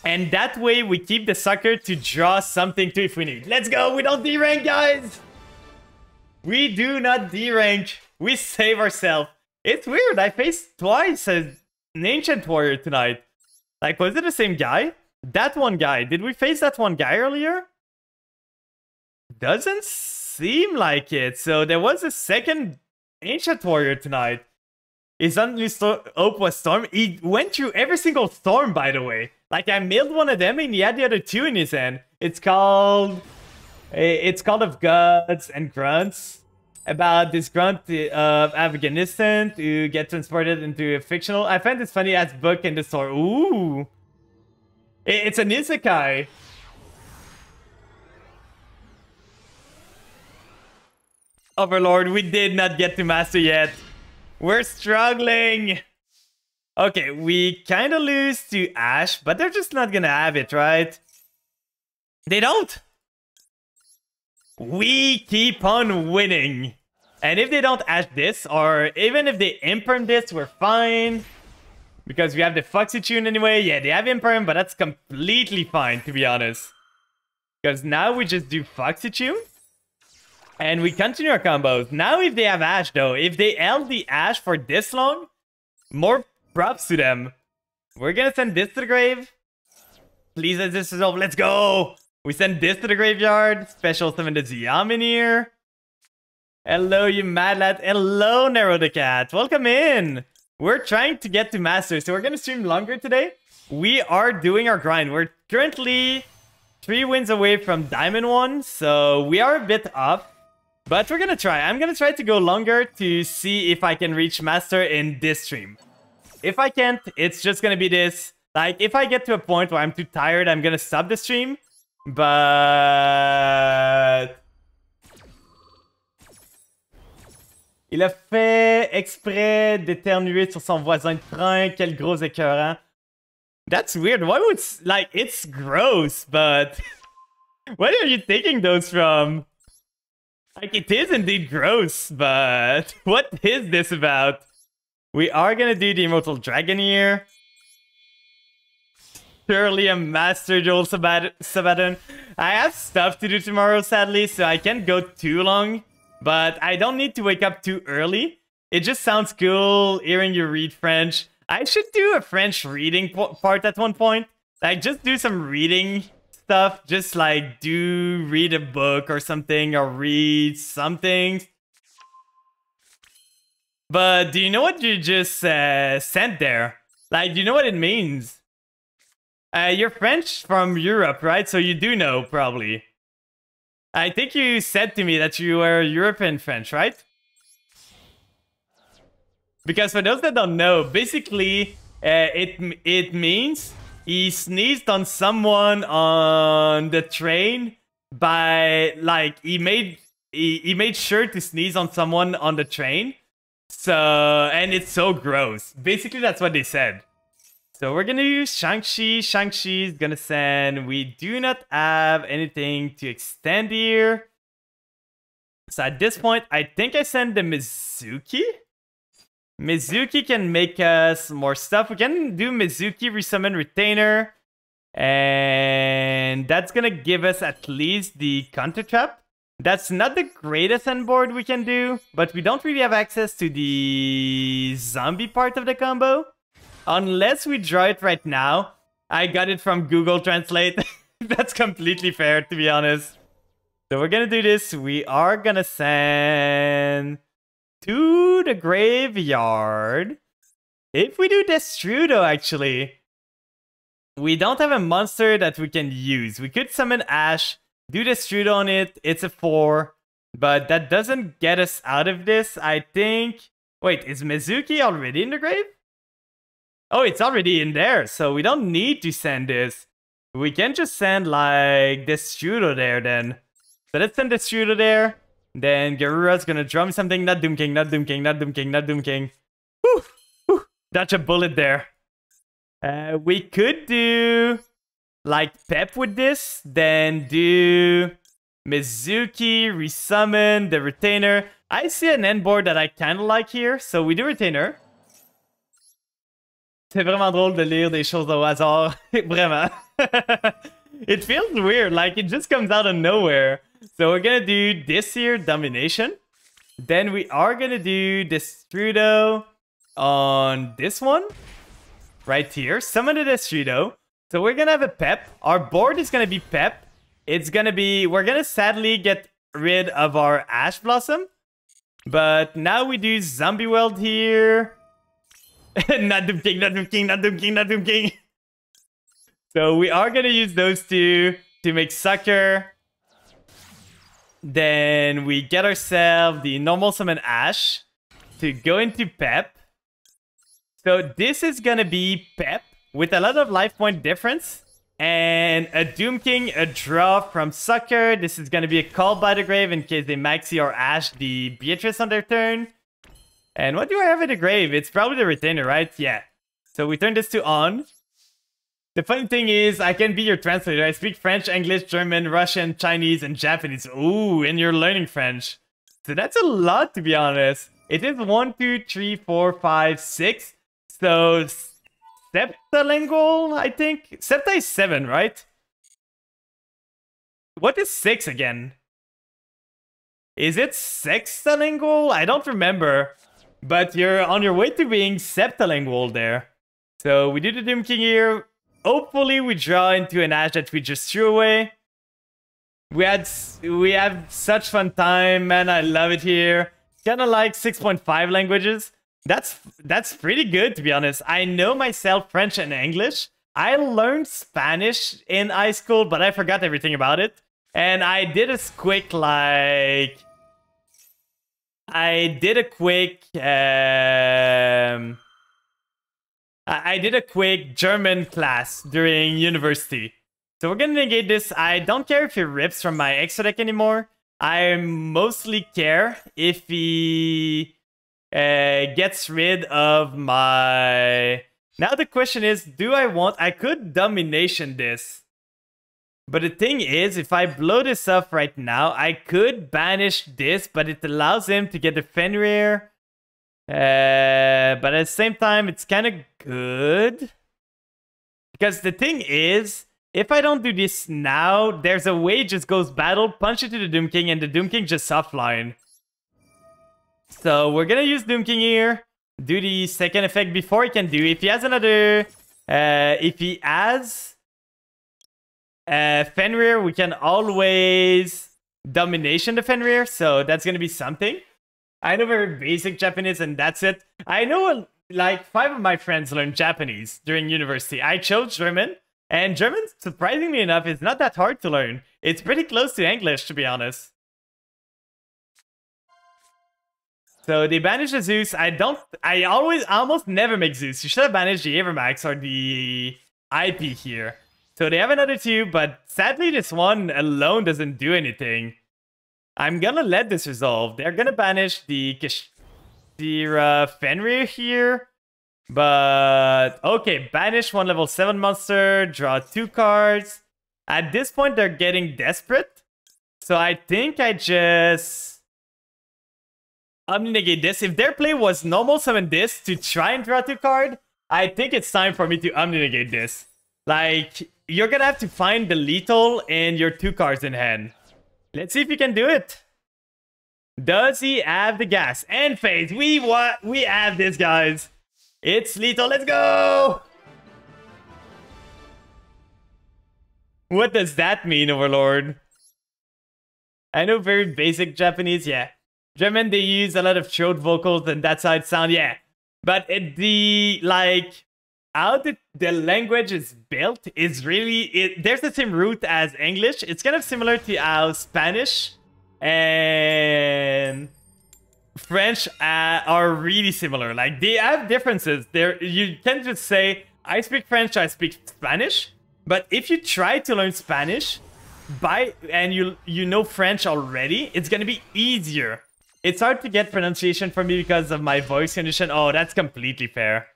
And that way we keep the Sucker to draw something too if we need. Let's go, we don't D-rank, guys! We do not D-rank, we save ourselves. It's weird, I faced twice as an Ancient Warrior tonight. Like, was it the same guy? That one guy. Did we face that one guy earlier? Doesn't seem like it. So there was a second Ancient Warrior tonight. His unleashed Hope was Storm. He went through every single Storm, by the way. Like, I milled one of them and he had the other 2 in his hand. It's called of Gods and Grunts. About this grunt of Afghanistan to get transported into a fictional... I find this funny as book in the store. Ooh. It's an isekai. Overlord, we did not get to master yet. We're struggling. Okay, we kind of lose to Ash, but they're just not gonna have it, right? They don't. We keep on winning. And if they don't Ash this, or even if they imperm this, we're fine. Because we have the Foxy Tune anyway. Yeah, they have Imperm, but that's completely fine, to be honest. Because now we just do Foxy Tune. And we continue our combos. Now if they have Ash, though, if they held the Ash for this long, more props to them. We're gonna send this to the grave. Please let this resolve. Let's go! We send this to the graveyard. Special summon the Ziaminir. Hello, you mad lad. Hello, Nero the Cat. Welcome in. We're trying to get to Master, so we're going to stream longer today. We are doing our grind. We're currently 3 wins away from Diamond 1, so we are a bit off. But we're gonna try. I'm gonna try to go longer to see if I can reach Master in this stream. If I can't, it's just gonna be this. Like, if I get to a point where I'm too tired, I'm gonna stop the stream. But... Il a fait exprès d'éternuer sur son voisin de train. Quel gros écœurant. That's weird. Why would... Like, it's gross, but... Where are you taking those from? Like, it is indeed gross, but... What is this about? We are gonna do the Immortal Dragon here. Surely a Master Duel Sabaton. I have stuff to do tomorrow, sadly, so I can't go too long. But I don't need to wake up too early. It just sounds cool hearing you read French. I should do a French reading part at one point. Like, just do some reading stuff. Just like, read a book or something, or read something. But do you know what you just sent there? Like, do you know what it means? You're French from Europe, right? So you do know, probably. I think you said to me that you were European French, right? Because for those that don't know, basically, it means he sneezed on someone on the train by, like, he made sure to sneeze on someone on the train. So, and it's so gross. Basically, that's what they said. So we're gonna use Shang-Chi. Shang-Chi is gonna send. We do not have anything to extend here. So at this point, I think I send the Mizuki. Mizuki can make us more stuff. We can do Mizuki, resummon Retainer. And that's gonna give us at least the Counter Trap. That's not the greatest end board we can do, but we don't really have access to the zombie part of the combo. Unless we draw it right now. I got it from Google Translate. That's completely fair, to be honest. So we're gonna do this. We are gonna send to the graveyard. If we do Destrudo, actually, we don't have a monster that we can use. We could summon Ash, do Destrudo on it. It's a 4, but that doesn't get us out of this, I think. Wait, is Mizuki already in the grave? Oh, it's already in there, so we don't need to send this. We can just send, like, Destrudo there, then. So let's send Destrudo there. Then Garura's gonna draw me something. Not Doom King, not Doom King, not Doom King, not Doom King. Whew, whew. Dodge a bullet there. We could do, like, Pep with this. Then do Mizuki, resummon, the Retainer. I see an end board that I kind of like here, so we do Retainer. C'est vraiment drôle de lire des choses au hasard. Vraiment. It feels weird, like it just comes out of nowhere. So we're gonna do this here, Domination. Then we are gonna do Destrudo on this one. Right here. Summon the Destrudo. So we're gonna have a Pep. Our board is gonna be Pep. It's gonna be... We're gonna sadly get rid of our Ash Blossom. But now we do Zombie World here. Not Doom King, not Doom King, not Doom King, not Doom King. So we are gonna use those two to make Sucker. Then we get ourselves the normal summon Ash to go into Pep. So this is gonna be Pep with a lot of life point difference. And a Doom King, a draw from Sucker. This is gonna be a call by the grave in case they Maxi or Ash the Beatrice on their turn. And what do I have in the grave? It's probably the Retainer, right? Yeah. So we turn this to on. The funny thing is, I can be your translator. I speak French, English, German, Russian, Chinese, and Japanese. Ooh, and you're learning French. So that's a lot, to be honest. It is 1, 2, 3, 4, 5, 6. So septalingual, I think. Septa is 7, right? What is 6 again? Is it sextalingual? I don't remember. But you're on your way to being septalingual there. So we do the Doom King here. Hopefully we draw into an Ash that we just threw away. We have such fun time, man. I love it here. Kind of like 6.5 languages. That's pretty good, to be honest. I know myself French and English. I learned Spanish in high school, but I forgot everything about it. And I did a quick, like, I did a quick I did a quick German class during university. So we're gonna negate this. I don't care if he rips from my extra deck anymore. I mostly care if he gets rid of my... Now the question is, do I want... I could domination this. But the thing is, if I blow this up right now, I could banish this, but it allows him to get the Fenrir. But at the same time, it's kind of good. Because the thing is, if I don't do this now, there's a way it just goes battle, punch it to the Doom King, and the Doom King just offline. So we're gonna use Doom King here. Do the second effect before he can do. If he has another... if he has... Fenrir, we can always domination the Fenrir, so that's gonna be something. I know very basic Japanese and that's it. I know like 5 of my friends learned Japanese during university. I chose German, and German, surprisingly enough, is not that hard to learn. It's pretty close to English, to be honest. So they banish the Zeus. I almost never make Zeus. You should have banished the Avermax or the IP here. So they have another 2, but sadly this one alone doesn't do anything. I'm gonna let this resolve. They're gonna banish the Kashtira Fenrir here. But, okay, banish 1 level 7 monster, draw 2 cards. At this point, they're getting desperate. So I think I just... Omni-negate this. If their play was normal summon this to try and draw 2 cards, I think it's time for me to Omni-negate this. Like, you're gonna have to find the lethal and your 2 cards in hand. Let's see if he can do it. Does he have the gas? And phase. We have this, guys. It's lethal. Let's go! What does that mean, Overlord? I know very basic Japanese, yeah. German, they use a lot of throat vocals and that's how it sounds, yeah. But how the language is built is really... there's the same root as English. It's kind of similar to how Spanish and French are really similar. Like, they have differences. You tend to say, I speak French, I speak Spanish. But if you try to learn Spanish, and you know French already, it's going to be easier. It's hard to get pronunciation for me because of my voice condition. Oh, that's completely fair.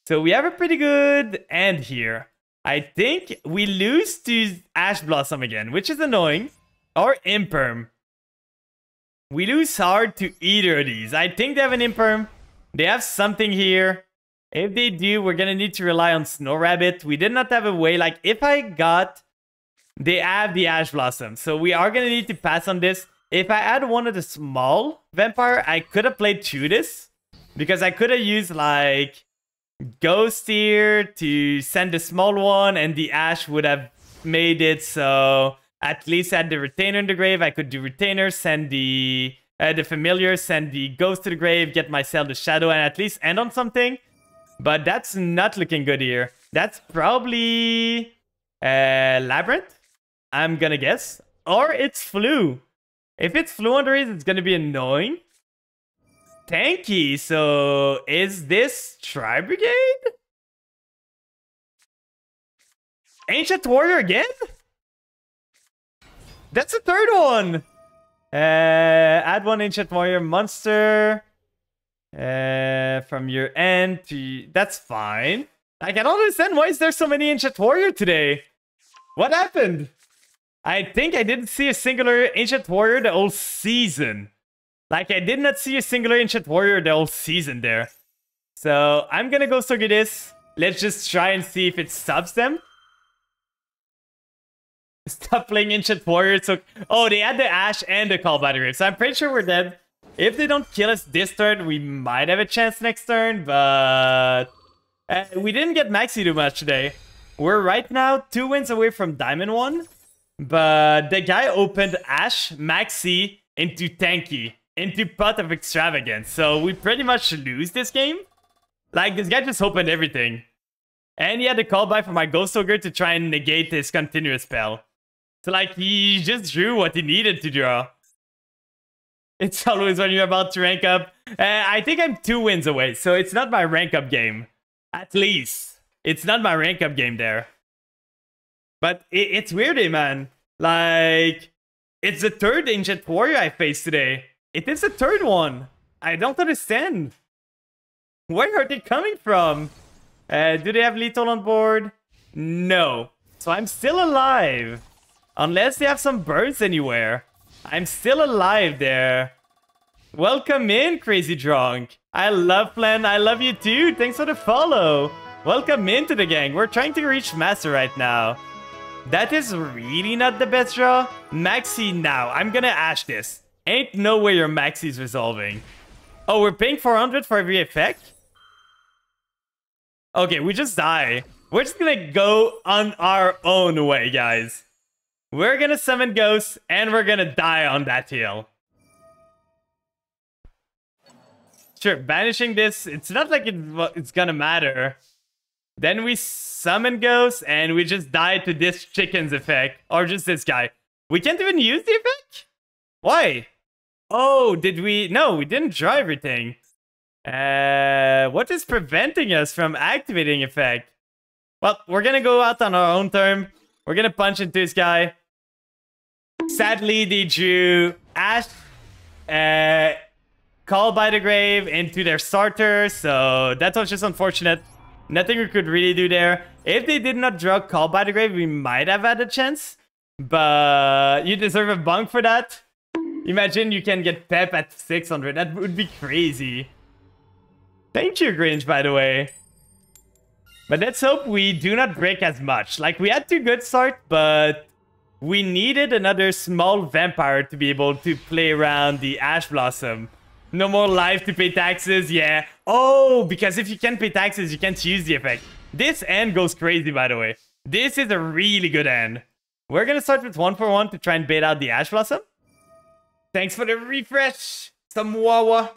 So we have a pretty good end here. I think we lose to Ash Blossom again, which is annoying. Or Imperm. We lose hard to either of these. I think they have an Imperm. They have something here. If they do, we're going to need to rely on Snow Rabbit. We did not have a way. Like, if I got... They have the Ash Blossom. So we are going to need to pass on this. If I had one of the small vampire, I could have played through this. Because I could have used, like... Ghost here to send the small one, and the Ash would have made it so at least at the Retainer in the grave, I could do Retainer, send the Familiar, send the Ghost to the grave, get myself the Shadow, and at least end on something. But that's not looking good here. That's probably Labyrinth, I'm gonna guess. Or it's Flu. If it's Flu on the race, it's gonna be annoying. Tanky, so is this Tri-Brigade? Ancient Warrior again? That's the 3rd one! Add 1 Ancient Warrior monster from your end to... That's fine. I don't understand why is there so many Ancient Warrior today? What happened? I think I didn't see a singular Ancient Warrior the whole season. Like, I did not see a singular Ancient Warrior the whole season there. So, I'm gonna go Sogi this. Let's just try and see if it stops them. Stop playing Ancient Warrior. So, oh, they had the Ash and the Call by the Grave. So, I'm pretty sure we're dead. If they don't kill us this turn, we might have a chance next turn. But we didn't get Maxi too much today. We're right now 2 wins away from Diamond 1. But the guy opened Ash, Maxi into Tanky. Into Pot of Extravagance. So we pretty much lose this game. Like, this guy just opened everything. And he had a call by for my Ghost Ogre to try and negate his continuous spell. So, like, he just drew what he needed to draw. It's always when you're about to rank up. I think I'm 2 wins away, so it's not my rank up game. At least. It's not my rank up game there. But it's weird, man. Like, it's the 3rd Ancient Warrior I faced today. It is the 3rd one. I don't understand. Where are they coming from? Do they have lethal on board? No. So I'm still alive. Unless they have some birds anywhere. I'm still alive there. Welcome in, Crazy Drunk. I love Plan. I love you too. Thanks for the follow. Welcome into the gang. We're trying to reach Master right now. That is really not the best draw. Maxi now. I'm gonna ash this. Ain't no way your Maxi's resolving. Oh, we're paying 400 for every effect? Okay, we just die. We're just gonna go on our own way, guys. We're gonna summon ghosts, and we're gonna die on that hill. Sure, banishing this, it's not like it's gonna matter. Then we summon ghosts, and we just die to this chicken's effect. Or just this guy. We can't even use the effect? Why? Oh, did we? No, we didn't draw everything. What is preventing us from activating effect? Well, we're gonna go out on our own term. We're gonna punch into this guy. Sadly, they drew Ash, Call by the Grave into their starter, so that was just unfortunate. Nothing we could really do there. If they did not draw Call by the Grave, we might have had a chance. But you deserve a bunk for that. Imagine you can get Pep at 600. That would be crazy. Thank you, Grinch, by the way. But let's hope we do not break as much. Like, we had 2 good start, but we needed another small vampire to be able to play around the Ash Blossom. No more life to pay taxes, yeah. Oh, because if you can't pay taxes, you can't use the effect. This end goes crazy, by the way. This is a really good end. We're gonna start with 1 for 1 to try and bait out the Ash Blossom. Thanks for the refresh, some Wawa.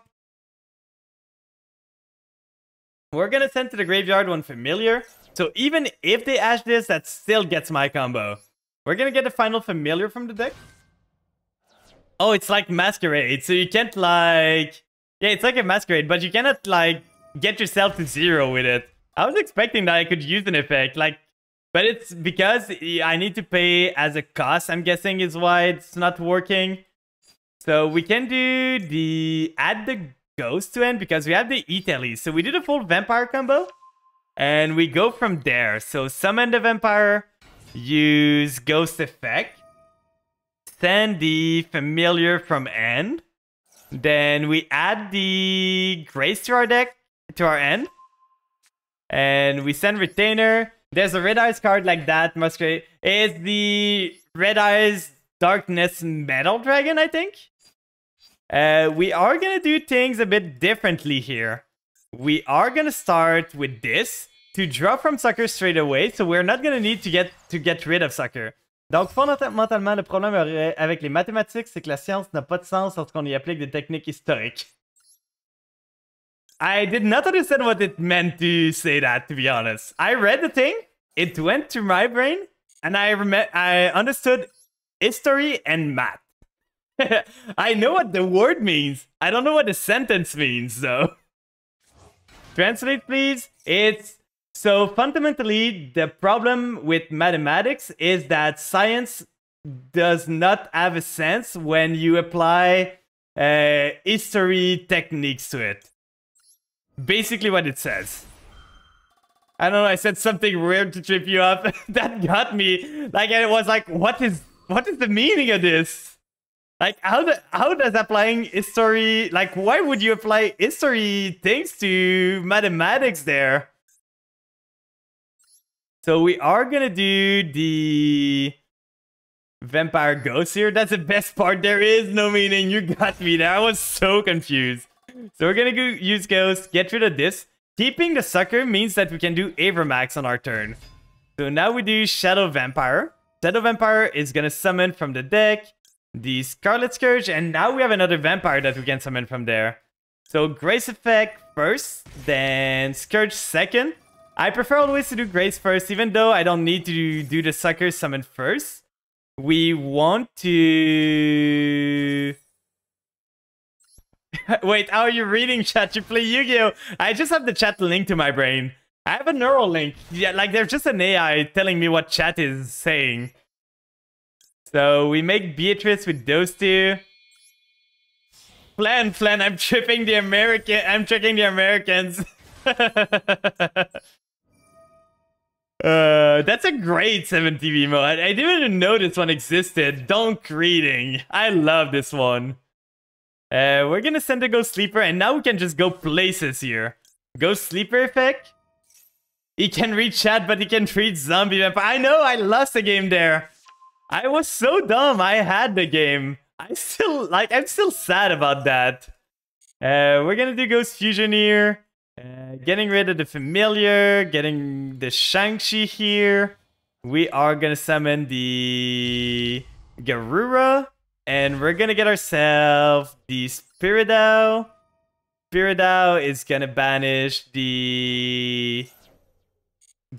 We're gonna send to the graveyard 1 familiar. So even if they Ash this, that still gets my combo. We're gonna get a final familiar from the deck. Oh, it's like Masquerade, so you can't like... Yeah, it's like a Masquerade, but you cannot like get yourself to 0 with it. I was expecting that I could use an effect, like... But it's because I need to pay as a cost, I'm guessing is why it's not working. So we can do the... Add the Ghost to end because we have the Italy. So we do the full Vampire combo. And we go from there. So summon the Vampire, use Ghost effect. Send the Familiar from end. Then we add the Grace to our deck, to our end. And we send Retainer. There's a Red Eyes card like that. Masquerade is the Red Eyes Darkness Metal Dragon, I think. We are gonna do things a bit differently here. We are gonna start with this to draw from Sucker straight away. So we're not gonna need to get rid of Sucker. Donc, fondamentalement, le problème avec les mathématiques, c'est que la science n'a pas de sens lorsqu'on y applique des techniques historiques. I did not understand what it meant to say that, to be honest. I read the thing, it went through my brain, and I understood history and math. I know what the word means. I don't know what the sentence means, though. Translate, please. It's... So fundamentally, the problem with mathematics is that science does not have a sense when you apply history techniques to it. Basically what it says. I don't know, I said something weird to trip you up. That got me. Like, it was like, what is the meaning of this? Like, how does applying history... Like, why would you apply history things to mathematics there? So we are gonna do the Vampire Ghost here. That's the best part. There is no meaning. You got me there. I was so confused. So we're gonna go use Ghost, get rid of this. Keeping the Sucker means that we can do Avermax on our turn. So now we do Shadow Vampire. Shadow Vampire is gonna summon from the deck the Scarlet Scourge, and now we have another Vampire that we can summon from there. So Grace effect first, then Scourge second. I prefer always to do Grace first, even though I don't need to do the Sucker summon first. We want to... Wait, how are you reading chat? You play Yu-Gi-Oh! I just have the chat link to my brain. I have a neural link. Yeah, like there's just an AI telling me what chat is saying. So we make Beatrice with those two. Flan, I'm tripping the American. I'm tricking the Americans. That's a great 7TV mode. I didn't even know this one existed. Donk reading. I love this one. We're gonna send a Ghost Sleeper, and now we can just go places here. Ghost Sleeper effect. He can read chat, but he can treat zombie vampire. I know, I lost the game there. I was so dumb. I had the game. I'm still sad about that. We're gonna do Ghost Fusion here. Getting rid of the familiar, getting the Shang-Chi here. We are gonna summon the Garura, and we're gonna get ourselves the Spiridao. Spiridao is gonna banish the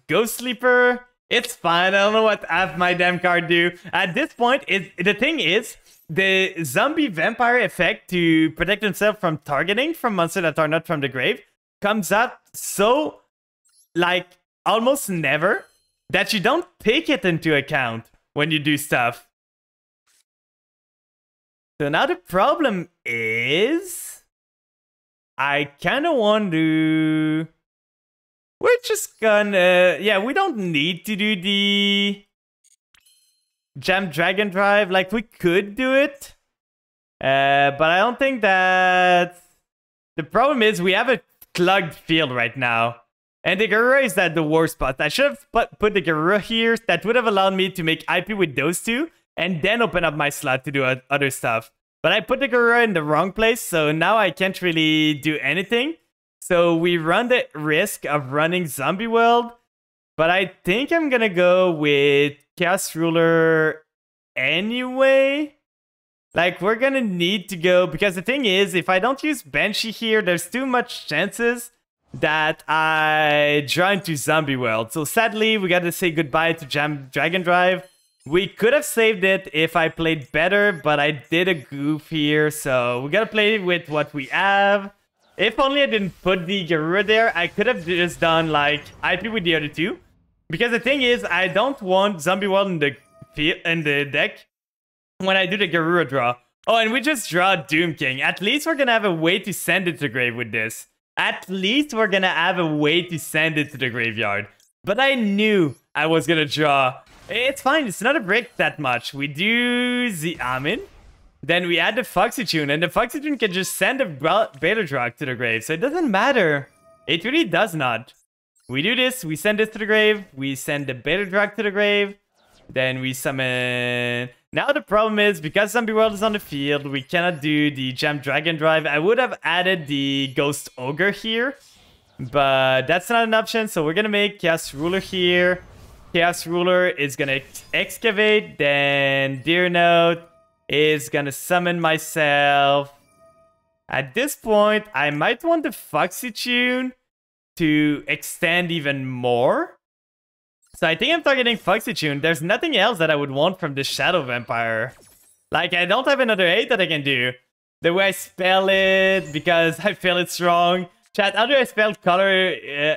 Ghost Sleeper. It's fine. I don't know what half my damn card do. At this point, the thing is, the zombie vampire effect to protect himself from targeting from monsters that are not from the grave comes up so, like, almost never that you don't take it into account when you do stuff. So now the problem is, I kind of want to... We're just gonna... Yeah, we don't need to do the Jam Dragon Drive. Like, we could do it. But I don't think that... The problem is we have a clogged field right now. And the Garura is at the worst spot. I should have put the Garura here. That would have allowed me to make IP with those two. And then open up my slot to do other stuff. But I put the Garura in the wrong place. So now I can't really do anything. So we run the risk of running Zombie World. But I think I'm gonna go with Chaos Ruler anyway. Like, we're gonna need to go, because the thing is, if I don't use Banshee here, there's too much chances that I draw into Zombie World. So sadly, we gotta say goodbye to Jam Dragon Drive. We could have saved it if I played better, but I did a goof here, so we gotta play with what we have. If only I didn't put the Garura there, I could have just done, like, IP with the other two. Because the thing is, I don't want Zombie World in the deck when I do the Garura draw. Oh, and we just draw Doom King. At least we're gonna have a way to send it to the grave with this. At least we're gonna have a way to send it to the graveyard. But I knew I was gonna draw. It's fine, it's not a break that much. We do the Amin. Then we add the Foxy-Tune, and the Foxy-Tune can just send a Beledrock to the grave. So it doesn't matter. It really does not. We do this, we send this to the grave, we send the Beledrock to the grave, then we summon... Now the problem is, because Zombie World is on the field, we cannot do the Jam Dragon Drive. I would have added the Ghost Ogre here, but that's not an option, so we're gonna make Chaos Ruler here. Chaos Ruler is gonna excavate, then Deer Note is gonna summon myself. At this point, I might want the Foxy-Tune to extend even more. So I think I'm targeting Foxy-Tune. There's nothing else that I would want from this Shadow Vampire. Like, I don't have another 8 that I can do. The way I spell it, because I feel it's wrong. Chat, how do I spell color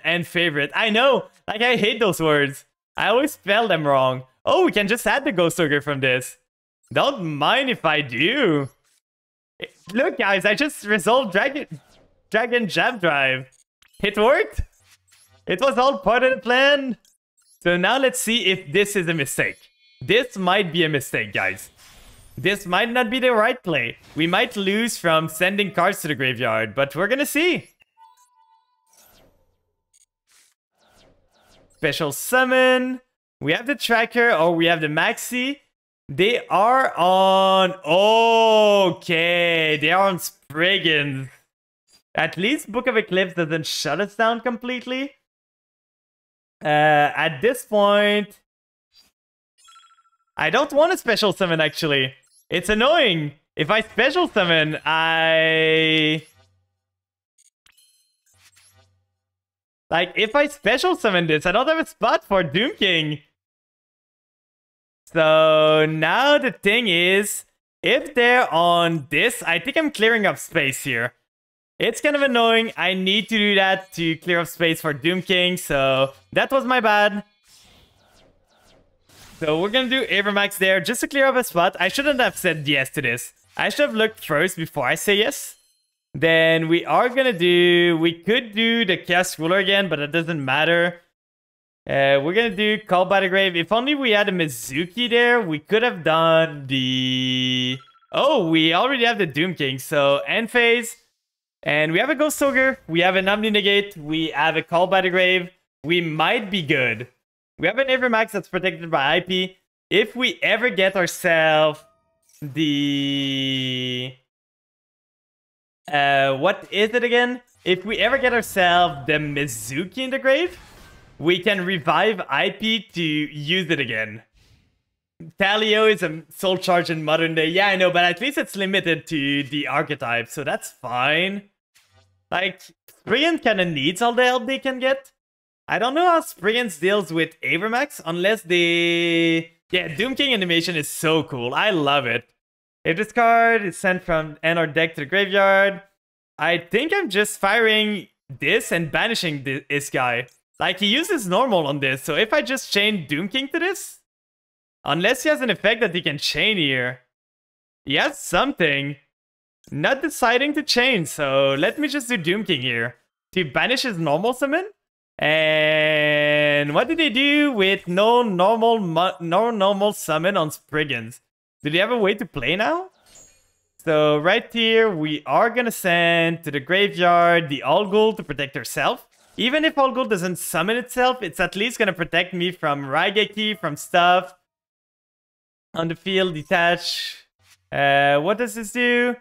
and favorite? I know! Like, I hate those words. I always spell them wrong. Oh, we can just add the Ghost Ogre from this. Don't mind if I do. Look, guys, I just resolved Dragon Jam Drive. It worked. It was all part of the plan. So now let's see if this is a mistake. This might be a mistake, guys. This might not be the right play. We might lose from sending cards to the graveyard, but we're gonna see. Special summon. We have the tracker, or we have the maxi. They are on... Okay, they are on Spriggan. At least Book of Eclipse doesn't shut us down completely. At this point... I don't want a special summon, actually. It's annoying. If I special summon, Like, if I special summon this, I don't have a spot for Doom King. So now the thing is, if they're on this, I think I'm clearing up space here. It's kind of annoying. I need to do that to clear up space for Doom King, so that was my bad. So we're gonna do Avermax there just to clear up a spot. I shouldn't have said yes to this. I should have looked first before I say yes. Then we are gonna do... We could do the Chaos Ruler again, but it doesn't matter. We're gonna do Call by the Grave. If only we had a Mizuki there, we could have done the... Oh, we already have the Doom King. So end phase. And we have a Ghost Ogre. We have an Omni Negate. We have a Call by the Grave. We might be good. We have an Avermax that's protected by IP. If we ever get ourselves the... what is it again? If we ever get ourselves the Mizuki in the grave, we can revive IP to use it again. Talio is a soul charge in modern day. Yeah, I know, but at least it's limited to the archetype, so that's fine. Like, Spriggan kind of needs all the help they can get. I don't know how Spriggan deals with Avermax unless they... Yeah, Doom King animation is so cool. I love it. If this card is sent from end or deck to the graveyard, I think I'm just firing this and banishing this guy. Like, he uses normal on this, so if I just chain Doom King to this, unless he has an effect that he can chain here, he has something. Not deciding to chain, so let me just do Doom King here to banish his normal summon. And what did they do with no normal summon on Spriggans? Do they have a way to play now? So right here, we are gonna send to the graveyard the All-Ghoul to protect herself. Even if All-Ghoul doesn't summon itself, it's at least gonna protect me from Raigeki, from stuff. On the field, detach. What does this do?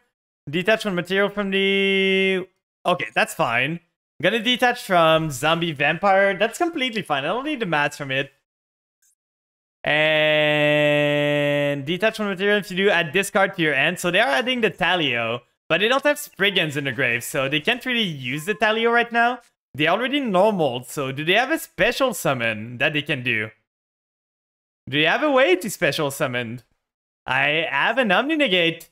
Detach one material from the... Okay, that's fine. I'm gonna detach from Zombie Vampire. That's completely fine. I don't need the mats from it. And detach one material if you do, add discard to your end. So they are adding the Talio, but they don't have Spriggans in the grave, so they can't really use the Talio right now. They already normal, so do they have a special summon that they can do? Do they have a way to special summon? I have an Omni Negate.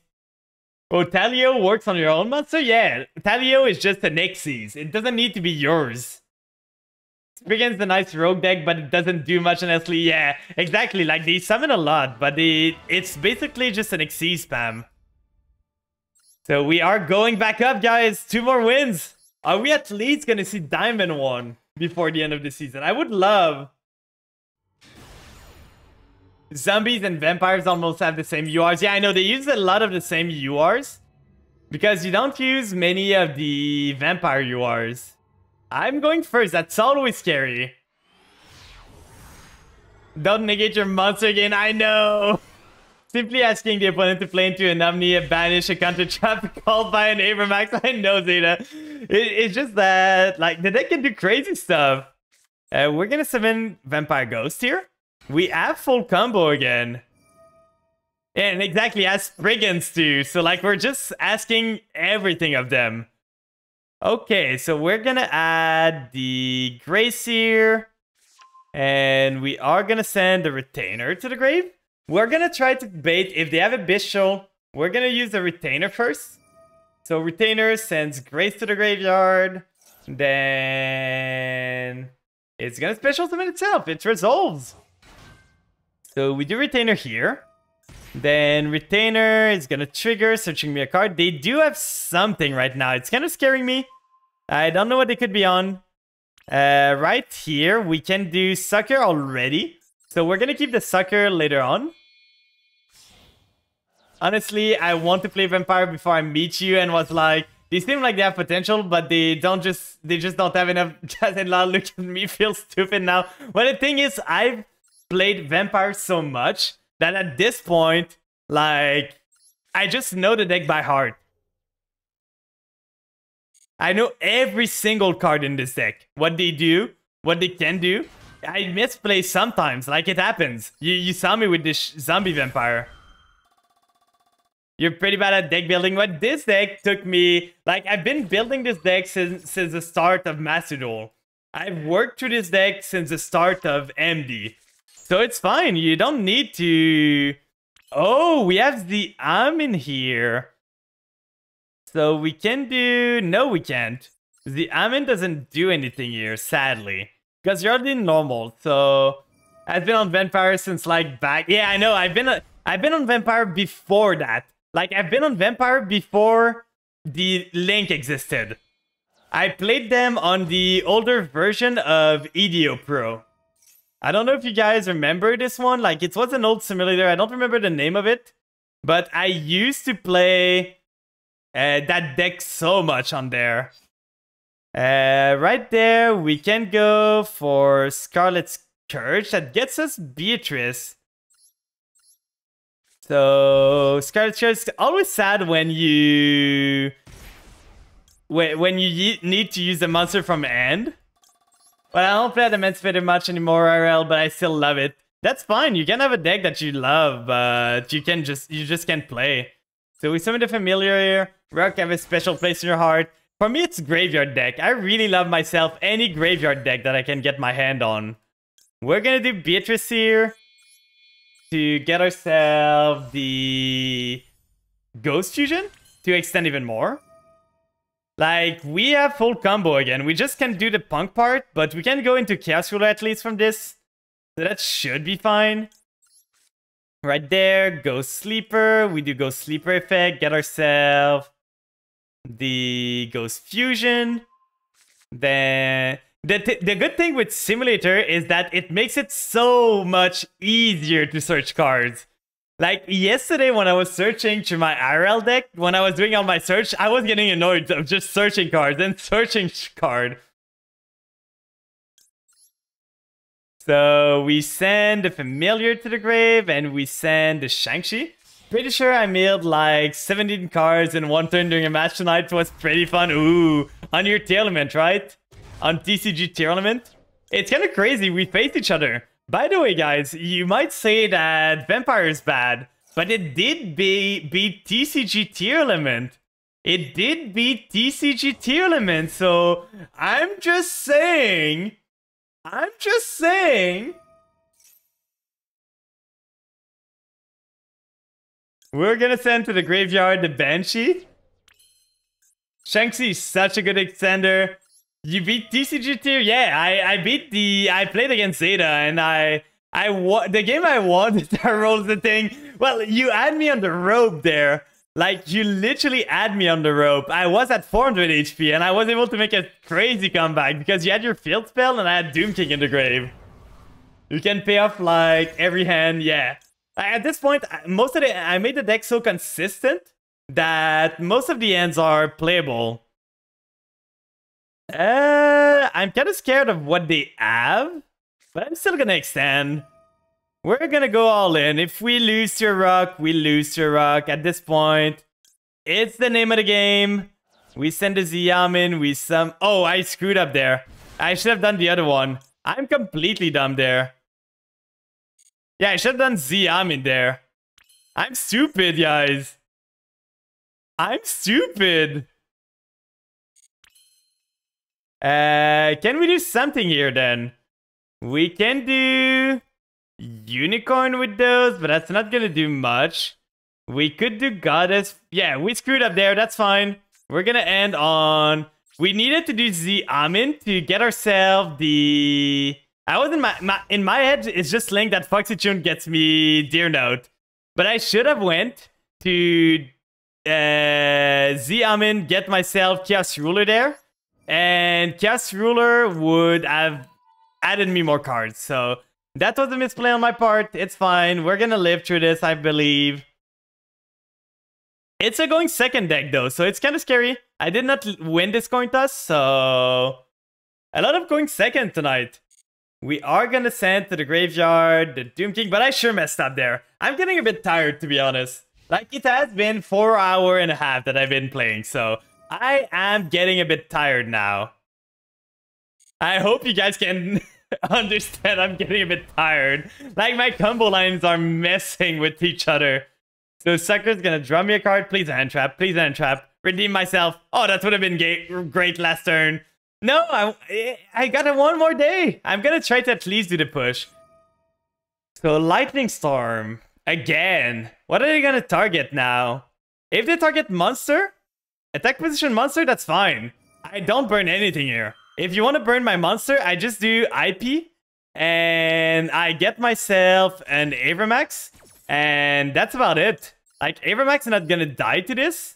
Oh, Talio works on your own monster? Yeah, Talio is just an Xyz. It doesn't need to be yours. Spriggan's the nice rogue deck, but it doesn't do much honestly. Yeah, exactly. Like, they summon a lot, but it's basically just an Xyz spam. So we are going back up, guys. 2 more wins. Are we at least gonna see Diamond 1 before the end of the season? I would love. Zombies and vampires almost have the same URs. Yeah, I know they use a lot of the same URs because you don't use many of the vampire URs. I'm going first. That's always scary. Don't negate your monster again. I know. Simply asking the opponent to play into an Omni, a banish, a counter trap called by an Avermax. I know, Zeta. It's just that, like, the deck can do crazy stuff. We're gonna summon Vampire Ghost here. We have full combo again. And exactly, as Spriggans too. So, like, we're just asking everything of them. Okay, so we're gonna add the Grace here. And we are gonna send the Retainer to the grave. We're gonna try to bait, if they have a Bishul, we're gonna use the Retainer first. So Retainer sends Grace to the graveyard. Then it's gonna special summon itself. It resolves. So we do Retainer here. Then Retainer is gonna trigger, searching me a card. They do have something right now. It's kind of scaring me. I don't know what they could be on. Right here, we can do Sucker already. So we're gonna keep the Sucker later on. Honestly, I want to play Vampire before I meet you and was like, they seem like they have potential, but they just don't have enough. Look at me, feel stupid now. Well, the thing is, I've played Vampire so much that at this point, like, I just know the deck by heart. I know every single card in this deck. What they do, what they can do. I misplay sometimes, like it happens. You saw me with this Zombie Vampire. You're pretty bad at deck building. But this deck took me... Like, I've been building this deck since the start of Master Duel. I've worked through this deck since the start of MD. So it's fine. You don't need to Oh, we have the in here. So we can do... No, we can't. The Amin doesn't do anything here, sadly. Because you're already normal, so... I've been on Vampire since, like, back... Yeah, I know, I've been on Vampire before that. Like, I've been on Vampire before the Link existed. I played them on the older version of EDO Pro. I don't know if you guys remember this one. Like, it was an old simulator. I don't remember the name of it. But I used to play that deck so much on there. Right there, we can go for Scarlet's Scourge. That gets us Beatrice. So, Scarlet's Scourge is always sad when you... When you need to use the monster from end. But I don't play the Emancipator much anymore, IRL, but I still love it. That's fine. You can have a deck that you love, but you just can't play. So we summon the Familiar here. Rock have a special place in your heart. For me, it's Graveyard deck. I really love myself any Graveyard deck that I can get my hand on. We're gonna do Beatrice here to get ourselves the Ghost Fusion to extend even more. Like, we have full combo again. We just can't do the punk part, but we can go into Chaos Ruler at least from this. So that should be fine. Right there, Ghost Sleeper. We do Ghost Sleeper effect. Get ourselves the Ghost Fusion. Then the good thing with Simulator is that it makes it so much easier to search cards. Like, yesterday when I was searching through my IRL deck, when I was doing all my search, I was getting annoyed of just searching cards and searching card. So we send the Familiar to the grave, and we send the Shang-Chi. Pretty sure I milled like 17 cards in one turn during a match tonight. It was pretty fun. Ooh, on your tier element, right? On TCG tier element. It's kind of crazy. We face each other. By the way, guys, you might say that Vampire is bad, but it did beat TCG tier element. It did beat TCG tier element, so I'm just saying. We're gonna send to the graveyard the Banshee. Shang-Chi is such a good extender. You beat TCG tier? Yeah, I played against Zeta, and the game I won, I rolled the thing. Well, you had me on the rope there. Like, you literally had me on the rope. I was at 400 HP, and I was able to make a crazy comeback because you had your field spell, and I had Doom King in the grave. You can pay off, like, every hand, yeah. At this point, I made the deck so consistent that most of the hands are playable. I'm kind of scared of what they have, but I'm still gonna extend. We're gonna go all in. If we lose to a rock, we lose to a rock. At this point, it's the name of the game. We send a Xiamin, Oh, I screwed up there. I should have done the other one. I'm completely dumb there. Yeah, I should have done Xiamin there. I'm stupid, guys. I'm stupid. Can we do something here then? We can do Unicorn with those, but that's not gonna do much. We could do Goddess. Yeah, we screwed up there. That's fine. We're gonna end on... We needed to do Xiamin to get ourselves the... I was in my head, it's just Link that Foxy Tune gets me Deer Note. But I should have went to Xiamin, get myself Chaos Ruler there. And Chaos Ruler would have added me more cards. So that was a misplay on my part. It's fine. We're gonna live through this, I believe. It's a going second deck though, so it's kind of scary. I did not win this coin toss, so... A lot of going second tonight. We are gonna send to the graveyard the Doom King, but I sure messed up there. I'm getting a bit tired, to be honest. Like, it has been 4 hours and a half that I've been playing, so... I am getting a bit tired now. I hope you guys can understand I'm getting a bit tired. Like, my combo lines are messing with each other. So Sucker's gonna draw me a card. Please hand trap. Please hand trap. Redeem myself. Oh, that would have been great last turn. No, I got it one more day. I'm gonna try to at least do the push. So Lightning Storm. Again. What are they gonna target now? If they target monster, attack position monster, that's fine. I don't burn anything here. If you want to burn my monster, I just do IP. And I get myself an Avermax. And that's about it. Like, Avermax is not gonna die to this.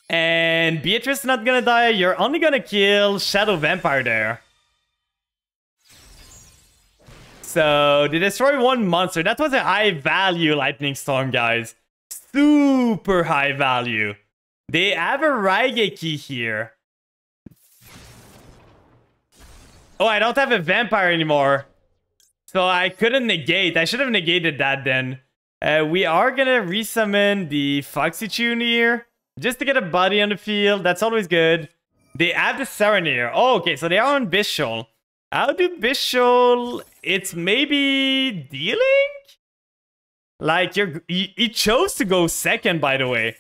And Beatrice is not gonna die. You're only gonna kill Shadow Vampire there. So, they destroy one monster. That was a high value Lightning Storm, guys. Super high value. They have a Raigeki here. Oh, I don't have a Vampire anymore. So I couldn't negate. I should have negated that then. We are gonna resummon the Foxy Tune here. Just to get a body on the field. That's always good. They have the Serenir. Oh, okay. So they are on Bishol. How do Bishol... It's maybe dealing? Like, he chose to go second, by the way.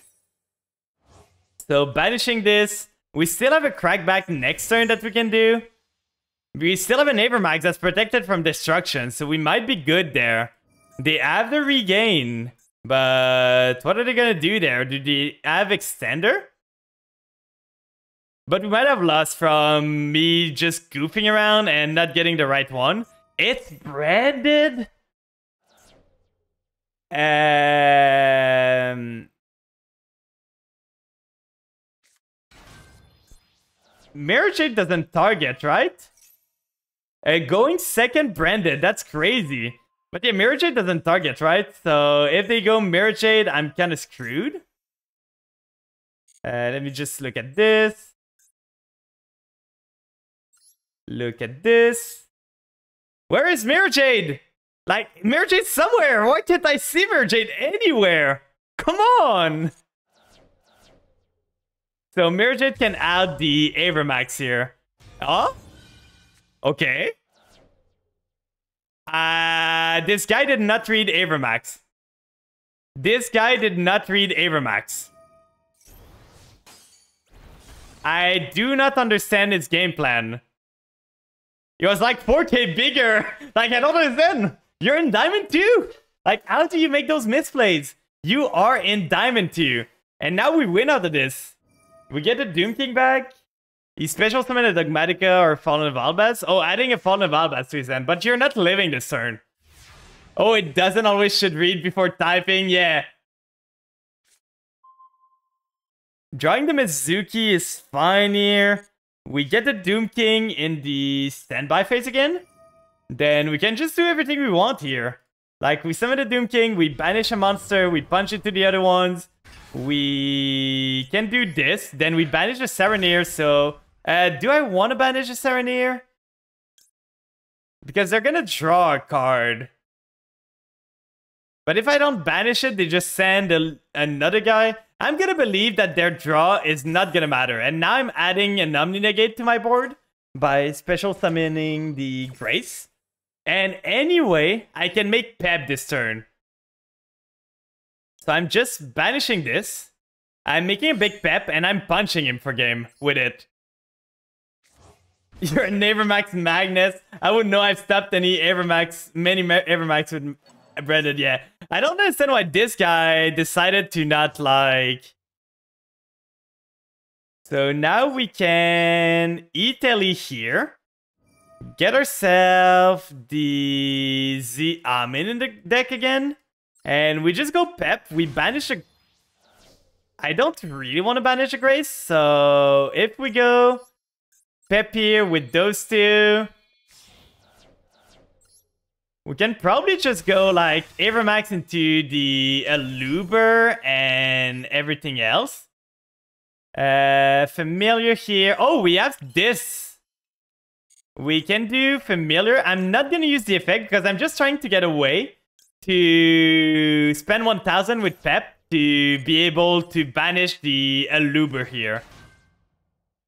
So, banishing this. We still have a Crackback next turn that we can do. We still have an Avermax that's protected from destruction, so we might be good there. They have the regain, but what are they gonna do there? Do they have Extender? But we might have lost from me just goofing around and not getting the right one. It's branded. Mirror Jade doesn't target, right? Going second branded, that's crazy. But yeah, Mirror Jade doesn't target, right? So if they go Mirror Jade, I'm kind of screwed. Let me just look at this. Look at this. Where is Mirror Jade? Like, Mirror Jade's somewhere. Why can't I see Mirror Jade anywhere? Come on. So Mirror Jade can add the Avermax here. Oh? Okay. This guy did not read Avermax. This guy did not read Avermax. I do not understand his game plan. He was like 4K bigger. Like, I don't understand. You're in Diamond 2. Like, how do you make those misplays? You are in Diamond 2. And now we win out of this. We get the Doom King back. He special summoned a Dogmatica or Fallen Valbas. Oh, adding a Fallen Valbas to his end. But you're not living this turn. Oh, it doesn't always should read before typing. Yeah. Drawing the Mizuki is fine here. We get the Doom King in the standby phase again. Then we can just do everything we want here. Like, we summon the Doom King, we banish a monster, we punch into the other ones. We can do this. Then we banish a Serenir, so... do I want to banish a Serenir? Because they're gonna draw a card. But if I don't banish it, they just send another guy. I'm gonna believe that their draw is not gonna matter. And now I'm adding an Omni-Negate to my board by special summoning the Grace. And anyway, I can make Pep this turn. So I'm just banishing this. I'm making a big Pep and I'm punching him for game with it. You're a Avermax Magnus. I wouldn't know I've stopped any Avermax, many Avermax with Brandon, yeah. I don't understand why this guy decided to not like... So now we can eat Ellie here. Get ourselves the Z-Amin in the deck again. And we just go Pep. We banish a... I don't really want to banish a Grace. So if we go Pep here with those two... We can probably just go like Avermax into the Aluber and everything else. Familiar here. Oh, we have this. We can do Familiar. I'm not going to use the effect because I'm just trying to get away to spend 1000 with Pep to be able to banish the Aluber here.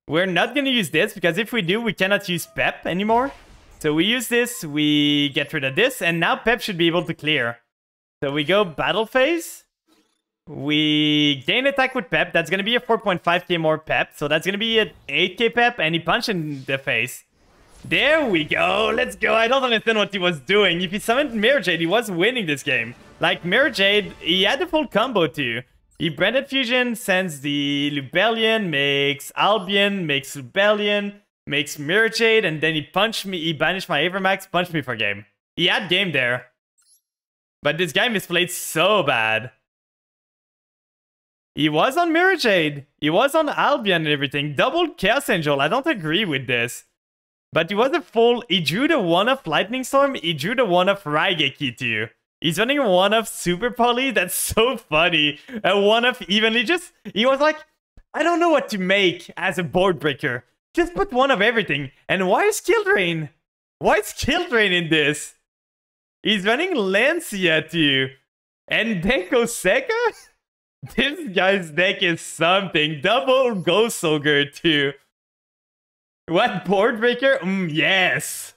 We're not going to use this because if we do, we cannot use Pep anymore. So we use this, we get rid of this, and now Pep should be able to clear. So we go battle phase. We gain attack with Pep. That's going to be a 4.5k more Pep. So that's going to be an 8k Pep, and he punched in the face. There we go. Let's go. I don't understand what he was doing. If he summoned Mirror Jade, he was winning this game. Like, Mirror Jade, he had the full combo too. He Branded Fusion, sends the Lubellion, makes Albion, makes Lubellion, makes Mirror Jade, and then he punched me. He banished my Avermax, punched me for game. He had game there. But this guy misplayed so bad. He was on Mirror Jade. He was on Albion and everything. Double Chaos Angel. I don't agree with this. But he was a full... He drew the one-off Lightning Storm. He drew the one-off Raigeki too. He's running a one-off Super Poly. That's so funny. A one-off evenly just... He was like, I don't know what to make as a board breaker. Just put one of everything. And why is Skill Drain? Why is Skill Drain in this? He's running Lancia too. And Denko Seka? This guy's deck is something. Double Ghost Ogre too. What, board breaker? Yes.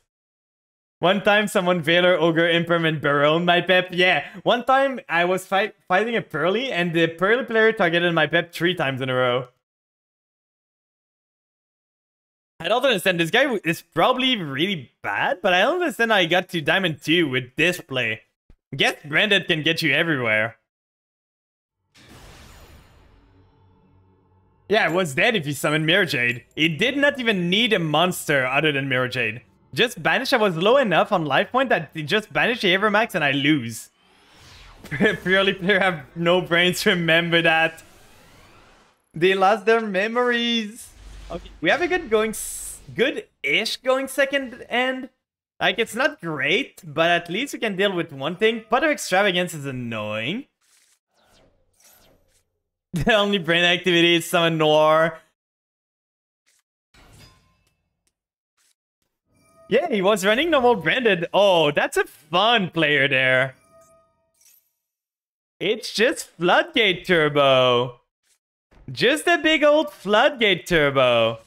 One time someone Valor Ogre Impermanent Baron my Pep. Yeah. One time I was fighting a Pearly and the Pearly player targeted my Pep 3 times in a row. I don't understand. This guy is probably really bad, but I don't understand how he got to Diamond 2 with this play. Get Branded can get you everywhere. Yeah, I was dead if he summoned Mirror Jade. He did not even need a monster other than Mirror Jade. Just banish. I was low enough on life point that he just banished the Avermax and I lose. Purely player have no brains to remember that. They lost their memories. Okay, we have a good-ish going second end. Like, it's not great, but at least we can deal with one thing. Putter Extravagance is annoying. The only brain activity is Summon Noir. Yeah, he was running normal Branded. Oh, that's a fun player there. It's just Floodgate Turbo. Just a big old Floodgate Turbo.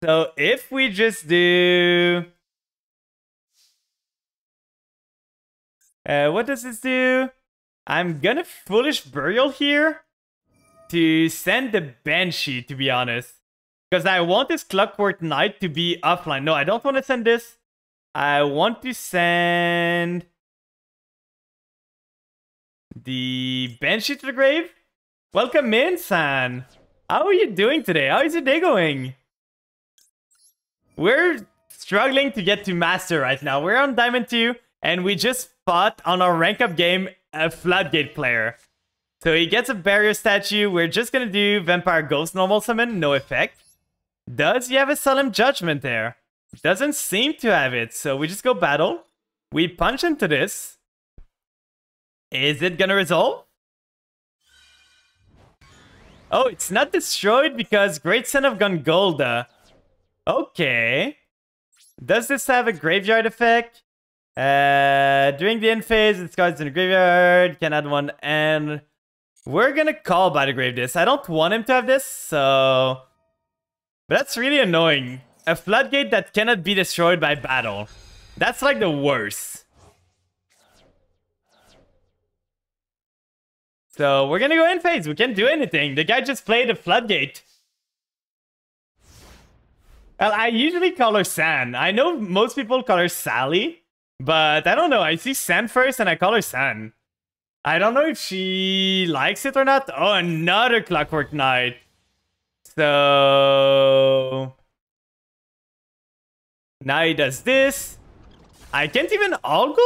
So if we just do... what does this do? I'm gonna Foolish Burial here to send the Banshee, to be honest. Because I want this Clockwork Knight to be offline. No, I don't want to send this. I want to send the Banshee to the grave. Welcome in, San. How are you doing today? How is your day going? We're struggling to get to Master right now. We're on Diamond 2. And we just fought on our rank up game a Floodgate player. So he gets a barrier statue. We're just gonna do Vampire Ghost normal summon, no effect. Does he have a Solemn Judgment there? Doesn't seem to have it, so we just go battle. We punch into this. Is it gonna resolve? Oh, it's not destroyed because Great Son of Gongolda. Okay. Does this have a graveyard effect? During the end phase, it's cards in the graveyard. Can add one, and we're gonna call by the grave this. I don't want him to have this, so... But that's really annoying. A Floodgate that cannot be destroyed by battle. That's like the worst. So we're gonna go in phase. We can't do anything. The guy just played a Floodgate. Well, I usually call her San. I know most people call her Sally. But I don't know. I see San first and I call her San. I don't know if she likes it or not. Oh, another Clockwork Knight. So... Now he does this. I can't even Algol?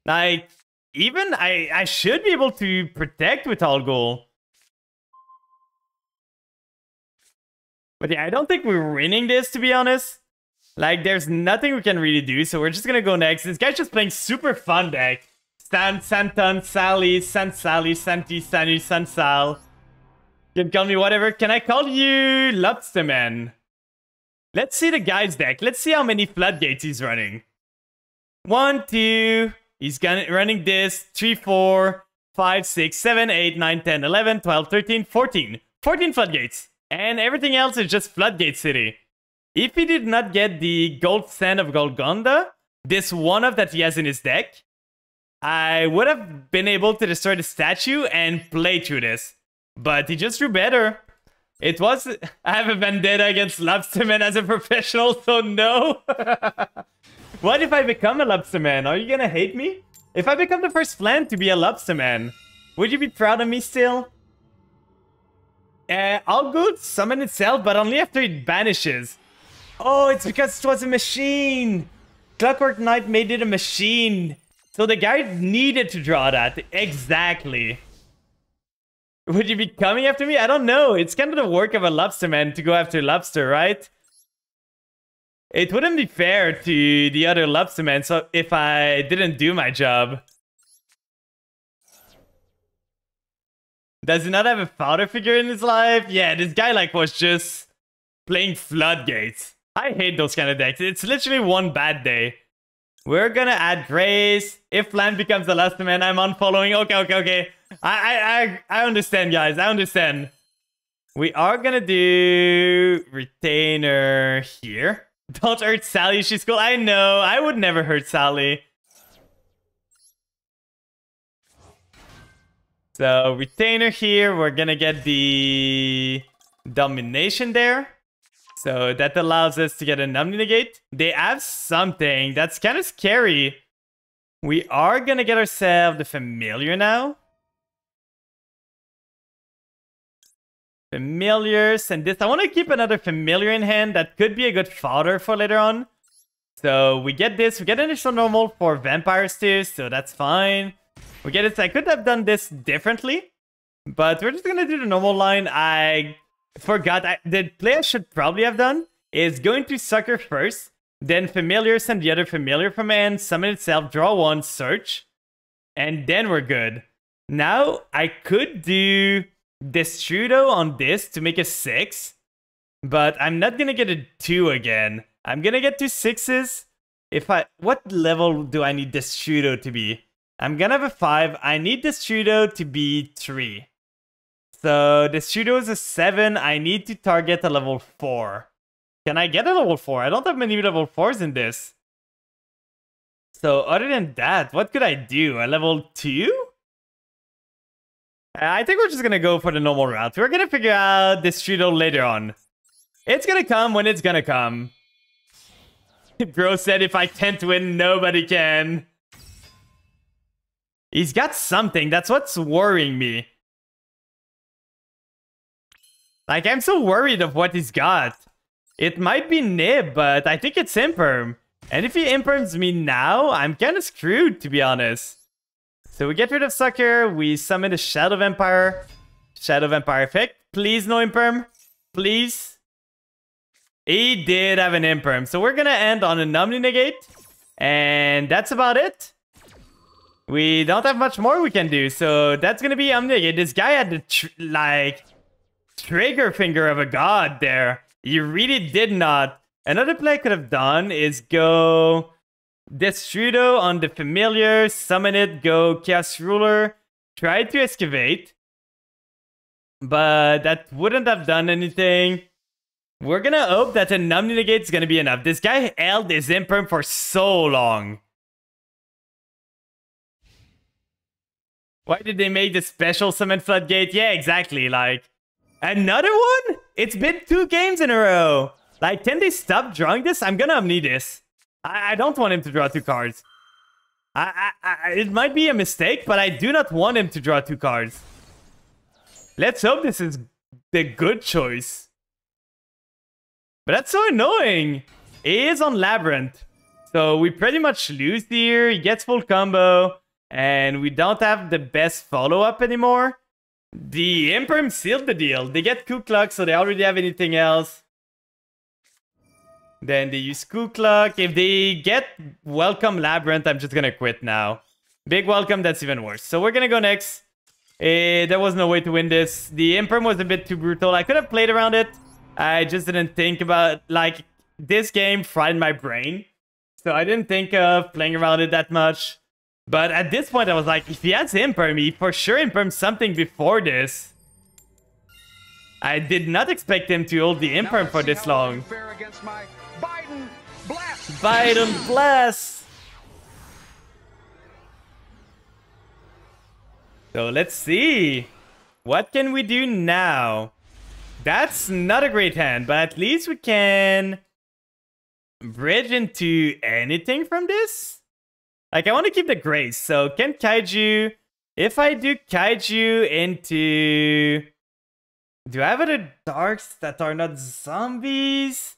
Like, even I should be able to protect with Algol. But yeah, I don't think we're winning this, to be honest. Like, there's nothing we can really do, so we're just gonna go next. This guy's just playing super fun deck. Stan, Santon, Sally, San Sally, Santi, Sanu, Sansal. You can call me whatever. Can I call you Lobsterman? Let's see the guy's deck. Let's see how many Floodgates he's running. 1, 2. He's running this. 3, 4, 5, 6, 7, 8, 9, 10, 11, 12, 13, 14. 14 Floodgates. And everything else is just Floodgate City. If he did not get the Gold Sand of Golgonda, this one-off that he has in his deck, I would have been able to destroy the statue and play through this. But he just drew better. It was... I have a vendetta against Lobsterman as a professional, so no. What if I become a Lobsterman? Are you gonna hate me? If I become the first Flan to be a Lobsterman, would you be proud of me still? I'll go summon itself, but only after it banishes. Oh, it's because it was a machine. Clockwork Knight made it a machine. So the guy needed to draw that. Exactly. Would you be coming after me? I don't know. It's kind of the work of a Lobsterman to go after Lobster, right? It wouldn't be fair to the other Lobsterman so if I didn't do my job. Does he not have a father figure in his life? Yeah, this guy like was just playing Floodgates. I hate those kind of decks. It's literally one bad day. We're gonna add Grace. If Flan becomes the last man, I'm unfollowing. Okay. I understand, guys. I understand. We are gonna do Retainer here. Don't hurt Sally. She's cool. I know. I would never hurt Sally. So, Retainer here. We're gonna get the Domination there. So, that allows us to get a Numbing Negate. They have something that's kind of scary. We are gonna get ourselves the Familiar now. Familiars and this. I want to keep another Familiar in hand. That could be a good fodder for later on. So, we get this. We get an additional normal for Vampires too. So, that's fine. We get it. I could have done this differently, but we're just gonna do the normal line. I forgot. The play I should probably have done is going to Sucker first, then Familiar, send the other Familiar from hand, summon itself, draw one, search, and then we're good. Now I could do Destrudo on this to make a 6, but I'm not gonna get a 2 again. I'm gonna get 2 6s. What level do I need Destrudo to be? I'm gonna have a 5. I need Destrudo to be 3. So Destrudo is a 7. I need to target a level 4. Can I get a level 4? I don't have many level 4s in this. So other than that, what could I do? A level 2? I think we're just gonna go for the normal route. We're gonna figure out Destrudo later on. It's gonna come when it's gonna come. Bro said if I can't win, nobody can. He's got something. That's what's worrying me. Like, I'm so worried of what he's got. It might be Nib, but I think it's Imperm. And if he Imperms me now, I'm kind of screwed, to be honest. So we get rid of Sucker. We summon the Shadow Vampire. Shadow Vampire effect. Please, no Imperm. Please. He did have an Imperm. So we're going to end on a Numbing Negate. And that's about it. We don't have much more we can do, so that's gonna be Omnigate. This guy had the, trigger finger of a god there. He really did not. Another play I could have done is go Destrudo on the Familiar, summon it, go Chaos Ruler, try to Excavate. But that wouldn't have done anything. We're gonna hope that a Numbing Negate is gonna be enough. This guy held his Imperm for so long. Why did they make the special summon Floodgate? Yeah, exactly. Like, another one? It's been 2 games in a row. Like, can they stop drawing this? I'm gonna Omni this. I don't want him to draw 2 cards. It might be a mistake, but I do not want him to draw 2 cards. Let's hope this is the good choice. But that's so annoying. He is on Labyrinth. So we pretty much lose here. He gets full combo. And we don't have the best follow-up anymore. The Imperm sealed the deal. They get Ku Klux, so they already have anything else. Then they use Ku Klux. If they get Welcome Labyrinth, I'm just gonna quit now. Big Welcome, that's even worse. So we're gonna go next. There was no way to win this. The Imperm was a bit too brutal. I could have played around it. I just didn't think about, like, this game fried my brain. So I didn't think of playing around it that much. But at this point, I was like, if he has Imperm, he for sure Imperm something before this. I did not expect him to hold the Imperm for this long. Biden Blast! So let's see. What can we do now? That's not a great hand, but at least we can bridge into anything from this. Like, I want to keep the Grace. So can Kaiju... If I do Kaiju into... Do I have other darks that are not zombies?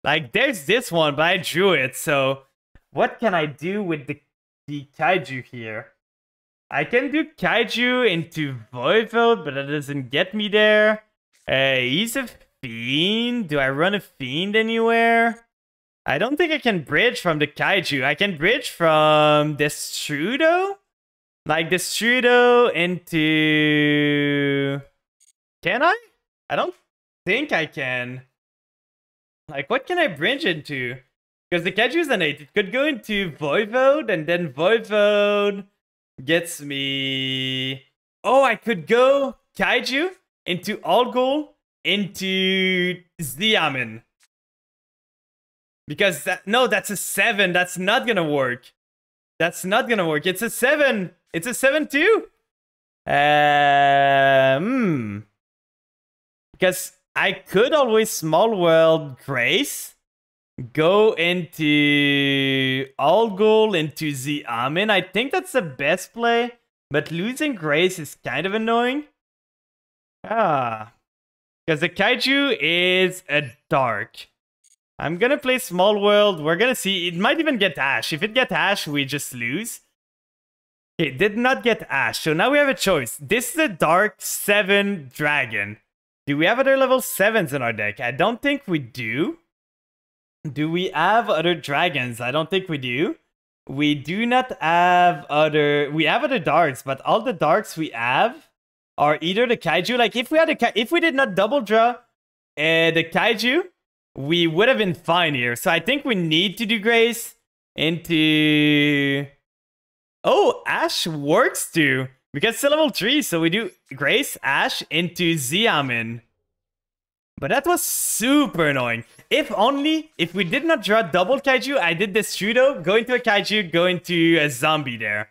Like, there's this one, but I drew it. So what can I do with the Kaiju here? I can do Kaiju into Voivode, but that doesn't get me there. He's a Fiend. Do I run a Fiend anywhere? I don't think I can bridge from the Kaiju. I can bridge from Destrudo? Like Destrudo into... Can I? I don't think I can. Like, what can I bridge into? Because the Kaiju is an 8. It could go into Voivode, and then Voivode gets me... Oh, I could go Kaiju into Algol into Xiamen. Because that's a 7. That's not gonna work. That's not gonna work. It's a 7. It's a 7 too. Because I could always Small World Grace, go into Algol into Xiamen. I think that's the best play, but losing Grace is kind of annoying. Because the Kaiju is a dark. I'm gonna play Small World. We're gonna see. It might even get Ash. If it gets Ash, we just lose. It did not get Ash. So now we have a choice. This is a Dark 7 Dragon. Do we have other level 7s in our deck? I don't think we do. Do we have other dragons? I don't think we do. We do not have other... We have other darks, but all the darks we have are either the Kaiju. Like, if we did not double draw the Kaiju, we would have been fine here. So I think we need to do Grace into... Oh, Ash works too. Because it's a level 3, so we do Grace, Ash into Xiamen. But that was super annoying. If we did not draw double Kaiju, I did this Destrudo, go into a Kaiju, go into a zombie there.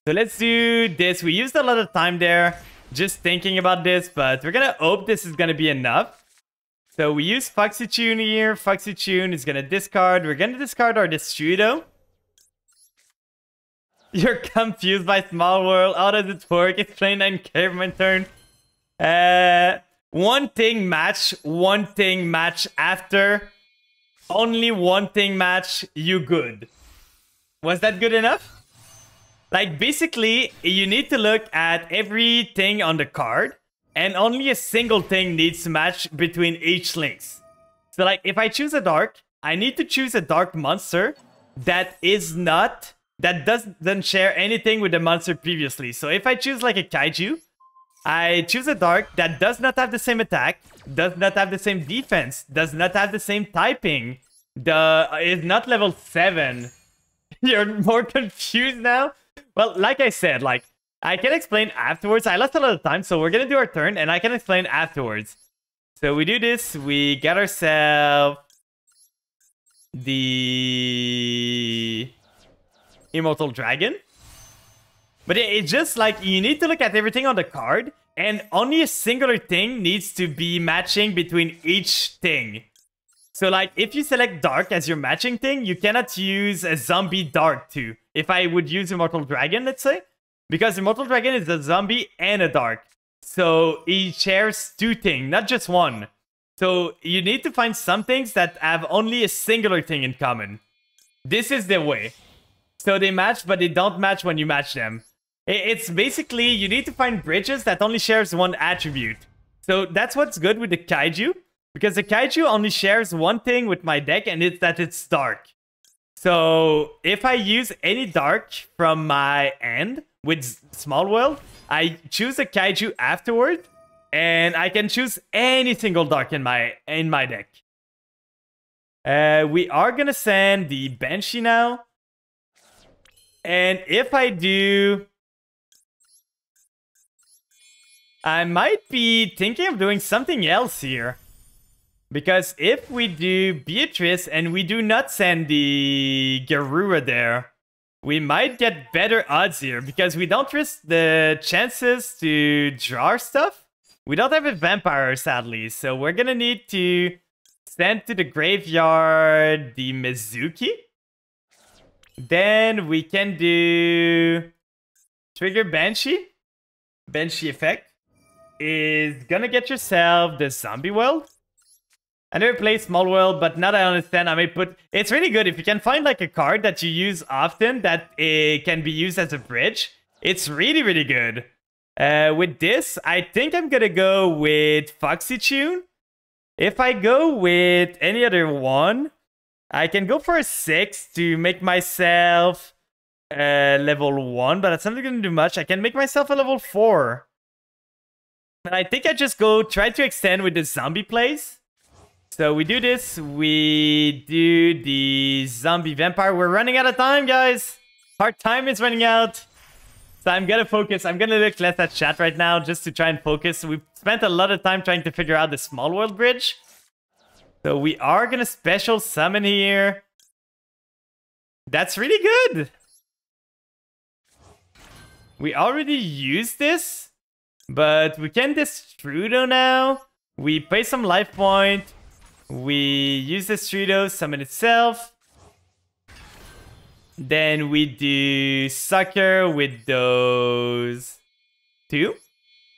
So let's do this. We used a lot of time there just thinking about this, but we're gonna hope this is gonna be enough. So we use Foxy Tune here. Foxy Tune is gonna discard. We're gonna discard our Destrudo. You're confused by Small World. How does it work? It's playing 9 caveman turn. One thing match after. Only one thing match, you good. Was that good enough? Like, basically, you need to look at everything on the card, and only a single thing needs to match between each links. So, like, if I choose a dark, I need to choose a dark monster that doesn't share anything with the monster previously. So if I choose like a Kaiju, I choose a dark that does not have the same attack, does not have the same defense, does not have the same typing, is not level 7. You're more confused now? Well, like I said, like, I can explain afterwards. I lost a lot of time, so we're gonna do our turn, and I can explain afterwards. So we do this, we get ourselves the... Immortal Dragon. But it's just like, you need to look at everything on the card, and only a singular thing needs to be matching between each thing. So like, if you select Dark as your matching thing, you cannot use a zombie Dark too. If I would use Immortal Dragon, let's say. Because Immortal Dragon is a zombie and a Dark. So he shares 2 things, not just one. So you need to find some things that have only a singular thing in common. This is the way. So they match, but they don't match when you match them. It's basically, you need to find bridges that only shares one attribute. So that's what's good with the Kaiju. Because the Kaiju only shares one thing with my deck, and it's that it's dark. So if I use any dark from my end with Small World, I choose a Kaiju afterward, and I can choose any single dark in my deck. We are gonna send the Banshee now. And if I do, I might be thinking of doing something else here. Because if we do Beatrice and we do not send the Garura there, we might get better odds here because we don't risk the chances to draw stuff. We don't have a vampire, sadly, so we're gonna need to send to the graveyard the Mizuki. Then we can do trigger Banshee. Banshee effect is gonna get yourself the zombie world. I never played Small World, but now that I understand, I may put... It's really good if you can find like a card that you use often that can be used as a bridge. It's really, really good. With this, I think I'm gonna go with Foxy Tune. If I go with any other one, I can go for a 6 to make myself level 1, but that's not gonna do much. I can make myself a level 4. But I think I just go try to extend with the zombie plays. So we do this, we do the zombie vampire. We're running out of time, guys. Our time is running out. So I'm gonna focus. I'm gonna look less at chat right now just to try and focus. We've spent a lot of time trying to figure out the Small World bridge. So we are gonna special summon here. That's really good. We already used this, but we can Destrudo now. We pay some life point. We use Destrudo, summon itself. Then we do Sucker with those 2.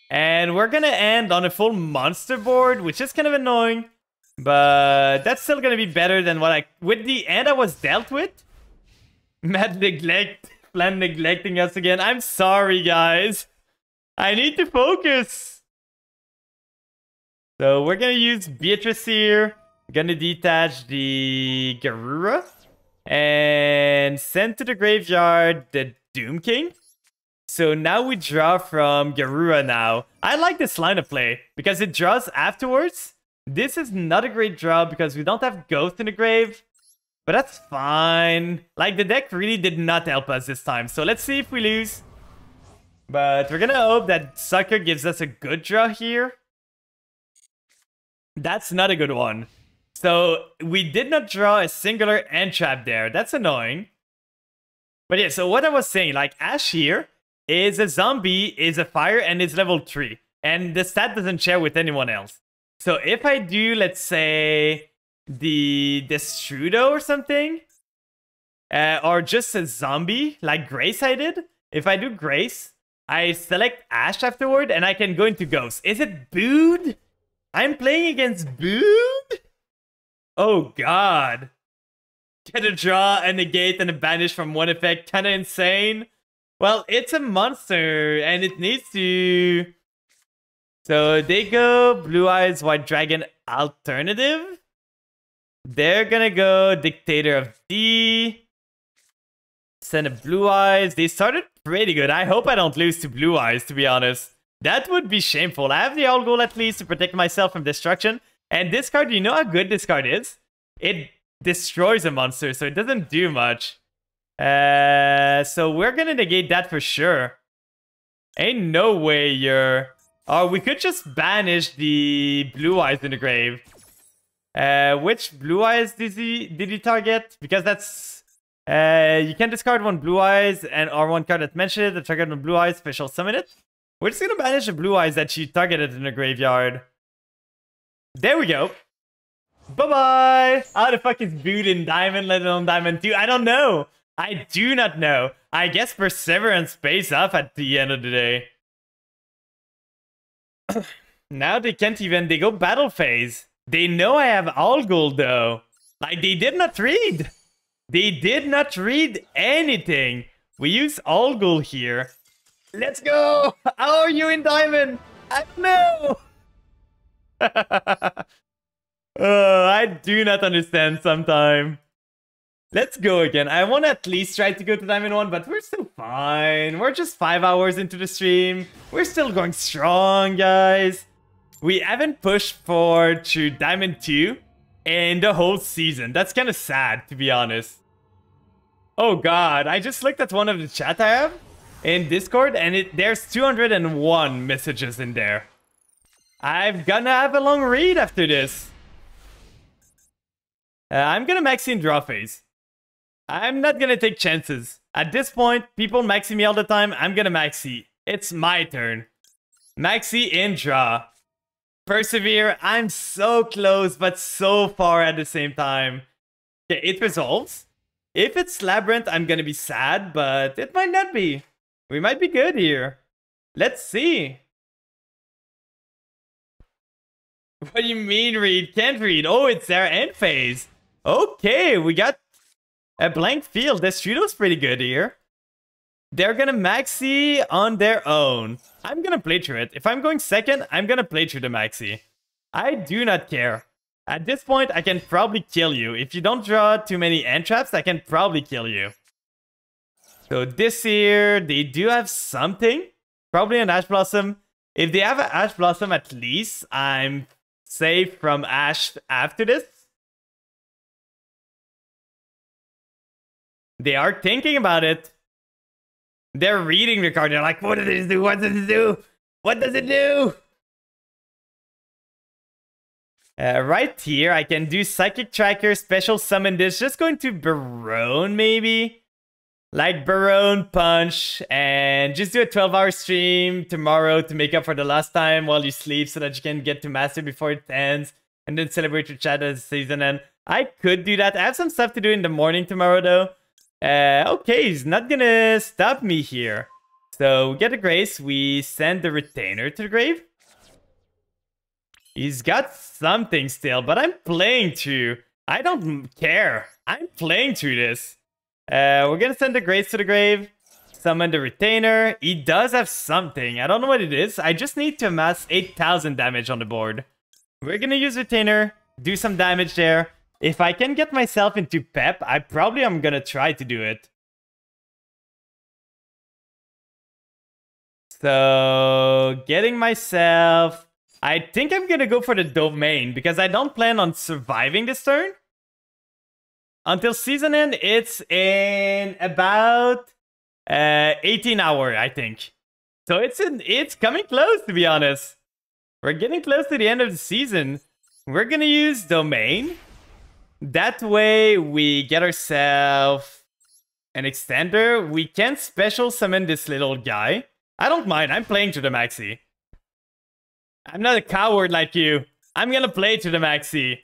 And we're gonna end on a full monster board, which is kind of annoying. But that's still gonna be better than what with the end I was dealt with. Mad Neglect, plan neglecting us again. I'm sorry, guys. I need to focus. So we're gonna use Beatrice here. Gonna detach the Garura and send to the graveyard the Doom King. So now we draw from Garura now. I like this line of play because it draws afterwards. This is not a great draw because we don't have Ghost in the grave. But that's fine. Like, the deck really did not help us this time. So let's see if we lose. But we're gonna hope that Sucker gives us a good draw here. That's not a good one. So we did not draw a singular end trap there. That's annoying. But yeah, so what I was saying, like Ash here is a zombie, is a fire, and is level 3. And the stat doesn't share with anyone else. So if I do, let's say, the Destrudo or something, or just a zombie, like Grace I did. If I do Grace, I select Ash afterward, and I can go into Ghost. Is it Bood? I'm playing against Bood? Oh god. Get a draw, a negate, and a banish from one effect. Kinda insane. Well, it's a monster, and it needs to... So they go Blue Eyes, White Dragon alternative. They're gonna go Dictator of D. Send a Blue Eyes. They started pretty good. I hope I don't lose to Blue Eyes, to be honest. That would be shameful. I have the All Goal at least to protect myself from destruction. And this card, you know how good this card is? It destroys a monster, so it doesn't do much. So we're gonna negate that for sure. Ain't no way you're... Or we could just banish the Blue Eyes in the grave. Which Blue Eyes did he target? Because that's... you can discard one Blue Eyes or one card that mentioned it. Target one Blue Eyes, special summon it. We're just gonna banish the Blue Eyes that she targeted in the graveyard. There we go. Bye-bye! How the fuck is Bood in Diamond, let alone Diamond 2? I don't know. I do not know. I guess Perseverance pays off at the end of the day. Now they can't even... They go battle phase. They know I have all gold though. Like, they did not read. They did not read anything. We use all gold here. Let's go! How are you in Diamond? I don't know! I do not understand sometimes. Let's go again. I want to at least try to go to Diamond 1, but we're still fine. We're just 5 hours into the stream. We're still going strong, guys. We haven't pushed forward to Diamond 2 in the whole season. That's kind of sad, to be honest. Oh god, I just looked at one of the chat I have in Discord, and there's 201 messages in there. I'm gonna have a long read after this. I'm gonna max in draw phase. I'm not gonna take chances. At this point, people maxi me all the time. I'm gonna maxi. It's my turn. Maxi in draw. Persevere. I'm so close, but so far at the same time. Okay, it resolves. If it's Labyrinth, I'm gonna be sad, but it might not be. We might be good here. Let's see. What do you mean read? Can't read. Oh, it's their end phase. Okay, we got a blank field. Destrudo's pretty good here. They're gonna maxi on their own. I'm gonna play through it. If I'm going second, I'm gonna play through the maxi. I do not care. At this point, I can probably kill you. If you don't draw too many end traps, I can probably kill you. So this here, they do have something. Probably an Ash Blossom. If they have an Ash Blossom at least, I'm safe from Ash after this. They are thinking about it. They're reading the card. They're like, what does this do? What does it do? What does it do? Right here, I can do Psychic Tracker, Special Summon this. Just going to Barone, maybe. Like Barone, Punch, and just do a 12-hour stream tomorrow to make up for the last time while you sleep so that you can get to Master before it ends. And then celebrate your chat as the season end. I could do that. I have some stuff to do in the morning tomorrow, though. Okay, he's not gonna stop me here. So we get a Grace. We send the Retainer to the grave. He's got something still, but I'm playing through. I don't care. I'm playing through this. We're gonna send the Grace to the grave. Summon the Retainer. He does have something. I don't know what it is. I just need to amass 8,000 damage on the board. We're gonna use Retainer. Do some damage there. If I can get myself into Pep, I probably am gonna try to do it. So, getting myself... I think I'm gonna go for the Domain, because I don't plan on surviving this turn. Until season end, it's in about 18 hours, I think. So it's coming close, to be honest. We're getting close to the end of the season. We're gonna use Domain. That way, we get ourselves an extender. We can special summon this little guy. I don't mind. I'm playing to the maxi. I'm not a coward like you. I'm gonna play to the maxi.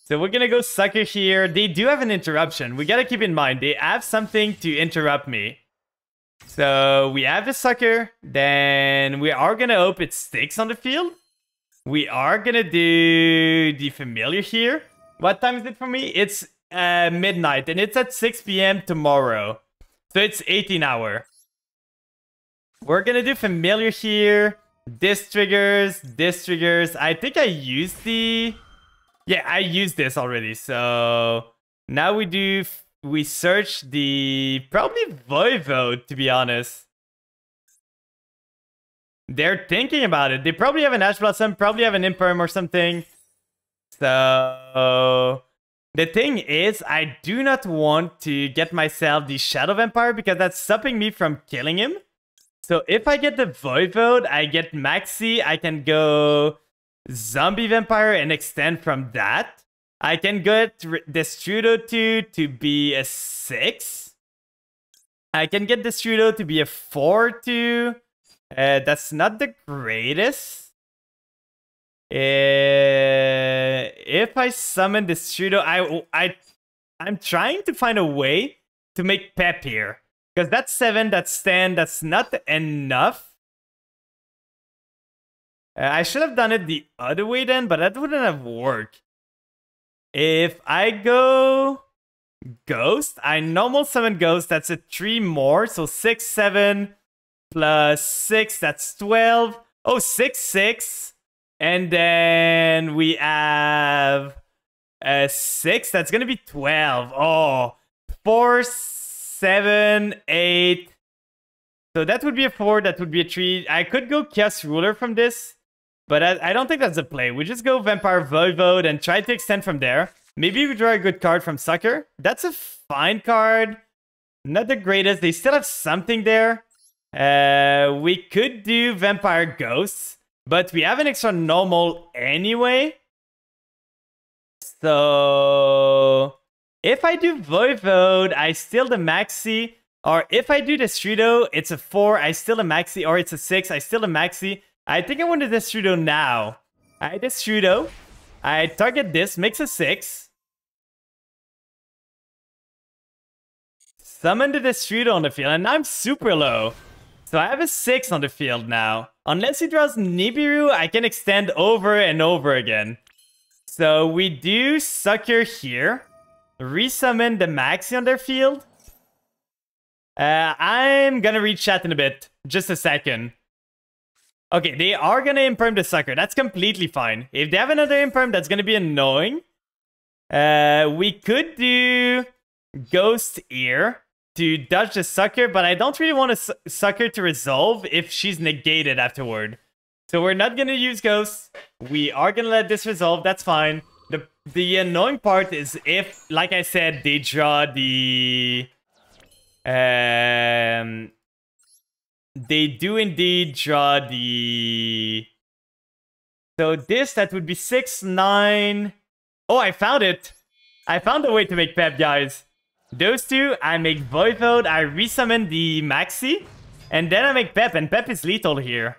So we're gonna go Sucker here. They do have an interruption. We gotta keep in mind, they have something to interrupt me. So we have the Sucker. Then we are gonna hope it sticks on the field. We are gonna do the Familiar here. What time is it for me? It's midnight, and it's at 6 p.m. tomorrow. So it's 18 hours. We're gonna do Familiar here. This triggers. I think I used the... Yeah, I used this already. So now we search the... Probably Voivode, to be honest. They're thinking about it. They probably have an Ash Blossom, probably have an Imperm or something. So the thing is, I do not want to get myself the Shadow Vampire because that's stopping me from killing him. So if I get the Voivode, I get Maxi, I can go Zombie Vampire and extend from that. I can get Destrudo 2 to be a 6. I can get Destrudo to be a 4-2. That's not the greatest. If I summon Destrudo, I'm trying to find a way to make Pep here. Because that's 7, that's 10, that's not enough. I should have done it the other way then, but that wouldn't have worked. If I go Ghost, I normal summon Ghost, that's a 3 more. So 6, 7 plus 6, that's 12. Oh, 6, 6. And then we have a 6, that's going to be 12. Oh, 4, 7, 8. So that would be a 4, that would be a 3. I could go Chaos Ruler from this, but I don't think that's a play. We just go Vampire Voivode and try to extend from there. Maybe we draw a good card from Sucker. That's a fine card. Not the greatest. They still have something there. We could do Vampire Ghosts, but we have an extra normal anyway. So if I do Voivode, I steal the Maxi. Or if I do Destrudo, it's a 4, I still a maxi, or it's a 6, I still a maxi. I think I want to Destrudo now. I Destrudo. I target this, makes a 6. Summon the Destrudo on the field, and I'm super low. So I have a 6 on the field now. Unless he draws Nibiru, I can extend over and over again. So we do Sucker here. Resummon the Maxi on their field. I'm gonna read chat in a bit. Just a second. Okay, they are gonna Imperm the Sucker. That's completely fine. If they have another Imperm, that's gonna be annoying. We could do Ghost Ear to dodge the Sucker, but I don't really want a Sucker to resolve if she's negated afterward. So we're not gonna use Ghost. We are gonna let this resolve. That's fine. The annoying part is if, like I said, they draw the... they do indeed draw the... So this, that would be 6, 9... Oh, I found it! I found a way to make Pep, guys. Those two, I make Voivode, I resummon the Maxi, and then I make Pep, and Pep is lethal here.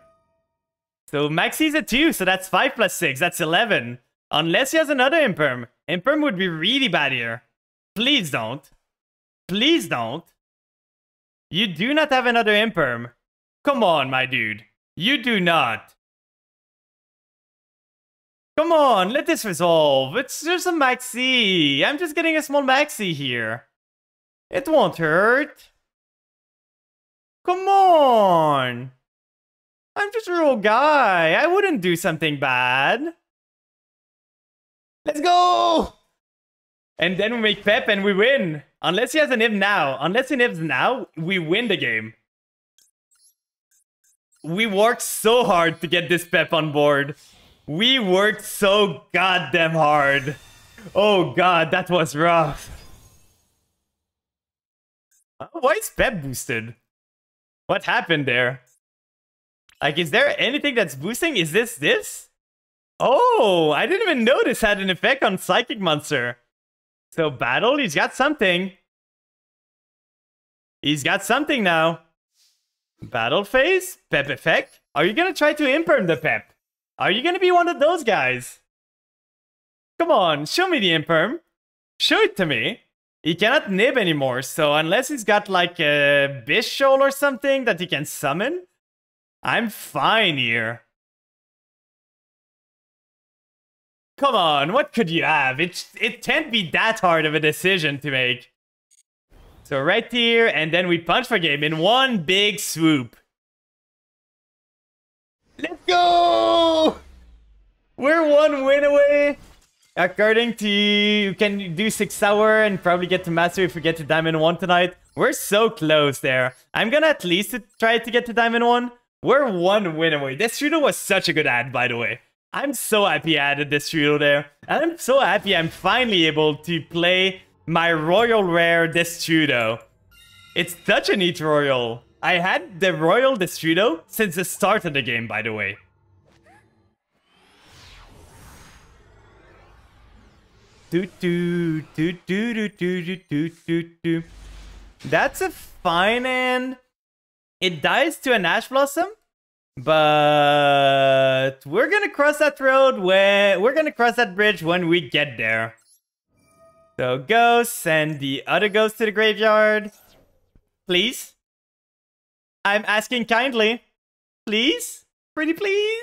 So Maxi is a 2, so that's 5 plus 6, that's 11. Unless he has another Imperm. Imperm would be really bad here. Please don't. Please don't. You do not have another Imperm. Come on, my dude. You do not. Come on, let this resolve. It's just a Maxi. I'm just getting a small Maxi here. It won't hurt. Come on. I'm just a real guy. I wouldn't do something bad. Let's go! And then we make Pep and we win. Unless he has an Niv now. Unless he Nivs now, we win the game. We worked so hard to get this Pep on board. We worked so goddamn hard. Oh god, that was rough. Why is Pep boosted? What happened there? Like, is there anything that's boosting? Is this? Oh, I didn't even know this had an effect on Psychic Monster. So battle, he's got something. He's got something now. Battle phase, Pep effect. Are you gonna try to Imperm the Pep? Are you gonna be one of those guys? Come on, show me the Imperm. Show it to me. He cannot nib anymore, so unless he's got like a Bishol or something that he can summon, I'm fine here. Come on, what could you have? It can't be that hard of a decision to make. So right here, and then we punch for game in one big swoop. Let's go! We're 1 win away. According to you can do 6 hour and probably get to master if we get to Diamond 1 tonight. We're so close there. I'm gonna at least try to get to Diamond 1. We're 1 win away. Destrudo was such a good ad, by the way. I'm so happy I added Destrudo there. And I'm so happy I'm finally able to play my Royal Rare Destrudo. It's such a neat Royal. I had the Royal Destrudo since the start of the game, by the way. That's a fine and it dies to an Ash Blossom. But we're gonna cross that road when we're gonna cross that bridge when we get there. So go send the other ghost to the graveyard. Please. I'm asking kindly. Please? Pretty please?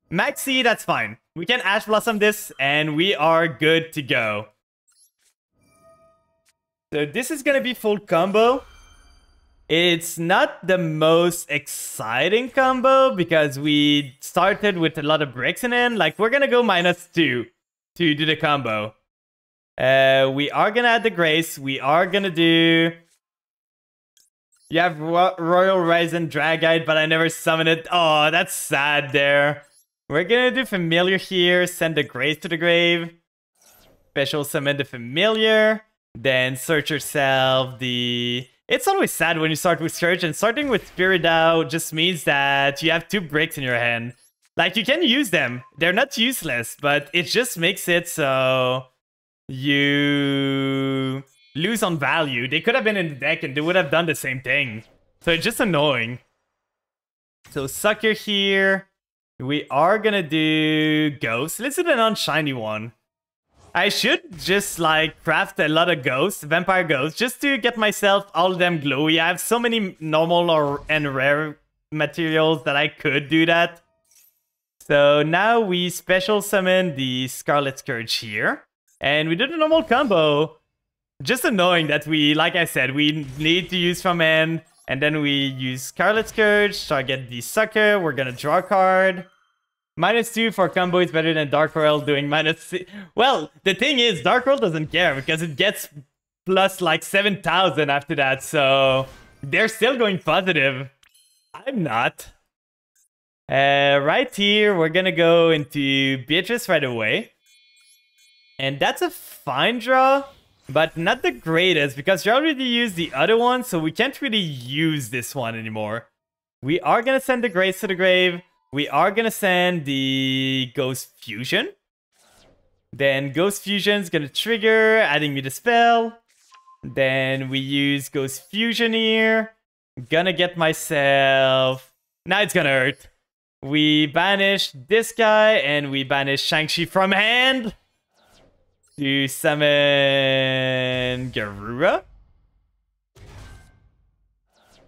Maxi, that's fine. We can Ash Blossom this and we are good to go. So this is gonna be full combo. It's not the most exciting combo because we started with a lot of bricks in it. Like, we're gonna go -2 to do the combo. We are gonna add the Grace. We are gonna do... You have Royal Rise and Dragite, but I never summon it. Oh, that's sad there. We're gonna do Familiar here. Send the Grace to the grave. Special summon the Familiar. Then search yourself the... It's always sad when you start with Search, and starting with Spiridow just means that you have 2 bricks in your hand. Like, you can use them. They're not useless, but it just makes it so... You lose on value. They could have been in the deck and they would have done the same thing. So it's just annoying. So Sucker here. We are gonna do Ghost. Let's do the non-shiny one. I should just like craft a lot of ghosts, vampire ghosts, just to get myself all of them glowy. I have so many normal and rare materials that I could do that. So now we special summon the Scarlet Scourge here. And we do the normal combo. Just annoying that we, like I said, we need to use from end. And then we use Scarlet Scourge, target the Sucker. We're gonna draw a card. -2 for combo is better than Dark World doing -6. Well, the thing is, Dark World doesn't care because it gets plus like 7,000 after that. So they're still going positive. I'm not. Right here, we're gonna go into Beatrice right away. And that's a fine draw, but not the greatest because you already used the other one, so we can't really use this one anymore. We are gonna send the Grace to the grave. We are gonna send the Ghost Fusion. Then Ghost Fusion's gonna trigger, adding me the spell. Then we use Ghost Fusion here. Gonna get myself... Now it's gonna hurt. We banish this guy, and we banish Shang-Chi from hand. To summon Garura.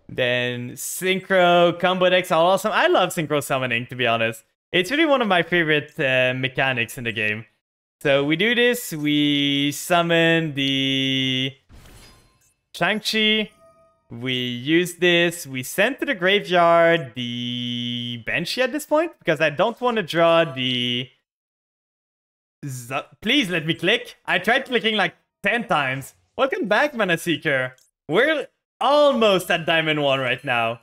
Then Synchro combo decks are awesome. I love Synchro summoning, to be honest. It's really one of my favorite mechanics in the game. So we do this. We summon the Shang-Chi. We use this. We send to the graveyard the Banshee at this point. Because I don't want to draw the... Please let me click. I tried clicking like 10 times. Welcome back, Mana Seeker. We're almost at Diamond 1 right now.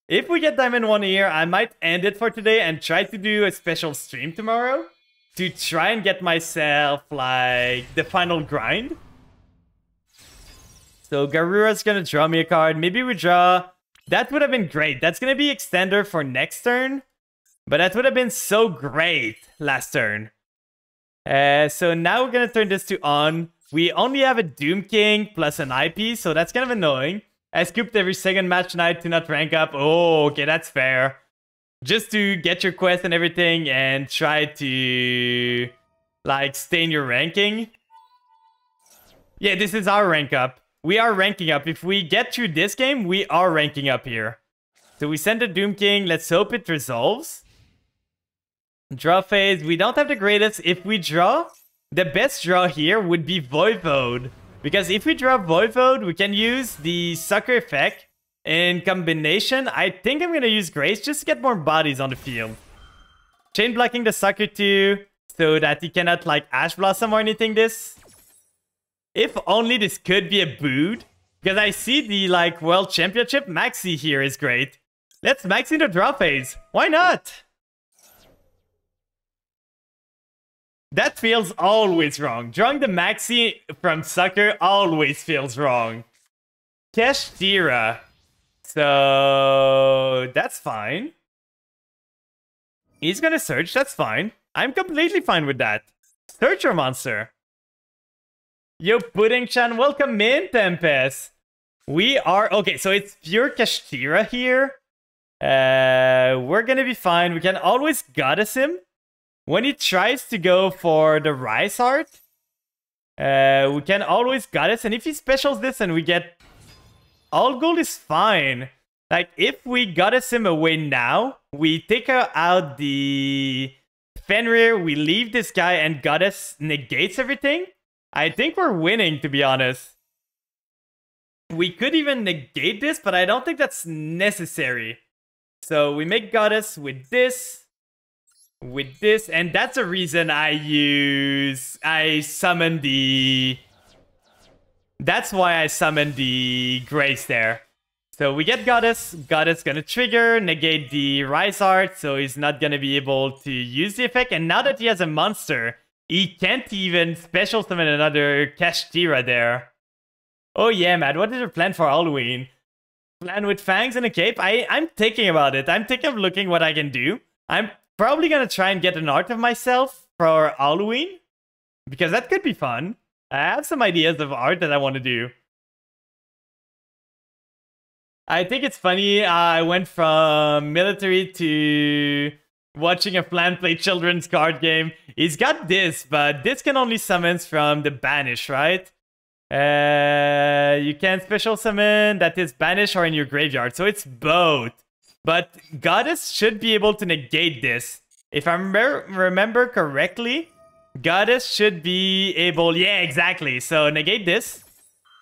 If we get Diamond 1 here, I might end it for today and try to do a special stream tomorrow. To try and get myself like the final grind. So Garura's gonna draw me a card. Maybe we draw... That would have been great. That's gonna be Extender for next turn. But that would have been so great last turn. So now we're gonna turn this to on. We only have a Doom King plus an IP, so that's kind of annoying. I scooped every second match night to not rank up. Oh, okay, that's fair. Just to get your quest and everything and try to like stay in your ranking. Yeah, this is our rank up. We are ranking up. If we get through this game, we are ranking up here. So we send the Doom King. Let's hope it resolves. Draw phase. We don't have the greatest. If we draw, the best draw here would be Voivode. Because if we draw Voivode, we can use the Sucker effect. In combination, I think I'm going to use Grace just to get more bodies on the field. Chain blocking the Sucker too, so that he cannot like Ash Blossom or anything this. If only this could be a boot. Because I see the like World Championship Maxi here is great. Let's Maxi the draw phase. Why not? That feels always wrong. Drawing the Maxi from Sucker always feels wrong. Kashtira. So that's fine. He's gonna search, that's fine. I'm completely fine with that. Search your monster. Yo, Pudding-chan, welcome in, Tempest. We are... Okay, so it's pure Kashtira here. We're gonna be fine. We can always Goddess him. When he tries to go for the Rise Heart, we can always Goddess. And if he specials this and we get... All gold is fine. Like, if we Goddess him away now, we take out the Fenrir, we leave this guy, and Goddess negates everything. I think we're winning, to be honest. We could even negate this, but I don't think that's necessary. So we make Goddess with this, and that's a reason I summon the... That's why I summoned the Grace there. So we get Goddess. Goddess gonna trigger, negate the Rise Art, so he's not gonna be able to use the effect. And now that he has a monster, he can't even special summon another Kashtira there. Oh yeah, Matt, what is your plan for Halloween? Plan with fangs and a cape? I'm thinking about it. I'm thinking of looking what I can do. I'm probably gonna try and get an art of myself for Halloween. Because that could be fun. I have some ideas of art that I want to do. I think it's funny, I went from military to watching a flan play children's card game. He's got this, but this can only summons from the banish, right? You can special summon that is banish or in your graveyard, so it's both. But Goddess should be able to negate this. If I remember correctly, Goddess should be able... Yeah, exactly. So negate this.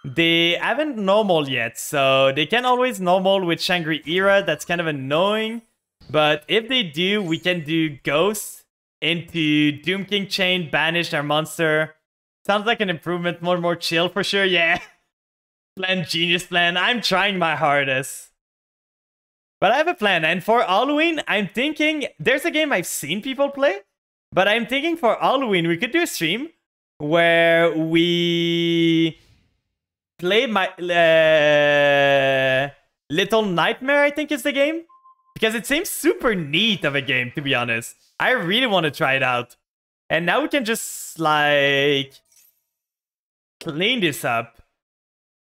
They haven't normal yet, so they can always normal with Shangri-Era. That's kind of annoying. But if they do, we can do Ghost into Doom King Chain, banish our monster. Sounds like an improvement, more chill for sure. Yeah. Plan, genius plan. I'm trying my hardest. But I have a plan, and for Halloween, I'm thinking... There's a game I've seen people play, but I'm thinking for Halloween, we could do a stream where we... play my Little Nightmare, I think is the game. Because it seems super neat of a game, to be honest. I really want to try it out. And now we can just, like, clean this up.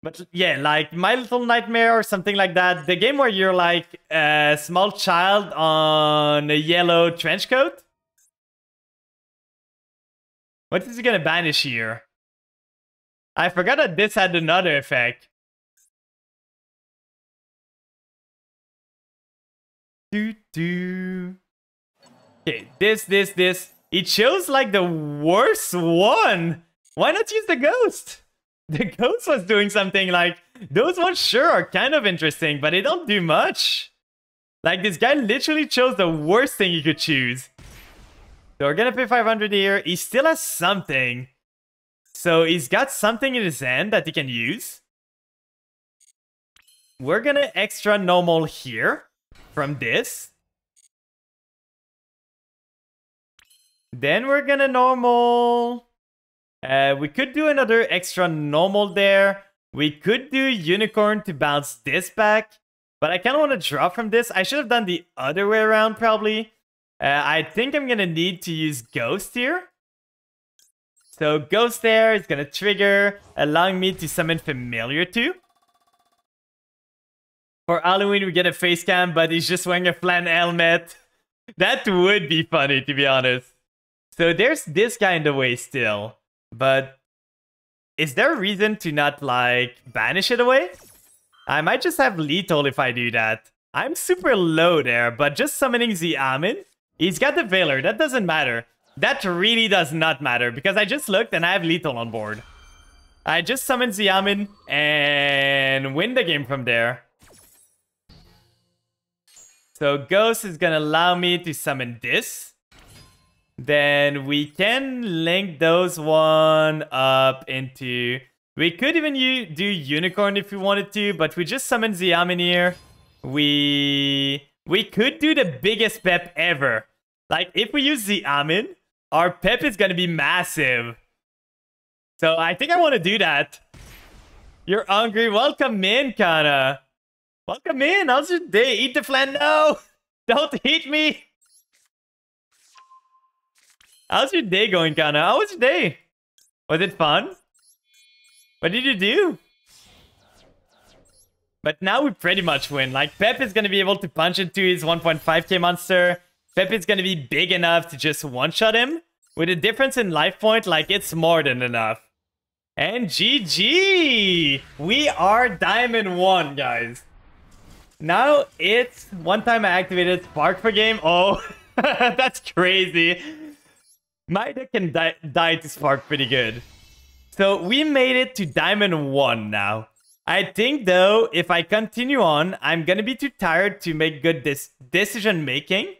But yeah, like My Little Nightmare or something like that. The game where you're like a small child on a yellow trench coat. What is he gonna banish here? I forgot that this had another effect. Okay, this. It shows like the worst one. Why not use the ghost? The ghost was doing something like... Those ones sure are kind of interesting, but they don't do much. Like, this guy literally chose the worst thing you could choose. So we're gonna pay 500 here. He still has something. So he's got something in his hand that he can use. We're gonna extra normal here from this. Then we're gonna normal. We could do another extra normal there. We could do unicorn to bounce this back. But I kind of want to draw from this. I should have done the other way around probably. I think I'm gonna need to use ghost here. So Ghost there is gonna trigger, allowing me to summon Familiar too. For Halloween, we get a face cam, but he's just wearing a flan helmet. That would be funny, to be honest. So there's this guy in the way still. But is there a reason to not, like, banish it away? I might just have lethal if I do that. I'm super low there, but just summoning Xiamen. He's got the Veiler, that doesn't matter. That really does not matter, because I just looked and I have lethal on board. I just summon Xiamen and win the game from there. So Ghost is gonna allow me to summon this. Then we can link those one up into... We could even do Unicorn if we wanted to, but we just summon Xiamen here. We could do the biggest pep ever. Like, if we use Xiamen, our pep is gonna be massive. So I think I want to do that. You're hungry? Welcome in, Kana. Welcome in. How's your day? Eat the flan? No! Don't eat me! How's your day going, Kana? How was your day? Was it fun? What did you do? But now we pretty much win. Like, Pep is going to be able to punch into his 1.5k monster. Pep is going to be big enough to just one-shot him. With a difference in life point, like, it's more than enough. And GG! We are Diamond 1, guys. Now it's one time I activated Spark for game. Oh, that's crazy. My deck can die to Spark pretty good. So we made it to Diamond 1 now. I think though, if I continue on, I'm gonna be too tired to make good decision making.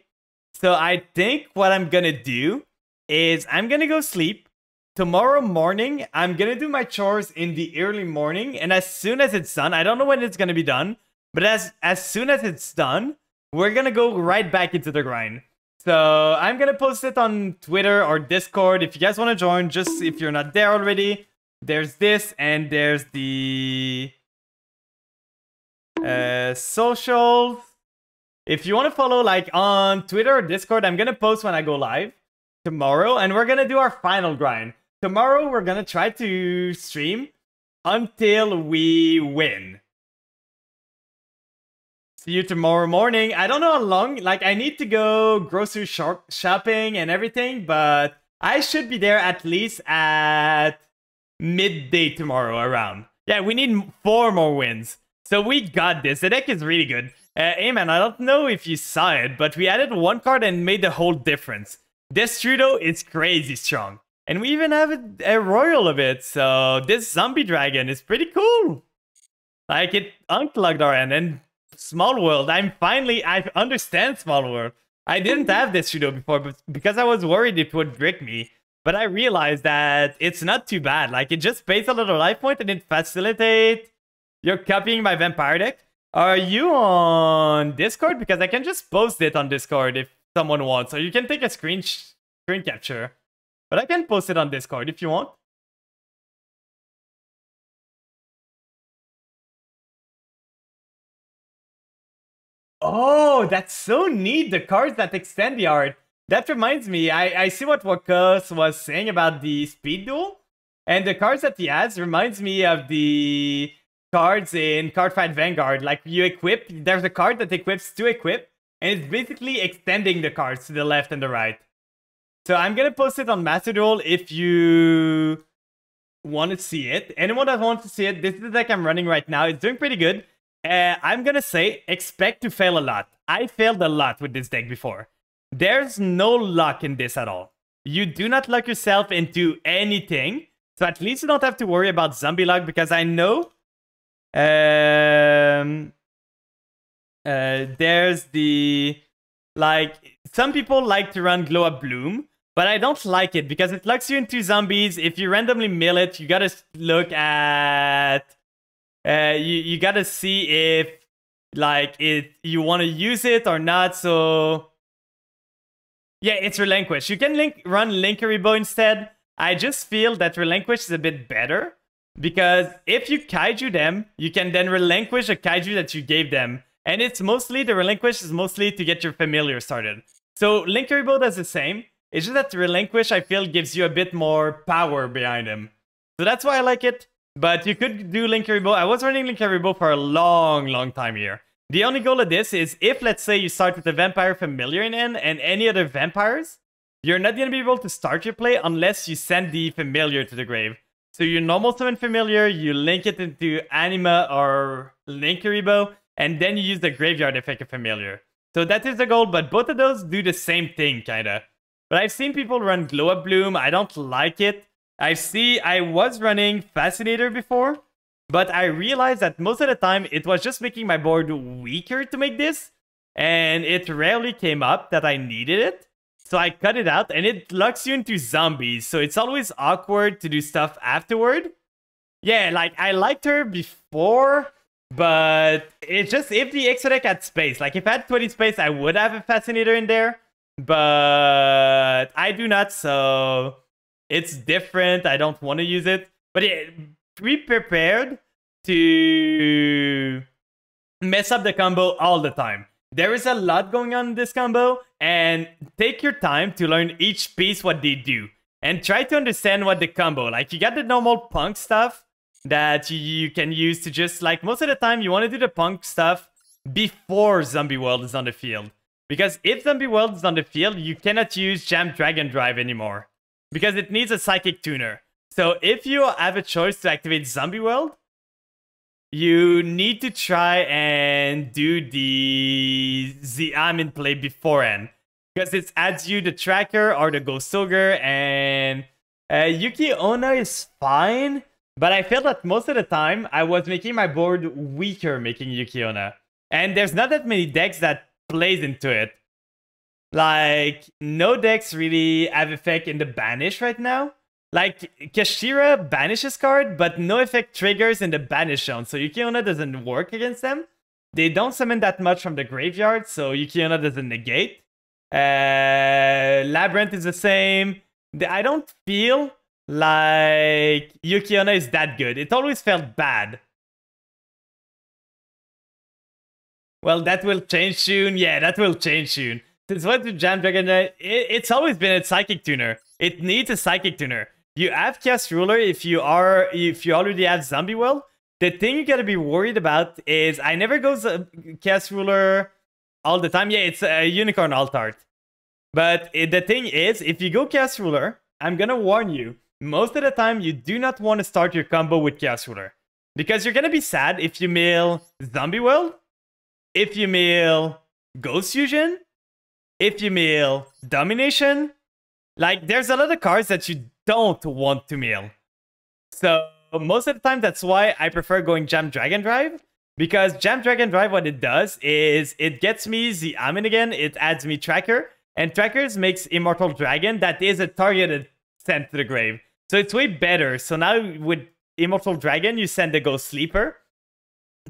So I think what I'm gonna do is I'm gonna go sleep. Tomorrow morning, I'm gonna do my chores in the early morning. And as soon as it's done, I don't know when it's gonna be done. But as soon as it's done, we're gonna go right back into the grind. So I'm gonna post it on Twitter or Discord. If you guys want to join, just if you're not there already, there's this and there's the socials. If you want to follow like on Twitter or Discord, I'm gonna post when I go live tomorrow, and we're gonna do our final grind. tomorrow we're gonna try to stream until we win. See you tomorrow morning. I don't know how long. Like, I need to go grocery shopping and everything, but I should be there at least at midday tomorrow around. Yeah, we need 4 more wins. So we got this. The deck is really good. Hey man, I don't know if you saw it, but we added 1 card and made the whole difference. This Trudeau is crazy strong. And we even have a royal of it. So this zombie dragon is pretty cool. Like, it unclogged our end. And Small World, I understand Small World. I didn't have this Trudeau before, but because I was worried it would brick me. But I realized that it's not too bad. Like, it just pays a little life point and it facilitates. You're copying my vampire deck. Are you on Discord? Because I can just post it on Discord if someone wants. Or you can take a screen capture. But I can post it on Discord if you want. Oh, that's so neat. The cards that extend the art. That reminds me, I see what Wakos was saying about the speed duel. And the cards that he has reminds me of the cards in Cardfight Vanguard. Like, you equip, there's a card that equips to equip. And it's basically extending the cards to the left and the right. So I'm going to post it on Master Duel if you want to see it. Anyone that wants to see it, this is the deck I'm running right now. It's doing pretty good. I'm gonna say, expect to fail a lot. I failed a lot with this deck before. There's no luck in this at all. You do not luck yourself into anything. So at least you don't have to worry about zombie luck, because I know there's the... Like, some people like to run Glow Up Bloom, but I don't like it because it locks you into zombies. If you randomly mill it, you gotta look at... you gotta see if, like, you want to use it or not. So yeah, it's Relinquish. You can run Linkuriboh instead. I just feel that Relinquish is a bit better, because if you kaiju them, you can then relinquish a kaiju that you gave them, and it's mostly, the Relinquish is mostly to get your familiar started. So Linkuriboh does the same. It's just that Relinquish, I feel, gives you a bit more power behind him. So that's why I like it. But you could do Linkuriboh. I was running Linkuriboh for a long time here. The only goal of this is, if, let's say, you start with a Vampire Familiar in hand and any other vampires, you're not going to be able to start your play unless you send the Familiar to the grave. So you normal summon Familiar, you link it into Anima or Linkuriboh, and then you use the Graveyard effect of Familiar. So that is the goal, but both of those do the same thing, kinda. But I've seen people run Glow Up Bloom. I don't like it. I was running Fascinator before, but I realized that most of the time it was just making my board weaker to make this, and it rarely came up that I needed it. So I cut it out, and it locks you into zombies, so it's always awkward to do stuff afterward. Yeah, like, I liked her before, but it's just, if the extra deck had space, like, if I had 20 space, I would have a Fascinator in there, but I do not, so... It's different. I don't want to use it. But yeah, be prepared to mess up the combo all the time. There is a lot going on in this combo, and take your time to learn each piece what they do. And try to understand what the combo, like, you got the normal punk stuff that you can use to just, like, most of the time you want to do the punk stuff before Zombie World is on the field. Because if Zombie World is on the field, you cannot use Jam Dragon Drive anymore, because it needs a Psychic Tuner. So if you have a choice to activate Zombie World, you need to try and do the Amin play beforehand, because it adds you the Tracker or the Ghost Ogre, and Yuki Onna is fine, but I feel that most of the time I was making my board weaker making Yuki Onna. And there's not that many decks that plays into it. Like, no decks really have effect in the banish right now. Like, Kashira banishes card, but no effect triggers in the banish zone, so Yuki Onna doesn't work against them. They don't summon that much from the graveyard, so Yuki Onna doesn't negate. Labyrinth is the same. I don't feel like Yuki Onna is that good. It always felt bad. Well, that will change soon. Yeah, that will change soon. Since what to Jam Dragon, it's always been a Psychic Tuner. It needs a Psychic Tuner. you have Chaos Ruler if you already have Zombie World. The thing you gotta be worried about is I never go Chaos Ruler all the time. Yeah, it's a Unicorn Alt-Art. But the thing is, if you go Chaos Ruler, I'm gonna warn you, most of the time you do not want to start your combo with Chaos Ruler. Because you're gonna be sad if you mill Zombie World, if you mill Ghost Fusion, if you mill Domination. Like, there's a lot of cards that you don't want to mill. So most of the time, that's why I prefer going Jam Dragon Drive. Because Jam Dragon Drive, what it does is it gets me the Amin again, it adds me Tracker, and Trackers makes Immortal Dragon that is a targeted send to the grave. So it's way better. So now with Immortal Dragon, you send the Ghost Sleeper.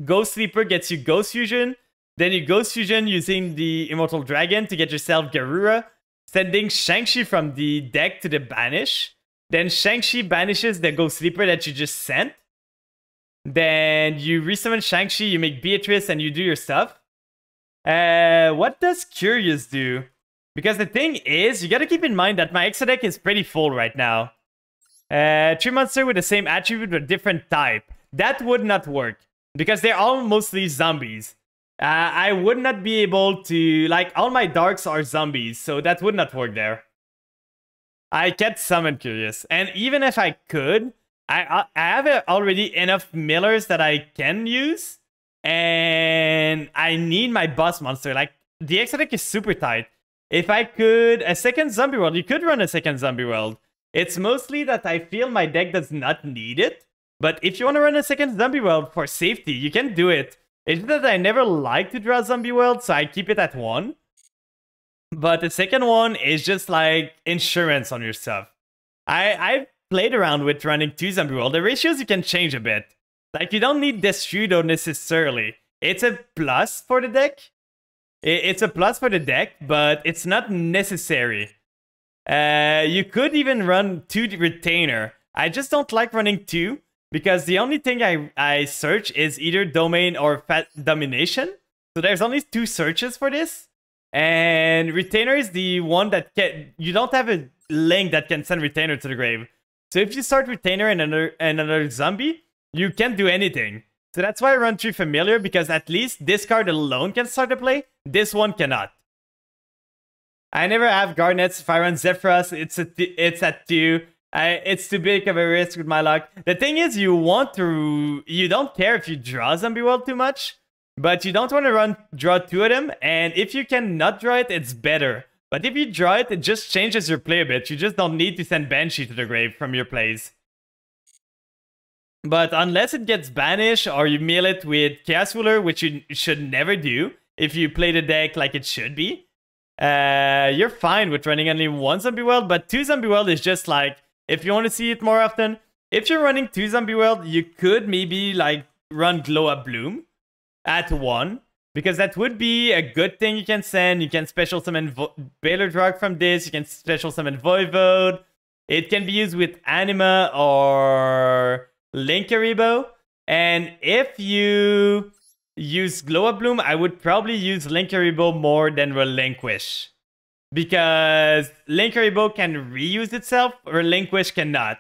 Ghost Sleeper gets you Ghost Fusion. Then you Ghost Fusion using the Immortal Dragon to get yourself Garura, sending Shang-Chi from the deck to the Banish. Then Shang-Chi banishes the Ghost Sleeper that you just sent. Then you resummon Shang-Chi, you make Beatrice, and you do your stuff. What does Curious do? Because the thing is, you gotta keep in mind that my Exo deck is pretty full right now. 3 monster with the same attribute but different type. That would not work. Because they're all mostly zombies. I would not be able to... Like, all my darks are zombies, so that would not work there. I can't summon Curious. And even if I could... I have already enough millers that I can use, and I need my boss monster. Like, the Exo deck is super tight. If I could... A second Zombie World, you could run a second Zombie World. It's mostly that I feel my deck does not need it, but if you want to run a second Zombie World for safety, you can do it. It's just that I never like to draw Zombie World, so I keep it at 1. But the second one is just like insurance on your stuff. I've played around with running 2 Zombie World. The ratios you can change a bit. Like, you don't need Destrudo necessarily. It's a plus for the deck. It's a plus for the deck, but it's not necessary. You could even run 2 Retainer. I just don't like running 2, because the only thing I search is either Domain or Domination. So there's only 2 searches for this. And Retainer is the one that you don't have a link that can send Retainer to the grave. So if you start Retainer and another zombie, you can't do anything. So that's why I run 3 Familiar, because at least this card alone can start the play. This one cannot. I never have Garnets. If I run Zephyros, it's at 2. It's too big of a risk with my luck. The thing is, you don't care if you draw Zombie World too much, but you don't want to draw 2 of them, and if you cannot draw it, it's better. But if you draw it, it just changes your play a bit. You just don't need to send Banshee to the grave from your plays. But unless it gets banished, or you mill it with Chaos Ruler, which you should never do if you play the deck like it should be, you're fine with running only 1 Zombie World, but 2 Zombie World is just like, if you want to see it more often, if you're running 2 Zombie World, you could maybe like run Glow Up Bloom at 1, because that would be a good thing you can send. You can special summon Baylor Drog from this, you can special summon Voivode. It can be used with Anima or Linkaribo. And if you use Glow Up Bloom, I would probably use Linkaribo more than Relinquish. Because Linkaribo can reuse itself, Relinquish cannot.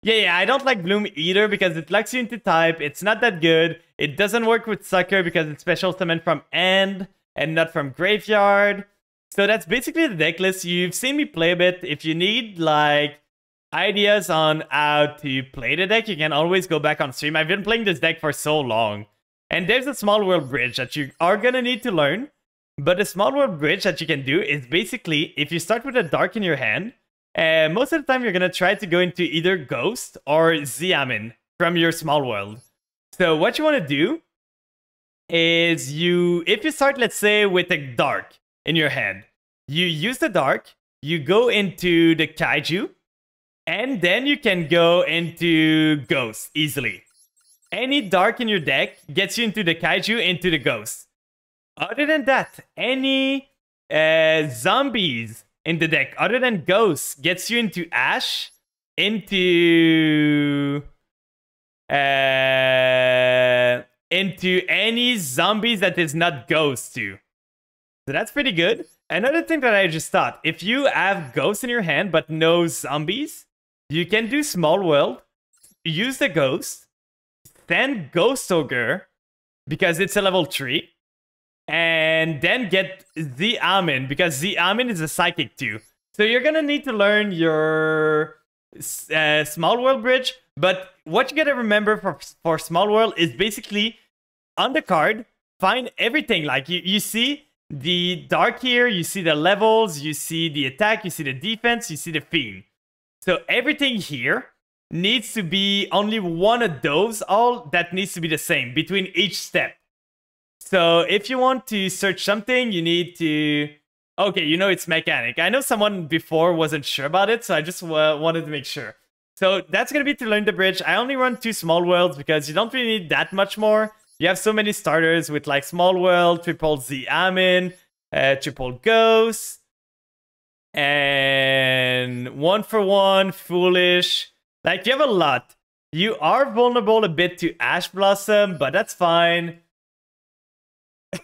Yeah, I don't like Bloom either because it locks you into type. It's not that good. It doesn't work with Sucker because it's special summoned from End and not from Graveyard. So that's basically the deck list. You've seen me play a bit. If you need like ideas on how to play the deck, you can always go back on stream. I've been playing this deck for so long. And there's a Small World Bridge that you are gonna need to learn. But the Small World Bridge that you can do is basically, if you start with a Dark in your hand, most of the time you're gonna try to go into either Ghost or Xiamen from your Small World. So what you want to do is if you start, let's say, with a Dark in your hand, you use the Dark, you go into the Kaiju, and then you can go into Ghost easily. Any Dark in your deck gets you into the Kaiju, into the Ghost. Other than that, any zombies in the deck, other than Ghosts, gets you into Ash, into any zombies that is not Ghost too. So that's pretty good. Another thing that I just thought, if you have Ghosts in your hand but no zombies, you can do Small World, use the Ghost, then Ghost Ogre, because it's a level 3, and then get the Amin, because the Amin is a Psychic too. So you're gonna need to learn your Small World bridge, but what you gotta remember for Small World is basically on the card, find everything. Like you see the Dark here, you see the levels, you see the attack, you see the defense, you see the Fiend. So everything here needs to be only one of those, all that needs to be the same between each step. So if you want to search something, you need to... Okay, you know it's mechanic. I know someone before wasn't sure about it, so I just wanted to make sure. So that's going to be to learn the bridge. I only run 2 Small Worlds because you don't really need that much more. You have so many starters with like Small World, Triple Z Amin, Triple Ghost, and 1 for 1, Foolish. Like, you have a lot. You are vulnerable a bit to Ash Blossom, but that's fine.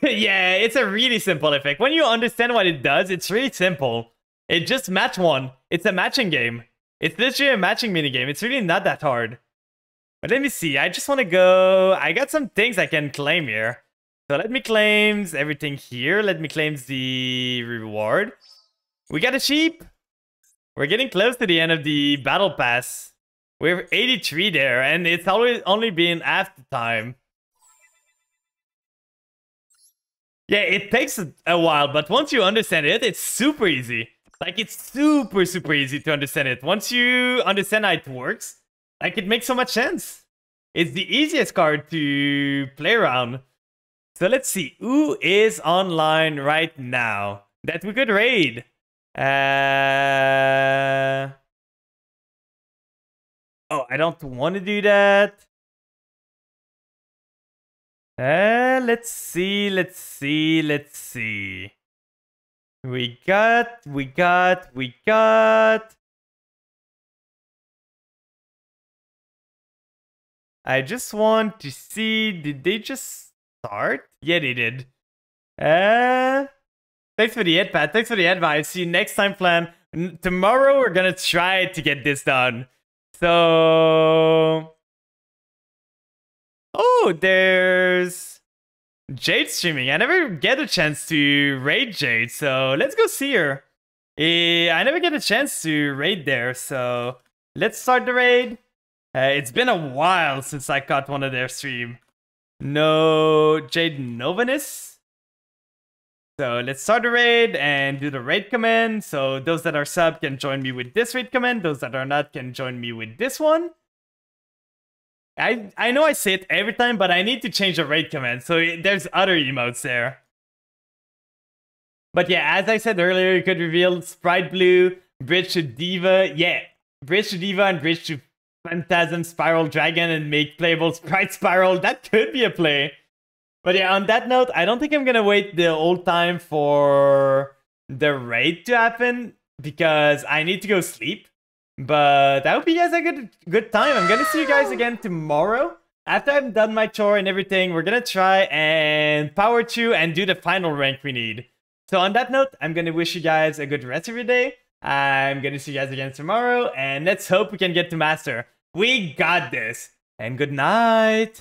Yeah, it's a really simple effect. When you understand what it does, it's really simple. It just match 1. It's a matching game. It's literally a matching minigame. It's really not that hard. But let me see. I just want to go... I got some things I can claim here. So let me claim everything here. Let me claim the reward. We got a sheep. We're getting close to the end of the battle pass. We're 83 there, and it's always only been after time. Yeah, it takes a while, but once you understand it, it's super easy. Like, it's super easy to understand it. Once you understand how it works, like, it makes so much sense. It's the easiest card to play around. So let's see, who is online right now that we could raid? Oh, I don't want to do that. Let's see. We got. I just want to see, did they just start? Yeah, they did. Thanks for the ad, Pat. Thanks for the advice. See you next time, Plan. Tomorrow, we're gonna try to get this done. So... Oh, there's Jade streaming. I never get a chance to raid Jade, so let's go see her. I never get a chance to raid there, so let's start the raid. It's been a while since I caught one of their stream. No Jade Novanis. So let's start the raid and do the raid command. So those that are sub can join me with this raid command. Those that are not can join me with this one. I know I say it every time, but I need to change the raid command. So there's other emotes there. But yeah, as I said earlier, you could reveal Sprite Blue, Bridge to Diva. Yeah, Bridge to Diva and Bridge to Phantasm Spiral Dragon and make playable Sprite Spiral. That could be a play. But yeah, on that note, I don't think I'm gonna wait the whole time for the raid to happen because I need to go sleep. But I hope you guys had a good time. I'm gonna see you guys again tomorrow. After I've done my chore and everything, we're gonna try and power through and do the final rank we need. So on that note, I'm gonna wish you guys a good rest of your day. I'm gonna see you guys again tomorrow, and let's hope we can get to Master. We got this, and good night.